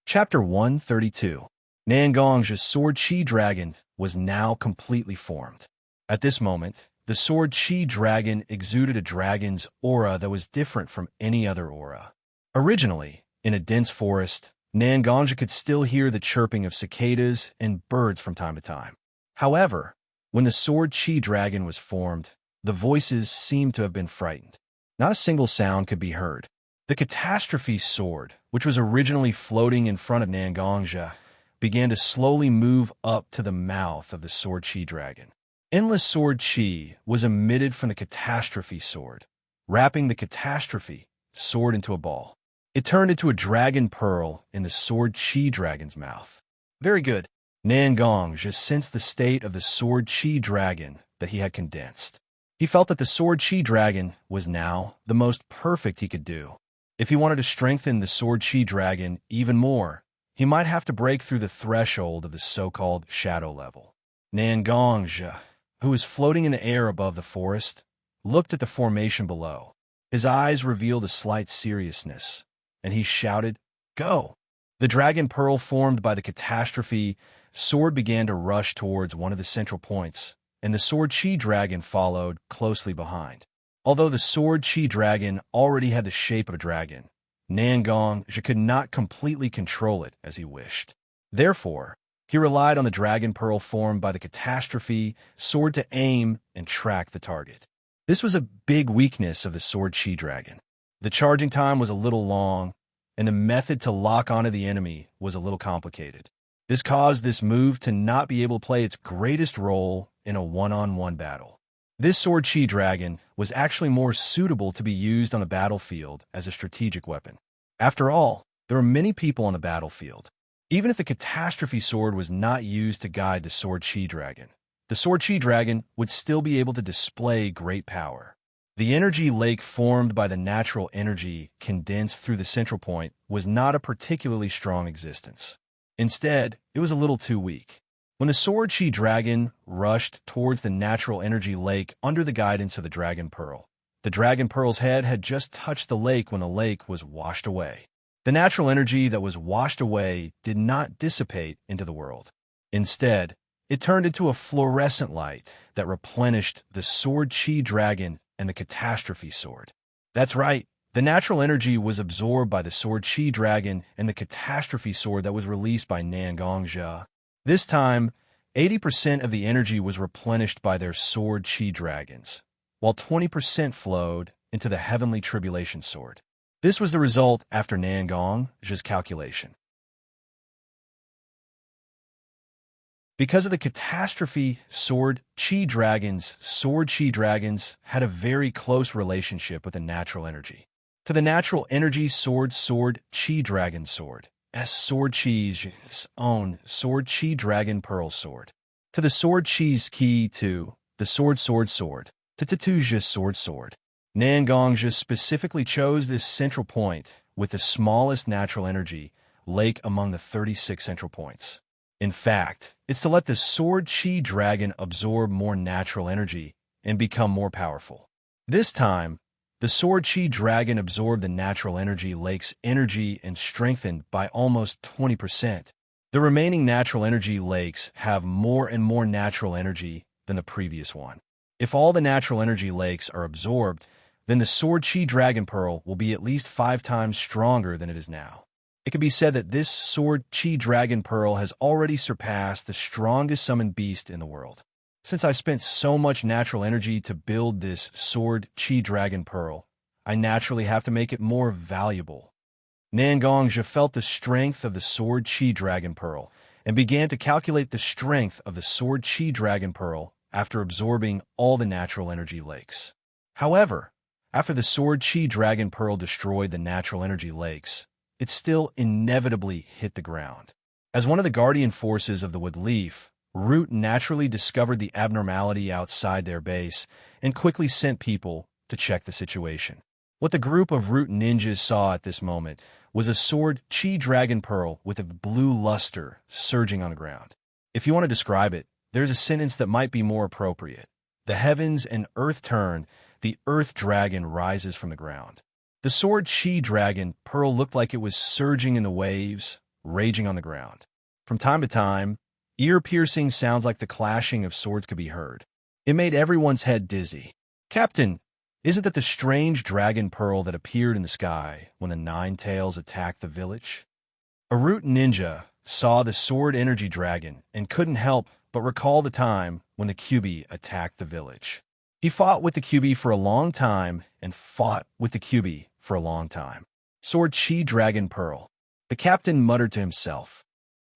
Chapter 132. Xianxia's sword chi dragon was now completely formed. At this moment, the sword chi dragon exuded a dragon's aura that was different from any other aura. Originally, in a dense forest, Xianxia could still hear the chirping of cicadas and birds from time to time. However, when the sword chi dragon was formed, the voices seemed to have been frightened. Not a single sound could be heard. The catastrophe sword, which was originally floating in front of Xianxia, began to slowly move up to the mouth of the sword chi dragon. Endless sword chi was emitted from the catastrophe sword, wrapping the catastrophe sword into a ball. It turned into a dragon pearl in the sword chi dragon's mouth. Very good. Xianxia sensed the state of the sword chi dragon that he had condensed. He felt that the sword chi dragon was now the most perfect he could do. If he wanted to strengthen the sword chi dragon even more, he might have to break through the threshold of the so-called shadow level. Xianxia, who was floating in the air above the forest, looked at the formation below. His eyes revealed a slight seriousness, and he shouted, "Go!" The dragon pearl formed by the catastrophe sword began to rush towards one of the central points, and the sword chi dragon followed closely behind. Although the sword chi dragon already had the shape of a dragon, Xianxia could not completely control it as he wished. Therefore, he relied on the dragon pearl formed by the catastrophe sword to aim and track the target. This was a big weakness of the sword chi dragon. The charging time was a little long, and the method to lock onto the enemy was a little complicated. This caused this move to not be able to play its greatest role in a one-on-one battle. This sword chi dragon was actually more suitable to be used on the battlefield as a strategic weapon. After all, there were many people on the battlefield. Even if the catastrophe sword was not used to guide the sword chi dragon, the sword chi dragon would still be able to display great power. The energy lake formed by the natural energy condensed through the central point was not a particularly strong existence. Instead, it was a little too weak. When the sword chi dragon rushed towards the natural energy lake under the guidance of the dragon pearl, the dragon pearl's head had just touched the lake when the lake was washed away. The natural energy that was washed away did not dissipate into the world. Instead, it turned into a fluorescent light that replenished the sword chi dragon and the catastrophe sword. That's right, the natural energy was absorbed by the sword chi dragon and the catastrophe sword that was released by Xianxia. This time, 80% of the energy was replenished by their sword chi dragons, while 20% flowed into the heavenly tribulation sword. This was the result after Xianxia's calculation. Because of the catastrophe sword chi dragons had a very close relationship with the natural energy. To the natural energy sword chi dragon sword, sword chi's own sword chi dragon pearl sword. To the sword chi's key to the sword to Tatuja's sword. Xianxia specifically chose this central point with the smallest natural energy lake among the 36 central points. In fact, it's to let the sword chi dragon absorb more natural energy and become more powerful. This time, the sword chi dragon absorbed the natural energy lake's energy and strengthened by almost 20%. The remaining natural energy lakes have more and more natural energy than the previous one. If all the natural energy lakes are absorbed, then the sword chi dragon pearl will be at least 5 times stronger than it is now. It can be said that this sword chi dragon pearl has already surpassed the strongest summoned beast in the world. Since I spent so much natural energy to build this sword chi dragon pearl, I naturally have to make it more valuable. Xianxia felt the strength of the sword chi dragon pearl, and began to calculate the strength of the Sword Chi Dragon Pearl after absorbing all the natural energy lakes. However, after the Sword Chi Dragon Pearl destroyed the natural energy lakes, it still inevitably hit the ground. As one of the guardian forces of the Wood Leaf, Root naturally discovered the abnormality outside their base and quickly sent people to check the situation. What the group of Root ninjas saw at this moment was a Sword Chi Dragon Pearl with a blue luster surging on the ground. If you want to describe it, there's a sentence that might be more appropriate. The heavens and earth turn, the earth dragon rises from the ground. The Sword Chi Dragon Pearl looked like it was surging in the waves, raging on the ground. From time to time, ear-piercing sounds like the clashing of swords could be heard. It made everyone's head dizzy. "Captain, isn't that the strange dragon pearl that appeared in the sky when the Nine Tails attacked the village?" A Root ninja saw the sword energy dragon and couldn't help but recall the time when the QB attacked the village. He fought with the QB for a long time and fought with the QB for a long time. Sword Chi Dragon Pearl. The captain muttered to himself.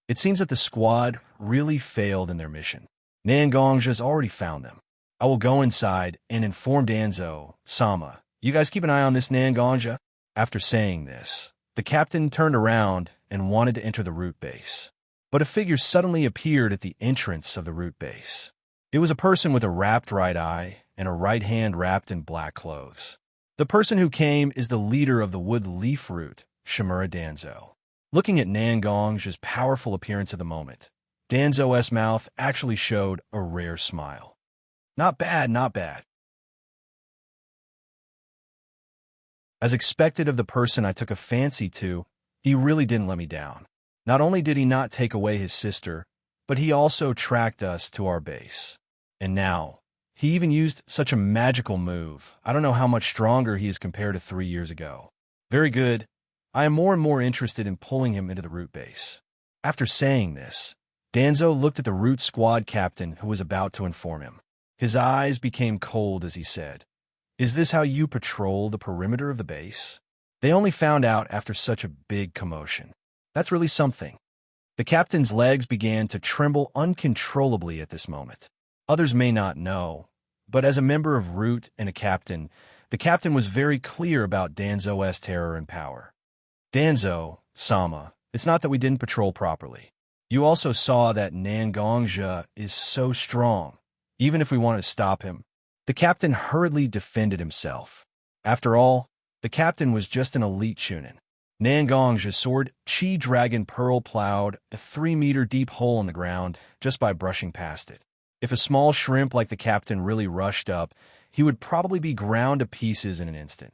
It seems that the squad really failed in their mission. Xianxia's already found them. I will go inside and inform Danzo, Sama. You guys keep an eye on this Xianxia. After saying this, the captain turned around and wanted to enter the Root base. But a figure suddenly appeared at the entrance of the Root base. It was a person with a wrapped right eye and a right hand wrapped in black clothes. The person who came is the leader of the Wood Leaf Root, Shimura Danzo. Looking at Xianxia's powerful appearance at the moment, Danzo's mouth actually showed a rare smile. Not bad, not bad. As expected of the person I took a fancy to, he really didn't let me down. Not only did he not take away his sister, but he also tracked us to our base. And now, he even used such a magical move. I don't know how much stronger he is compared to 3 years ago. Very good. I am more and more interested in pulling him into the Root base. After saying this, Danzo looked at the Root squad captain who was about to inform him. His eyes became cold as he said, "Is this how you patrol the perimeter of the base?" They only found out after such a big commotion. That's really something. The captain's legs began to tremble uncontrollably at this moment. Others may not know, but as a member of Root and a captain, the captain was very clear about Danzo's terror and power. Danzo, Sama, it's not that we didn't patrol properly. You also saw that Xianxia is so strong. Even if we wanted to stop him, the captain hurriedly defended himself. After all, the captain was just an elite Chunin. Xianxia's Sword Chi Dragon Pearl plowed a 3-meter deep hole in the ground just by brushing past it. If a small shrimp like the captain really rushed up, he would probably be ground to pieces in an instant.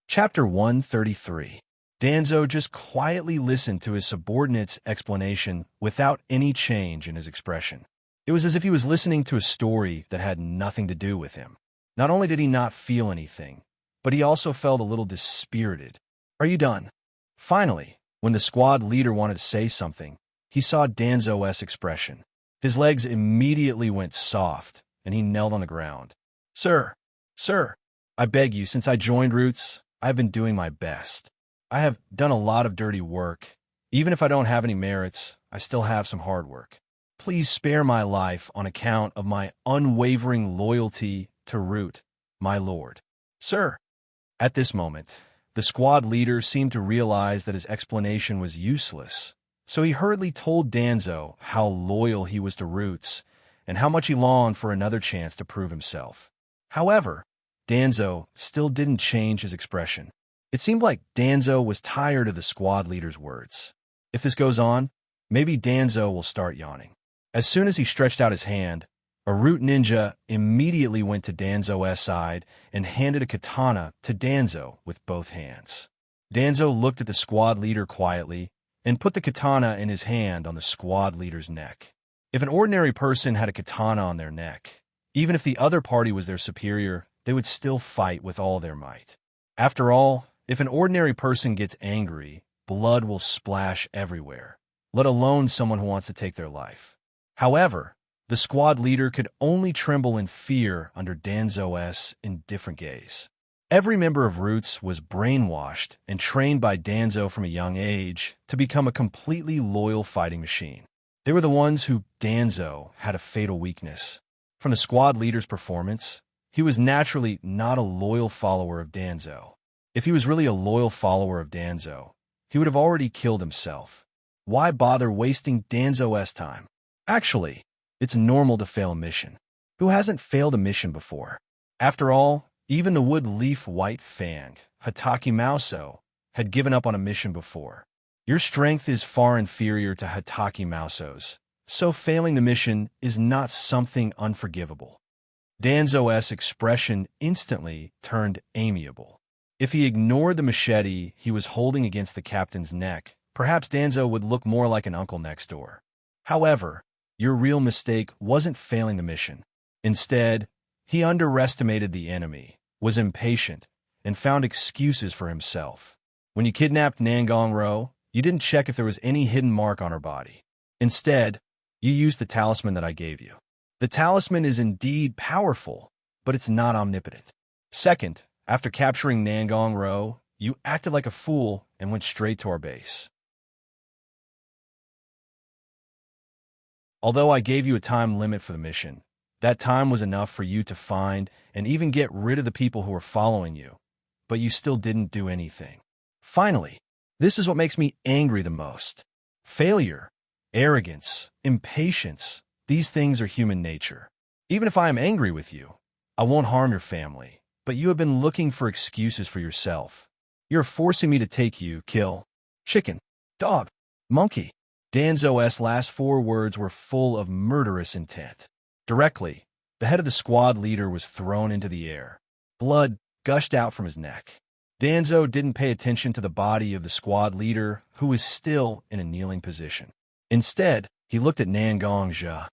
Chapter 133. Danzo just quietly listened to his subordinate's explanation without any change in his expression. It was as if he was listening to a story that had nothing to do with him. Not only did he not feel anything, but he also felt a little dispirited. "Are you done?" Finally, when the squad leader wanted to say something, he saw Danzo's expression. His legs immediately went soft, and he knelt on the ground. Sir, I beg you, since I joined Roots, I've been doing my best. I have done a lot of dirty work. Even if I don't have any merits, I still have some hard work. Please spare my life on account of my unwavering loyalty to Root, my lord. Sir." At this moment, the squad leader seemed to realize that his explanation was useless, so he hurriedly told Danzo how loyal he was to Roots and how much he longed for another chance to prove himself. However, Danzo still didn't change his expression. It seemed like Danzo was tired of the squad leader's words. If this goes on, maybe Danzo will start yawning. As soon as he stretched out his hand, a Root ninja immediately went to Danzo's side and handed a katana to Danzo with both hands. Danzo looked at the squad leader quietly and put the katana in his hand on the squad leader's neck. If an ordinary person had a katana on their neck, even if the other party was their superior, they would still fight with all their might. After all, if an ordinary person gets angry, blood will splash everywhere, let alone someone who wants to take their life. However, the squad leader could only tremble in fear under Danzo's indifferent gaze. Every member of Roots was brainwashed and trained by Danzo from a young age to become a completely loyal fighting machine. They were the ones who Danzo had a fatal weakness. From the squad leader's performance, he was naturally not a loyal follower of Danzo. If he was really a loyal follower of Danzo, he would have already killed himself. Why bother wasting Danzo's time? Actually, it's normal to fail a mission. Who hasn't failed a mission before? After all, even the Wood Leaf White Fang, Hataki Mauso, had given up on a mission before. Your strength is far inferior to Hataki Mauso's, so failing the mission is not something unforgivable. Danzo's expression instantly turned amiable. If he ignored the machete he was holding against the captain's neck, perhaps Danzo would look more like an uncle next door. However, your real mistake wasn't failing the mission. Instead, he underestimated the enemy, was impatient, and found excuses for himself. When you kidnapped Nangong Ro, you didn't check if there was any hidden mark on her body. Instead, you used the talisman that I gave you. The talisman is indeed powerful, but it's not omnipotent. Second, after capturing Nangong Ro, you acted like a fool and went straight to our base. Although I gave you a time limit for the mission, that time was enough for you to find and even get rid of the people who were following you, but you still didn't do anything. Finally, this is what makes me angry the most. Failure, arrogance, impatience, these things are human nature. Even if I am angry with you, I won't harm your family, but you have been looking for excuses for yourself. You're forcing me to take you, kill, chicken, dog, monkey. Danzo's last 4 words were full of murderous intent. Directly, the head of the squad leader was thrown into the air. Blood gushed out from his neck. Danzo didn't pay attention to the body of the squad leader, who was still in a kneeling position. Instead, he looked at Xianxia.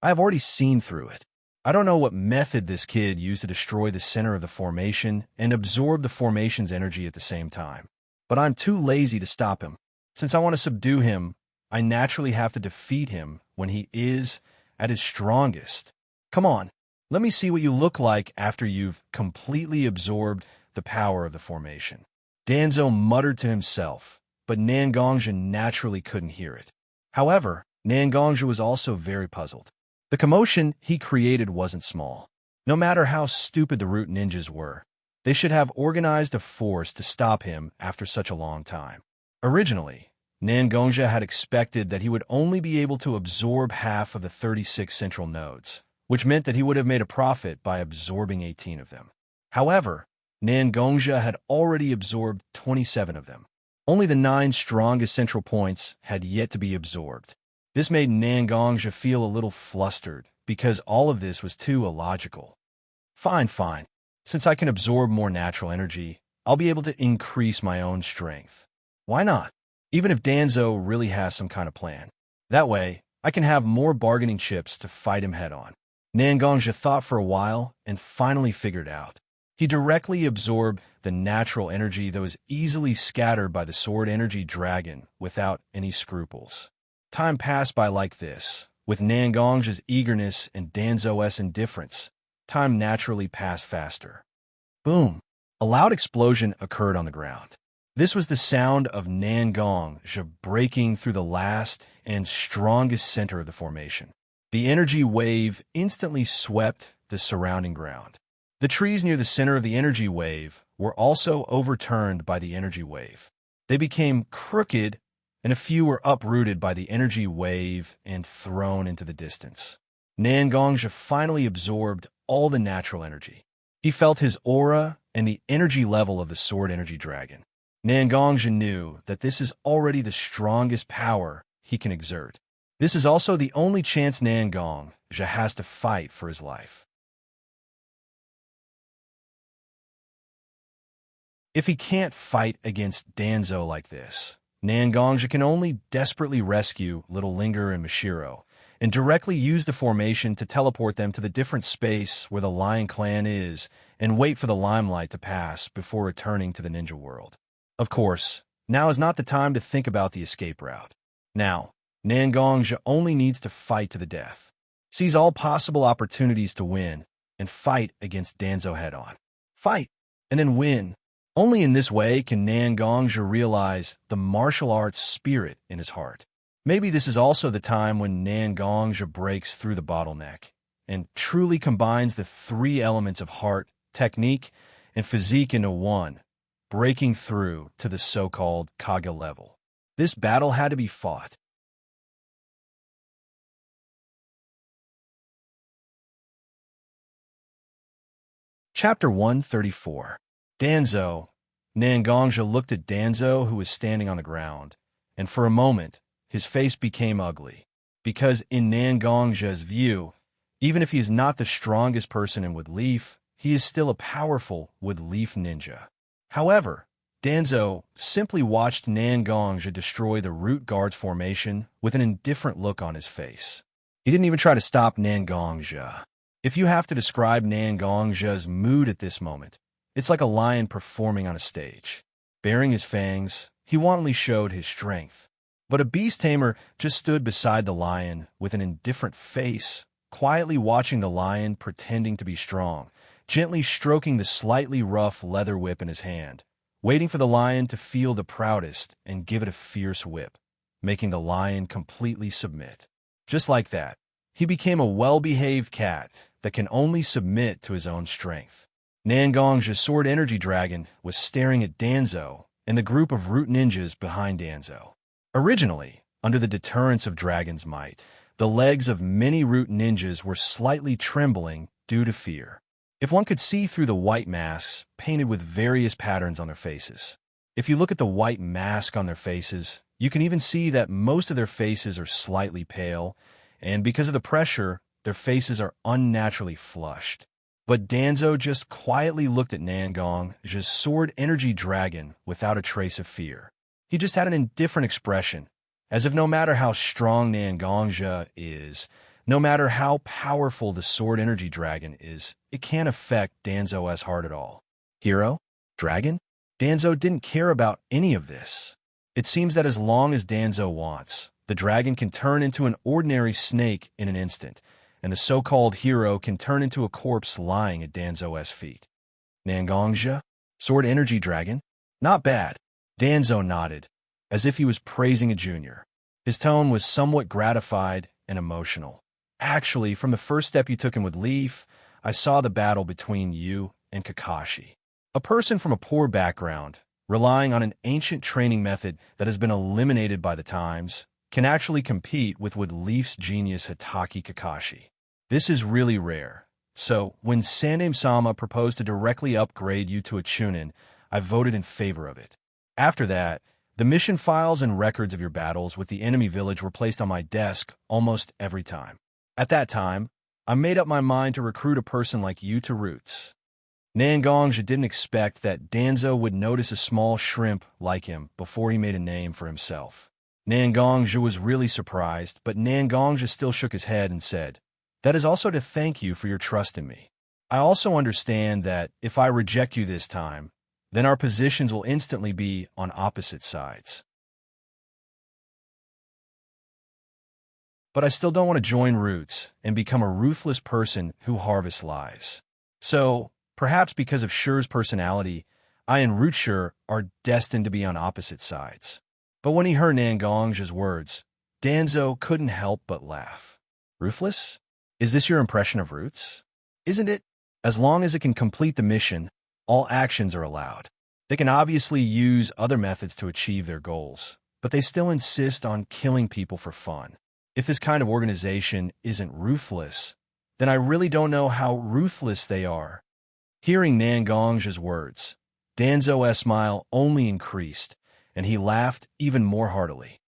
I have already seen through it. I don't know what method this kid used to destroy the center of the formation and absorb the formation's energy at the same time. But I'm too lazy to stop him. Since I want to subdue him, I naturally have to defeat him when he is at his strongest. Come on, let me see what you look like after you've completely absorbed the power of the formation. Danzo muttered to himself, but Nangongja naturally couldn't hear it. However, Nangongja was also very puzzled. The commotion he created wasn't small. No matter how stupid the Root Ninjas were, they should have organized a force to stop him after such a long time. Originally, Nangongja had expected that he would only be able to absorb half of the 36 central nodes, which meant that he would have made a profit by absorbing 18 of them. However, Nangongja had already absorbed 27 of them. Only the 9 strongest central points had yet to be absorbed. This made Nangongja feel a little flustered, because all of this was too illogical. Fine. Since I can absorb more natural energy, I'll be able to increase my own strength. Why not? Even if Danzo really has some kind of plan. That way, I can have more bargaining chips to fight him head-on. Nangongja thought for a while and finally figured out. He directly absorbed the natural energy that was easily scattered by the sword energy dragon without any scruples. Time passed by like this. With Nangongja's eagerness and Danzo's indifference, time naturally passed faster. Boom! A loud explosion occurred on the ground. This was the sound of Nangongja breaking through the last and strongest center of the formation. The energy wave instantly swept the surrounding ground. The trees near the center of the energy wave were also overturned by the energy wave. They became crooked, and a few were uprooted by the energy wave and thrown into the distance. Nangongja finally absorbed all the natural energy. He felt his aura and the energy level of the sword energy dragon. Nangongja knew that this is already the strongest power he can exert. This is also the only chance Nangongja has to fight for his life. If he can't fight against Danzo like this, Nangongja can only desperately rescue Little Linger and Mashiro, and directly use the formation to teleport them to the different space where the Lion Clan is, and wait for the limelight to pass before returning to the ninja world. Of course, now is not the time to think about the escape route. Now, Nangongja only needs to fight to the death. Seize all possible opportunities to win, and fight against Danzo head-on. Fight! and then win. Only in this way can Nan Gongzhi realize the martial arts spirit in his heart. Maybe this is also the time when Nan Gongzhi breaks through the bottleneck and truly combines the three elements of heart, technique, and physique into one, breaking through to the so-called Kage level. This battle had to be fought. Chapter 134. Danzo. Nan Gongzhi looked at Danzo, who was standing on the ground, and for a moment, his face became ugly. Because in Nan Gongzhi's view, even if he is not the strongest person in Wood Leaf, he is still a powerful Wood Leaf ninja. However, Danzo simply watched Nan Gongzhi destroy the Root Guard's formation with an indifferent look on his face. He didn't even try to stop Nan Gongzhi. If you have to describe Nan Gongzhi's mood at this moment, it's like a lion performing on a stage. Baring his fangs, he wantonly showed his strength. But a beast tamer just stood beside the lion with an indifferent face, quietly watching the lion pretending to be strong, gently stroking the slightly rough leather whip in his hand, waiting for the lion to feel the proudest and give it a fierce whip, making the lion completely submit. Just like that, he became a well-behaved cat that can only submit to his own strength. Nan Gongzhi's sword energy dragon was staring at Danzo and the group of root ninjas behind Danzo. Originally, under the deterrence of Dragon's might, the legs of many root ninjas were slightly trembling due to fear. If one could see through the white masks painted with various patterns on their faces. If you look at the white mask on their faces, you can even see that most of their faces are slightly pale, and because of the pressure, their faces are unnaturally flushed. But Danzo just quietly looked at Nan Gongzhi's sword energy dragon without a trace of fear. He just had an indifferent expression, as if no matter how strong Nan Gongzhi is, no matter how powerful the sword energy dragon is, it can't affect Danzo's heart at all. Hero? Dragon? Danzo didn't care about any of this. It seems that as long as Danzo wants, the dragon can turn into an ordinary snake in an instant, and the so-called hero can turn into a corpse lying at Danzo's feet. Nan Gongzhi? Sword energy dragon? Not bad. Danzo nodded, as if he was praising a junior. His tone was somewhat gratified and emotional. Actually, from the first step you took in with Leaf, I saw the battle between you and Kakashi. A person from a poor background, relying on an ancient training method that has been eliminated by the times, can actually compete with Wood Leaf's genius Hitaki Kakashi. This is really rare. So, when Sandaime-sama proposed to directly upgrade you to a Chunin, I voted in favor of it. After that, the mission files and records of your battles with the enemy village were placed on my desk almost every time. At that time, I made up my mind to recruit a person like you to Roots. Nan Gongzhi didn't expect that Danzo would notice a small shrimp like him before he made a name for himself. Nan Gongzhi was really surprised, but Nan Gongzhi still shook his head and said, "That is also to thank you for your trust in me. I also understand that if I reject you this time, then our positions will instantly be on opposite sides. But I still don't want to join Roots and become a ruthless person who harvests lives. So, perhaps because of Shure's personality, I and Rootshire are destined to be on opposite sides." But when he heard Nan Gongzhi's words, Danzo couldn't help but laugh. Ruthless? Is this your impression of Roots? Isn't it? As long as it can complete the mission, all actions are allowed. They can obviously use other methods to achieve their goals, but they still insist on killing people for fun. If this kind of organization isn't ruthless, then I really don't know how ruthless they are. Hearing Nan Gongzhi's words, Danzo's smile only increased, and he laughed even more heartily.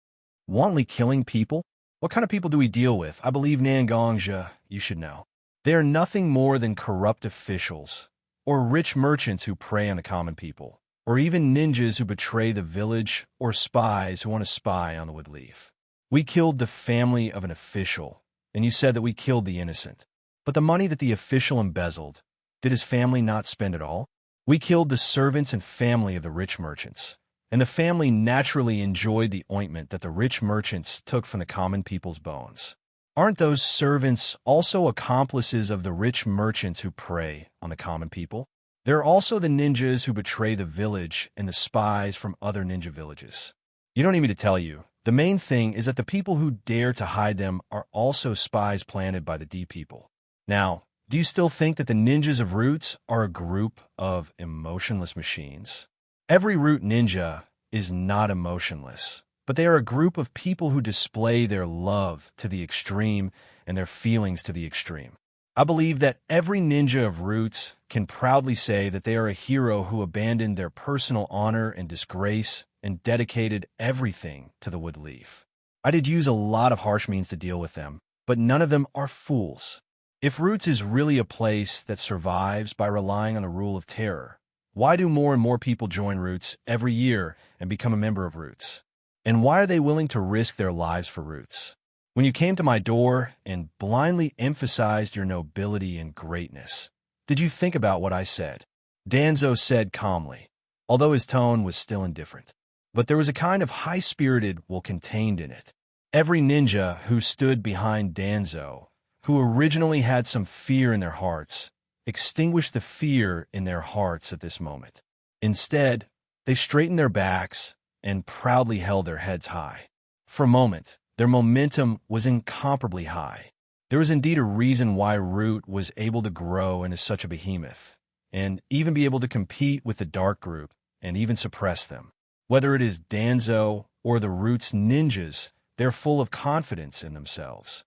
Wantonly killing people? What kind of people do we deal with? I believe Nan Gongzhi, you should know. They are nothing more than corrupt officials, or rich merchants who prey on the common people, or even ninjas who betray the village, or spies who want to spy on the Wood Leaf. We killed the family of an official, and you said that we killed the innocent. But the money that the official embezzled, did his family not spend it all? We killed the servants and family of the rich merchants, and the family naturally enjoyed the ointment that the rich merchants took from the common people's bones. Aren't those servants also accomplices of the rich merchants who prey on the common people? There are also the ninjas who betray the village and the spies from other ninja villages. You don't need me to tell you. The main thing is that the people who dare to hide them are also spies planted by the D people. Now, do you still think that the ninjas of Roots are a group of emotionless machines? Every Root ninja is not emotionless, but they are a group of people who display their love to the extreme and their feelings to the extreme. I believe that every ninja of Roots can proudly say that they are a hero who abandoned their personal honor and disgrace and dedicated everything to the wood leaf. I did use a lot of harsh means to deal with them, but none of them are fools. If Roots is really a place that survives by relying on the rule of terror, why do more and more people join Roots every year and become a member of Roots? And why are they willing to risk their lives for Roots? When you came to my door and blindly emphasized your nobility and greatness, did you think about what I said? Danzo said calmly, although his tone was still indifferent. But there was a kind of high-spirited will contained in it. Every ninja who stood behind Danzo, who originally had some fear in their hearts, extinguished the fear in their hearts at this moment. Instead, they straightened their backs and proudly held their heads high. For a moment, their momentum was incomparably high. There was indeed a reason why Root was able to grow into such a behemoth, and even be able to compete with the Dark Group and even suppress them. Whether it is Danzo or the Root's ninjas, they're full of confidence in themselves.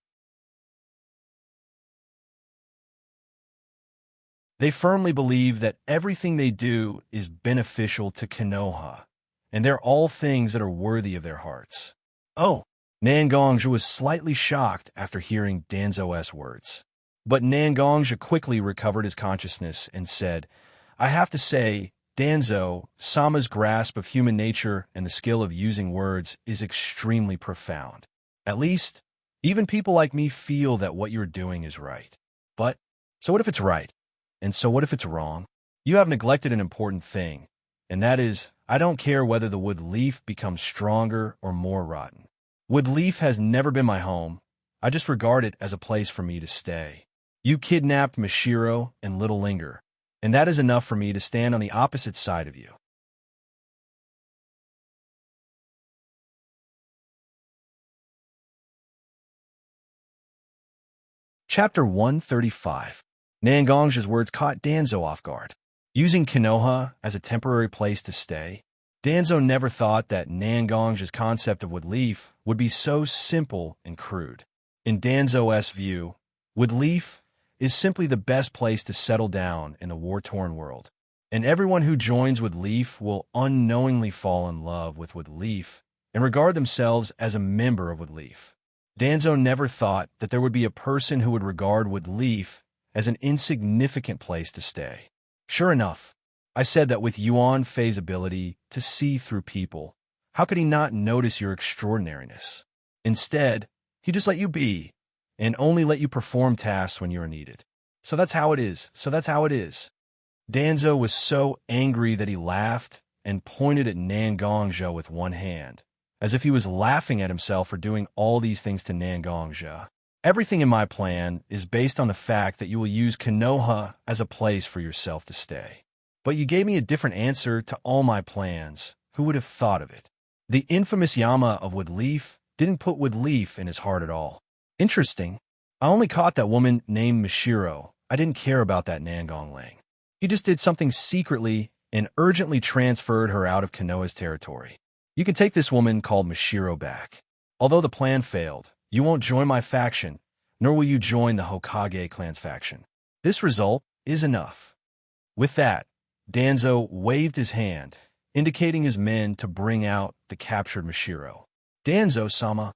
They firmly believe that everything they do is beneficial to Konoha, and they're all things that are worthy of their hearts. Oh! Nangongja was slightly shocked after hearing Danzo's words. But Nangongja quickly recovered his consciousness and said, I have to say, Danzo, Sama's grasp of human nature and the skill of using words is extremely profound. At least, even people like me feel that what you're doing is right. But, so what if it's right? And so what if it's wrong? You have neglected an important thing, and that is, I don't care whether the wood leaf becomes stronger or more rotten. Wood leaf has never been my home. I just regard it as a place for me to stay. You kidnapped Mishiro and Little Linger, and that is enough for me to stand on the opposite side of you. Chapter 135. Nangongja's words caught Danzo off guard. Using Konoha as a temporary place to stay, Danzo never thought that Nangongja's concept of wood leaf would be so simple and crude. In Danzo's view, wood leaf is simply the best place to settle down in a war-torn world, and everyone who joins wood leaf will unknowingly fall in love with wood leaf and regard themselves as a member of wood leaf. Danzo never thought that there would be a person who would regard wood leaf as an insignificant place to stay. Sure enough, I said that with Yuan Fei's ability to see through people, how could he not notice your extraordinariness? Instead, he just let you be, and only let you perform tasks when you are needed. So that's how it is. Danzo was so angry that he laughed and pointed at Nangongja with one hand, as if he was laughing at himself for doing all these things to Nangongja. Everything in my plan is based on the fact that you will use Konoha as a place for yourself to stay. But you gave me a different answer to all my plans. Who would have thought of it? The infamous Yama of Wood Leaf didn't put Wood Leaf in his heart at all. Interesting. I only caught that woman named Mishiro. I didn't care about that Nangong Lang. He just did something secretly and urgently transferred her out of Konoha's territory. You can take this woman called Mishiro back. Although the plan failed, you won't join my faction, nor will you join the Hokage clan's faction. This result is enough. With that, Danzo waved his hand, indicating his men to bring out the captured Mishiro. Danzo-sama,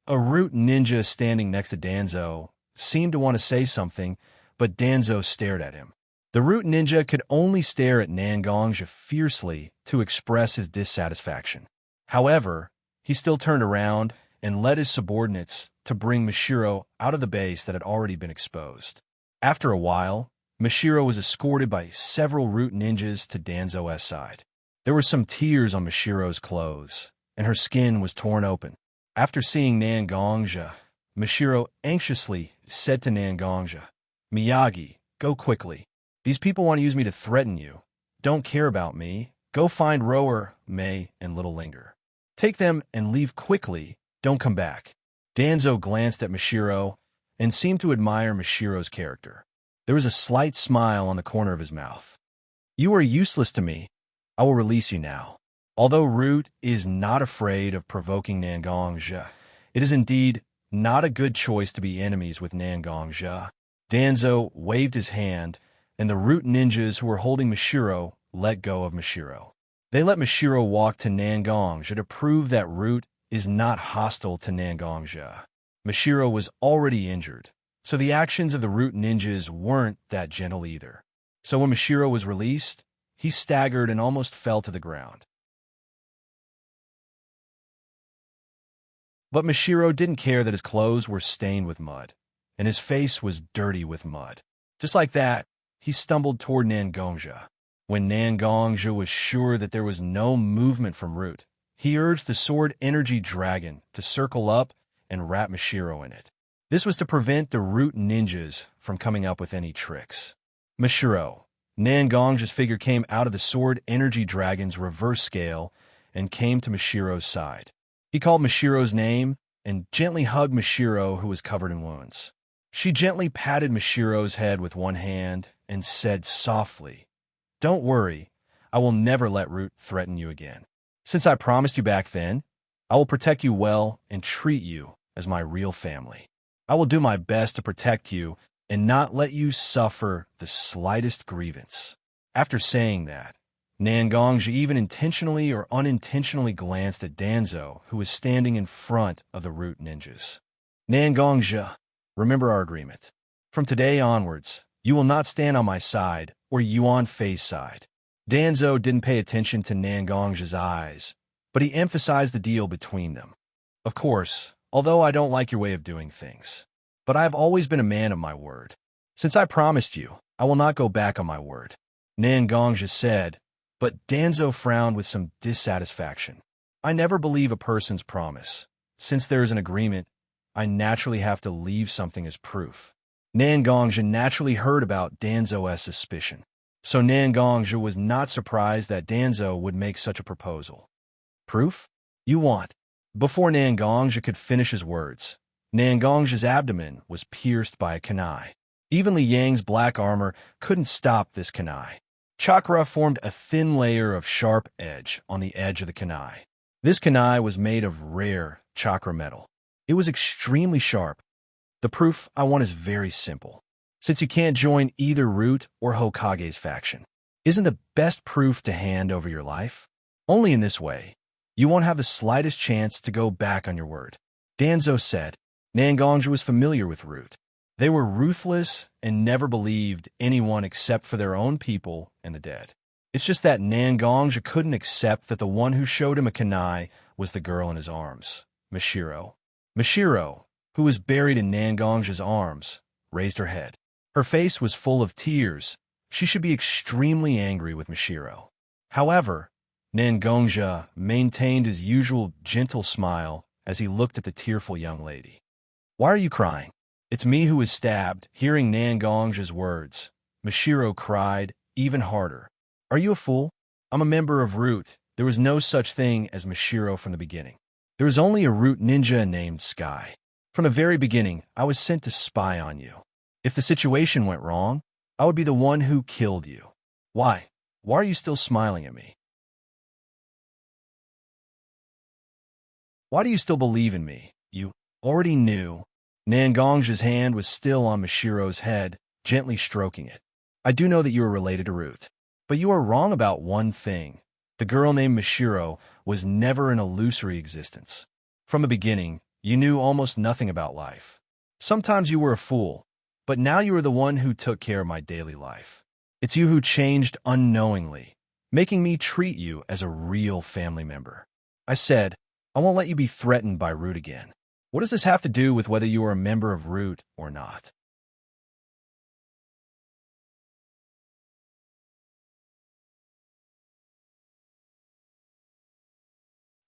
a Root ninja standing next to Danzo seemed to want to say something, but Danzo stared at him. The Root ninja could only stare at Nangongja fiercely to express his dissatisfaction. However, he still turned around and led his subordinates to bring Mishiro out of the base that had already been exposed. After a while, Mishiro was escorted by several Root ninjas to Danzo's side. There were some tears on Mishiro's clothes, and her skin was torn open. After seeing Nangongja, Mishiro anxiously said to Nangongja, Miyagi, go quickly. These people want to use me to threaten you. Don't care about me. Go find Rower, Mei, and Little Linger. Take them and leave quickly. Don't come back. Danzo glanced at Mashiro and seemed to admire Mashiro's character. There was a slight smile on the corner of his mouth. You are useless to me. I will release you now. Although Root is not afraid of provoking Nangongja, it is indeed not a good choice to be enemies with Nangongja. Danzo waved his hand, and the Root ninjas who were holding Mashiro let go of Mashiro. They let Mashiro walk to Nangongja to prove that Root is not hostile to Nangongja. Mashiro was already injured, so the actions of the Root ninjas weren't that gentle either. So when Mashiro was released, he staggered and almost fell to the ground. But Mashiro didn't care that his clothes were stained with mud, and his face was dirty with mud. Just like that, he stumbled toward Nangongja. When Nangongja was sure that there was no movement from Root, he urged the Sword Energy Dragon to circle up and wrap Mashiro in it. This was to prevent the Root ninjas from coming up with any tricks. Mashiro. Nangongja's figure came out of the Sword Energy Dragon's reverse scale and came to Mashiro's side. He called Mashiro's name and gently hugged Mashiro, who was covered in wounds. She gently patted Mashiro's head with one hand and said softly, "Don't worry, I will never let Root threaten you again. Since I promised you back then, I will protect you well and treat you as my real family. I will do my best to protect you and not let you suffer the slightest grievance." After saying that, Nangongja even intentionally or unintentionally glanced at Danzo, who was standing in front of the Root ninjas. Nangongja, remember our agreement. From today onwards, you will not stand on my side or Yuan Fei's side. Danzo didn't pay attention to Nangongja's eyes, but he emphasized the deal between them. Of course, although I don't like your way of doing things, but I have always been a man of my word. Since I promised you, I will not go back on my word, Nangongja said, but Danzo frowned with some dissatisfaction. I never believe a person's promise. Since there is an agreement, I naturally have to leave something as proof. Nangongja naturally heard about Danzo's suspicion, so Nangongja was not surprised that Danzo would make such a proposal. Proof? You want? Before Nangongja could finish his words, Nangongja's abdomen was pierced by a kunai. Even Li Yang's black armor couldn't stop this kunai. Chakra formed a thin layer of sharp edge on the edge of the kunai. This kunai was made of rare chakra metal. It was extremely sharp. The proof I want is very simple. Since you can't join either Root or Hokage's faction, isn't the best proof to hand over your life? Only in this way, you won't have the slightest chance to go back on your word. Danzo said. Nangongja was familiar with Root. They were ruthless and never believed anyone except for their own people and the dead. It's just that Nangongja couldn't accept that the one who showed him a kunai was the girl in his arms, Mashiro. Mashiro, who was buried in Nangongja's arms, raised her head. Her face was full of tears. She should be extremely angry with Mashiro. However, Nangongja maintained his usual gentle smile as he looked at the tearful young lady. Why are you crying? It's me who was stabbed. Hearing Nangongja's words, Mashiro cried even harder. Are you a fool? I'm a member of Root. There was no such thing as Mashiro from the beginning. There was only a Root ninja named Sky. From the very beginning, I was sent to spy on you. If the situation went wrong, I would be the one who killed you. Why? Why are you still smiling at me? Why do you still believe in me? You already knew. Nangongja's hand was still on Mashiro's head, gently stroking it. I do know that you are related to Root, but you are wrong about one thing. The girl named Mashiro was never an illusory existence. From the beginning, you knew almost nothing about life. Sometimes you were a fool, but now you are the one who took care of my daily life. It's you who changed unknowingly, making me treat you as a real family member. I said, I won't let you be threatened by Root again. What does this have to do with whether you are a member of Root or not?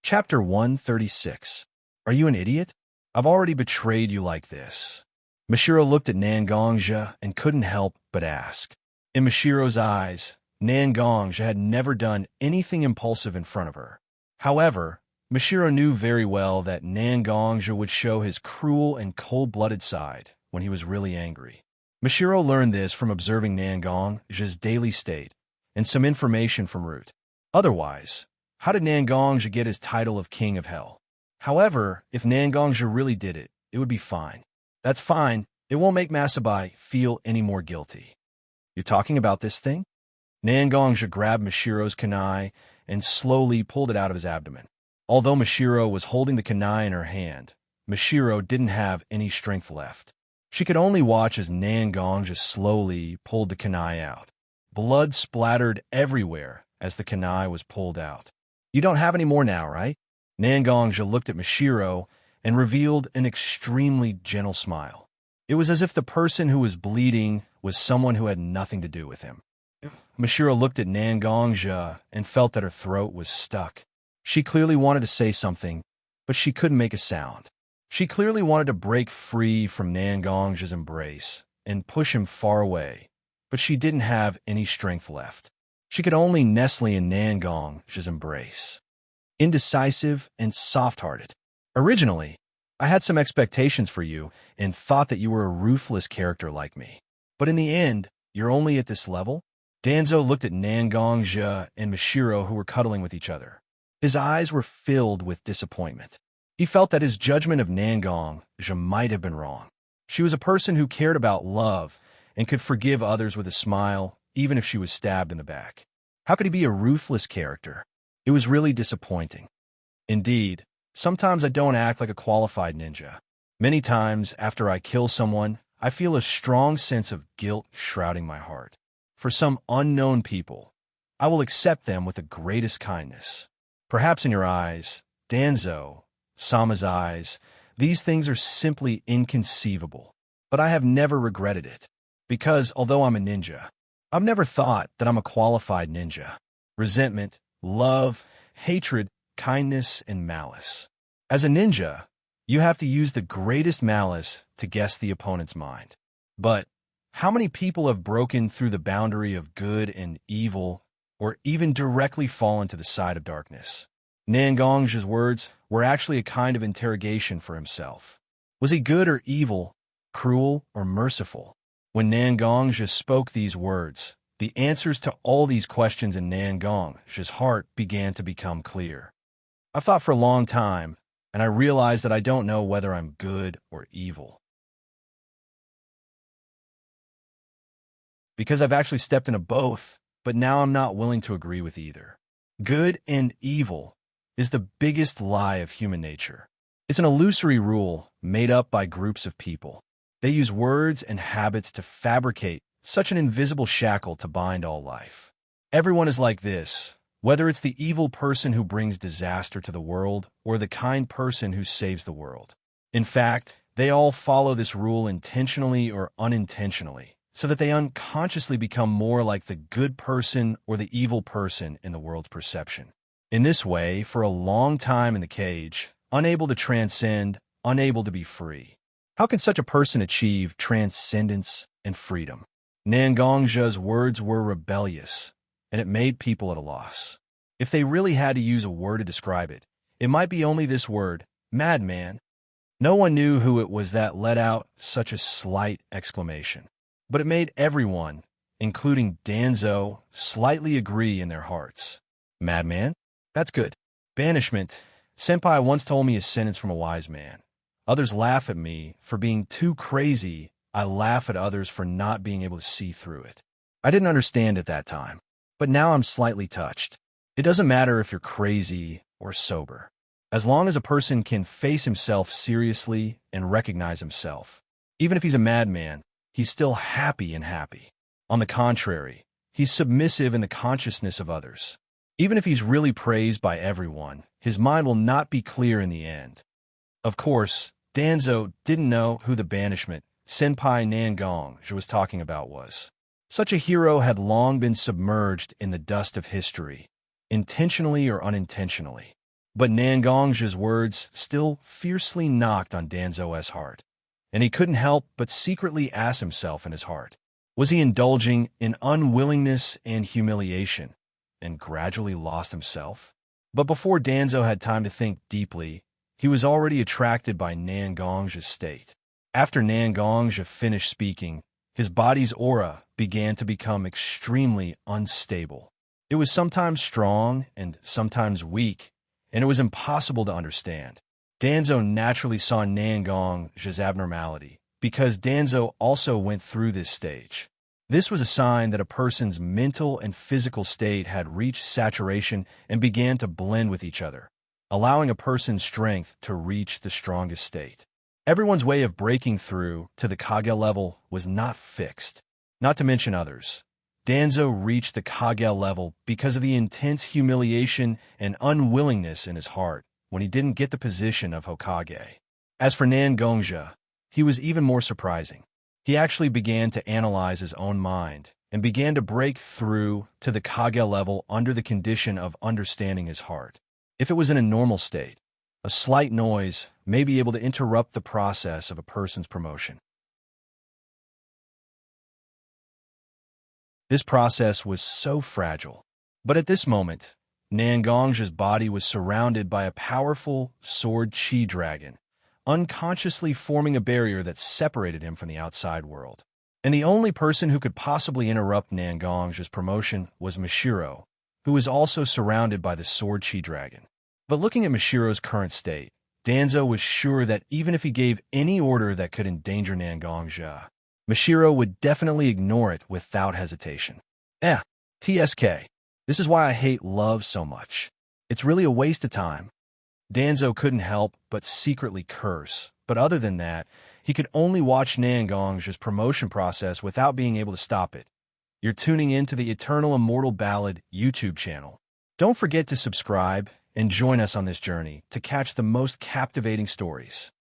Chapter 136. Are you an idiot? I've already betrayed you like this. Mashiro looked at Nangongja and couldn't help but ask. In Mishiro's eyes, Nangongja had never done anything impulsive in front of her. However, Mishiro knew very well that Nangongja would show his cruel and cold-blooded side when he was really angry. Mishiro learned this from observing Nangongja's daily state and some information from Root. Otherwise, how did Nangongja get his title of King of Hell? However, if Nangongja really did it, it would be fine. That's fine. It won't make Masabai feel any more guilty. You're talking about this thing? Nangongja grabbed Mishiro's kunai and slowly pulled it out of his abdomen. Although Mishiro was holding the kunai in her hand, Mishiro didn't have any strength left. She could only watch as Nangongja slowly pulled the kunai out. Blood splattered everywhere as the kunai was pulled out. You don't have any more now, right? Nangongja looked at Mishiro and revealed an extremely gentle smile. It was as if the person who was bleeding was someone who had nothing to do with him. Mishiro looked at Nangongja and felt that her throat was stuck. She clearly wanted to say something, but she couldn't make a sound. She clearly wanted to break free from Nangongja's embrace and push him far away, but she didn't have any strength left. She could only nestle in Nangongja's embrace. Indecisive and soft-hearted. Originally, I had some expectations for you and thought that you were a ruthless character like me. But in the end, you're only at this level? Danzo looked at Nangongja and Mishiro, who were cuddling with each other. His eyes were filled with disappointment. He felt that his judgment of Nangongja might have been wrong. She was a person who cared about love and could forgive others with a smile, even if she was stabbed in the back. How could he be a ruthless character? It was really disappointing. Indeed, sometimes I don't act like a qualified ninja. Many times after I kill someone, I feel a strong sense of guilt shrouding my heart. For some unknown people, I will accept them with the greatest kindness. Perhaps in your eyes, Danzo, Sama's eyes, these things are simply inconceivable. But I have never regretted it. Because, although I'm a ninja, I've never thought that I'm a qualified ninja. Resentment, love, hatred, kindness, and malice. As a ninja, you have to use the greatest malice to guess the opponent's mind. But how many people have broken through the boundary of good and evil, or even directly fallen to the side of darkness? Nangongja's words were actually a kind of interrogation for himself. Was he good or evil, cruel or merciful? When Nangongja spoke these words, the answers to all these questions in Nangongja's heart began to become clear. I've thought for a long time, and I realized that I don't know whether I'm good or evil. Because I've actually stepped into both, but now I'm not willing to agree with either. Good and evil is the biggest lie of human nature. It's an illusory rule made up by groups of people. They use words and habits to fabricate such an invisible shackle to bind all life. Everyone is like this, whether it's the evil person who brings disaster to the world or the kind person who saves the world. In fact, they all follow this rule intentionally or unintentionally, so that they unconsciously become more like the good person or the evil person in the world's perception. In this way, for a long time in the cage, unable to transcend, unable to be free. How can such a person achieve transcendence and freedom? Nangongja's words were rebellious, and it made people at a loss. If they really had to use a word to describe it, it might be only this word, madman. No one knew who it was that let out such a slight exclamation. But it made everyone, including Danzo, slightly agree in their hearts. Madman? That's good. Banishment. Senpai once told me a sentence from a wise man. Others laugh at me for being too crazy. I laugh at others for not being able to see through it. I didn't understand at that time, but now I'm slightly touched. It doesn't matter if you're crazy or sober. As long as a person can face himself seriously and recognize himself. Even if he's a madman, he's still happy and happy. On the contrary, he's submissive in the consciousness of others. Even if he's really praised by everyone, his mind will not be clear in the end. Of course, Danzo didn't know who the banishment Senpai Nangongja was talking about was. Such a hero had long been submerged in the dust of history, intentionally or unintentionally. But Nangongja's words still fiercely knocked on Danzo's heart, and he couldn't help but secretly ask himself in his heart, Was he indulging in unwillingness and humiliation, and gradually lost himself? But before Danzo had time to think deeply, he was already attracted by Nangong's state. After Nangong finished speaking, his body's aura began to become extremely unstable. It was sometimes strong and sometimes weak, and it was impossible to understand. Danzo naturally saw Nangong's abnormality, because Danzo also went through this stage. This was a sign that a person's mental and physical state had reached saturation and began to blend with each other, allowing a person's strength to reach the strongest state. Everyone's way of breaking through to the Kage level was not fixed, not to mention others. Danzo reached the Kage level because of the intense humiliation and unwillingness in his heart when he didn't get the position of Hokage. As for Nangongja, he was even more surprising. He actually began to analyze his own mind and began to break through to the Kage level under the condition of understanding his heart. If it was in a normal state, a slight noise may be able to interrupt the process of a person's promotion. This process was so fragile. But at this moment, Nangong's body was surrounded by a powerful sword chi dragon, unconsciously forming a barrier that separated him from the outside world. And the only person who could possibly interrupt Nangong's promotion was Mishiro, who was also surrounded by the sword chi dragon. But looking at Mishiro's current state, Danzo was sure that even if he gave any order that could endanger Nangongja, Mishiro would definitely ignore it without hesitation. TSK. This is why I hate love so much. It's really a waste of time. Danzo couldn't help but secretly curse, but other than that, he could only watch Nangong's promotion process without being able to stop it. You're tuning in to the Eternal Immortal Ballad YouTube channel. Don't forget to subscribe and join us on this journey to catch the most captivating stories.